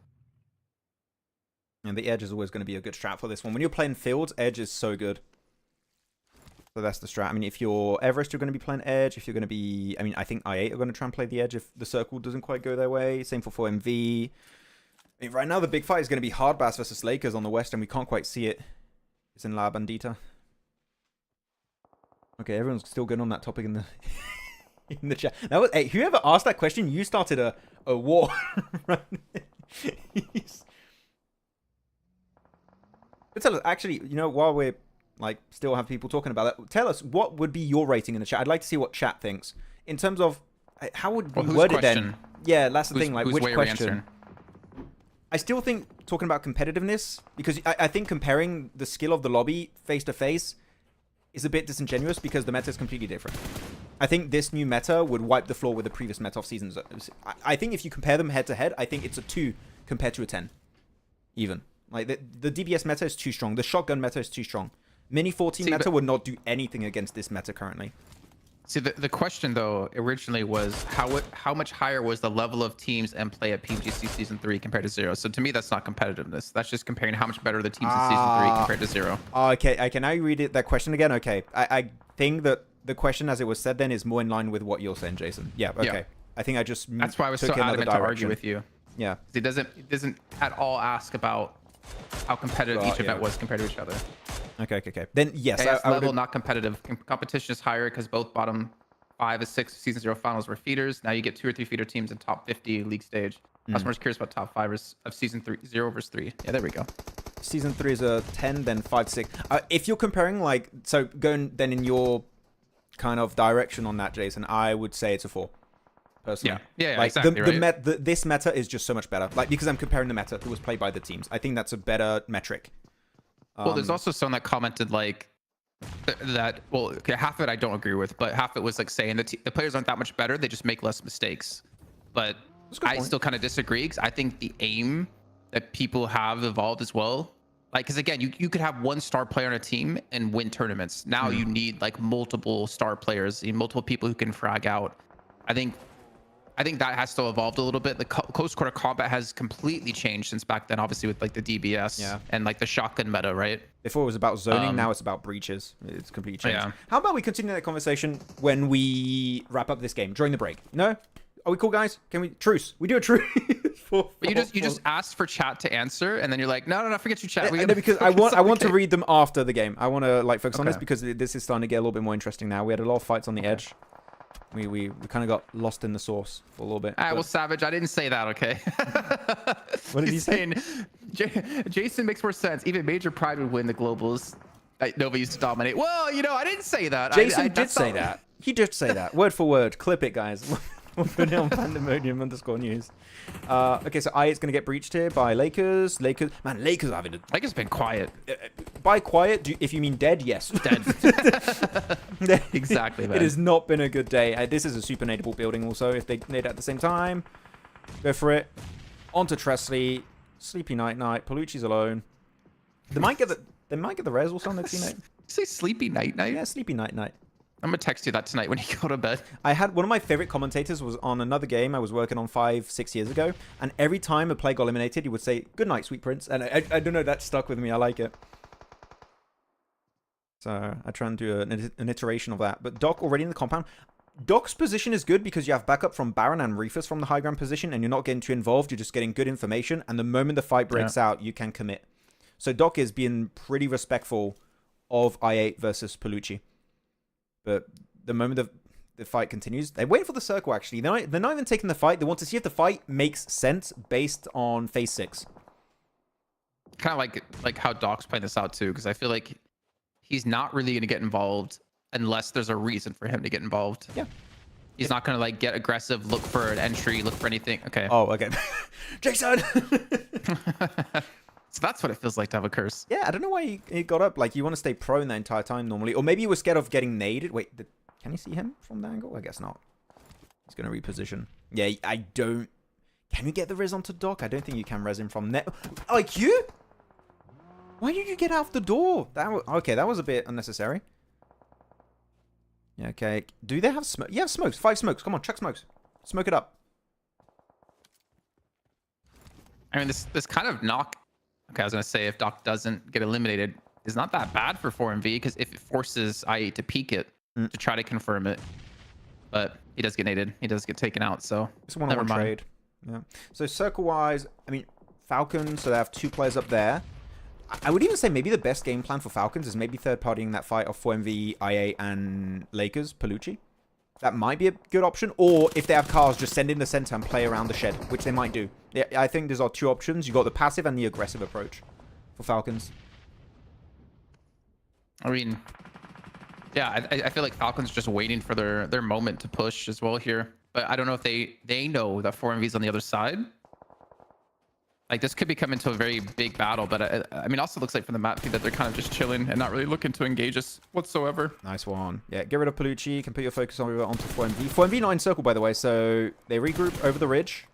And the edge is always going to be a good strat for this one. When you're playing fields, edge is so good. So that's the strat. I mean, if you're Everest, you're going to be playing edge. If you're going to be... I mean, I think I8 are going to try and play the edge if the circle doesn't quite go their way. Same for 4MV. I mean, right now, the big fight is going to be Hardbass versus Lakers on the West, and we can't quite see it. It's in La Bandita. Okay, everyone's still good on that topic in the in the chat. That was, hey, whoever asked that question, you started a war. But tell us, actually, you know, while we're like still have people talking about that, tell us what would be your rating in the chat. I'd like to see what chat thinks in terms of how would we word it then. Yeah, that's the thing. Like, which question? I still think talking about competitiveness, because I think comparing the skill of the lobby face to face is a bit disingenuous because the meta is completely different. I think this new meta would wipe the floor with the previous meta of seasons. I think if you compare them head to head, I think it's a 2 compared to a 10. Even. Like, the DBS meta is too strong. The shotgun meta is too strong. Mini 14 meta would not do anything against this meta currently. See, the question, though, originally was how much higher was the level of teams and play at PMGC Season 3 compared to 0? So to me, that's not competitiveness. That's just comparing how much better the teams in Season 3 compared to 0. Okay, can I read that question again? Okay, I think that the question as it was said then is more in line with what you're saying, Jason. Yeah, okay. Yeah. I think I just That's why I was so adamant to argue with you. Yeah. It doesn't at all ask about how competitive each event was compared to each other. Okay. Then yes, level not competitive. Competition is higher because both bottom 5 and 6 Season 0 finals were feeders. Now you get 2 or 3 feeder teams in top 50 league stage. I was more curious about top 5 of Season 3, 0 versus 3. Yeah, there we go. Season 3 is a 10, then 5, 6. If you're comparing, like, so going then in your kind of direction on that, Jason, I would say it's a 4. Personally. Yeah, like, exactly. This meta is just so much better. Like, because I'm comparing the meta that was played by the teams. I think that's a better metric. Well, there's also someone that commented like that. Well, okay, half of it I don't agree with, but half of it was like saying that the players aren't that much better. They just make less mistakes. But I still kind of disagree because I think the aim that people have evolved as well. Like, because again, you could have one star player on a team and win tournaments. Now you need like multiple star players, multiple people who can frag out. I think that has still evolved a little bit. The close quarter combat has completely changed since back then, obviously with like the DBS and like the shotgun meta, right? Before it was about zoning, now it's about breaches. It's completely changed. Yeah. How about we continue that conversation when we wrap up this game during the break? No? Are we cool, guys? Can we truce? We do a truce. You just asked for chat to answer, and then you're like, no, forget your chat. No, because I want to read them after the game. I want to like focus on this because this is starting to get a little bit more interesting now. We had a lot of fights on the edge. We kind of got lost in the sauce for a little bit. All right, well, Savage, I didn't say that, okay? What did you say? Jason makes more sense. Even Major Pride would win the globals. Nova used to dominate. Well, you know, I didn't say that. Jason did say that. He did say that. Word for word. Clip it, guys. We'll put it on Pandemonium_news. Okay, so I8's going to get breached here by Lakers. Man, Lakers are having a... Lakers been quiet. By quiet, if you mean dead, yes. Dead. Exactly, man. It has not been a good day. This is a super nadeable building also. If they nade at the same time, go for it. On to Tresley. Sleepy night. Palucci's alone. They might get the res also on their teammate. Say sleepy night. Yeah, sleepy night. I'm gonna text you that tonight when you go to bed. I had one of my favorite commentators was on another game I was working on 5-6 years ago, and every time a player got eliminated, he would say, "Good night, sweet prince," and I don't know, that stuck with me. I like it. So I try and do an iteration of that. But Doc already in the compound. Doc's position is good because you have backup from Baron and Reefus from the high ground position, and you're not getting too involved. You're just getting good information, and the moment the fight breaks out, you can commit. So Doc is being pretty respectful of I8 versus Palucci. But the moment the fight continues, they're waiting for the circle, actually. They're not even taking the fight. They want to see if the fight makes sense based on phase 6. Kind of like how Doc's playing this out, too, because I feel like he's not really going to get involved unless there's a reason for him to get involved. Yeah. He's not going to, like, get aggressive, look for an entry, look for anything. Okay. Oh, okay. Jason! So that's what it feels like to have a curse. Yeah, I don't know why he got up. Like, you want to stay prone the entire time normally. Or maybe he was scared of getting naded. Wait, can you see him from the angle? I guess not. He's going to reposition. Yeah, I don't... Can you get the res onto Doc? I don't think you can res him from net. Like you? Why did you get out the door? Okay, that was a bit unnecessary. Yeah, okay. Do they have smoke? Yeah, smokes. 5 smokes. Come on, chuck smokes. Smoke it up. I mean, this kind of knock... Okay, I was going to say, if Doc doesn't get eliminated, is not that bad for 4MV, because if it forces I8 to peek it, to try to confirm it. But he does get naded. He does get taken out, so it's a one-on-one trade. Yeah. So circle-wise, I mean, Falcons, so they have 2 players up there. I would even say maybe the best game plan for Falcons is maybe third-partying that fight of 4MV, IA, and Lakers, Palucci. That might be a good option. Or if they have cars, just send in the center and play around the shed, which they might do. Yeah, I think there's 2 options. You got the passive and the aggressive approach for Falcons. I mean, yeah, I feel like Falcons are just waiting for their moment to push as well here. But I don't know if they know that 4MV's on the other side. Like, this could become into a very big battle, but I mean, also looks like from the map feed that they're kind of just chilling and not really looking to engage us whatsoever. Nice one. Yeah, get rid of Palucci. You can put your focus onto 4MV. 4MV not in circle, by the way, so they regroup over the ridge.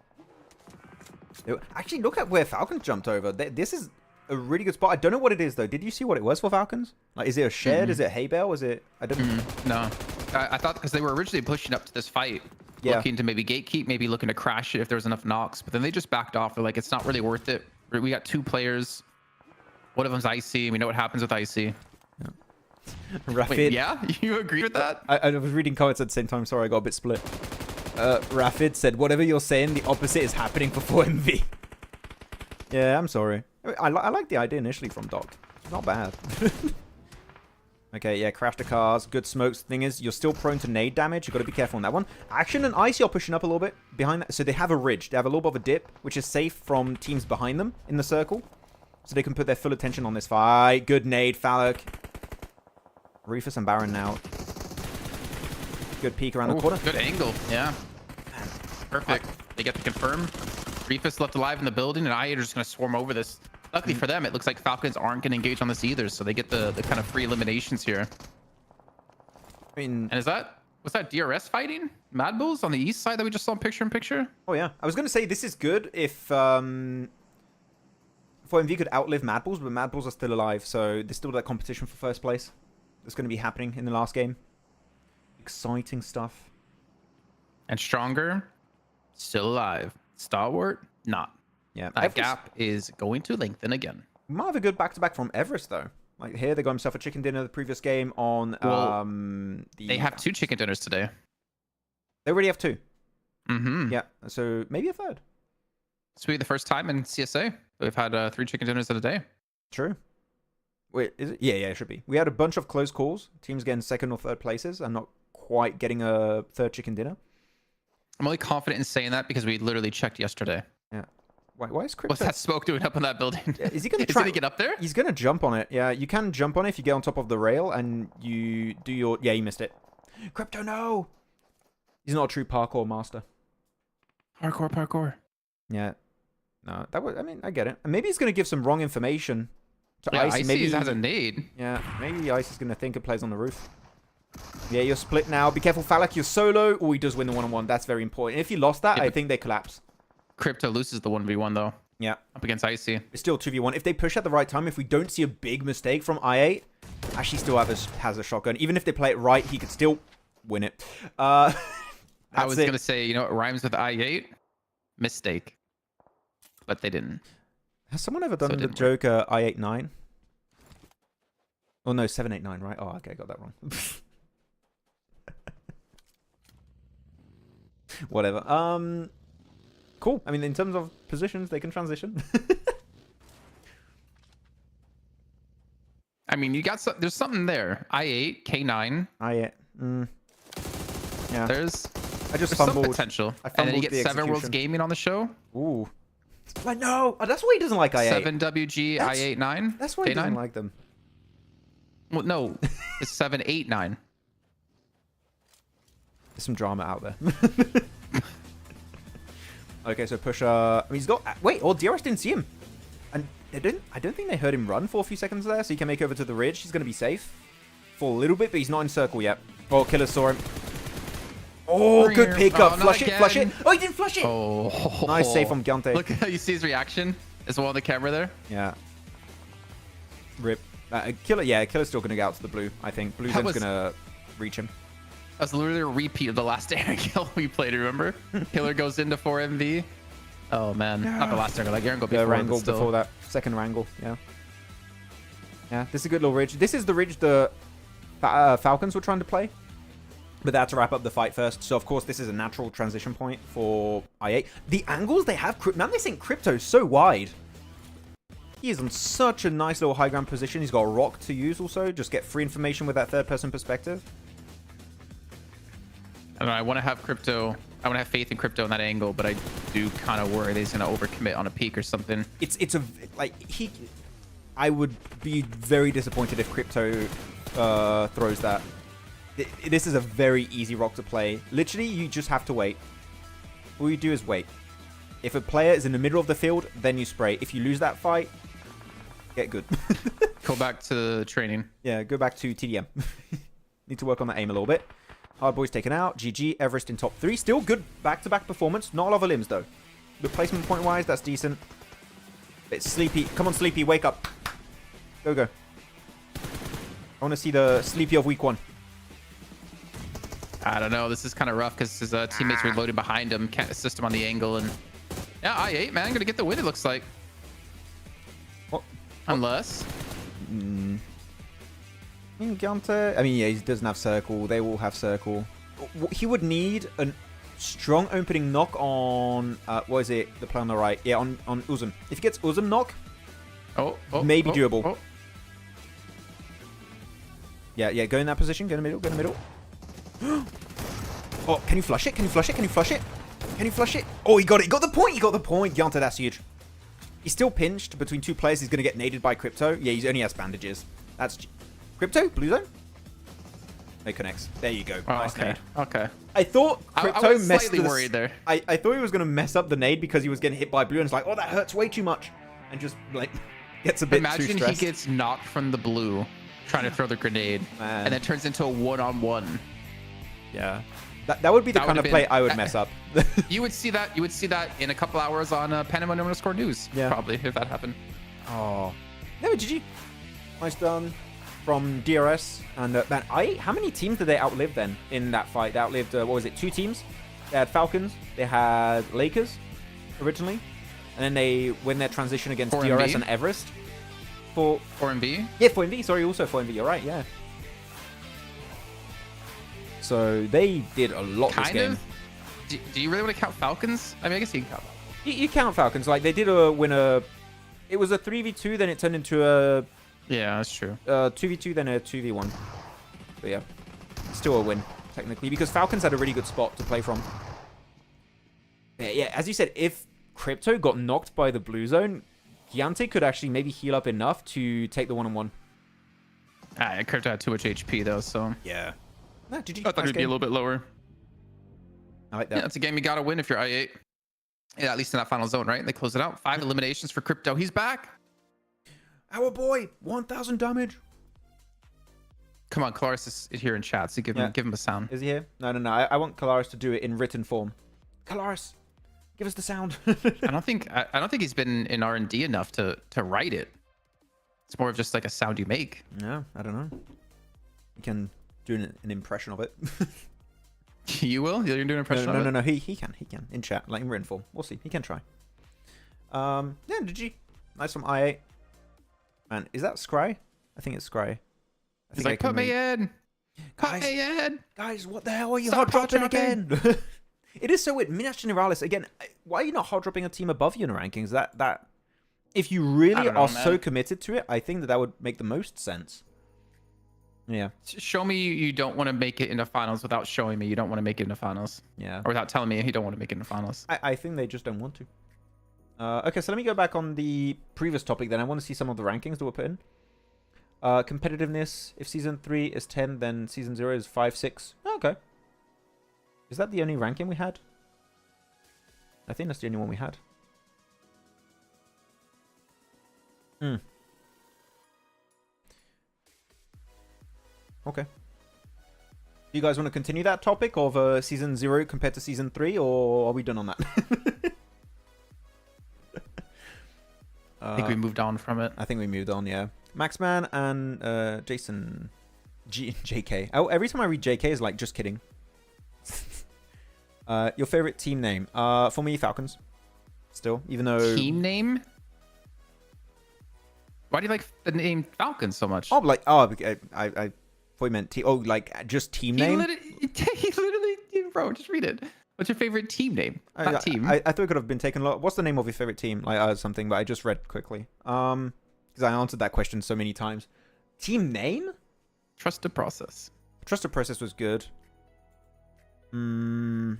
Actually, look at where Falcons jumped over. This is a really good spot. I don't know what it is, though. Did you see what it was for Falcons? Like, is it a shed? Is it hay bale? Is it... I don't know. No. I thought because they were originally pushing up to this fight. Yeah. Looking to maybe gatekeep, maybe looking to crash it if there was enough knocks, but then they just backed off. They're like, it's not really worth it. We got 2 players. One of them's icy. We know what happens with icy. Yeah. Wait, yeah? You agree with that? I was reading comments at the same time. Sorry, I got a bit split. Rafid said, whatever you're saying, the opposite is happening for 4MV. Yeah, I'm sorry. I like the idea initially from Doc. It's not bad. Okay, yeah, crash the cars. Good smokes. Thing is, you're still prone to nade damage. You've got to be careful on that one. Action and Icy are pushing up a little bit behind that. So they have a ridge. They have a little bit of a dip, which is safe from teams behind them in the circle. So they can put their full attention on this fight. Good nade, Falak. Reefus and Baron now. Good peek around the corner. Good angle. Yeah. Perfect. They get to confirm. Reefus left alive in the building, and I are just going to swarm over this. Luckily for them, it looks like Falcons aren't going to engage on this either, so they get the kind of free eliminations here. I mean... And was that DRS fighting? MadBulls on the east side that we just saw picture-in-picture? Oh, yeah. I was going to say this is good if 4MV could outlive MadBulls, but MadBulls are still alive, so there's still that competition for first place that's going to be happening in the last game. Exciting stuff. And Stronger, still alive. Stalwart, not. Yeah, that gap is going to lengthen again. Might have a good back-to-back from EVEREST, though. Like, here, they got himself a chicken dinner the previous game on... they have 2 chicken dinners today. They already have 2? Mm-hmm. Yeah, so maybe a third. This will be the first time in CSA we've had 3 chicken dinners in a day. True. Wait, is it? Yeah, it should be. We had a bunch of close calls. Teams getting 2nd or 3rd places and not quite getting a 3rd chicken dinner. I'm only confident in saying that because we literally checked yesterday. Yeah. Why is Crypto? What's that smoke doing up on that building? Is he gonna Is he try? gonna get up there? He's gonna jump on it. Yeah, you can jump on it if you get on top of the rail and you do your. Yeah, you missed it. Crypto, no. He's not a true parkour master. Parkour. Yeah. No, that was. I mean, I get it. And maybe he's gonna give some wrong information to Yeah, Icy. Icy Maybe has a nade. Yeah, maybe Icy's gonna think it plays on the roof. Yeah, you're split now. Be careful, Falak. You're solo. Oh, he does win the one-on-one. That's very important. If you lost that, Yeah, I think they collapse. Crypto loses the 1v1 though. Yeah. Up against Icy. It's still 2v1. If they push at the right time, if we don't see a big mistake from i8, Ashy still has a shotgun. Even if they play it right, he could still win it. I was it. gonna say, you know, it rhymes with I8. Mistake. But they didn't. Has someone ever done it the didn't joke I89? Oh no, 789, right? Oh, okay, I got that wrong. Whatever. Cool. I mean, in terms of positions, they can transition. I mean, you got there's something there. I8, K9. Yeah. There's There's some potential. I And then you fumbled get the 7 Worlds execution. Gaming on the show. Ooh. Like, no. Oh, that's why he doesn't like i8. 7WG, I8, 9. That's why he doesn't K9. like them. Well, no, it's 7, 8, 9. There's some drama out there. Okay, so push. I mean, he's got. Wait, DRS didn't see him, and they didn't. I don't think they heard him run for a few seconds there, so he can make over to the ridge. He's gonna be safe for a little bit, but he's not in circle yet. Oh, Killer saw him. Oh, good pickup. Oh, Flush it, not flush it. again. Oh, he didn't flush it. Oh, Nice save from Gante. Look how you see his reaction as well on the camera there. Yeah. Rip. Killer. Yeah, Killer's still gonna get out to the blue. I think blue That Zen's was- gonna reach him. That was literally a repeat of the last Erangel we played, remember? Killer goes into 4MV. Oh, man. Not the last Erangel, like Erangel The before. wrangle but still. before that. Second wrangle, yeah. Yeah, this is a good little ridge. This is the ridge the Falcons were trying to play. But they had to wrap up the fight first. So, of course, this is a natural transition point for i8. The angles they have... Man, they think Crypto's so wide. He is on such a nice little high ground position. He's got a rock to use also. Just get free information with that third-person perspective. I don't know, I want to have Crypto. I want to have faith in Crypto in that angle, but I do kind of worry that he's going to overcommit on a peak or something. It's a... Like, he... I would be very disappointed if Crypto throws that. This is a very easy rock to play. Literally, you just have to wait. All you do is wait. If a player is in the middle of the field, then you spray. If you lose that fight, get good. Go back to training. Yeah, go back to TDM. Need to work on that aim a little bit. Hardboy's taken out. GG. Everest in top 3. Still good back-to-back performance. Not a lot of limbs, though. Replacement point-wise, that's decent. It's Sleepy. Come on, Sleepy. Wake up. Go, go. I want to see the Sleepy of week 1. I don't know. This is kind of rough because his teammates are loading behind him. Can't assist him on the angle. And yeah, I8, man. Going to get the win, it looks like. What? Unless... Gante. I mean, yeah, he doesn't have circle. They all have circle. He would need a strong opening knock on... what is it? The play on the right. Yeah, on Uzum. If he gets Uzum knock, maybe doable. Yeah, go in that position. Go in the middle. Go in the middle. Oh, can you flush it? Can you flush it? Can you flush it? Can you flush it? Oh, he got it. He got the point. He got the point. Gante, that's huge. He's still pinched between two players. He's going to get naded by Crypto. Yeah, he only has bandages. That's... Crypto? Blue zone? It connects. There you go. Oh, Nice okay. nade. Okay. I thought Crypto I was messed slightly worried there. I thought he was going to mess up the nade because he was getting hit by blue and it's like, oh, that hurts way too much. And just, like, gets a bit too Imagine stressed. he gets knocked from the blue trying to throw the grenade. Man. And then turns into a one-on-one. Yeah. That would be the That kind of would've play been- I would mess up. You would see that in a couple hours on Panama_News. Yeah. Probably, if that happened. Oh. No, GG. Nice done from DRS. And, man, how many teams did they outlive then in that fight? They outlived, what was it, 2 teams? They had Falcons. They had Lakers originally. And then they win their transition against 4MV? DRS and Everest. For 4MV? Yeah, 4MV. Sorry, also 4MV. You're right, yeah. So they did a lot this Kind game. of. Do you really want to count Falcons? I mean, I guess you can count them. You count Falcons. Like, they did win a... It was a 3v2, then it turned into a Yeah, that's true. 2v2, then a 2v1. But yeah, still a win, technically, because Falcons had a really good spot to play from. Yeah, as you said, if Crypto got knocked by the blue zone, Giante could actually maybe heal up enough to take the one-on-one. Crypto had too much HP though, so Yeah. No, GG. I thought Nice it'd be a game. little bit lower. I like that. Yeah, it's a game you gotta win if you're I8. Yeah, at least in that final zone, right? They close it out. 5 eliminations for Crypto. He's back. Our boy, 1,000 damage. Come on, Kalaris is here in chat, so give him a sound. Is he here? No. I want Kalaris to do it in written form. Kalaris, give us the sound. I don't think he's been in R&D enough to write it. It's more of just like a sound you make. Yeah, I don't know. You can do an impression of it. You will? You're doing an impression of it? No. He can in chat, like in written form. We'll see. He can try. Yeah, GG. Nice from I8. Man, is that Scry? I think it's Scry. He's like, put me in. Put me in. Guys, what the hell are you Stop hot dropping hot-dropping. again? It is so weird. Minas Generalis, again, why are you not hot dropping a team above you in the rankings? That if you really are so committed to it, I think that would make the most sense. Yeah. Show me you don't want to make it into finals without showing me you don't want to make it into finals. Yeah. Or without telling me you don't want to make it into finals. I think they just don't want to. Okay, so let me go back on the previous topic then. I want to see some of the rankings that were put in. Competitiveness. If season 3 is 10, then season 0 is 5, 6. Oh, okay. Is that the only ranking we had? I think that's the only one we had. Okay. Do you guys want to continue that topic of season 0 compared to season 3, or are we done on that? I think we moved on from it. I think we moved on, yeah. Maxman and Jason JK. Oh, every time I read JK is like, just kidding. Your favorite team name? For me, Falcons. Still, even though... Team name? Why do you like the name Falcons so much? Oh, like, I thought you meant team. Oh, like, just team name? He literally, bro, just read it. What's your favorite team name? Not team. I thought it could have been taken a lot. What's the name of your favorite team? Like, something, but I just read quickly. Because I answered that question so many times. Team name? Trusted Process. Trusted Process was good. There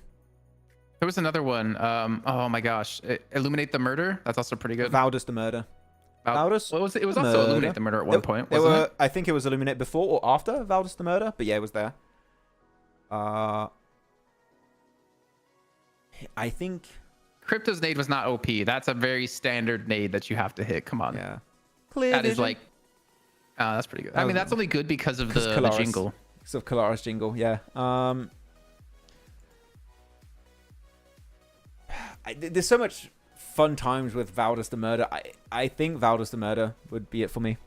was another one. Oh my gosh. Illuminate the Murder. That's also pretty good. Valdus the Murder. Valdus? What was it? It was also Illuminate the Murder at one point, wasn't it? I think it was Illuminate before or after Valdus the Murder, but yeah, it was there. I think Crypto's nade was not OP. That's a very standard nade that you have to hit. Come on. Yeah. That is like... that's pretty good. I mean, that's only good because of the jingle. Because of Kalaris jingle, yeah. There's so much fun times with Valdus the Murder. I think Valdus the Murder would be it for me.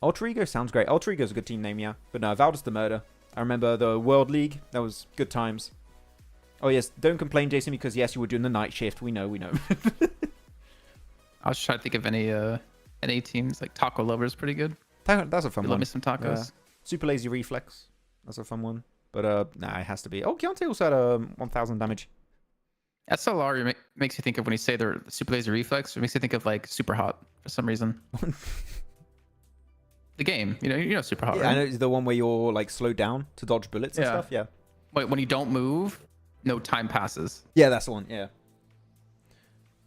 Alter Ego sounds great. Alter Ego is a good team name, yeah. But no, Valdus the Murder. I remember the World League. That was good times. Oh, yes. Don't complain, Jason, because, yes, you were doing the night shift. We know. I was trying to think of any teams. Like Taco Lover is pretty good. That's a fun one. Love me some tacos. Yeah. Super Lazy Reflex. That's a fun one. But, nah, it has to be. Oh, Giante also had 1,000 damage. SLR makes you think of, when you say they're Super Lazy Reflex, it makes you think of like Super Hot for some reason. The game, you know Super Hot, yeah, right? I know it's the one where you're like slowed down to dodge bullets and stuff. Yeah. Wait, when you don't move, no time passes. Yeah, that's the one. Yeah.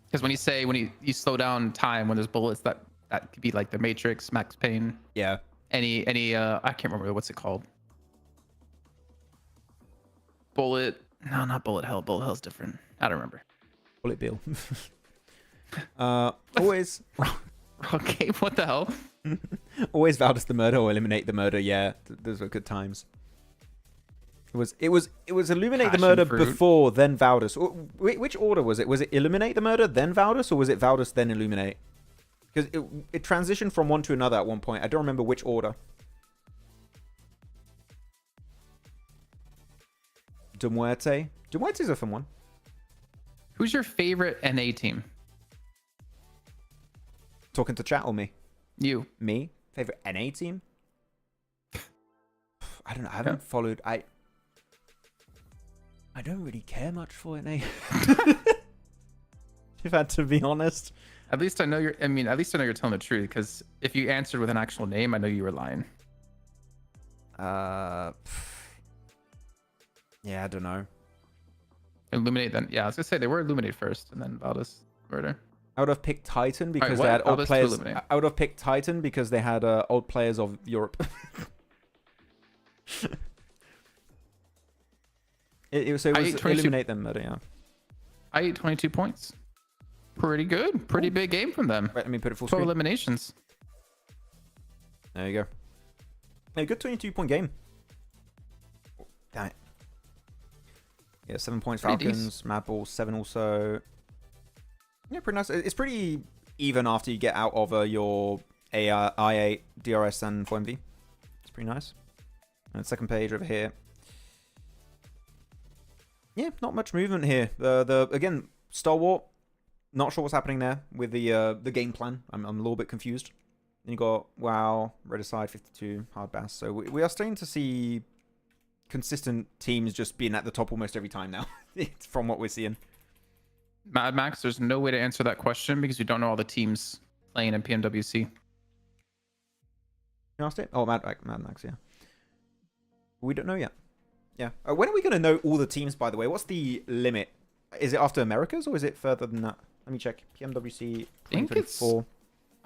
Because when you slow down time when there's bullets, that could be like the Matrix, Max Payne. Yeah. Any I can't remember what's it called. No, not Bullet Hell. Bullet Hell's different. I don't remember. Bullet Bill. Always. Okay, what the hell? Always Valdus the Murder or Eliminate the Murder. Yeah, those were good times. It was Illuminate the Murder before, then Valdus. Which order was it? Was it Illuminate the Murder, then Valdus, or was it Valdus, then Illuminate? Because it transitioned from one to another at one point. I don't remember which order. Muerte. Muerte's a fun one. Who's your favorite NA team? Talking to chat or me? You. Me? Favorite NA team? I don't know. I haven't followed. I don't really care much for NA. If I had to be honest. At least I know you're telling the truth, because if you answered with an actual name, I know you were lying. Yeah, I don't know. Illuminate then. Yeah, I was gonna say they were Illuminate first, and then Valdez Murder. I would have picked Titan because what? they had old Valdez to players. Illuminate. I would have picked Titan because they had old players of Europe. it was I ate 22 Illuminate them, Murder, yeah. I ate 22 points. Pretty good. Pretty big game from them. Right, let me put it full 12 screen. eliminations. There you go. A good 22-point game. Damn it. Yeah, 7 points Pretty Falcons, MadBulls 7 also. Yeah, pretty nice. It's pretty even after you get out of your I8, DRS, and 4MV. It's pretty nice. And second page over here. Yeah, not much movement here. Again, Star Wars. Not sure what's happening there with the game plan. I'm a little bit confused. Then you got WAOW, Red Aside 52, Hardbass. So we are starting to see consistent teams just being at the top almost every time now. From what we're seeing. Mad Max, there's no way to answer that question because we don't know all the teams playing in PMWC. You asked it? Oh, Mad Max, yeah. We don't know yet. Yeah. When are we going to know all the teams, by the way? What's the limit? Is it after Americas or is it further than that? Let me check. PMWC 2024.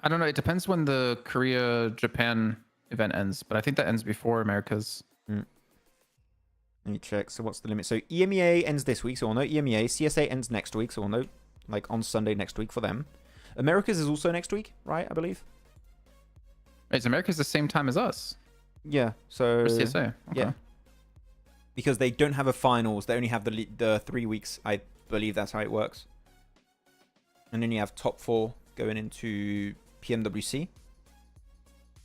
I don't know. It depends when the Korea-Japan event ends, but I think that ends before Americas. Let me check. So what's the limit? So EMEA ends this week, so we'll know EMEA. CSA ends next week, so we'll know like on Sunday next week for them. Americas is also next week, right? I believe. Is Americas the same time as us? Yeah. So For CSA? Okay. Yeah. Because they don't have a finals. They only have the 3 weeks. I believe that's how it works. And then you have top 4 going into PMWC.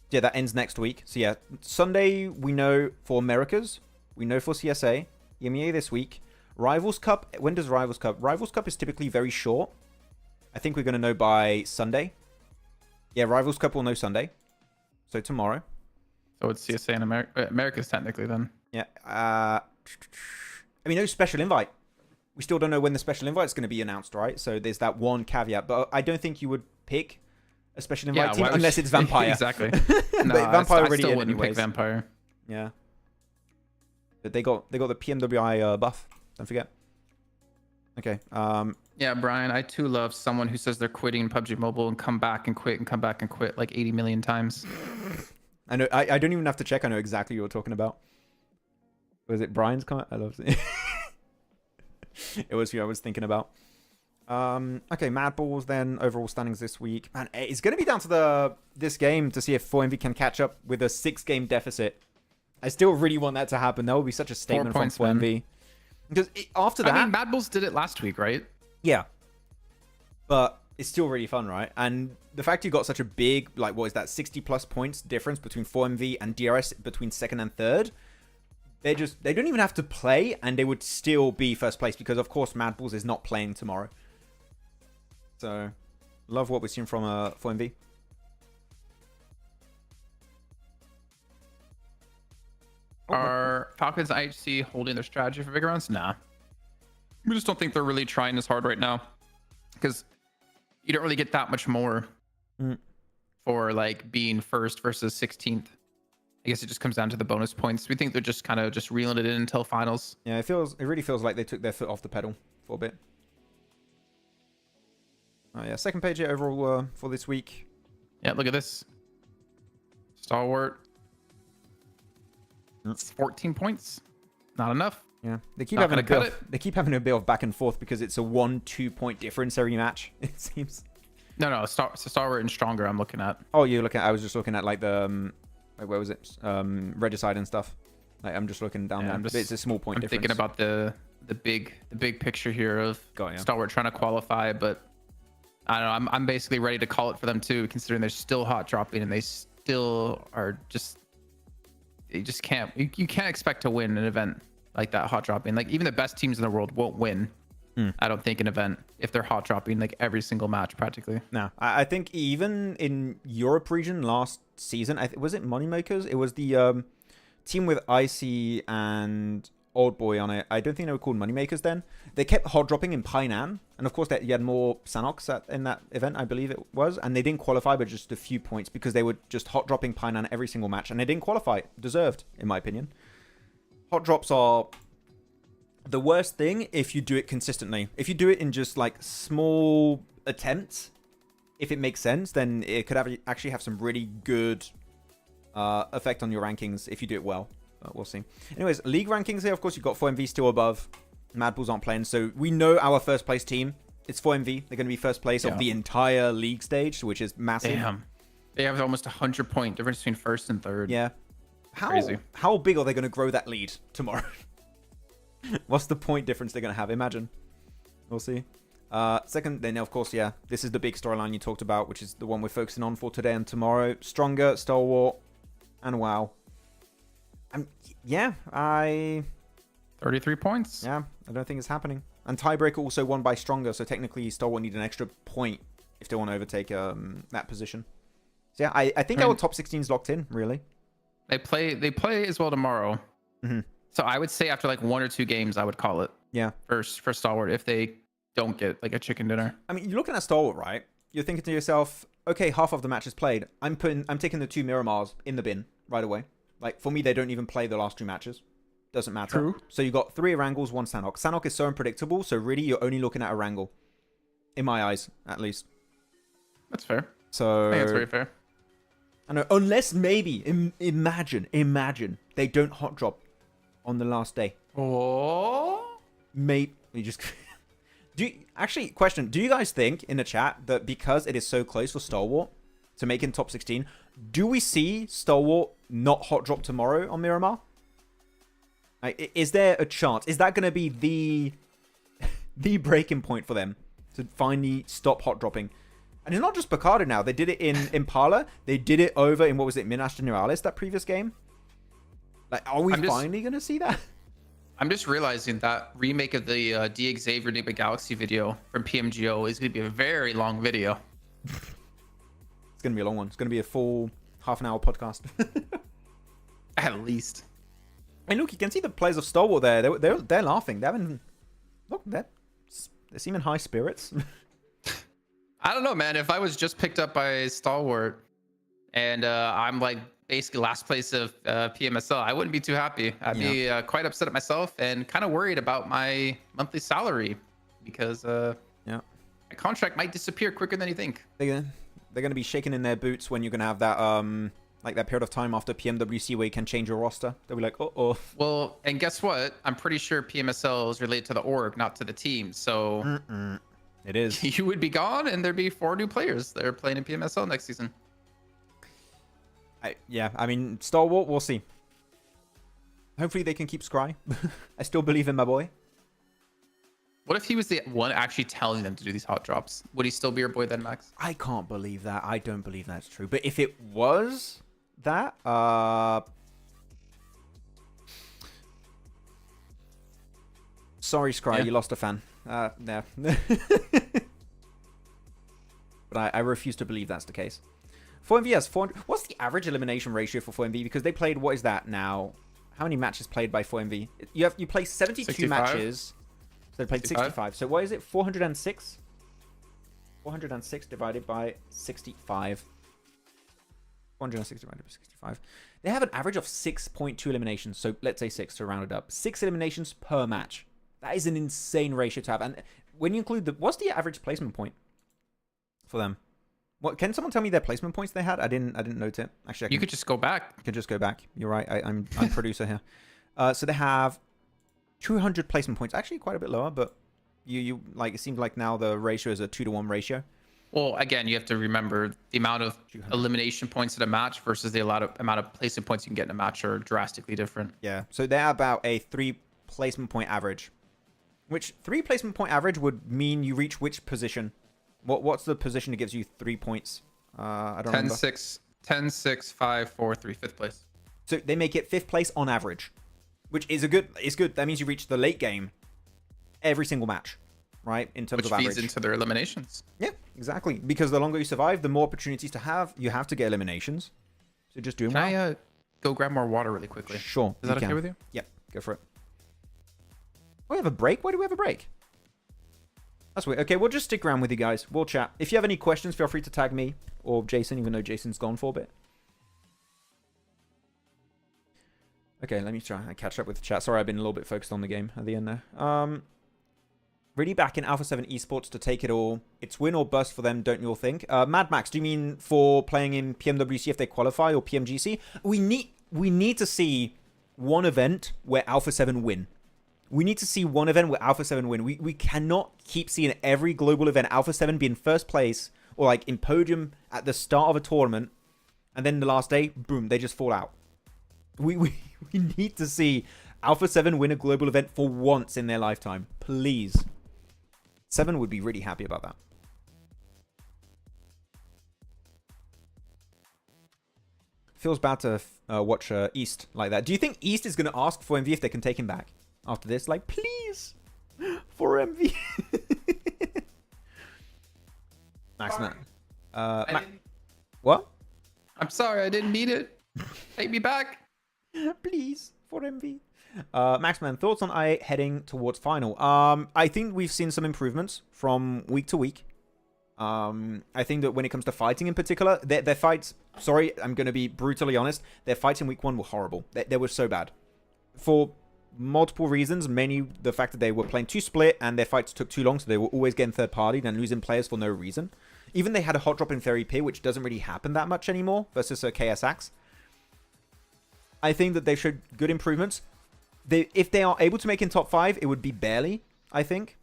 Yeah, that ends next week. So yeah, Sunday we know for Americas. We know for CSA. EMEA this week. Rivals Cup. When does Rivals Cup? Rivals Cup is typically very short. I think we're going to know by Sunday. Yeah, Rivals Cup will know Sunday. So tomorrow. So it's CSA and Americas technically then. Yeah. I mean, no special invite. We still don't know when the special invite is going to be announced, right? So there's that one caveat. But I don't think you would pick a special invite team unless it's Vampire. Exactly. No, No, Vampire I already still in wouldn't anyways. pick Vampire. Yeah. But they got the PMWI buff. Don't forget. Okay. Yeah, Brian, I too love someone who says they're quitting PUBG Mobile and come back and quit and come back and quit like 80 million times. I know. I don't even have to check. I know exactly what you're talking about. Was it Brian's comment? I love it. It was who I was thinking about. Okay, MadBulls then. Overall standings this week. Man, it's going to be down to this game to see if 4MV can catch up with a 6-game deficit. I still really want that to happen. That would be such a statement from 4MV. Because after that... I mean, MadBulls did it last week, right? Yeah. But it's still really fun, right? And the fact you got such a big, like, what is that, 60-plus points difference between 4MV and DRS between second and third... They don't even have to play, and they would still be first place because, of course, MadBulls is not playing tomorrow. So, love what we're seeing from 4MV. Are Falcons and IHC holding their strategy for big rounds? Nah. We just don't think they're really trying as hard right now because you don't really get that much more for like being first versus 16th. I guess it just comes down to the bonus points. We think they're just kind of just reeling it in until finals. Yeah, it really feels like they took their foot off the pedal for a bit. Oh yeah, second page here overall for this week. Yeah, look at this. Stalwart. It's 14 points. Not enough. Yeah, they keep Not having gonna cut it. They keep having a bit of back and forth because it's a 1-2 point difference every match. It seems. No, Stalwart and Stronger. I'm looking at. Oh, you're looking. I was just looking at like the. Where was it? Regicide and stuff. Like, I'm just looking down there. It's a small point I'm difference. thinking about the big picture here of Got ya. Stalwart trying to qualify, but I don't know. I'm basically ready to call it for them too, considering they're still hot dropping and they still are just. You just can't. You can't expect to win an event like that hot dropping. Like even the best teams in the world won't win. I don't think an event if they're hot dropping like every single match practically. No, I think even in Europe region last season, was it Moneymakers? It was the team with Icy and Old Boy on it. I don't think they were called Moneymakers then. They kept hot dropping in Painan, and of course you had more Sanhoks in that event, I believe it was, and they didn't qualify by just a few points because they were just hot dropping Painan every single match, and they didn't qualify. Deserved, in my opinion. Hot drops are The worst thing, if you do it consistently. If you do it in just, like, small attempts, if it makes sense, then it could actually have some really good effect on your rankings if you do it well. We'll see. Anyways, league rankings here. Of course, you've got 4MV still above. MadBulls aren't playing. So we know our first place team. It's 4MV. They're going to be first place of the entire league stage, which is massive. Damn. They have almost 100-point difference between first and third. Yeah. Crazy. How big are they going to grow that lead tomorrow? What's the point difference they're going to have? Imagine. We'll see. Second, then, of course, yeah, this is the big storyline you talked about, which is the one we're focusing on for today and tomorrow. Stronger, Stalwart, and WAOW. 33 points. Yeah, I don't think it's happening. And Tiebreaker also won by Stronger, so technically Stalwart need an extra point if they want to overtake that position. So yeah, I think our top 16 is locked in, really. They play as well tomorrow. Mm-hmm. So I would say after like 1 or 2 games, I would call it. Yeah. For Stalwart if they don't get like a chicken dinner. I mean, you're looking at Stalwart, right? You're thinking to yourself, okay, half of the match is played. I'm taking the 2 Miramars in the bin right away. Like, for me, they don't even play the last 2 matches. Doesn't matter. True. So you got 3 Erangels, 1 Sanhok. Sanhok is so unpredictable, so really you're only looking at Erangel. In my eyes, at least. That's fair. So I think that's very fair. I know, unless maybe, imagine, they don't hot drop on the last day. Oh. Mate, you just... question, do you guys think in the chat that because it is so close for Stalwart to make in top 16, do we see Stalwart not hot drop tomorrow on Miramar? Like, is there a chance? Is that going to be the breaking point for them to finally stop hot dropping? And it's not just Picardo now. They did it in Impala. They did it over in, what was it, Minas Generalis, that previous game? Like, are we finally going to see that? I'm just realizing that remake of the D. Xavier Neighbor Galaxy video from PMGO is going to be a very long video. It's going to be a long one. It's going to be a full half-an-hour podcast. At least. I mean, look, you can see the players of Stalwart there. They're laughing. They haven't... Look, they seem in high spirits. I don't know, man. If I was just picked up by Stalwart and I'm like basically last place of PMSL, I wouldn't be too happy. I'd be quite upset at myself and kind of worried about my monthly salary because my contract might disappear quicker than you think. They're going to be shaking in their boots when you're going to have that like that period of time after PMWC where you can change your roster. They'll be like, uh-oh. Well, and guess what? I'm pretty sure PMSL is related to the org, not to the team. So it is. You would be gone and there'd be 4 new players that are playing in PMSL next season. I mean, Stalwart, we'll see. Hopefully they can keep Scry. I still believe in my boy. What if he was the one actually telling them to do these hot drops? Would he still be your boy then, Max? I can't believe that. I don't believe that's true. But if it was that, sorry, Scry, you lost a fan. Yeah. But I refuse to believe that's the case. 4MV has 400. What's the average elimination ratio for 4MV? Because they played, what is that now? How many matches played by 4MV? You play 72 65? Matches. So they played 65. So what is it? 406? 406 divided by 65. 406 divided by 65. They have an average of 6.2 eliminations. So let's say 6 to round it up. 6 eliminations per match. That is an insane ratio to have. And when you include the... What's the average placement point for them? What, can someone tell me their placement points they had? I didn't note it. Actually, you could just go back. I could just go back. You're right. I'm producer here. So they have 200 placement points. Actually, quite a bit lower, but you like it seems like now the ratio is a 2-to-1 ratio. Well, again, you have to remember the amount of elimination points in a match versus the amount of placement points you can get in a match are drastically different. Yeah. So they're about a 3 placement point average, which 3 placement point average would mean you reach which position? What's the position that gives you 3 points? I don't remember. 10, 6, 5, 4, 3, 5th place. So they make it 5th place on average, which is good. That means you reach the late game every single match, right? In terms of average. Which feeds into their eliminations. Yeah, exactly. Because the longer you survive, the more opportunities you have to get eliminations. So just doing well. Can I go grab more water really quickly? Sure. Is that okay with you? Yep, go for it. We have a break? Why do we have a break? That's weird. Okay, we'll just stick around with you guys. We'll chat. If you have any questions, feel free to tag me or Jason, even though Jason's gone for a bit. Okay, let me try and catch up with the chat. Sorry, I've been a little bit focused on the game at the end there. Really back in ASagi8 Esports to take it all. It's win or bust for them, don't you all think? Mad Max, do you mean for playing in PMWC if they qualify or PMGC? We need to see one event where Alpha7 win. We need to see one event where Alpha7 win. We cannot keep seeing every global event Alpha7 be in first place or like in podium at the start of a tournament, and then the last day, boom, they just fall out. We need to see Alpha7 win a global event for once in their lifetime. Please. 7 would be really happy about that. Feels bad to watch East like that. Do you think East is going to ask for MV if they can take him back after this? Like, please, for MV. Maxman. What? I'm sorry, I didn't mean it. Take me back. Please, for MV. Maxman, thoughts on I8 heading towards final? I think we've seen some improvements from week to week. I think that when it comes to fighting in particular, their fights, sorry, I'm going to be brutally honest, their fights in week 1 were horrible. They were so bad. For multiple reasons, mainly the fact that they were playing too split and their fights took too long, so they were always getting third-partied and losing players for no reason. Even they had a hot drop in Fairy P, which doesn't really happen that much anymore, versus KSX. I think that they showed good improvements. If they are able to make in top 5, it would be barely, I think.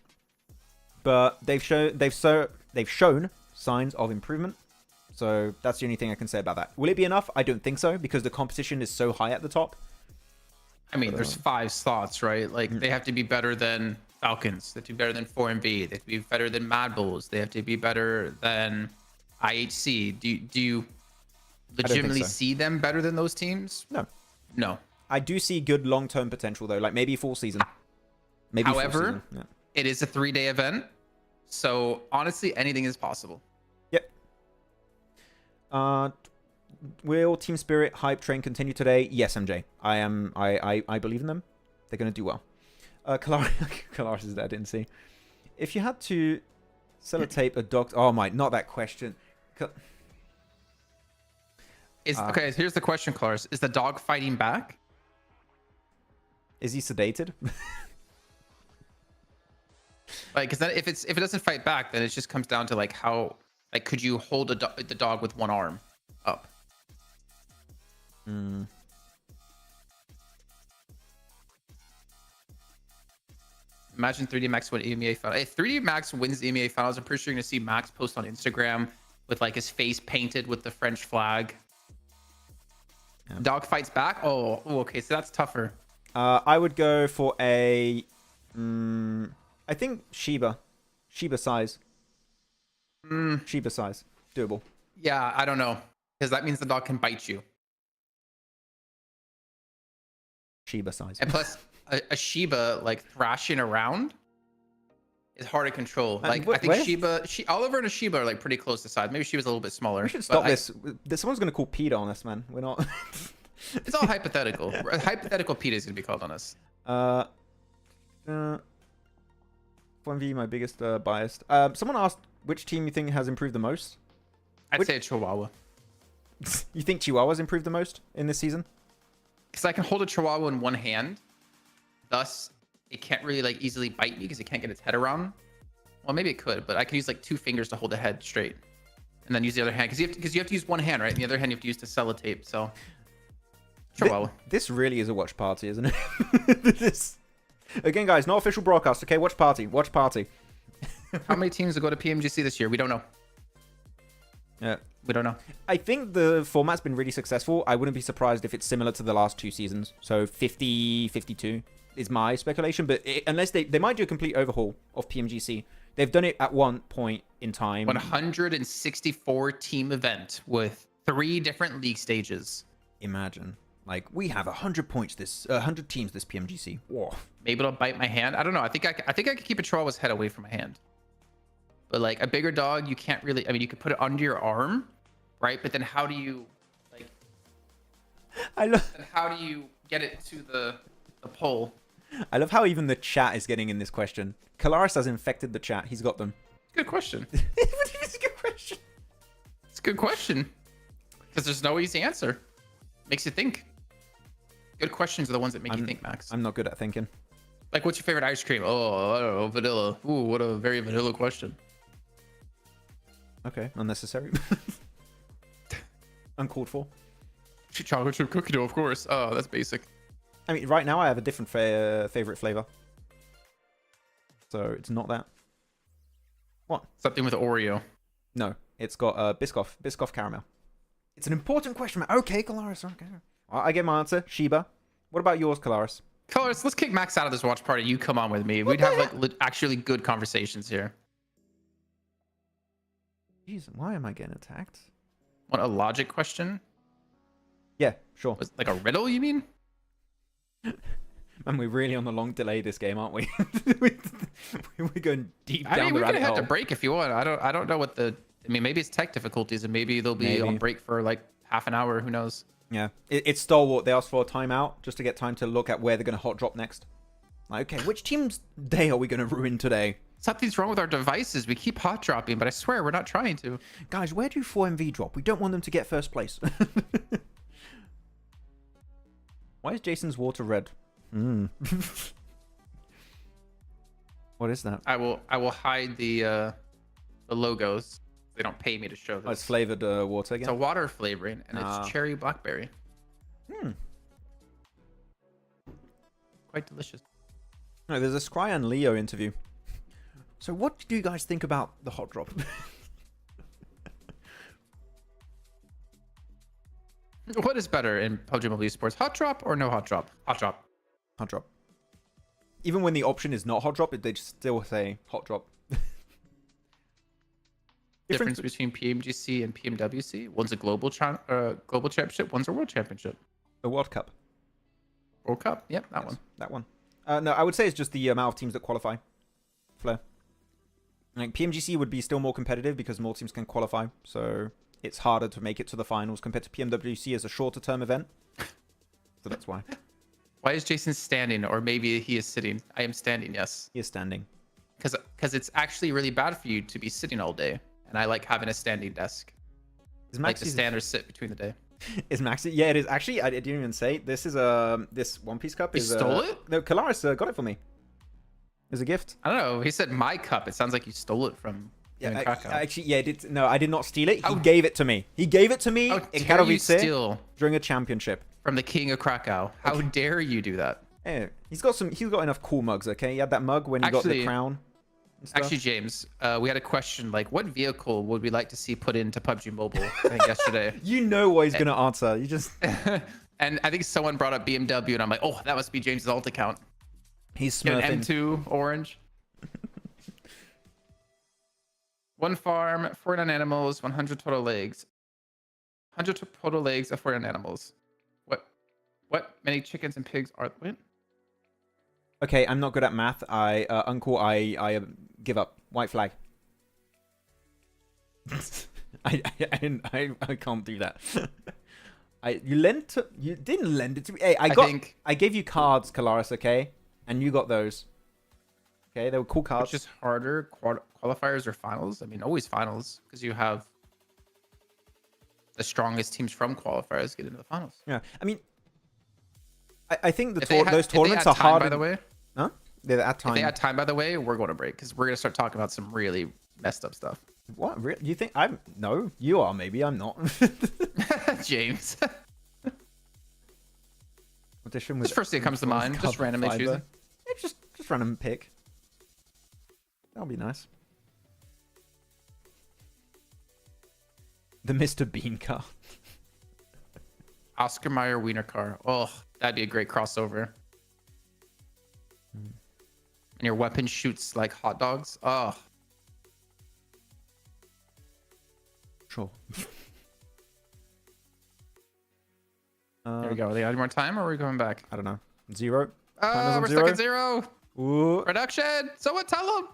But they've shown signs of improvement. So that's the only thing I can say about that. Will it be enough? I don't think so, because the competition is so high at the top. I mean, there's 5 slots, right? Like, they have to be better than Falcons. They have to be better than 4MV. They have to be better than MadBulls. They have to be better than IHC. Do you legitimately see them better than those teams? No. No. I do see good long-term potential, though. Like, maybe full season. Maybe However, full season. Yeah. It is a 3-day event. So, honestly, anything is possible. Yep. Will Team Spirit hype train continue today? Yes, MJ. I believe in them. They're going to do well. Kalaris is there, I didn't see. If you had to sellotape a dog... Oh, my, not that question. Okay, here's the question, Kalaris. Is the dog fighting back? Is he sedated? Like, because if it doesn't fight back, then it just comes down to like how, like, could you hold the dog with one arm up? Imagine 3D Max win EMEA final. If 3D Max wins the EMEA finals, I'm pretty sure you're gonna see Max post on Instagram with like his face painted with the French flag. Yeah. Dog fights back. Oh, okay, so that's tougher. I would go for a. I think Shiba size. Shiba size, doable. Yeah, I don't know, because that means the dog can bite you. Shiba size. And plus, a Shiba like thrashing around is hard to control. Like, I think Oliver and a Shiba are like pretty close to size. Maybe Shiba's a little bit smaller. We should stop this. Someone's gonna call PETA on us, man. We're not. It's all hypothetical. Hypothetical PETA is gonna be called on us. 1v, my biggest bias. Someone asked which team you think has improved the most. I'd say Chihuahua. You think Chihuahua's improved the most in this season? Because I can hold a Chihuahua in one hand, thus it can't really like easily bite me because it can't get its head around. Well, maybe it could, but I can use like 2 fingers to hold the head straight, and then use the other hand because you have to use one hand, right? And the other hand you have to use to sellotape. So Chihuahua. This really is a watch party, isn't it? Again, guys, not official broadcast. Okay, watch party. Watch party. How many teams will go to PMGC this year? We don't know. Yeah. We don't know. I think the format's been really successful. I wouldn't be surprised if it's similar to the last 2 seasons. So 50, 52 is my speculation. But unless they might do a complete overhaul of PMGC. They've done it at one point in time. 164 team event with 3 different league stages. Imagine. Like, we have 100 points 100 teams this PMGC. Whoa. Maybe it'll bite my hand. I don't know. I think I could keep a Chihuahua's head away from my hand. But like a bigger dog, you can't really. I mean, you could put it under your arm, right? But then how do you like? How do you get it to the pole? I love how even the chat is getting in this question. Kalaris has infected the chat. He's got them. Good question. It's a good question. It's a good question. Because there's no easy answer. Makes you think. Good questions are the ones that make you think, Max. I'm not good at thinking. Like, what's your favorite ice cream? Oh, I don't know, vanilla. Ooh, what a very vanilla question. Okay, unnecessary. Uncalled for. Chocolate chip cookie dough, of course. Oh, that's basic. I mean, right now I have a different favorite flavor. So it's not that. What? Something with Oreo. No, it's got Biscoff caramel. It's an important question, man. Okay, Kalaris. Okay. I get my answer. Sheba. What about yours, Kalaris? Colors, let's kick Max out of this watch party. You come on with me. We'd have like actually good conversations here. Jeez, why am I getting attacked? Want a logic question? Yeah, sure. Like a riddle, you mean? Man, we're really on the long delay this game, aren't we? We're going deep down I mean, the we rabbit can hole. have to break if you want. I don't know what the. I mean, maybe it's tech difficulties, and maybe they'll be on break for like half an hour. Who knows? Yeah, it's Stalwart. They asked for a timeout just to get time to look at where they're going to hot drop next. Like, okay, which team's day are we going to ruin today? Something's wrong with our devices. We keep hot dropping, but I swear we're not trying to. Guys, where do 4MV drop? We don't want them to get first place. Why is Jason's water red? What is that? I will hide the logos. They don't pay me to show this. Oh, it's flavored water again. It's a water flavoring, and it's cherry blackberry. Quite delicious. No, there's a Scry and Leo interview. So what do you guys think about the hot drop? What is better in PUBG Mobile Esports? Hot drop or no hot drop? Hot drop. Hot drop. Even when the option is not hot drop, they just still say hot drop. Difference between PMGC and PMWC? One's a global championship, one's a world championship. A World Cup. World Cup? Yep, that Yes, one. That one. No, I would say it's just the amount of teams that qualify. Flair. Like, PMGC would be still more competitive because more teams can qualify, so it's harder to make it to the finals compared to PMWC as a shorter term event. So that's why. Why is Jason standing? Or maybe he is sitting. I am standing, yes. He is standing. Because it's actually really bad for you to be sitting all day. And I like having a standing desk. Is Like to stand or sit between the day. Is Maxi? Yeah, it is. Actually, I didn't even say. This is this One Piece cup You is. stole it? No, Kalaris got it for me. As a gift. I don't know. He said my cup. It sounds like you stole it from Yeah, Krakow. actually, yeah, no, I did not steal it. He gave it to me. He gave it to me in dare you Katowice steal during a championship. from the king of Krakow? How dare you do that? Yeah, he's got enough cool mugs. Okay, he had that mug when he got the crown. and stuff. Actually, James, we had a question like, what vehicle would we like to see put into PUBG Mobile? I think yesterday. You know what he's gonna answer. You just. And I think someone brought up BMW, and I'm like, oh, that must be James's alt account. He's Get smurfing. an M2 orange. One farm, 49 animals, 100 total legs. 100 total legs of 49 animals. What many chickens and pigs are? Wait. Okay, I'm not good at math. Uncle, I give up. White flag. I can't do that. You didn't lend it to me. Hey, I gave you cards, Kalaris, okay? And you got those. Okay, they were cool cards. Which is harder, qualifiers or finals? I mean, always finals, because you have the strongest teams from qualifiers get into the finals. Yeah, I mean, I think If those tournaments they are add time, hard. By the way, huh? They're at time. If they add time, by the way, we're going to break because we're going to start talking about some really messed up stuff. What? Really? You think I'm? No, you are. Maybe I'm not. James. Audition with Just first thing that comes to mind. Just randomly choosing. Yeah, just random pick. That'll be nice. The Mr. Bean car. Oscar Mayer Wiener car. Oh, that'd be a great crossover. And your weapon shoots like hot dogs. Oh. Sure. There we go. Are they adding more time or are we going back? I don't know. 0. Oh, we're stuck at 0. Ooh. Production. Someone tell them.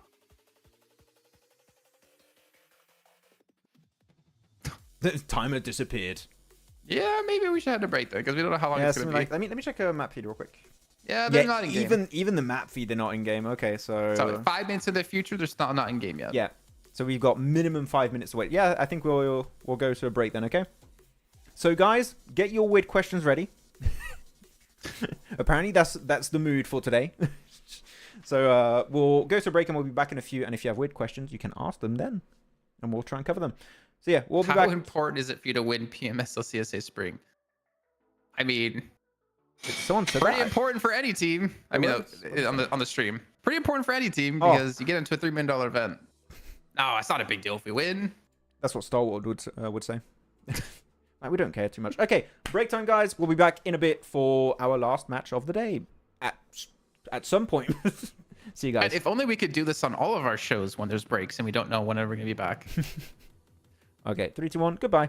The timer disappeared. Yeah, maybe we should have to break though, because we don't know how long it's gonna be. Let me check a map feed real quick. Yeah, they're not in game. Even the map feed, they're not in game. Okay, so 5 minutes in the future, they're still not in game yet. yeah. So we've got minimum 5 minutes to wait. Yeah, I think we'll go to a break then. Okay. So guys, get your weird questions ready. Apparently that's the mood for today. So we'll go to a break and we'll be back in a few. And if you have weird questions, you can ask them then, and we'll try and cover them. So yeah, we'll be back. How important is it for you to win PMSL CSA Spring? I mean, someone said pretty that. important for any team. I mean, on the stream, pretty important for any team because you get into a $3 million event. No, it's not a big deal if we win. That's what Star Wars would say. We don't care too much. Okay, break time, guys. We'll be back in a bit for our last match of the day at some point. See you guys. If only we could do this on all of our shows when there's breaks and we don't know when we're going to be back. Okay, 3, 2, 1, goodbye.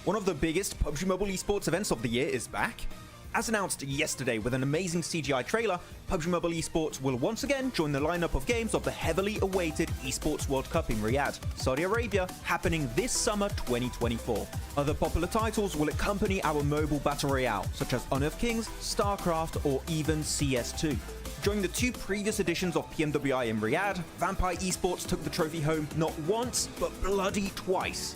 One of the biggest PUBG Mobile esports events of the year is back. As announced yesterday with an amazing CGI trailer, PUBG Mobile Esports will once again join the lineup of games of the heavily awaited Esports World Cup in Riyadh, Saudi Arabia, happening this summer 2024. Other popular titles will accompany our mobile battle royale, such as Honor of Kings, StarCraft, or even CS2. During the 2 previous editions of PMWI in Riyadh, Vampire Esports took the trophy home not once, but bloody twice.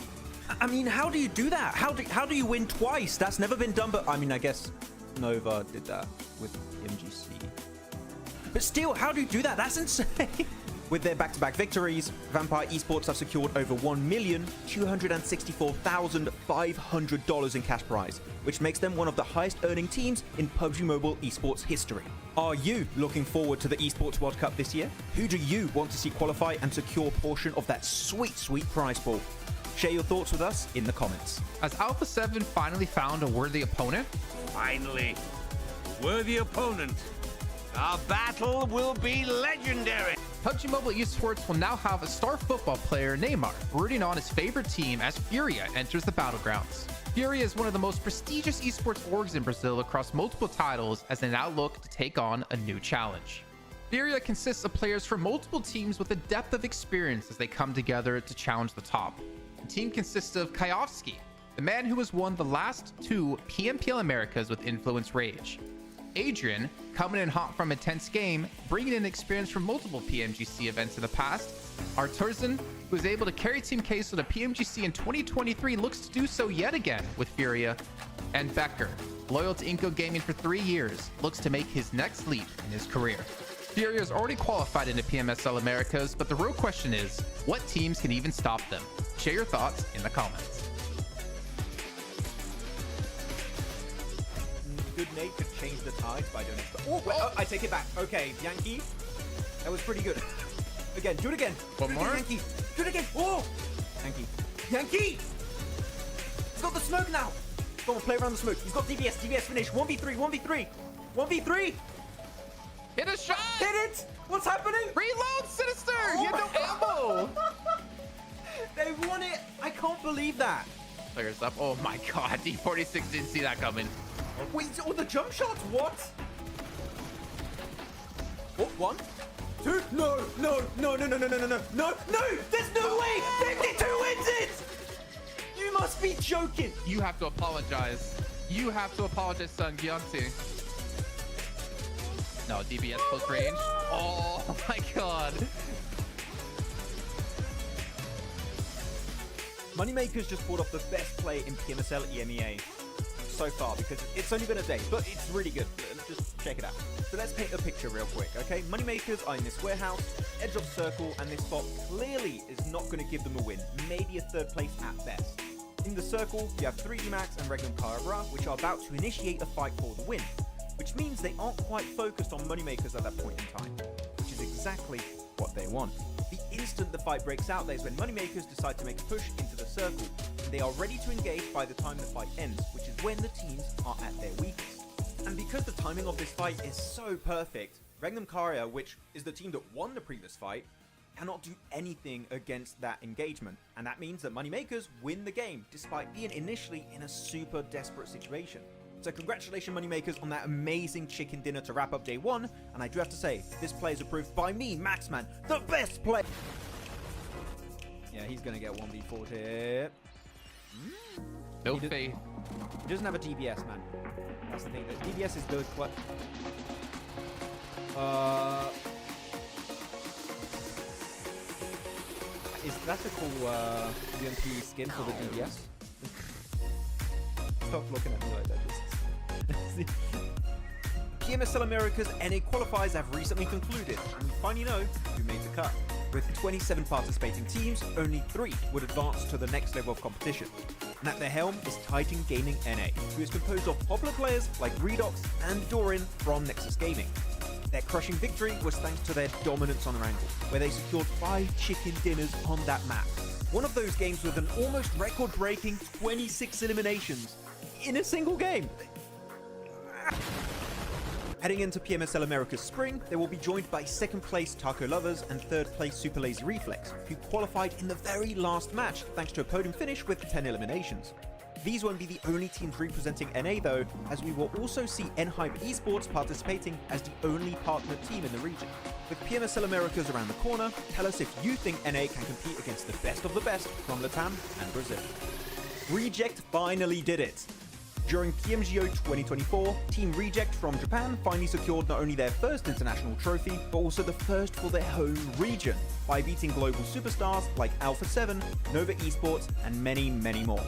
I mean, how do you do that? How do you win twice? That's never been done, but I mean, I guess Nova did that with MGC. But still, how do you do that? That's insane. With their back-to-back victories, Vampire Esports have secured over $1,264,500 in cash prize, which makes them one of the highest-earning teams in PUBG Mobile esports history. Are you looking forward to the Esports World Cup this year? Who do you want to see qualify and secure a portion of that sweet, sweet prize pool? Share your thoughts with us in the comments. Has Alpha 7 finally found a worthy opponent? Finally, worthy opponent. Our battle will be legendary. PUBG Mobile Esports will now have a star football player, Neymar, rooting on his favorite team as Furia enters the battlegrounds. Furia is one of the most prestigious esports orgs in Brazil across multiple titles as they now look to take on a new challenge. Furia consists of players from multiple teams with a depth of experience as they come together to challenge the top. The team consists of Kayovsky, the man who has won the last 2 PMPL Americas with Influence Rage. Adrian, coming in hot from a tense game, bringing in experience from multiple PMGC events in the past. Arturzan, who was able to carry Team Queso to PMGC in 2023, looks to do so yet again with Furia. And Becker, loyal to Inco Gaming for 3 years, looks to make his next leap in his career. Furia is already qualified into PMSL Americas, but the real question is, what teams can even stop them? Share your thoughts in the comments. Good Nate could change the tides by doing it. Oh, wait, I take it back. Okay, Yankee. That was pretty good. Again, do it again. One more? Yankee. Do it again. Oh! Yankee. Yankee! He's got the smoke now. Go on, play around the smoke. He's got DBS. DBS finish. 1v3. 1v3. 1v3. Hit a shot! Hit it! What's happening? Reload, Sinister! Oh, you had no ammo! They won it. I can't believe that. Players up. Oh my god, D46 didn't see that coming. Wait, all the jump shots? What? Oh, 1, 2. No, no, no, no, no, no, no, no, no, no, no! There's no way! 52 wins it! You must be joking. You have to apologize. You have to apologize, son. Gianti. No, DBS close range. Oh my god. Moneymakers just pulled off the best play in PMSL EMEA so far because it's only been a day, but it's really good. Just check it out. So let's paint a picture real quick, okay? Moneymakers are in this warehouse, edge of circle, and this spot clearly is not going to give them a win, maybe a 3rd place at best. In the circle, you have 3D Max and Regnum Carabra, which are about to initiate a fight for the win, which means they aren't quite focused on Moneymakers at that point in time, which is exactly what they want. The instant the fight breaks out, that is when Moneymakers decide to make a push into the circle, and they are ready to engage by the time the fight ends, which is when the teams are at their weakest. And because the timing of this fight is so perfect, Regnum Caria, which is the team that won the previous fight, cannot do anything against that engagement, and that means that Moneymakers win the game, despite being initially in a super desperate situation. So congratulations, Moneymakers, on that amazing chicken dinner to wrap up day 1. And I do have to say, this play is approved by me, Maxman, the best play. Yeah, he's going to get 1v4 here. No faith. He doesn't have a DBS, man. That's the thing. DBS is good. What? That's a cool UMP skin for the DBS. Stop looking at me like that. Just crazy. PMSL America's NA qualifiers have recently concluded, and we finally know who made the cut. With 27 participating teams, only 3 would advance to the next level of competition. And at their helm is Titan Gaming NA, who is composed of popular players like Redox and Doran from Nexus Gaming. Their crushing victory was thanks to their dominance on Erangel, where they secured 5 chicken dinners on that map. One of those games with an almost record-breaking 26 eliminations in a single game. Heading into PMSL America's spring, they will be joined by 2nd place Taco Lovers and 3rd place Super Lazy Reflex, who qualified in the very last match thanks to a podium finish with 10 eliminations. These won't be the only teams representing NA though, as we will also see ASagi8 Esports participating as the only partner team in the region. With PMSL Americas around the corner, tell us if you think NA can compete against the best of the best from Latam and Brazil. Reject finally did it! During PMGO 2024, Team Reject from Japan finally secured not only their first international trophy, but also the first for their home region, by beating global superstars like Alpha 7, Nova Esports, and many, many more.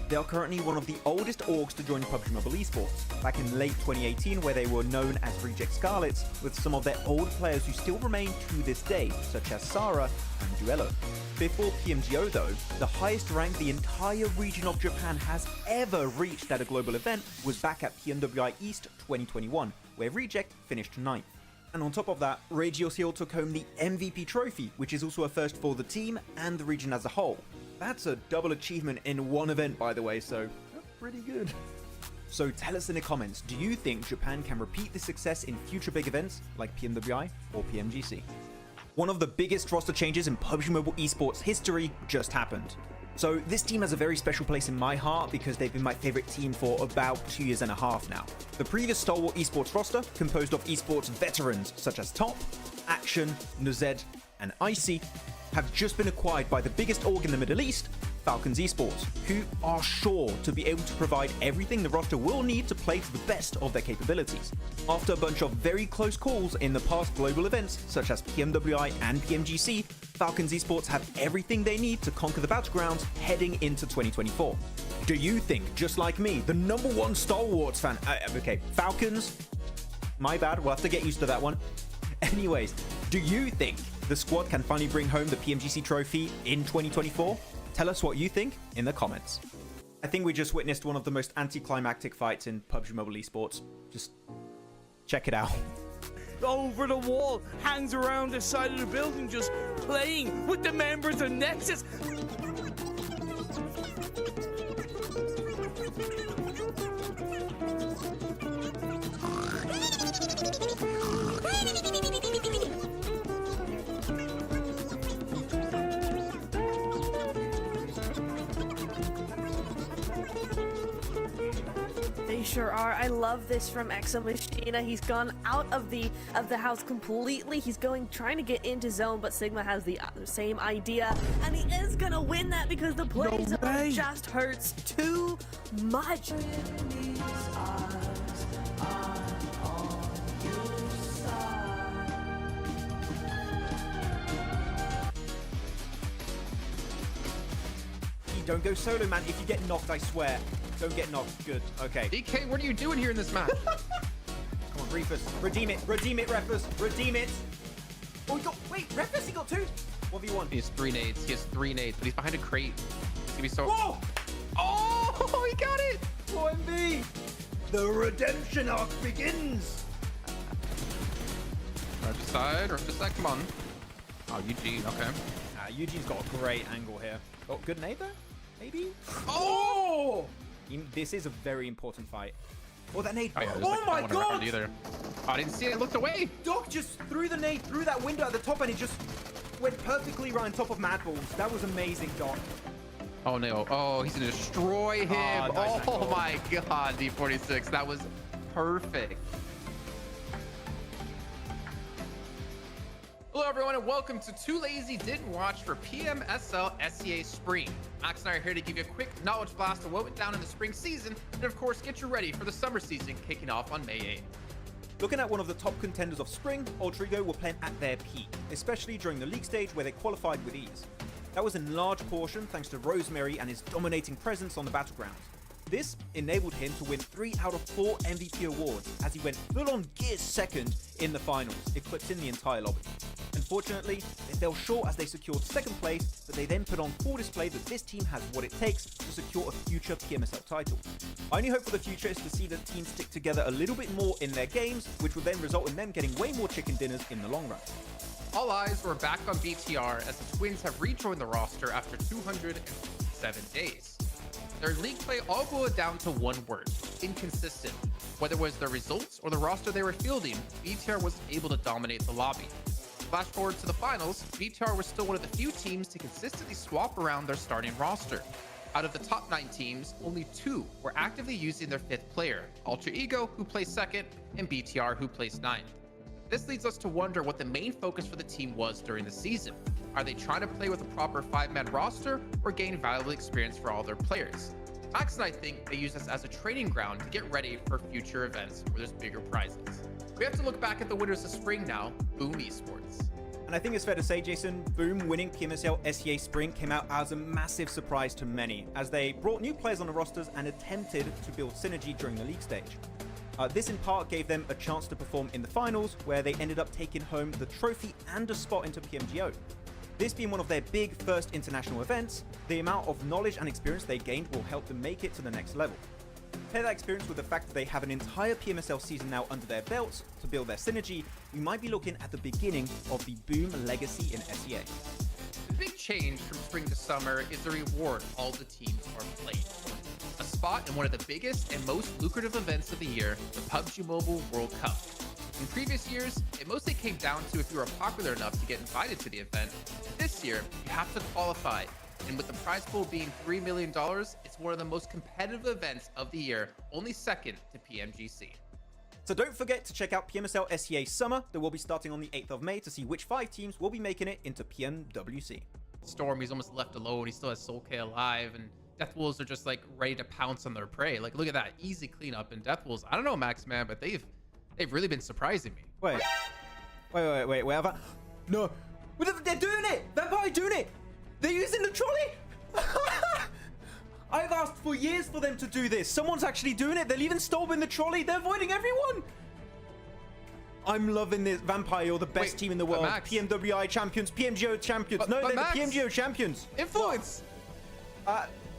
They are currently one of the oldest orgs to join PUBG Mobile Esports, back in late 2018 where they were known as Reject Scarlets, with some of their old players who still remain to this day, such as Sarah and Duello. Before PMGO though, the highest rank the entire region of Japan has ever reached at a global event was back at PMWI East 2021, where Reject finished 9th. And on top of that, Regios Hill took home the MVP trophy, which is also a first for the team and the region as a whole. That's a double achievement in one event, by the way, so that's pretty good. So tell us in the comments, do you think Japan can repeat this success in future big events like PMWI or PMGC? One of the biggest roster changes in PUBG Mobile Esports history just happened. So this team has a very special place in my heart because they've been my favorite team for about 2.5 years now. The previous Stalwart Esports roster, composed of esports veterans such as Top, Action, Nuzed, and Icy, have just been acquired by the biggest org in the Middle East, Falcons Esports, who are sure to be able to provide everything the roster will need to play to the best of their capabilities. After a bunch of very close calls in the past global events, such as PMWI and PMGC, Falcons Esports have everything they need to conquer the battlegrounds heading into 2024. Do you think, just like me, the #1 Stalwarts fan, okay, Falcons, my bad, we'll have to get used to that one. Anyways, do you think the squad can finally bring home the PMGC trophy in 2024? Tell us what you think in the comments. I think we just witnessed one of the most anticlimactic fights in PUBG Mobile Esports. Just check it out. Over the wall, hangs around the side of the building just playing with the members of Nexus. They sure are. I love this from ASagi8. He's gone out of the house completely. He's trying to get into zone, but Sigma has the same idea, and he is gonna win that because the play zone just hurts too much. Don't go solo, man. If you get knocked, I swear. Don't get knocked. Good. Okay. DK, what are you doing here in this match? Come on, Reefus. Redeem it. Redeem it, Refus. Redeem it. Oh, he got... Wait, Refus, he got 2? 1v1. He has 3 nades. He has 3 nades, but he's behind a crate. He's gonna be so... Whoa! Oh, he got it! 4MB. The redemption arc begins. Right side, come on. Oh, Eugene, okay. Eugene's got a great angle here. Oh, good nade though? Maybe? Oh! This is a very important fight. Oh, that nade. Oh, yeah, oh my god! Either. Oh, I didn't see it. I looked away. Doc just threw the nade through that window at the top and it just went perfectly right on top of MadBulls. That was amazing, Doc. Oh, no. Oh, he's going to destroy him. Nice oh, my God, D46. That was perfect. Hello, everyone, and welcome to Too Lazy Didn't Watch for PMSL CSA Spring. Max and I are here to give you a quick knowledge blast of what went down in the spring season, and of course, get you ready for the summer season kicking off on May 8th. Looking at one of the top contenders of spring, Ultra Ego were playing at their peak, especially during the league stage where they qualified with ease. That was in large portion thanks to Rosemary and his dominating presence on the battlegrounds. This enabled him to win 3 out of 4 MVP awards as he went full-on gear second in the finals, eclipsing the entire lobby. Unfortunately, they fell short as they secured second place, but they then put on full display that this team has what it takes to secure a future PMSL title. My only hope for the future is to see the team stick together a little bit more in their games, which will then result in them getting way more chicken dinners in the long run. All eyes were back on BTR as the Twins have rejoined the roster after 207 days. Their league play all boiled down to one word: inconsistent. Whether it was their results or the roster they were fielding, BTR was able to dominate the lobby. Flash forward to the finals, BTR was still one of the few teams to consistently swap around their starting roster. Out of the top 9 teams, only 2 were actively using their 5th player, Ultra Ego, who placed 2nd, and BTR, who placed 9th. This leads us to wonder what the main focus for the team was during the season. Are they trying to play with a proper 5-man roster or gain valuable experience for all their players? Max and I think they use this as a training ground to get ready for future events where there's bigger prizes. We have to look back at the winners of spring now, WAOW Esports. And I think it's fair to say, Jason, WAOW winning PMSL SEA Spring came out as a massive surprise to many, as they brought new players on the rosters and attempted to build synergy during the league stage. This in part gave them a chance to perform in the finals, where they ended up taking home the trophy and a spot into PMGO. This being one of their big first international events, the amount of knowledge and experience they gained will help them make it to the next level. Pair that experience with the fact that they have an entire PMSL season now under their belts to build their synergy, we might be looking at the beginning of the WAOW legacy in SEA. The big change from spring to summer is the reward all the teams are playing. A spot in one of the biggest and most lucrative events of the year, the PUBG Mobile World Cup. In previous years, it mostly came down to if you were popular enough to get invited to the event. This year, you have to qualify, and with the prize pool being $3 million, it's one of the most competitive events of the year, only second to PMGC. So don't forget to check out PMSL SEA Summer that will be starting on the 8th of May to see which 5 teams will be making it into PMWC. Storm, he's almost left alone. He still has Soul K alive, and Death Wolves are just like ready to pounce on their prey. Like, look at that easy cleanup. And Death Wolves, I don't know, Maxman, but they've really been surprising me. Wait. No. They're doing it! Vampire doing it! They're using the trolley! I've asked for years for them to do this. Someone's actually doing it. They're even stopping the trolley. They're avoiding everyone. I'm loving this. Vampire, you're the best team in the world. Max. PMWI champions, PMGO champions. No, they're Max, the PMGO champions. Influence!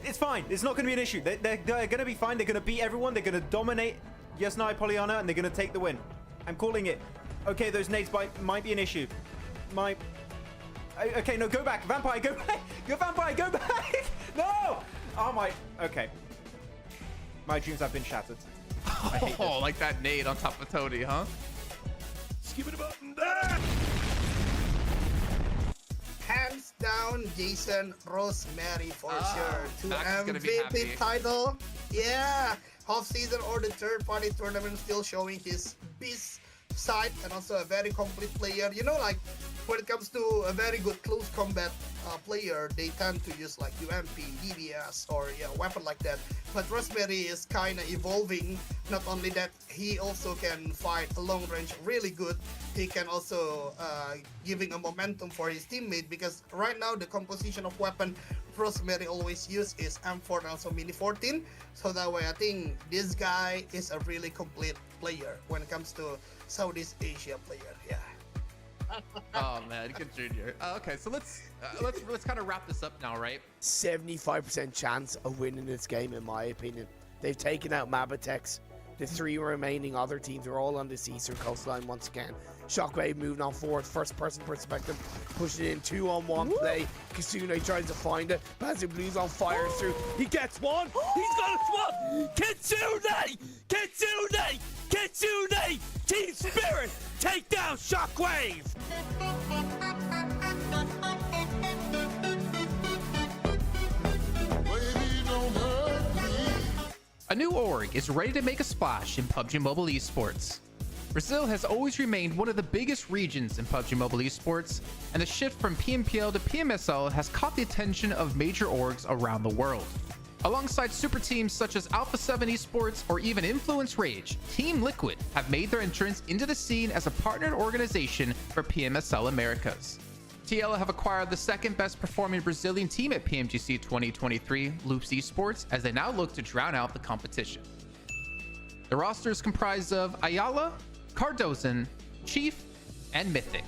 It's fine. It's not going to be an issue. They're going to be fine. They're going to beat everyone. They're going to dominate Yasnai Polyana, and they're going to take the win. I'm calling it. Okay, those nades might be an issue. Okay, no, go back. Vampire, go back. Go, Vampire, go back. No. Oh, my. Okay. My dreams have been shattered. Oh, like that nade on top of Tony, huh? Skip it button. Hands down, Jason Rosemary for sure. To Max is gonna be MVP happy. title. Yeah. Half season or the third party tournament, still showing his beast side and also a very complete player. You know, like when it comes to a very good close combat player, they tend to use like UMP, DBS, or weapon like that. But Rosemary is kind of evolving. Not only that, he also can fight a long range really good. He can also giving a momentum for his teammate, because right now the composition of weapon Rosemary always use is M4 and also Mini 14. So that way I think this guy is a really complete player when it comes to Southeast Asia player. Yeah. Oh man, good junior. Okay, so let's kind of wrap this up now, right? 75% chance of winning this game, in my opinion. They've taken out Mabatex. The 3 remaining other teams are all on this eastern coastline once again. Shockwave moving on forward, first person perspective, pushing in 2-on-1 play. Kasune tries to find it, Bazu Blues on fire through. He gets one. He's got a swap. Kitsune! Kitsune! Kitsune! Team Spirit! Take down Shockwave! A new org is ready to make a splash in PUBG Mobile Esports. Brazil has always remained one of the biggest regions in PUBG Mobile Esports, and the shift from PMPL to PMSL has caught the attention of major orgs around the world. Alongside super teams such as ASagi8 Esports or even Influence Rage, Team Liquid have made their entrance into the scene as a partnered organization for PMSL Americas. TL have acquired the second best performing Brazilian team at PMGC 2023, Loops Esports, as they now look to drown out the competition. The roster is comprised of Ayala, Cardozan, Chief, and Mythic.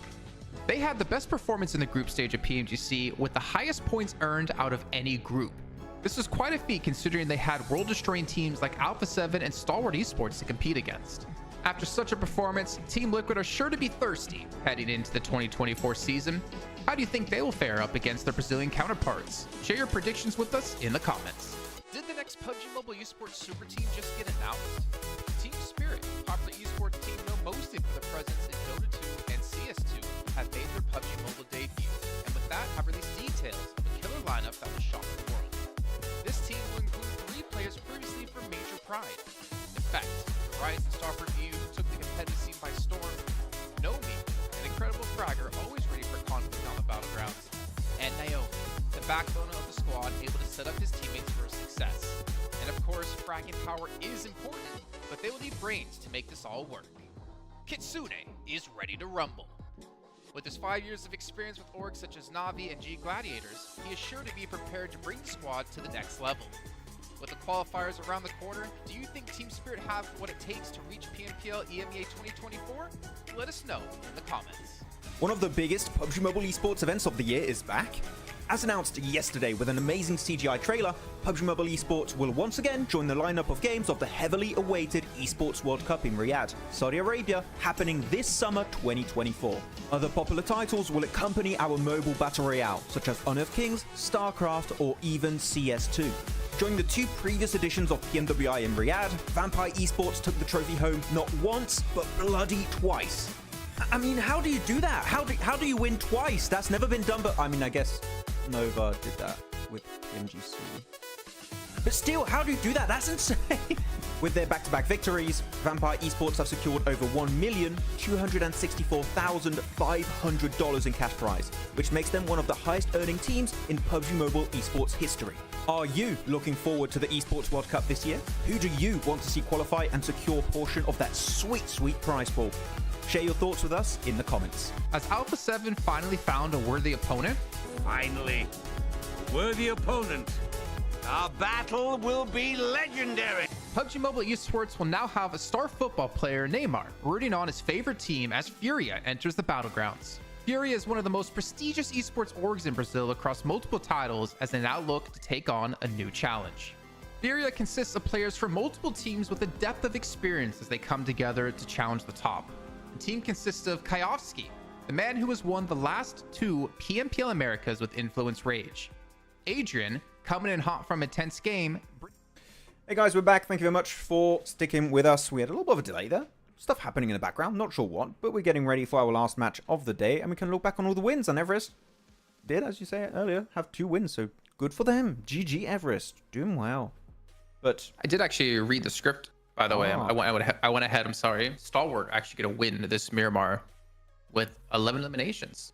They had the best performance in the group stage at PMGC with the highest points earned out of any group. This was quite a feat considering they had world-destroying teams like Alpha7 and Stalwart Esports to compete against. After such a performance, Team Liquid are sure to be thirsty heading into the 2024 season. How do you think they will fare up against their Brazilian counterparts? Share your predictions with us in the comments. Did the next PUBG Mobile Esports Super Team just get announced? Team Spirit, popular esports team known mostly for their presence in Dota 2 and CS2, have made their PUBG Mobile debut, and with that have released details of a killer lineup that will shock the world. This team will include 3 players previously from Major Pride. In fact, the Rising Star Review took the competitive scene by storm, Nomi, an incredible fragger always ready for conflict on the battlegrounds, and Naomi, the backbone of the squad able to set up his teammates for success. And of course, fragging power is important, but they will need brains to make this all work. Kitsune is ready to rumble. With his 5 years of experience with orgs such as Navi and G Gladiators, he is sure to be prepared to bring the squad to the next level. With the qualifiers around the corner, do you think Team Spirit have what it takes to reach PMPL EMEA 2024? Let us know in the comments. One of the biggest PUBG Mobile esports events of the year is back. As announced yesterday with an amazing CGI trailer, PUBG Mobile Esports will once again join the lineup of games of the heavily awaited Esports World Cup in Riyadh, Saudi Arabia, happening this summer 2024. Other popular titles will accompany our mobile battle royale, such as Honor of Kings, StarCraft, or even CS2. During the 2 previous editions of PMWI in Riyadh, Vampire Esports took the trophy home not once, but bloody twice. I mean, how do you do that? How do you win twice? That's never been done, but I mean, I guess Nova did that with MGC. But still, how do you do that? That's insane. With their back-to-back victories, Vampire Esports have secured over $1,264,500 in cash prize, which makes them one of the highest earning teams in PUBG Mobile Esports history. Are you looking forward to the Esports World Cup this year? Who do you want to see qualify and secure a portion of that sweet, sweet prize pool? Share your thoughts with us in the comments. Has Alpha7 finally found a worthy opponent? Finally, worthy opponent. Our battle will be legendary. PUBG Mobile Esports will now have a star football player, Neymar, rooting on his favorite team as Furia enters the battlegrounds. Furia is one of the most prestigious esports orgs in Brazil across multiple titles as they now look to take on a new challenge. Furia consists of players from multiple teams with a depth of experience as they come together to challenge the top. The team consists of Kayovsky, the man who has won the last 2 PMPL Americas with Influence Rage. Adrian, coming in hot from a tense game. Hey guys, we're back. Thank you very much for sticking with us. We had a little bit of a delay there. Stuff happening in the background, not sure what, but we're getting ready for our last match of the day, and we can look back on all the wins. And Everest did, as you say earlier, have 2 wins, so good for them. GG Everest, doing well. But I did actually read the script, by the way. I went ahead, I'm sorry. Stalwart actually going to win this Miramar with 11 eliminations.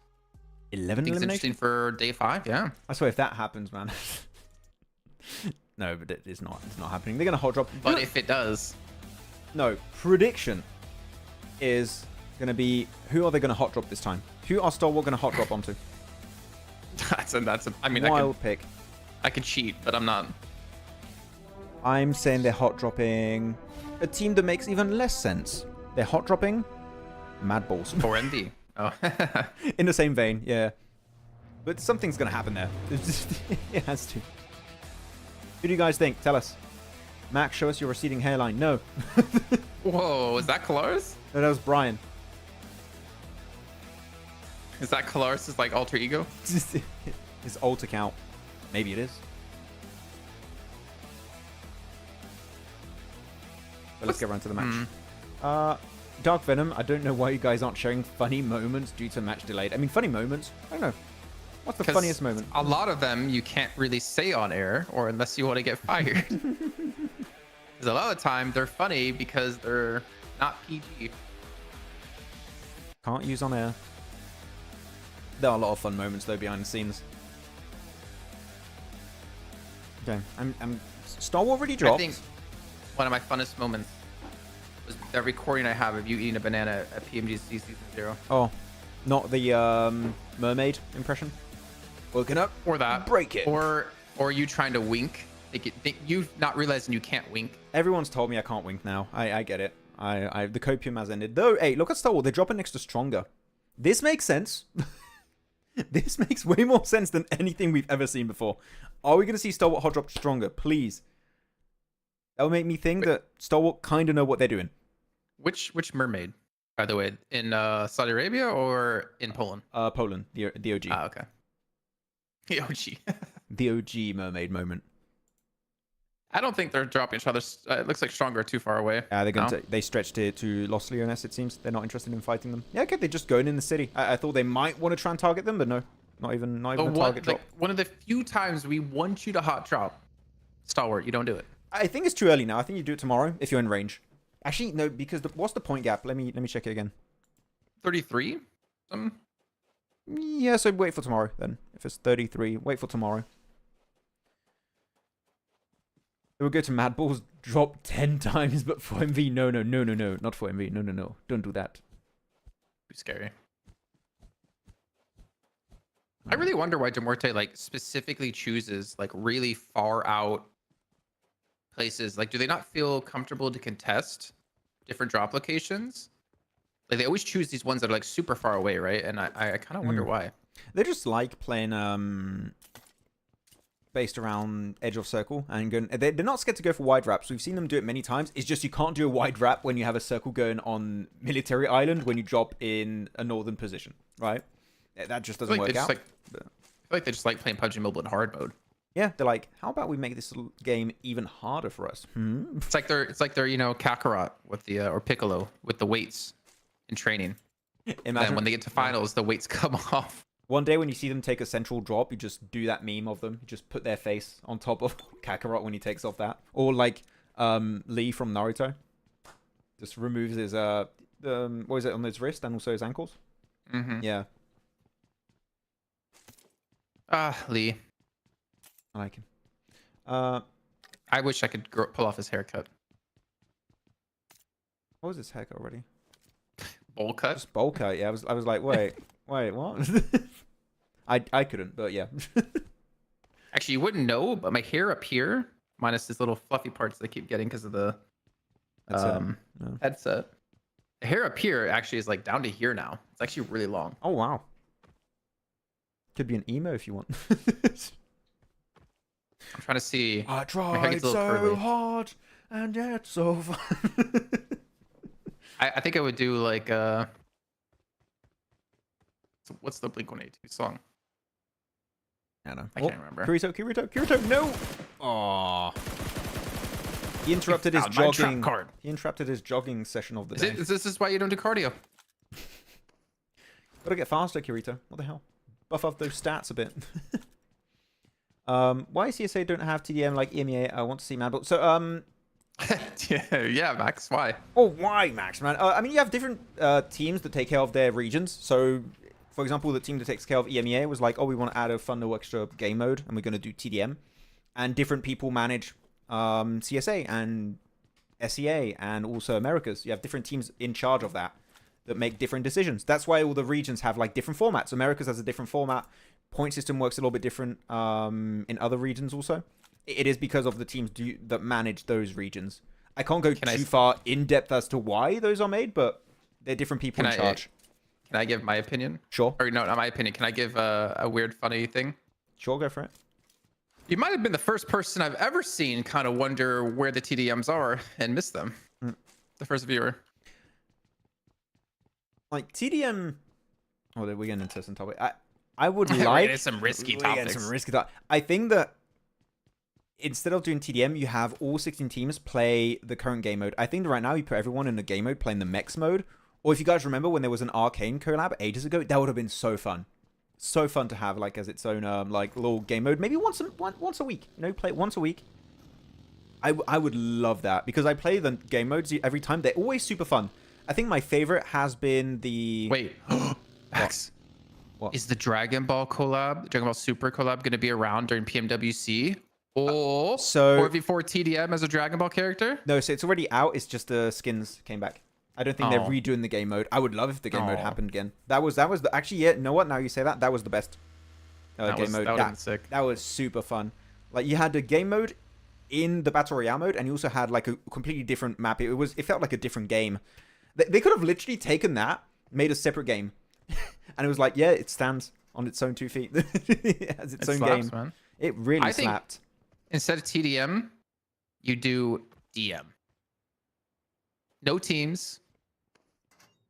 11 I think it's interesting for day 5, yeah. I swear if that happens, man. No, but it's not happening. They're going to hot drop. But if it does. No, prediction is going to be, who are they going to hot drop this time? Who are Stalwart going to hot drop onto? that's a I mean, wild pick. I could cheat, but I'm not. I'm saying they're hot dropping a team that makes even less sense. They're hot dropping MadBulls. For MD. Oh. In the same vein, yeah. But something's going to happen there. It has to. Who do you guys think? Tell us. Max, show us your receding hairline. No. Whoa, is that Kalaris? No, that was Brian. Is that Kalaris' like alter ego? His alt account. Maybe it is. But let's get right to the match. Dark Venom, I don't know why you guys aren't sharing funny moments due to match delayed. I mean, funny moments? I don't know. What's the funniest moment? A lot of them you can't really say on air, or unless you want to get fired. Because a lot of the time they're funny because they're not PG. Can't use on air. There are a lot of fun moments though behind the scenes. Okay, I'm Stalwart already dropped. I think one of my funnest moments was that recording I have of you eating a banana at PMGC Season 0. Oh, Not the mermaid impression. Woken up. Or that. Break it. Or you trying to wink. You not realizing you can't wink. Everyone's told me I can't wink now. I get it. The copium has ended. Though, hey, look at Star Wars. They're dropping next to Stronger. This makes sense. This makes way more sense than anything we've ever seen before. Are we going to see Star Wars hot drop Stronger? Please. That would make me think that Star Wars kind of know what they're doing. Which mermaid, by the way? In Saudi Arabia or in Poland? Poland. The OG. Ah, okay. The OG. The OG mermaid moment. I don't think they're dropping each other. It looks like Stronger are too far away. They're going to. They stretched it to Los Leones. It seems they're not interested in fighting them. Yeah, okay, they're just going in the city. I thought they might want to try and target them, but no, not even a target drop. One of the few times we want you to hot drop Stalwart, you don't do it. I think it's too early now. I think you do it tomorrow if you're in range. Actually, no, because what's the point gap? Let me check it again. 33. Yeah, so wait for tomorrow then. If it's 33, wait for tomorrow. It would go to MadBulls, drop 10 times, but 4MV, no, not 4MV, no, don't do that. Too scary. I really wonder why Muerte like specifically chooses like really far out places. Like, do they not feel comfortable to contest different drop locations? Like, they always choose these ones that are like super far away, right? And I kind of wonder why. They just like playing based around edge of circle and going. They're not scared to go for wide wraps. We've seen them do it many times. It's just you can't do a wide wrap when you have a circle going on military island when you drop in a northern position, right? That just doesn't work out. I feel like they just like playing PUBG Mobile in hard mode. Yeah, they're like, how about we make this game even harder for us? It's like they're Kakarot with the or Piccolo with the weights in training. Imagine, and when they get to finals, the weights come off. One day when you see them take a central drop, you just do that meme of them. You just put their face on top of Kakarot when he takes off that. Or like Lee from Naruto. Just removes his, what is it, on his wrist and also his ankles? Yeah. Lee. I like him. I wish I could pull off his haircut. What was his haircut already? Bowl cut? Just bowl cut, yeah. I was like, wait, what? I couldn't, but yeah. Actually, you wouldn't know, but my hair up here, minus these little fluffy parts that I keep getting because of the headset. The hair up here actually is like down to here now. It's actually really long. Oh, wow. Could be an emo if you want. I'm trying to see. I tried so hard, and yet so fun. I think I would do like what's the Blink-182 song? I don't know. I can't remember. Kirito, no! Aww. He interrupted his jogging. He interrupted his jogging session of the day. This is why you don't do cardio. Gotta get faster, Kirito. What the hell? Buff up those stats a bit. Why CSA don't have TDM like EMEA? I want to see MadBulls. So, yeah, Max. Why? Oh, why, Max, man? I mean, you have different teams that take care of their regions. So, for example, the team that takes care of EMEA was like, oh, we want to add a fun little extra game mode, and we're going to do TDM. And different people manage CSA and SEA and also Americas. You have different teams in charge of that make different decisions. That's why all the regions have like different formats. Americas has a different format. Point system works a little bit different in other regions also. It is because of the teams that manage those regions. I can't go too far in depth as to why those are made, but they're different people in charge. Can I give my opinion? Sure. Or no, not my opinion. Can I give a weird, funny thing? Sure, go for it. You might have been the first person I've ever seen kind of wonder where the TDMs are and miss them. The first viewer. Like TDM. Oh, we're getting into some topic. I would like some risky topics. I think that instead of doing TDM, you have all 16 teams play the current game mode. I think that right now you put everyone in the game mode playing the Mex mode. Or if you guys remember when there was an Arcane collab ages ago, that would have been so fun. So fun to have like as its own like little game mode. Maybe once a week. You know, play it once a week. I would love that because I play the game modes every time. They're always super fun. I think my favorite has been the... Wait. Max. What? Is the Dragon Ball collab, Dragon Ball Super collab, going to be around during PMWC? Or 4v4 TDM as a Dragon Ball character? No, so it's already out. It's just the skins came back. I don't think they're redoing the game mode. I would love if the game mode happened again. That was actually, yeah, you know what? Now you say that, that was the best game mode. That would've been sick. That was super fun. Like, you had the game mode in the Battle Royale mode, and you also had, like, a completely different map. It felt like a different game. They could have literally taken that, made a separate game, and it was like, yeah, it stands on its own 2 feet. It has its own slaps, game. Man. It really I think slapped. Instead of TDM, you do DM. No teams.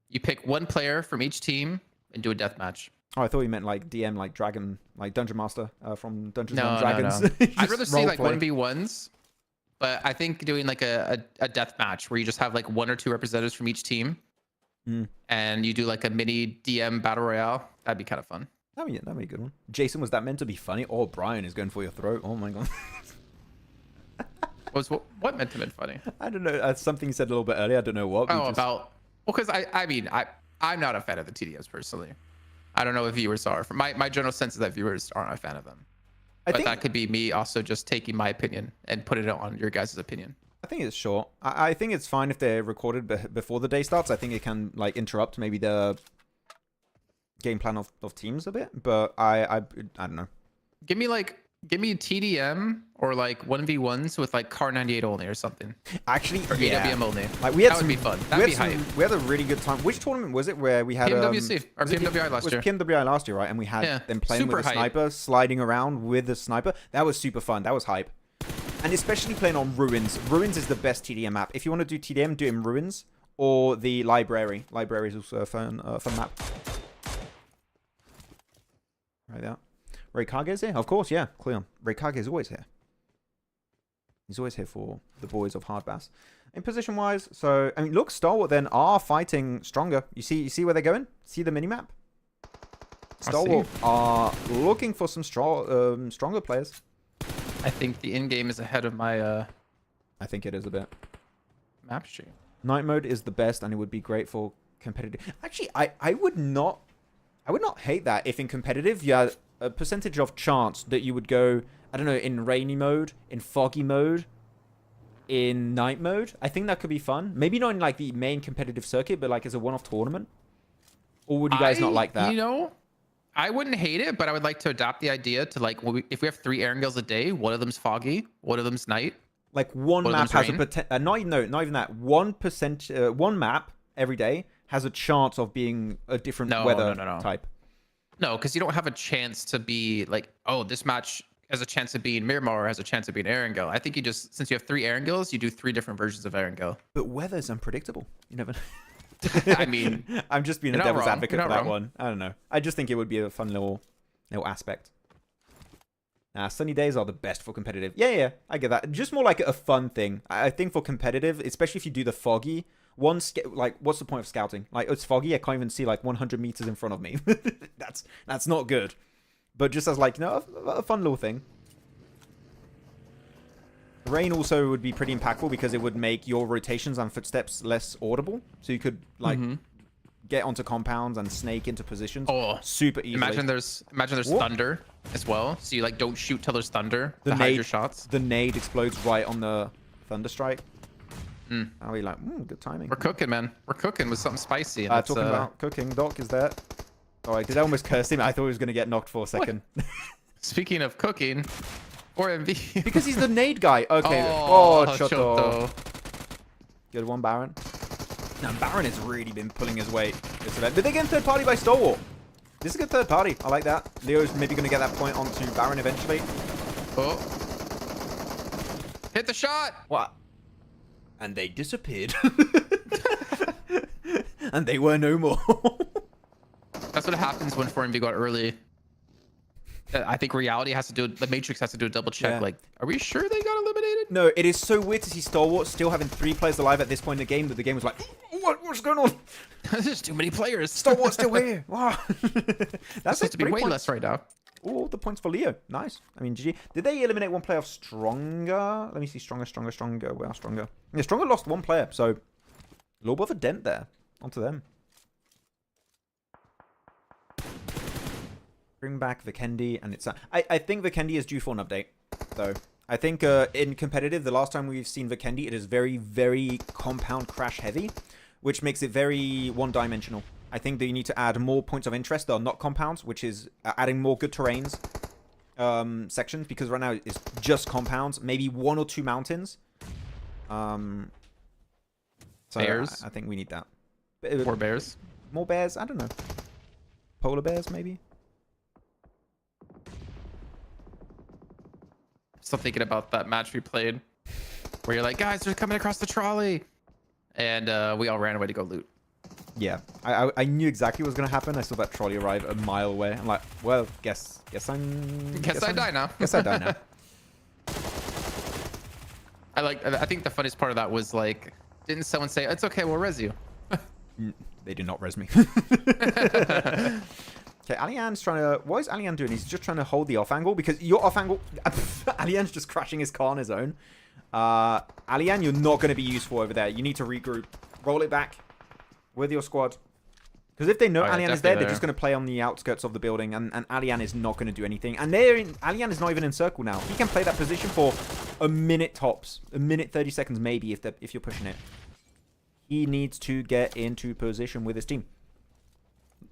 You pick one player from each team and do a deathmatch. Oh, I thought you meant like DM, like Dragon, like Dungeon Master from Dungeons and No. Dragons. I'd rather see like roleplay. 1v1s, but I think doing like a death match where you just have like 1 or 2 representatives from each team, and you do like a mini DM battle royale. That'd be kind of fun. That'd be a good one. Jason, was that meant to be funny? Oh, Brian is going for your throat. Oh my god. What meant to be funny? I don't know. Something you said a little bit earlier. I don't know what. Because I'm not a fan of the TDMs personally. I don't know if viewers are. My general sense is that viewers aren't a fan of them. But that could be me also just taking my opinion and putting it on your guys' opinion. I think it's short. I think it's fine if they're recorded before the day starts. I think it can like interrupt maybe the game plan of teams a bit. But I don't know. Give me TDM or like 1v1s with like Car 98 only or something. Actually, or yeah. AWM only. Like that would be fun. That'd be hype. We had a really good time. Which tournament was it where we had PMWC or PMWI last year? PMWI last year, right? And we had them playing super with a hype. sniper, sliding around with a sniper. That was super fun. That was hype. And especially playing on Ruins. Ruins is the best TDM map. If you want to do TDM, do it in Ruins or the Library. Library is also a fun map. Right there. Ray Kage's here? Of course, yeah. Clear. Ray Kage is always here. He's always here for the boys of Hardbass. In position-wise, so, I mean, look, Stalwart then are fighting stronger. You see where they're going? See the minimap? Stalwart are looking for some stronger players. I think the in-game is ahead of my I think it is a bit. map stream. Night mode is the best, and it would be great for competitive. Actually, I would not hate that if in competitive you had a percentage of chance that you would go, I don't know, in rainy mode, in foggy mode, in night mode. I think that could be fun. Maybe not in like the main competitive circuit, but like as a one-off tournament. Or would you guys not like that? You know, I wouldn't hate it, but I would like to adopt the idea to like, if we have 3 Erangels a day, one of them's foggy, one of them's night. Like one map has a potential. Not even that. 1%. One map every day has a chance of being a different weather type. No, because you don't have a chance to be like, oh, this match has a chance of being Miramar or has a chance of being Erangel. I think you just, since you have 3 Erangels, you do 3 different versions of Erangel. But weather's unpredictable. You never know. I mean, I'm just being a devil's advocate for that one. I don't know. I just think it would be a fun little aspect. Sunny days are the best for competitive. Yeah, I get that. Just more like a fun thing. I think for competitive, especially if you do the foggy, like, what's the point of scouting? Like, it's foggy, I can't even see like 100 meters in front of me. That's not good. But just as like, you know, a fun little thing. Rain also would be pretty impactful because it would make your rotations and footsteps less audible. So you could like get onto compounds and snake into positions super easily. Imagine there's thunder as well. So you like don't shoot till there's thunder to hide your shots. The nade explodes right on the thunder strike. I'll be like, good timing. We're cooking, man. We're cooking with something spicy. And talking about cooking, Doc is there. Oh, did I almost curse him? I thought he was going to get knocked for a second. Speaking of cooking, or MV. Because he's the nade guy. Okay. Choto. Good one, Baron. Now, Baron has really been pulling his weight this event. But they're getting third party by Stalwart. This is a good third party. I like that. Leo's maybe going to get that point onto Baron eventually. Oh. Hit the shot. What? And they disappeared. And they were no more. That's what happens when 4MV got early. I think reality has to do, the Matrix has to do a double check. Yeah. Like, are we sure they got eliminated? No, it is so weird to see Stalwart still having 3 players alive at this point in the game that the game was like, what's going on? There's too many players. Stalwart's still here. Wow. That's supposed to be way less right now. Oh, the points for Leo. Nice. I mean, GG. Did they eliminate 1 player of Stronger? Let me see. Stronger. Well, Stronger. Yeah, Stronger lost 1 player, so a little bit of a dent there. Onto them. Bring back Vikendi, and it's... I think Vikendi is due for an update, though. I think in competitive, the last time we've seen Vikendi, it is very, very compound crash heavy. which makes it very one-dimensional. I think that you need to add more points of interest that are not compounds, which is adding more good terrains sections, because right now it's just compounds, maybe 1 or 2 mountains. So Bears? I think we need that. More bears. More bears? I don't know. Polar bears, maybe? Still thinking about that match we played where you're like, guys, they're coming across the trolley. And we all ran away to go loot. Yeah. I knew exactly what was going to happen. I saw that trolley arrive a mile away. I'm like, well, guess I die now. Guess I die now. I think the funniest part of that was like, didn't someone say, it's okay, we'll res you? They did not res me. Okay, Alian's trying to... What is Alian doing? He's just trying to hold the off angle, because your off angle... Alian's just crashing his car on his own. Alian, you're not going to be useful over there. You need to regroup. Roll it back with your squad. Because if they know Alian is there, they're just going to play on the outskirts of the building, and Alian is not going to do anything. And Alian is not even in circle now. He can play that position for a minute tops. A minute, 30 seconds maybe, if you're pushing it. He needs to get into position with his team.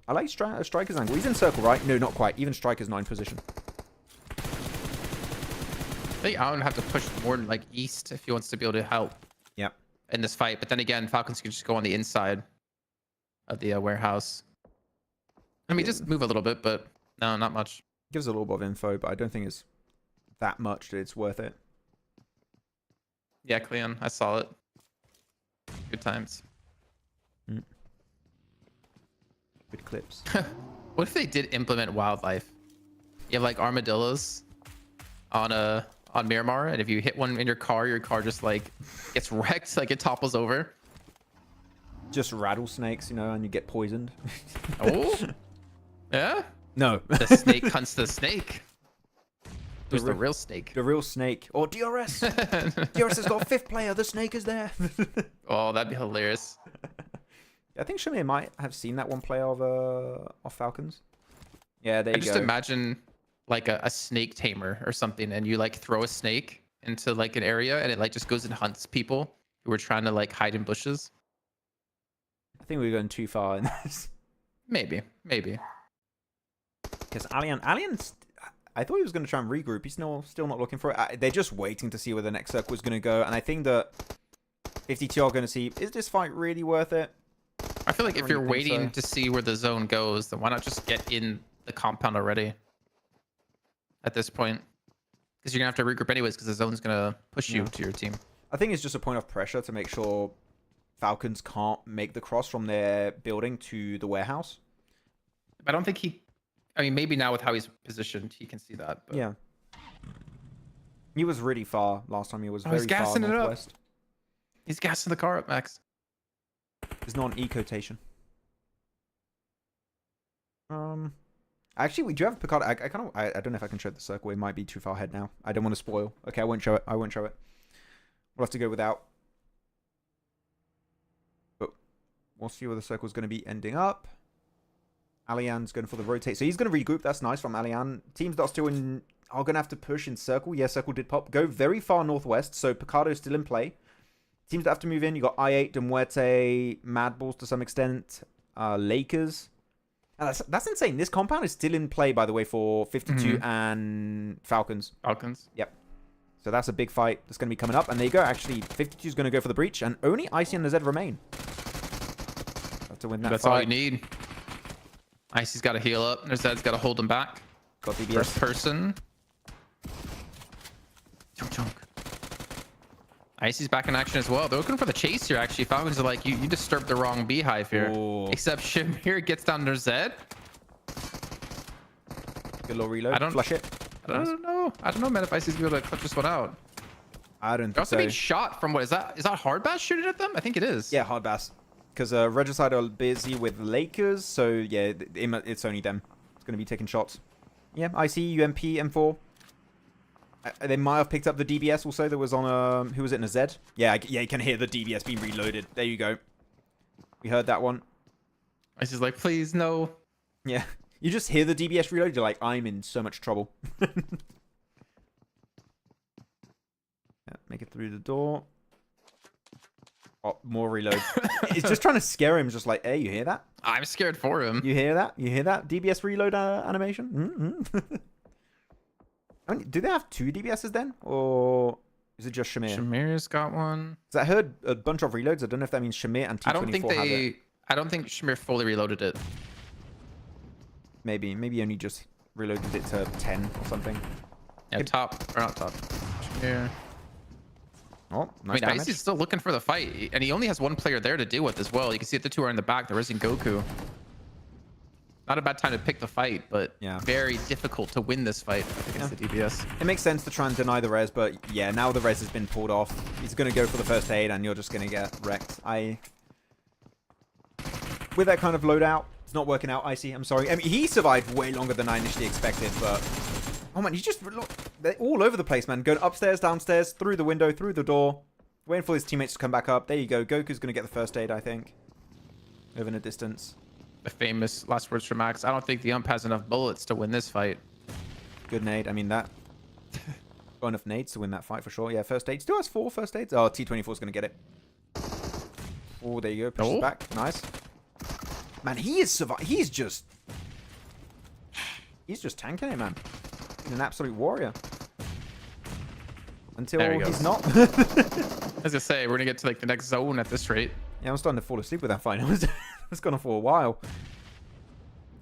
I like Striker's angle. He's in circle, right? No, not quite. Even Striker's not in position. I think Alan would have to push more like east if he wants to be able to help. Yep. In this fight. But then again, Falcons can just go on the inside of the warehouse. I mean, just move a little bit, but no, not much. Gives a little bit of info, but I don't think it's that much that it's worth it. Yeah, Cleon, I saw it. Good times. Good clips. What if they did implement wildlife? You have like armadillos on Miramar, and if you hit one in your car just like gets wrecked, like it topples over. Just rattlesnakes, you know, and you get poisoned. Oh, yeah. No. The snake hunts the snake. Who's the real snake? The real snake. Or DRS. DRS has got a 5th player. The snake is there. Oh, that'd be hilarious. I think Shamir might have seen that one play of Falcons. Yeah, there you go. Just imagine like a snake tamer or something, and you like throw a snake into like an area, and it like just goes and hunts people who are trying to like hide in bushes. I think we're going too far in this. Maybe. Because Alien's... I thought he was going to try and regroup. He's still not looking for it. They're just waiting to see where the next circle is going to go. And I think that 52 are going to see, is this fight really worth it? I feel like if you're waiting to see where the zone goes, then why not just get in the compound already at this point? Because you're going to have to regroup anyways, because the zone's going to push you to your team. I think it's just a point of pressure to make sure Falcons can't make the cross from their building to the warehouse. I don't think he... I mean, maybe now with how he's positioned, he can see that. But... Yeah. He was really far last time. He was very he's gassing far it northwest. up. He's gassing the car up, Max. It's not an eco-tation. Actually, we do have Picard. I don't know if I can show the circle. It might be too far ahead now. I don't want to spoil. Okay, I won't show it. We'll have to go without. But we'll see where the circle's going to be ending up. Alian's going for the rotate. So he's going to regroup. That's nice from Alian. Teams that are still in are going to have to push in circle. Yeah, circle did pop. Go very far northwest. So Picardo's still in play. Teams that have to move in. You got I8, Muerte, MadBulls to some extent. Lakers. And that's insane. This compound is still in play, by the way, for 52 and Falcons. Yep. So that's a big fight that's going to be coming up. And there you go. Actually, 52 is going to go for the breach. And only Icy and Nazed remain. Have to win that That's fight. all you need. Icy's got to heal up. Nazed's got to hold him back. Got DBS. First person. Chunk. Icy's back in action as well. They're looking for the chase here, actually. Falcons are like, you disturbed the wrong beehive here. Ooh. Except Shamir gets down to Zed. Good little reload. Flush it. I don't know, man, if Icy's going to be able to clutch this one out. I don't think They're also so. being shot from what is that? Is that Hardbass shooting at them? I think it is. Yeah, Hardbass. Because Regicide are busy with Lakers, so yeah, it's only them. It's going to be taking shots. Yeah, IC, UMP, M4. They might have picked up the DBS also that was on, who was it, in a Z? Yeah, you can hear the DBS being reloaded. There you go. We heard that one. Icy's like, please, no. Yeah, you just hear the DBS reload, you're like, I'm in so much trouble. Yeah, make it through the door. Oh, more reloads. It's just trying to scare him, just like, hey, you hear that? I'm scared for him. You hear that? You hear that? DBS reload animation? Mm-hmm. I mean, do they have 2 DBSs then? Or is it just Shamir? Shamir's got one. Because I heard a bunch of reloads. I don't know if that means Shamir and T24 I don't think Shamir fully reloaded it. Maybe only just reloaded it to 10 or something. Yeah, top or not top. Shamir. Oh, nice I mean, damage. Icy's still looking for the fight, and he only has one player there to deal with as well. You can see that the 2 are in the back. They're raising Goku. Not a bad time to pick the fight, but Yeah. very difficult to win this fight against the DBS. It makes sense to try and deny the res, but yeah, now the res has been pulled off. He's going to go for the first aid, and you're just going to get wrecked. With that kind of loadout, it's not working out, Icy. I'm sorry. I mean, he survived way longer than I initially expected, but... Oh, man, he's just... They're all over the place, man. Going upstairs, downstairs, through the window, through the door. Waiting for his teammates to come back up. There you go. Goku's going to get the first aid, I think. Over in a distance. The famous last words from Max. I don't think the ump has enough bullets to win this fight. Good nade. I mean, that... Got enough nades to win that fight for sure. Yeah, first aid. Still has 4 first aids. Oh, T24's going to get it. Oh, there you go. Pushes back. Nice. Man, he is surviving. He's just tanking it, man. He's an absolute warrior. Until he's not. As I say, we're gonna get to like the next zone at this rate. Yeah, I'm starting to fall asleep with that fight. It's gone on for a while.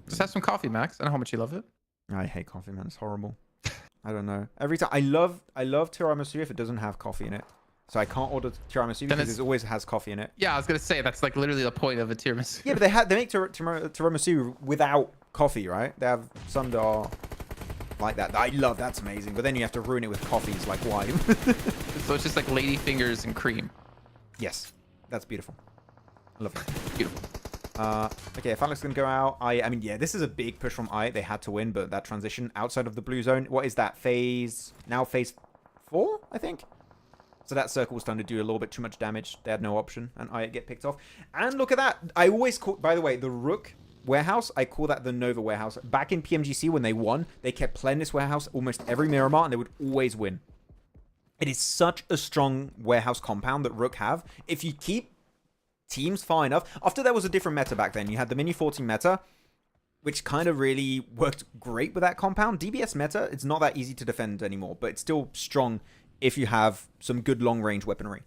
Just have some coffee, Max. I know how much you love it. I hate coffee, man. It's horrible. I don't know. Every time I love tiramisu if it doesn't have coffee in it. So I can't order tiramisu because it always has coffee in it. Yeah, I was gonna say that's like literally the point of a tiramisu. Yeah, but they make tiramisu without coffee, right? They have some that are like that. I love that's amazing. But then you have to ruin it with coffee. It's like why? So it's just like lady fingers and cream. Yes, that's beautiful. I love it. Beautiful. Okay, if Alex can go out, I mean, yeah, this is a big push from I. They had to win, but that transition outside of the blue zone. What is that phase? Now phase 4, I think. So that circle was starting to do a little bit too much damage. They had no option, and I get picked off. And look at that. I always call, by the way, the Rook warehouse, I call that the Nova warehouse. Back in PMGC, when they won, they kept playing this warehouse almost every Miramar, and they would always win. It is such a strong warehouse compound that Rook have. If you keep teams far enough, after there was a different meta back then, you had the Mini 14 meta, which kind of really worked great with that compound. DBS meta, it's not that easy to defend anymore, but it's still strong if you have some good long-range weaponry.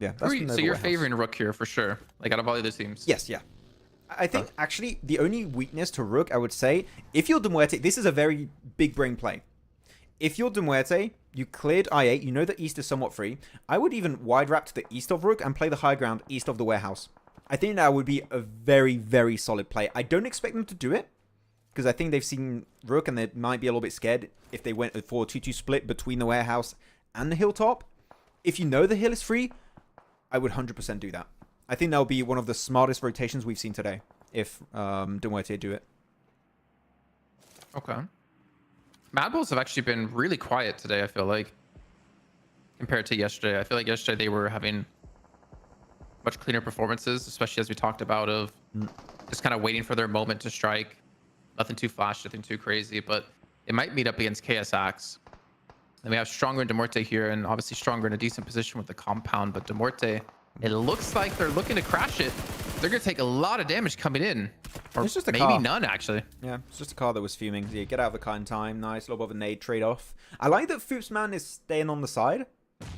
Yeah, that's So you're favoring Rook here for sure, like out of all the other teams. Yes, yeah. I think actually the only weakness to Rook, I would say, if you're Muerte, this is a very big brain play. If you're Muerte, you cleared I8, you know that east is somewhat free. I would even wide wrap to the east of Rook and play the high ground east of the warehouse. I think that would be a very, very solid play. I don't expect them to do it, because I think they've seen Rook and they might be a little bit scared if they went for a 2-2 split between the warehouse and the hilltop. If you know the hill is free, I would 100% do that. I think that would be one of the smartest rotations we've seen today if Muerte do it. Okay. MadBulls have actually been really quiet today, I feel like, compared to yesterday. I feel like yesterday they were having much cleaner performances, especially as we talked about of just kind of waiting for their moment to strike. Nothing too flash, nothing too crazy, but it might meet up against KSAX. Then we have Stronger and Muerte here, and obviously Stronger in a decent position with the compound, but Muerte, it looks like they're looking to crash it. They're going to take a lot of damage coming in. Or It's just a maybe car. none, actually. Yeah, it's just a car that was fuming. Yeah, get out of the car in time. Nice, a little bit of a nade trade-off. I like that Foopsman is staying on the side.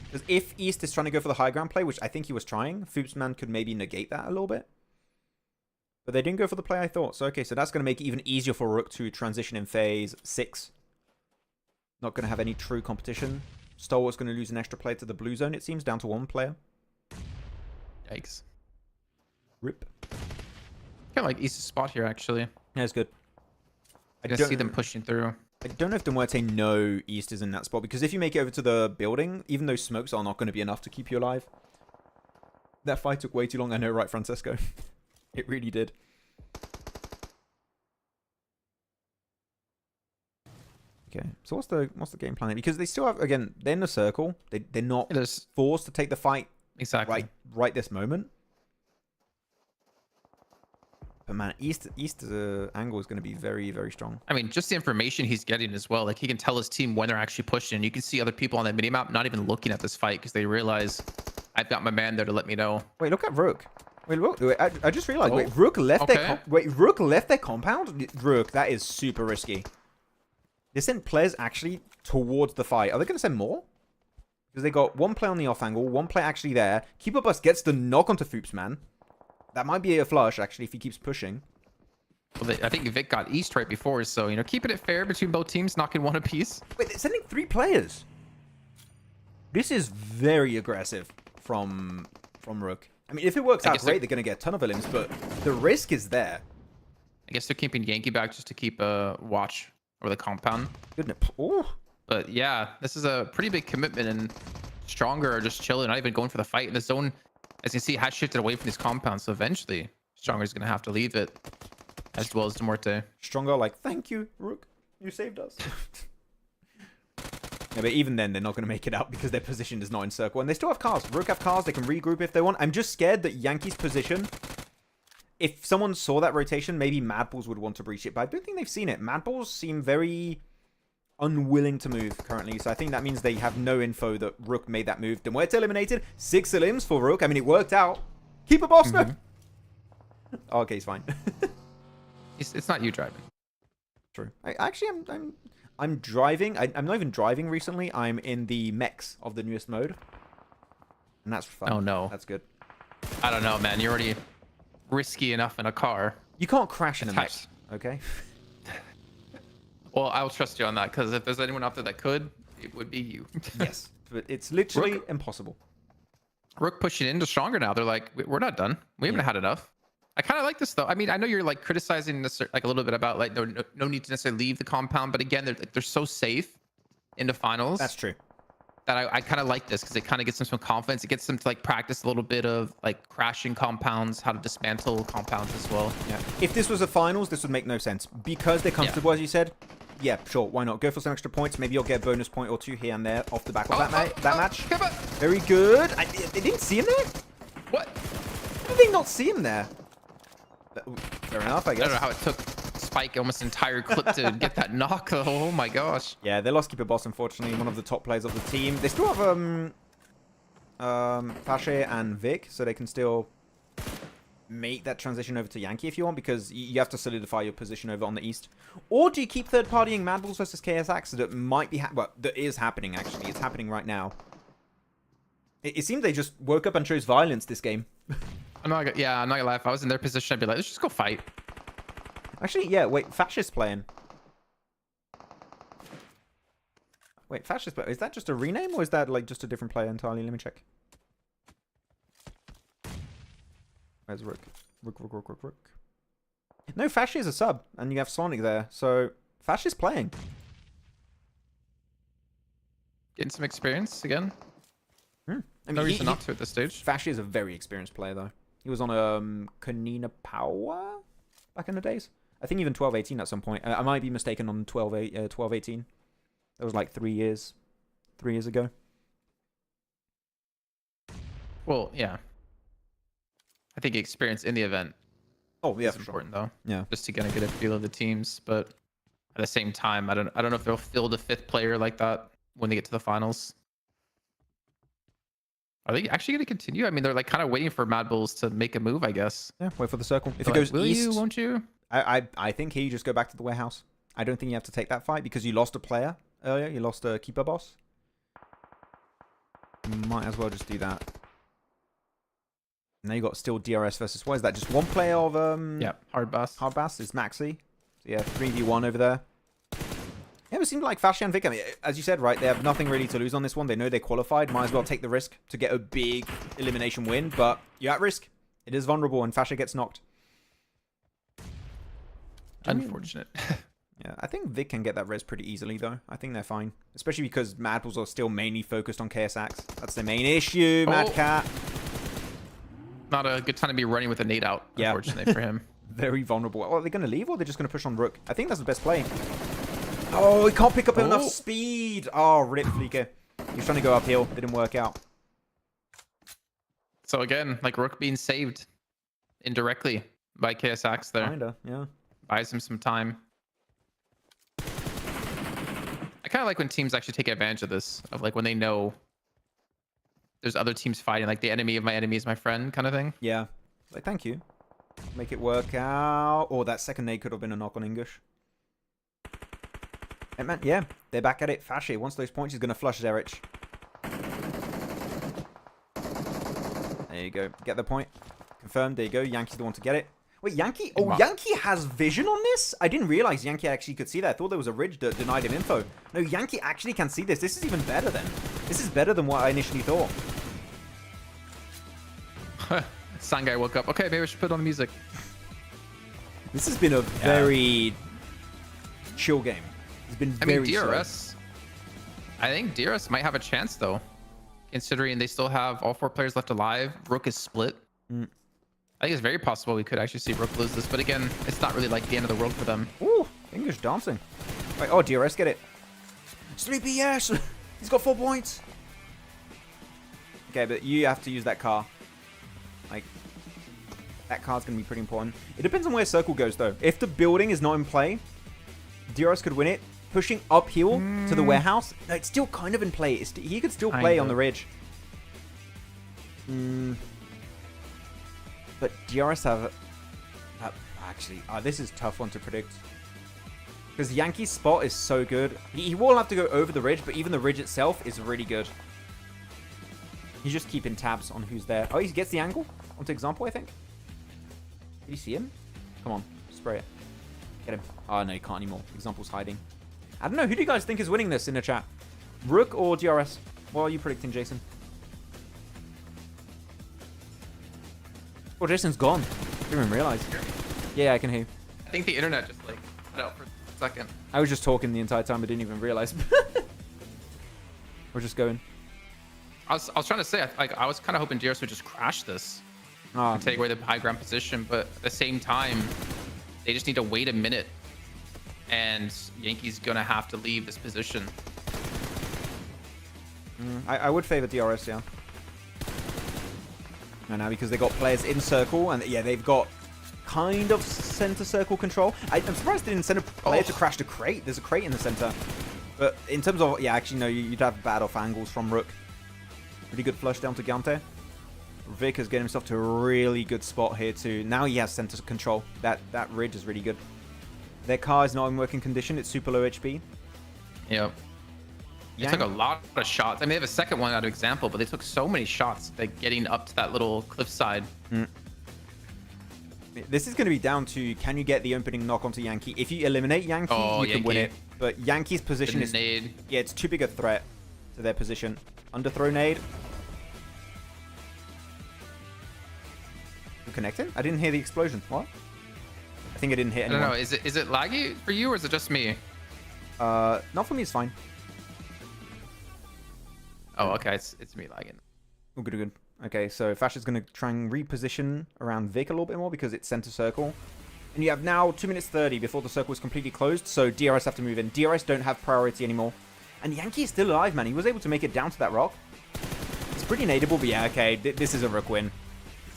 Because if East is trying to go for the high ground play, which I think he was trying, Foopsman could maybe negate that a little bit. But they didn't go for the play I thought. So, okay, so that's going to make it even easier for Rook to transition in phase 6. Not going to have any true competition. Stalwart's going to lose an extra player to the blue zone, it seems, down to 1 player. Yikes. Rip. Kind of like East's spot here, actually. Yeah, it's good. I can see them pushing through. I don't know if Muerte know East is in that spot, because if you make it over to the building, even though smokes are not going to be enough to keep you alive. That fight took way too long. I know, right, Francesco? It really did. Okay, so what's the game plan? Because they still have, again, they're in the circle. They're not forced to take the fight exactly right this moment. But man, East angle is going to be very, very strong. I mean, just the information he's getting as well. Like, he can tell his team when they're actually pushing. You can see other people on that minimap not even looking at this fight because they realize I've got my man there to let me know. Wait, look at Rook. Wait, look. Wait, I just realized. Oh. Wait, Rook left Okay. Rook left their compound? Rook, that is super risky. They sent players actually towards the fight. Are they going to send more? Because they got one player on the off angle, one player actually there. Keeper Bus gets the knock onto Foops, man. That might be a flush, actually, if he keeps pushing. Well, I think Vic got East right before, so, you know, keeping it fair between both teams, knocking one apiece. Wait, they're sending 3 players. This is very aggressive from Rook. I mean, if it works out great, they're going to get a ton of elims, but the risk is there. I guess they're keeping Yankee back just to keep a watch over the compound. Goodness. Oh. But yeah, this is a pretty big commitment, and Stronger are just chilling, not even going for the fight. And the zone, as you can see, has shifted away from these compounds, so eventually Stronger is going to have to leave it, as well as Muerte. Stronger like, thank you, Rook. You saved us. Yeah, but even then, they're not going to make it out because their position is not in circle. And they still have cars. Rook have cars. They can regroup if they want. I'm just scared that Yankee's position, if someone saw that rotation, maybe MadBulls would want to breach it. But I don't think they've seen it. MadBulls seem very unwilling to move currently. So I think that means they have no info that Rook made that move. Muerte eliminated. 6 elims for Rook. I mean, it worked out. Keep a boss. No. Oh, okay, he's fine. It's not you driving. True. I'm driving. I'm not even driving recently. I'm in the mechs of the newest mode. And that's fun. Oh, no. That's good. I don't know, man. You're already risky enough in a car. You can't crash in a mech, okay? Well, I'll trust you on that, because if there's anyone out there that could, it would be you. Yes. But it's literally impossible. Rook pushing into Stronger now. They're like, we're not done. We haven't had enough. I kind of like this, though. I mean, I know you're like criticizing this like a little bit about like no need to necessarily leave the compound, but again, they're so safe in the finals. That's true. That I kind of like this, because it kind of gets them some confidence. It gets them to like practice a little bit of like crashing compounds, how to dismantle compounds as well. Yeah. If this was a finals, this would make no sense because they're comfortable, as you said. Yeah, sure. Why not? Go for some extra points. Maybe you'll get a bonus point or 2 here and there off the back of that match. Very good. They didn't see him there. What? How did they not see him there? Fair enough, I guess. I don't know how it took Spike almost an entire clip to get that knock. Oh my gosh. Yeah, they lost Keeper Boss, unfortunately. One of the top players of the team. They still have Fashe and Vic, so they can still make that transition over to Yankee if you want, because you have to solidify your position over on the east. Or do you keep third-partying MadBulls versus KSX? That might be that is happening, actually. It's happening right now. It seems they just woke up and chose violence this game. I'm not gonna lie. If I was in their position, I'd be like, let's just go fight. Actually, yeah, wait, Fascist's playing. Wait, Fascist, is that just a rename, or is that like just a different player entirely? Let me check. Where's Rook? Rook. No, Fascist is a sub, and you have Sonic there, so Fascist's playing. Getting some experience again. I mean, No reason not to at this stage. Fascist is a very experienced player, though. He was on Kanina Power back in the days. I think even 12-18 at some point. I might be mistaken on 12-18. That was like 3 years ago. Well, yeah. I think experience in the event. Oh yeah, is important though. Yeah, just to kind of get a feel of the teams. But at the same time, I don't know if they'll field a 5th player like that when they get to the finals. Are they actually going to continue? I mean, they're like kind of waiting for MadBulls to make a move, I guess. Yeah, wait for the circle. If They're it goes like, will east, you, won't you? I think here you just go back to the warehouse. I don't think you have to take that fight because you lost a player earlier. You lost a keeper boss. You might as well just do that. Now you got still DRS versus, what is that? Just one player of yeah, Hardbass. Hardbass is Maxi. So yeah, 3v1 over there. Yeah, it seemed like Fascia and Vic, I mean, as you said, right, they have nothing really to lose on this one. They know they qualified. Might as well take the risk to get a big elimination win. But you're at risk. It is vulnerable and Fascia gets knocked. Unfortunate. Yeah, I think Vic can get that res pretty easily, though. I think they're fine. Especially because MadBulls are still mainly focused on KSX. That's their main issue, Mad Cat. Not a good time to be running with a nade out, unfortunately, for him. Very vulnerable. Oh, are they going to leave or are they just going to push on Rook? I think that's the best play. Oh, he can't pick up enough speed. Oh, rip Fleeker. He was trying to go uphill. Didn't work out. So again, like Rook being saved indirectly by KSX there. Kinda, yeah. Buys him some time. I kind of like when teams actually take advantage of this, of like when they know there's other teams fighting, like the enemy of my enemy is my friend kind of thing. Yeah. Like, thank you. Make it work out. Oh, that second nade could have been a knock on English. Hey, man, yeah. They're back at it. Fashy wants those points. He's going to flush Zerich. There you go. Get the point. Confirmed. There you go. Yankee's the one to get it. Wait, Yankee? Oh, Yankee has vision on this? I didn't realize Yankee actually could see that. I thought there was a ridge that denied him info. No, Yankee actually can see this. This is even better then. This is better than what I initially thought. Sun guy woke up. Okay, maybe I should put on the music. This has been a very chill game. It's been very DRS. I think DRS might have a chance though, considering they still have all 4 players left alive. Rook is split. I think it's very possible we could actually see Rook lose this, but again, it's not really like the end of the world for them. Ooh, English dancing. Wait, oh, DRS, get it. Sleepy, yes! He's got 4 points. Okay, but you have to use that car. Like, that car's going to be pretty important. It depends on where circle goes, though. If the building is not in play, DRS could win it. Pushing uphill to the warehouse, no, it's still kind of in play. He could still play on the ridge. But DRS have... actually, this is a tough one to predict. Because Yankee's spot is so good. He will have to go over the ridge, but even the ridge itself is really good. He's just keeping tabs on who's there. Oh, he gets the angle onto example, I think. Did you see him? Come on, spray it. Get him. Oh, no, you can't anymore. Example's hiding. I don't know. Who do you guys think is winning this in the chat? Rook or DRS? What are you predicting, Jason? Oh, Jason's gone. Didn't even realize. Yeah, I can hear you. I think the internet just like cut out for a second. I was just talking the entire time. I didn't even realize. We're just going. I was trying to say, I was kind of hoping DRS would just crash this and take away the high ground position, but at the same time, they just need to wait a minute, and Yankee's gonna have to leave this position. I would favor DRS, yeah. No, now because they got players in circle, and yeah, they've got kind of center circle control. I'm surprised they didn't send a player to crash the crate. There's a crate in the center. But in terms of, yeah, actually, no, you'd have bad off angles from Rook. Pretty good flush down to Gante. Vic has getting himself to a really good spot here too. Now he has center control. That ridge is really good. Their car is not in working condition. It's super low HP. Yep. They took a lot of shots. I mean, they have a second one out of example, but they took so many shots, like getting up to that little cliffside. This is going to be down to, can you get the opening knock onto Yankee? If you eliminate Yankee, you can win it. But Yankee's position is... nade. Yeah, it's too big a threat to their position. Underthrow nade. You connected? I didn't hear the explosion. What? I think I didn't hit anyone. I don't know. Is it laggy for you, or is it just me? Not for me, it's fine. Oh, okay. It's me lagging. Oh, good, good. Okay, so Fash is going to try and reposition around Vic a little bit more because it's center circle. And you have now 2 minutes 30 before the circle is completely closed, so DRS have to move in. DRS don't have priority anymore. And Yankee is still alive, man. He was able to make it down to that rock. It's pretty nadeable, but yeah, okay. This is a Rook win.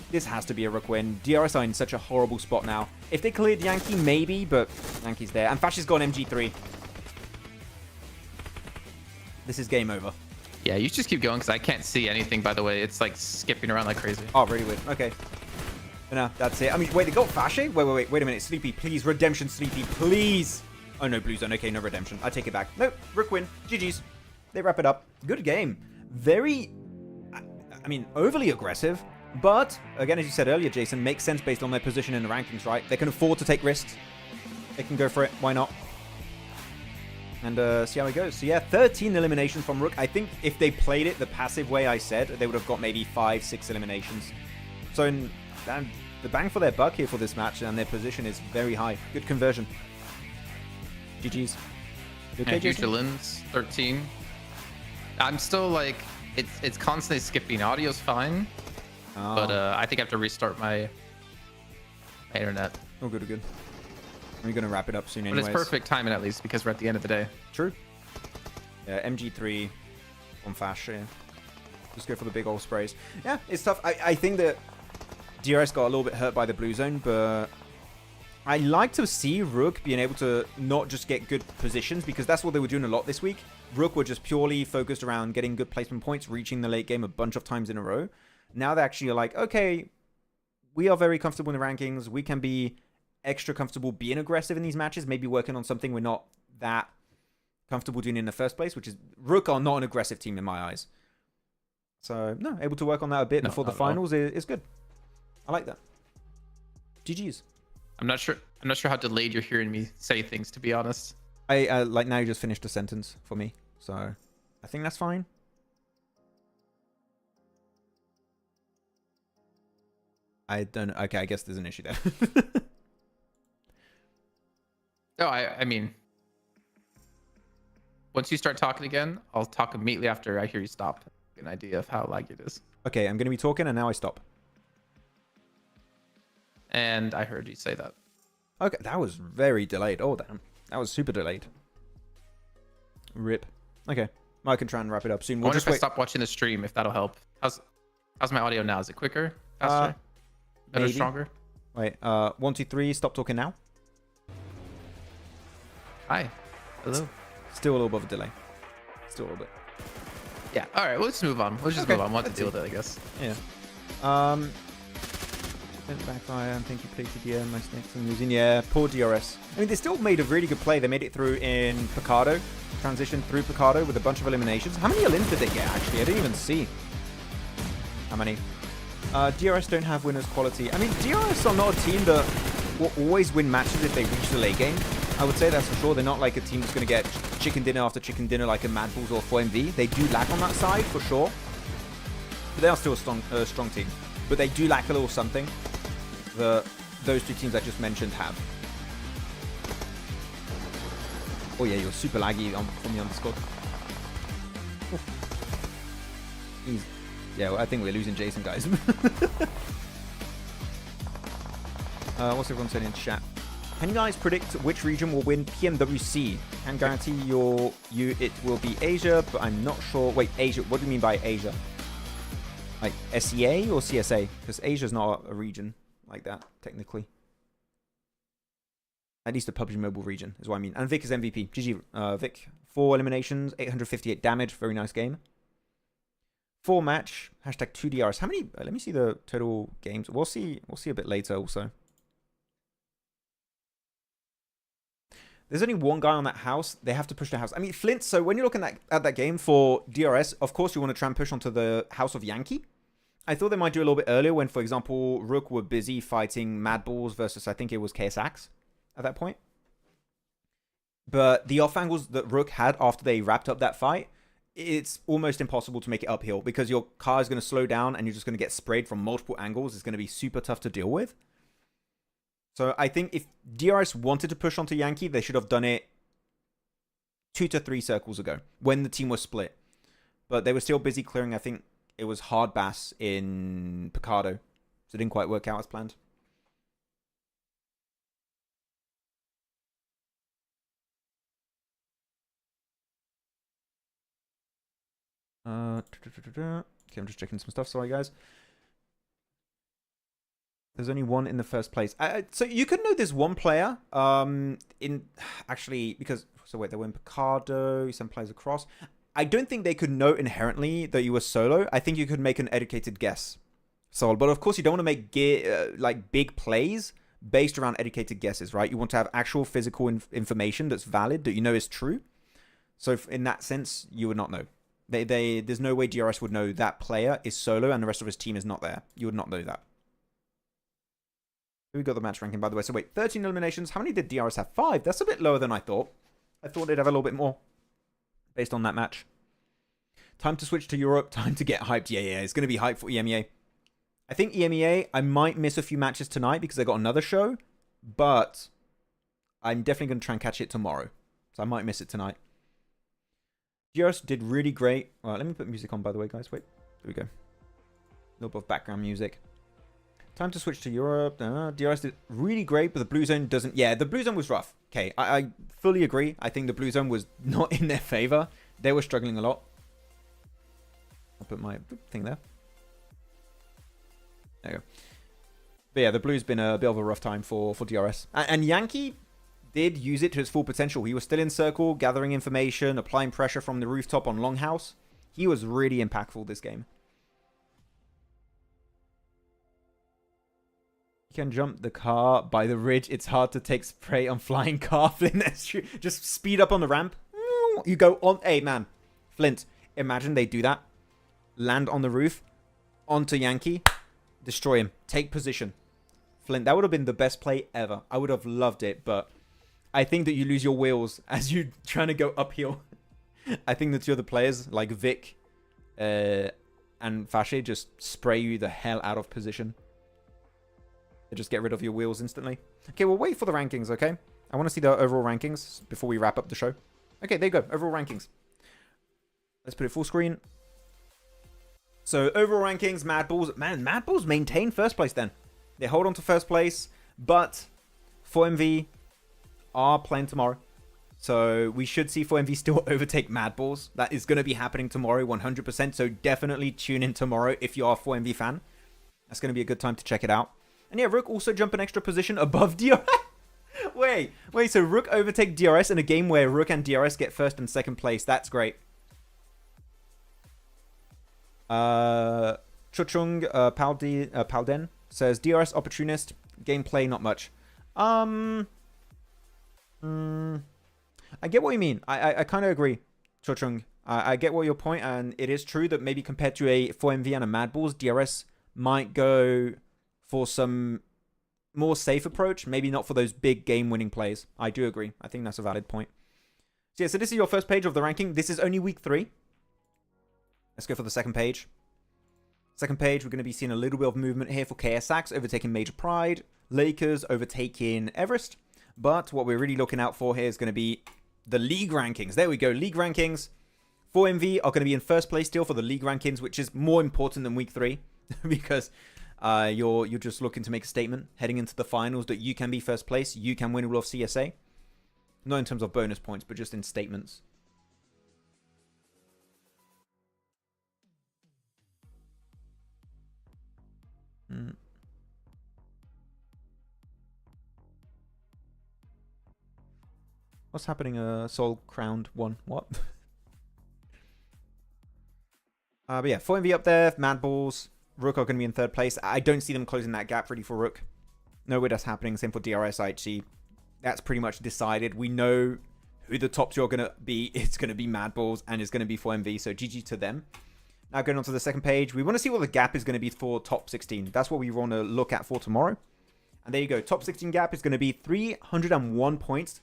This has to be a Rook win. DRS are in such a horrible spot now. If they cleared Yankee, maybe, but Yankee's there. And Fash has got an MG3. This is game over. Yeah, you just keep going because I can't see anything, by the way. It's like skipping around like crazy. Oh, really weird. Okay. No, that's it. I mean, wait, they got Fashe? Wait a minute. Sleepy, please. Redemption, Sleepy, please. Oh, no, Blue Zone. Okay, no redemption. I take it back. Nope, Rook win. GG's. They wrap it up. Good game. Very, I mean, overly aggressive. But, again, as you said earlier, Jason, makes sense based on their position in the rankings, right? They can afford to take risks. They can go for it. Why not? And see how it goes. So yeah, 13 eliminations from Rook. I think if they played it the passive way I said, they would have got maybe 5-6 eliminations. So the bang for their buck here for this match, and their position is very high. Good conversion. GG's. Okay, Jason? 13. I'm still like, it's constantly skipping. Audio's fine, but I think I have to restart my internet. Oh, good, good. We're going to wrap it up soon anyways. But it's perfect timing at least because we're at the end of the day. True. Yeah, MG3 on Fash. Yeah. Just go for the big old sprays. Yeah, it's tough. I think that DRS got a little bit hurt by the blue zone, but I like to see Rook being able to not just get good positions because that's what they were doing a lot this week. Rook were just purely focused around getting good placement points, reaching the late game a bunch of times in a row. Now they actually are like, okay, we are very comfortable in the rankings. We can be extra comfortable being aggressive in these matches, maybe working on something we're not that comfortable doing in the first place, which is Rook are not an aggressive team in my eyes. So, no, able to work on that a bit before the finals is good. I like that. GG's. I'm not sure how delayed you're hearing me say things, to be honest. I like now you just finished a sentence for me, so I think that's fine. I don't know. Okay, I guess there's an issue there. No, I mean, once you start talking again, I'll talk immediately after I hear you stop. An idea of how laggy it is. Okay, I'm going to be talking and now I stop. And I heard you say that. Okay, that was very delayed. Oh, damn. That was super delayed. Rip. Okay, I can try and wrap it up soon. I We'll wonder just if I wait. stop watching the stream, if that'll help. How's my audio now? Is it quicker? Faster? Better? Maybe. Stronger? Wait, 1, 2, 3, stop talking now. Hi. Hello. Still a little bit of a delay. Still a little bit. Yeah. All right. Well, let's move on. Let's just move on. We'll have to deal with it, I guess. Yeah. Backfire. Thank you, played TDM. My snakes and losing. Yeah, poor DRS. I mean, they still made a really good play. They made it through in Picardo. Transitioned through Picardo with a bunch of eliminations. How many elims did they get, actually? I didn't even see. How many? DRS don't have winners quality. I mean, DRS are not a team that will always win matches if they reach the late game. I would say that's for sure. They're not like a team that's going to get chicken dinner after chicken dinner like a MadBulls or 4MV. They do lack on that side, for sure. But they are still a strong team. But they do lack a little something that those two teams I just mentioned have. Oh yeah, you're super laggy from the underscore. Easy. Yeah, well, I think we're losing Jason, guys. What's everyone saying in chat? Can you guys predict which region will win PMWC? Can guarantee you it will be Asia, but I'm not sure. Wait, Asia. What do you mean by Asia? Like SEA or CSA? Because Asia's not a region like that, technically. At least a PUBG Mobile region is what I mean. And Vic is MVP. GG, Vic. 4 eliminations, 858 damage. Very nice game. 4 match. Hashtag 2DRs. How many? Let me see the total games. We'll see a bit later also. There's only one guy on that house. They have to push the house. I mean, Flint, so when you're looking at that game for DRS, of course you want to try and push onto the house of Yankee. I thought they might do a little bit earlier when, for example, Rook were busy fighting MadBulls versus, I think it was KSAX at that point. But the off angles that Rook had after they wrapped up that fight, it's almost impossible to make it uphill because your car is going to slow down and you're just going to get sprayed from multiple angles. It's going to be super tough to deal with. So I think if DRS wanted to push onto Yankee, they should have done it 2 to 3 circles ago when the team was split. But they were still busy clearing, I think it was Hardbass in Picardo. So it didn't quite work out as planned. Okay, I'm just checking some stuff. Sorry, guys. There's only one in the first place. So you could know there's one player actually, because, so wait, they were in Picardo, some players across. I don't think they could know inherently that you were solo. I think you could make an educated guess. So, but of course you don't want to make like big plays based around educated guesses, right? You want to have actual physical information that's valid, that you know is true. So in that sense, you would not know. There's no way DRS would know that player is solo and the rest of his team is not there. You would not know that. We got the match ranking, by the way. So wait, 13 eliminations. How many did DRS have? 5. That's a bit lower than I thought. I thought they'd have a little bit more based on that match. Time to switch to Europe. Time to get hyped. Yeah. It's going to be hyped for EMEA. I think EMEA, I might miss a few matches tonight because I got another show. But I'm definitely going to try and catch it tomorrow. So I might miss it tonight. DRS did really great. Well, let me put music on, by the way, guys. Wait. There we go. A little bit of background music. Time to switch to Europe. DRS did really great, but the Blue Zone doesn't... Yeah, the Blue Zone was rough. Okay, I fully agree. I think the Blue Zone was not in their favor. They were struggling a lot. I'll put my thing there. There you go. But yeah, the Blue's been a bit of a rough time for DRS. And Yankee, did use it to its full potential. He was still in circle, gathering information, applying pressure from the rooftop on Longhouse. He was really impactful this game. You can jump the car by the ridge. It's hard to take spray on flying car. Flint, that's true. Just speed up on the ramp. You go on. Hey, man. Flint, imagine they do that. Land on the roof. Onto Yankee. Destroy him. Take position. Flint, that would have been the best play ever. I would have loved it, but I think that you lose your wheels as you're trying to go uphill. I think the two other players, like Vic and Fashe, just spray you the hell out of position. They just get rid of your wheels instantly. Okay, we'll wait for the rankings, okay? I want to see the overall rankings before we wrap up the show. Okay, there you go. Overall rankings. Let's put it full screen. So, overall rankings, MadBulls. Man, MadBulls maintain first place then. They hold on to first place, but 4MV are playing tomorrow. So, we should see 4MV still overtake MadBulls. That is going to be happening tomorrow, 100%. So, definitely tune in tomorrow if you are a 4MV fan. That's going to be a good time to check it out. And yeah, Rook also jump an extra position above DRS. wait, so Rook overtake DRS in a game where Rook and DRS get first and second place. That's great. Chuchung Palden says DRS opportunist, gameplay not much. I get what you mean. I kind of agree, Chuchung. I get what your point, and it is true that maybe compared to a 4MV and a MadBulls, DRS might go for some more safe approach, maybe not for those big game-winning plays. I do agree. I think that's a valid point. So yeah, so this is your first page of the ranking. This is only week 3. Let's go for the second page. Second page, we're going to be seeing a little bit of movement here for KSAX, overtaking Major Pride, Lakers overtaking Everest. But what we're really looking out for here is going to be the league rankings. There we go, league rankings. 4MV are going to be in first place still for the league rankings, which is more important than week 3 because you're just looking to make a statement heading into the finals that you can be first place, you can win all of CSA. Not in terms of bonus points, but just in statements. What's happening? Soul Crowned 1. What? But yeah, 4MV up there, MadBulls. Rook are going to be in third place. I don't see them closing that gap really for Rook. No way that's happening. Same for DRS, IHC. That's pretty much decided. We know who the top two are going to be. It's going to be MadBulls and it's going to be 4MV. So GG to them. Now going on to the second page. We want to see what the gap is going to be for top 16. That's what we want to look at for tomorrow. And there you go. Top 16 gap is going to be 301 points.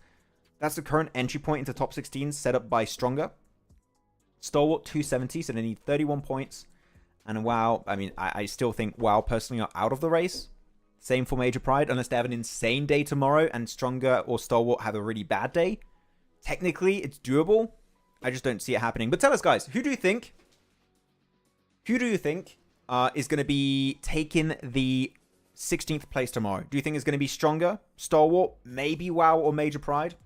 That's the current entry point into top 16 set up by Stronger. Stalwart 270, so they need 31 points. And WAOW, I mean, I still think WAOW personally are out of the race. Same for Major Pride, unless they have an insane day tomorrow and Stronger or Stalwart have a really bad day. Technically, it's doable. I just don't see it happening. But tell us, guys, who do you think is going to be taking the 16th place tomorrow? Do you think it's going to be Stronger, Stalwart, maybe WAOW or Major Pride?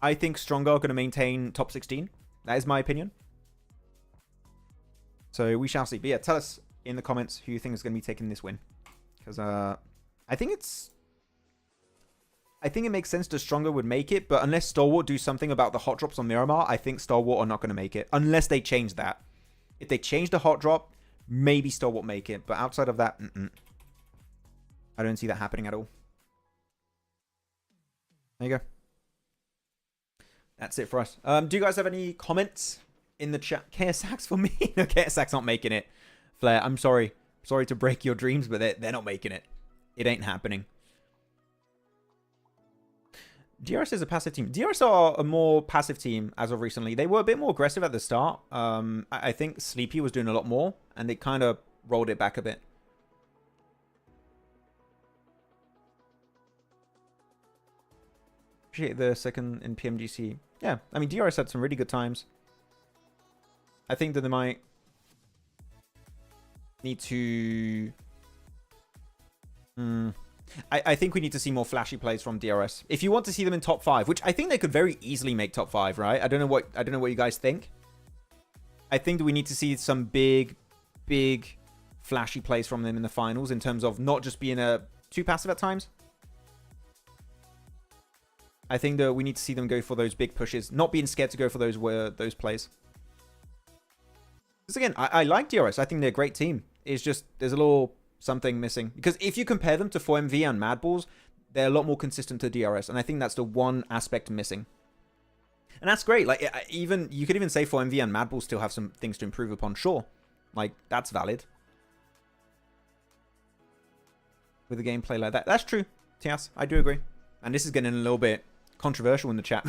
I think Stronger are going to maintain top 16. That is my opinion. So we shall see. But yeah, tell us in the comments who you think is going to be taking this win. Because I think it makes sense that Stronger would make it. But unless Stalwart do something about the hot drops on Miramar, I think Stalwart are not going to make it. Unless they change that. If they change the hot drop, maybe Stalwart make it. But outside of that, I don't see that happening at all. There you go. That's it for us. Do you guys have any comments in the chat? KSAX for me? No, KSAX not making it. Flair, I'm sorry. Sorry to break your dreams, but they're not making it. It ain't happening. DRS is a passive team. DRS are a more passive team as of recently. They were a bit more aggressive at the start. I think Sleepy was doing a lot more, and they kind of rolled it back a bit. Appreciate the second in PMGC. Yeah, I mean, DRS had some really good times. I think that they might need to... I think we need to see more flashy plays from DRS. If you want to see them in top 5, which I think they could very easily make top 5, right? I don't know what you guys think. I think that we need to see some big flashy plays from them in the finals in terms of not just being too passive at times. I think that we need to see them go for those big pushes, not being scared to go for those plays. Because again, I like DRS. I think they're a great team. It's just there's a little something missing. Because if you compare them to 4MV and MadBulls, they're a lot more consistent to DRS, and I think that's the one aspect missing. And that's great. Like even you could even say 4MV and MadBulls still have some things to improve upon. Sure, like that's valid. With a gameplay like that, that's true. Tias, I do agree. And this is getting a little bit controversial in the chat,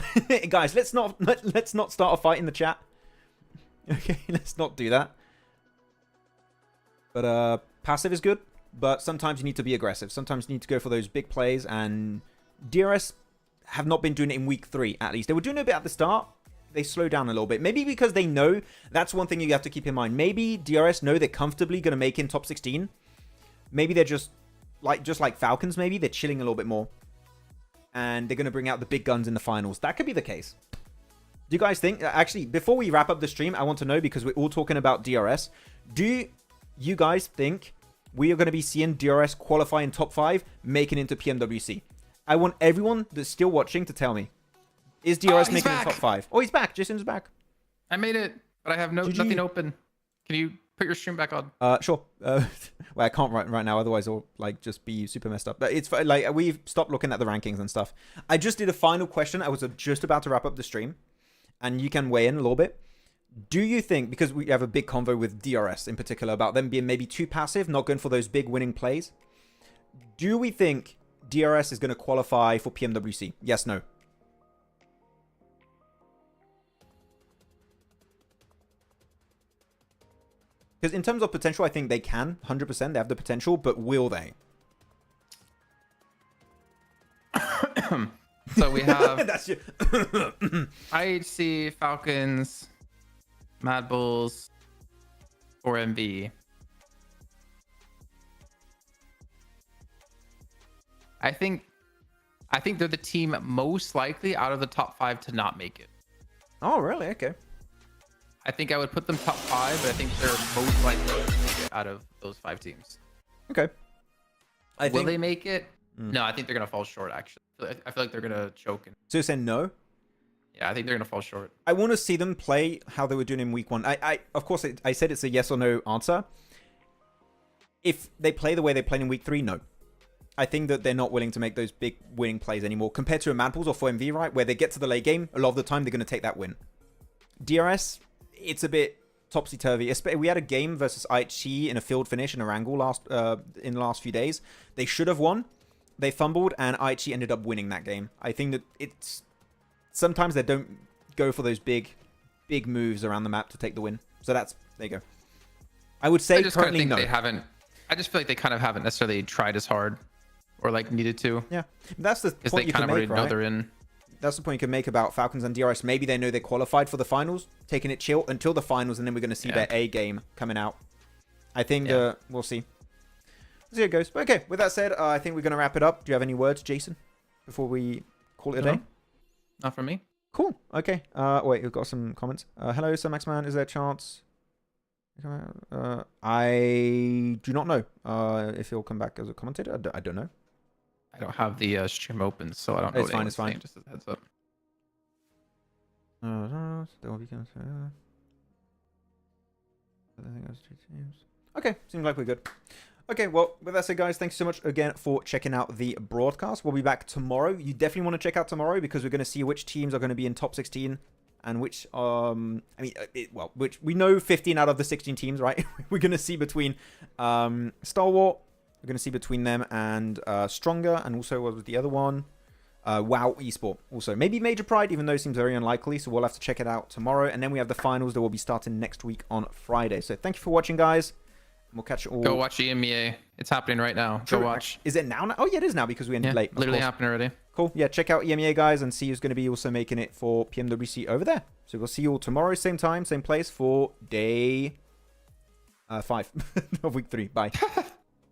guys. Let's not start a fight in the chat. Okay, let's not do that. But passive is good, but sometimes you need to be aggressive. Sometimes you need to go for those big plays, and DRS have not been doing it in week 3, at least. They were doing it a bit at the start. They slowed down a little bit. Maybe because they know, that's one thing you have to keep in mind. Maybe DRS know they're comfortably going to make in top 16. Maybe they're just like Falcons, maybe. They're chilling a little bit more. And they're going to bring out the big guns in the finals. That could be the case. Do you guys think... Actually, before we wrap up the stream, I want to know, because we're all talking about DRS. Do you guys think we are going to be seeing DRS qualify in top 5, making into PMWC? I want everyone that's still watching to tell me. Is DRS making it in top 5? Oh, he's back. Jason's back. I made it, but I have nothing open. Can you put your stream back on? Sure. Well, I can't right now, otherwise it'll like just be super messed up. But it's like we've stopped looking at the rankings and stuff. I just did a final question. I was just about to wrap up the stream, and you can weigh in a little bit. Do you think, because we have a big convo with DRS in particular about them being maybe too passive, not going for those big winning plays, do we think DRS is going to qualify for PMWC? Yes, no. Because in terms of potential, I think they can, 100%. They have the potential, but will they? So we have That's your IHC, Falcons, MadBulls, 4MV. I think they're the team most likely out of the top 5 to not make it. Oh, really? Okay. I think I would put them top 5, but I think they're most likely to make it out of those 5 teams. Okay. Will they make it? No, I think they're going to fall short, actually. I feel like they're going to choke. So you're saying no? Yeah, I think they're going to fall short. I want to see them play how they were doing in week 1. Of course, I said it's a yes or no answer. If they play the way they played in week 3, no. I think that they're not willing to make those big winning plays anymore. Compared to a MadBulls or 4MV, right? Where they get to the late game, a lot of the time they're going to take that win. DRS, it's a bit topsy-turvy. We had a game versus IHC in a field finish in Erangel in the last few days. They should have won. They fumbled, and IHC ended up winning that game. I think that it's... Sometimes they don't go for those big moves around the map to take the win. So that's... There you go. I would say currently no. They haven't... I just feel like they kind of haven't necessarily tried as hard or like needed to. Yeah. That's the point you can make, right? They're in. That's the point you can make about Falcons and DRS. Maybe they know they qualified for the finals, taking it chill until the finals, and then we're going to see their A game coming out. I think we'll see. We'll see how it goes. But okay, with that said, I think we're going to wrap it up. Do you have any words, Jason, before we call it a day? Not from me. Cool. Okay. Wait, we've got some comments. Hello, Sir Maxman. Is there a chance? I do not know if he'll come back as a commentator. I don't know. I don't have the stream open, so I don't know. It's fine. It's fine. Just a heads up. Okay, seems like we're good. Okay, well, with that said, guys, thanks so much again for checking out the broadcast. We'll be back tomorrow. You definitely want to check out tomorrow because we're going to see which teams are going to be in top 16 and which, which we know 15 out of the 16 teams, right? We're going to see between Stalwart. We're going to see between them and Stronger, and also what was the other one? WAOW Esports. Also, maybe Major Pride, even though it seems very unlikely. So we'll have to check it out tomorrow. And then we have the finals that will be starting next week on Friday. So thank you for watching, guys. And we'll catch you all. Go watch EMEA. It's happening right now. True. Go watch. Is it now? Oh, yeah, it is now because we ended late. Literally happening already. Cool. Yeah, check out EMEA, guys, and see who's going to be also making it for PMWC over there. So we'll see you all tomorrow, same time, same place for day 5 of week 3. Bye.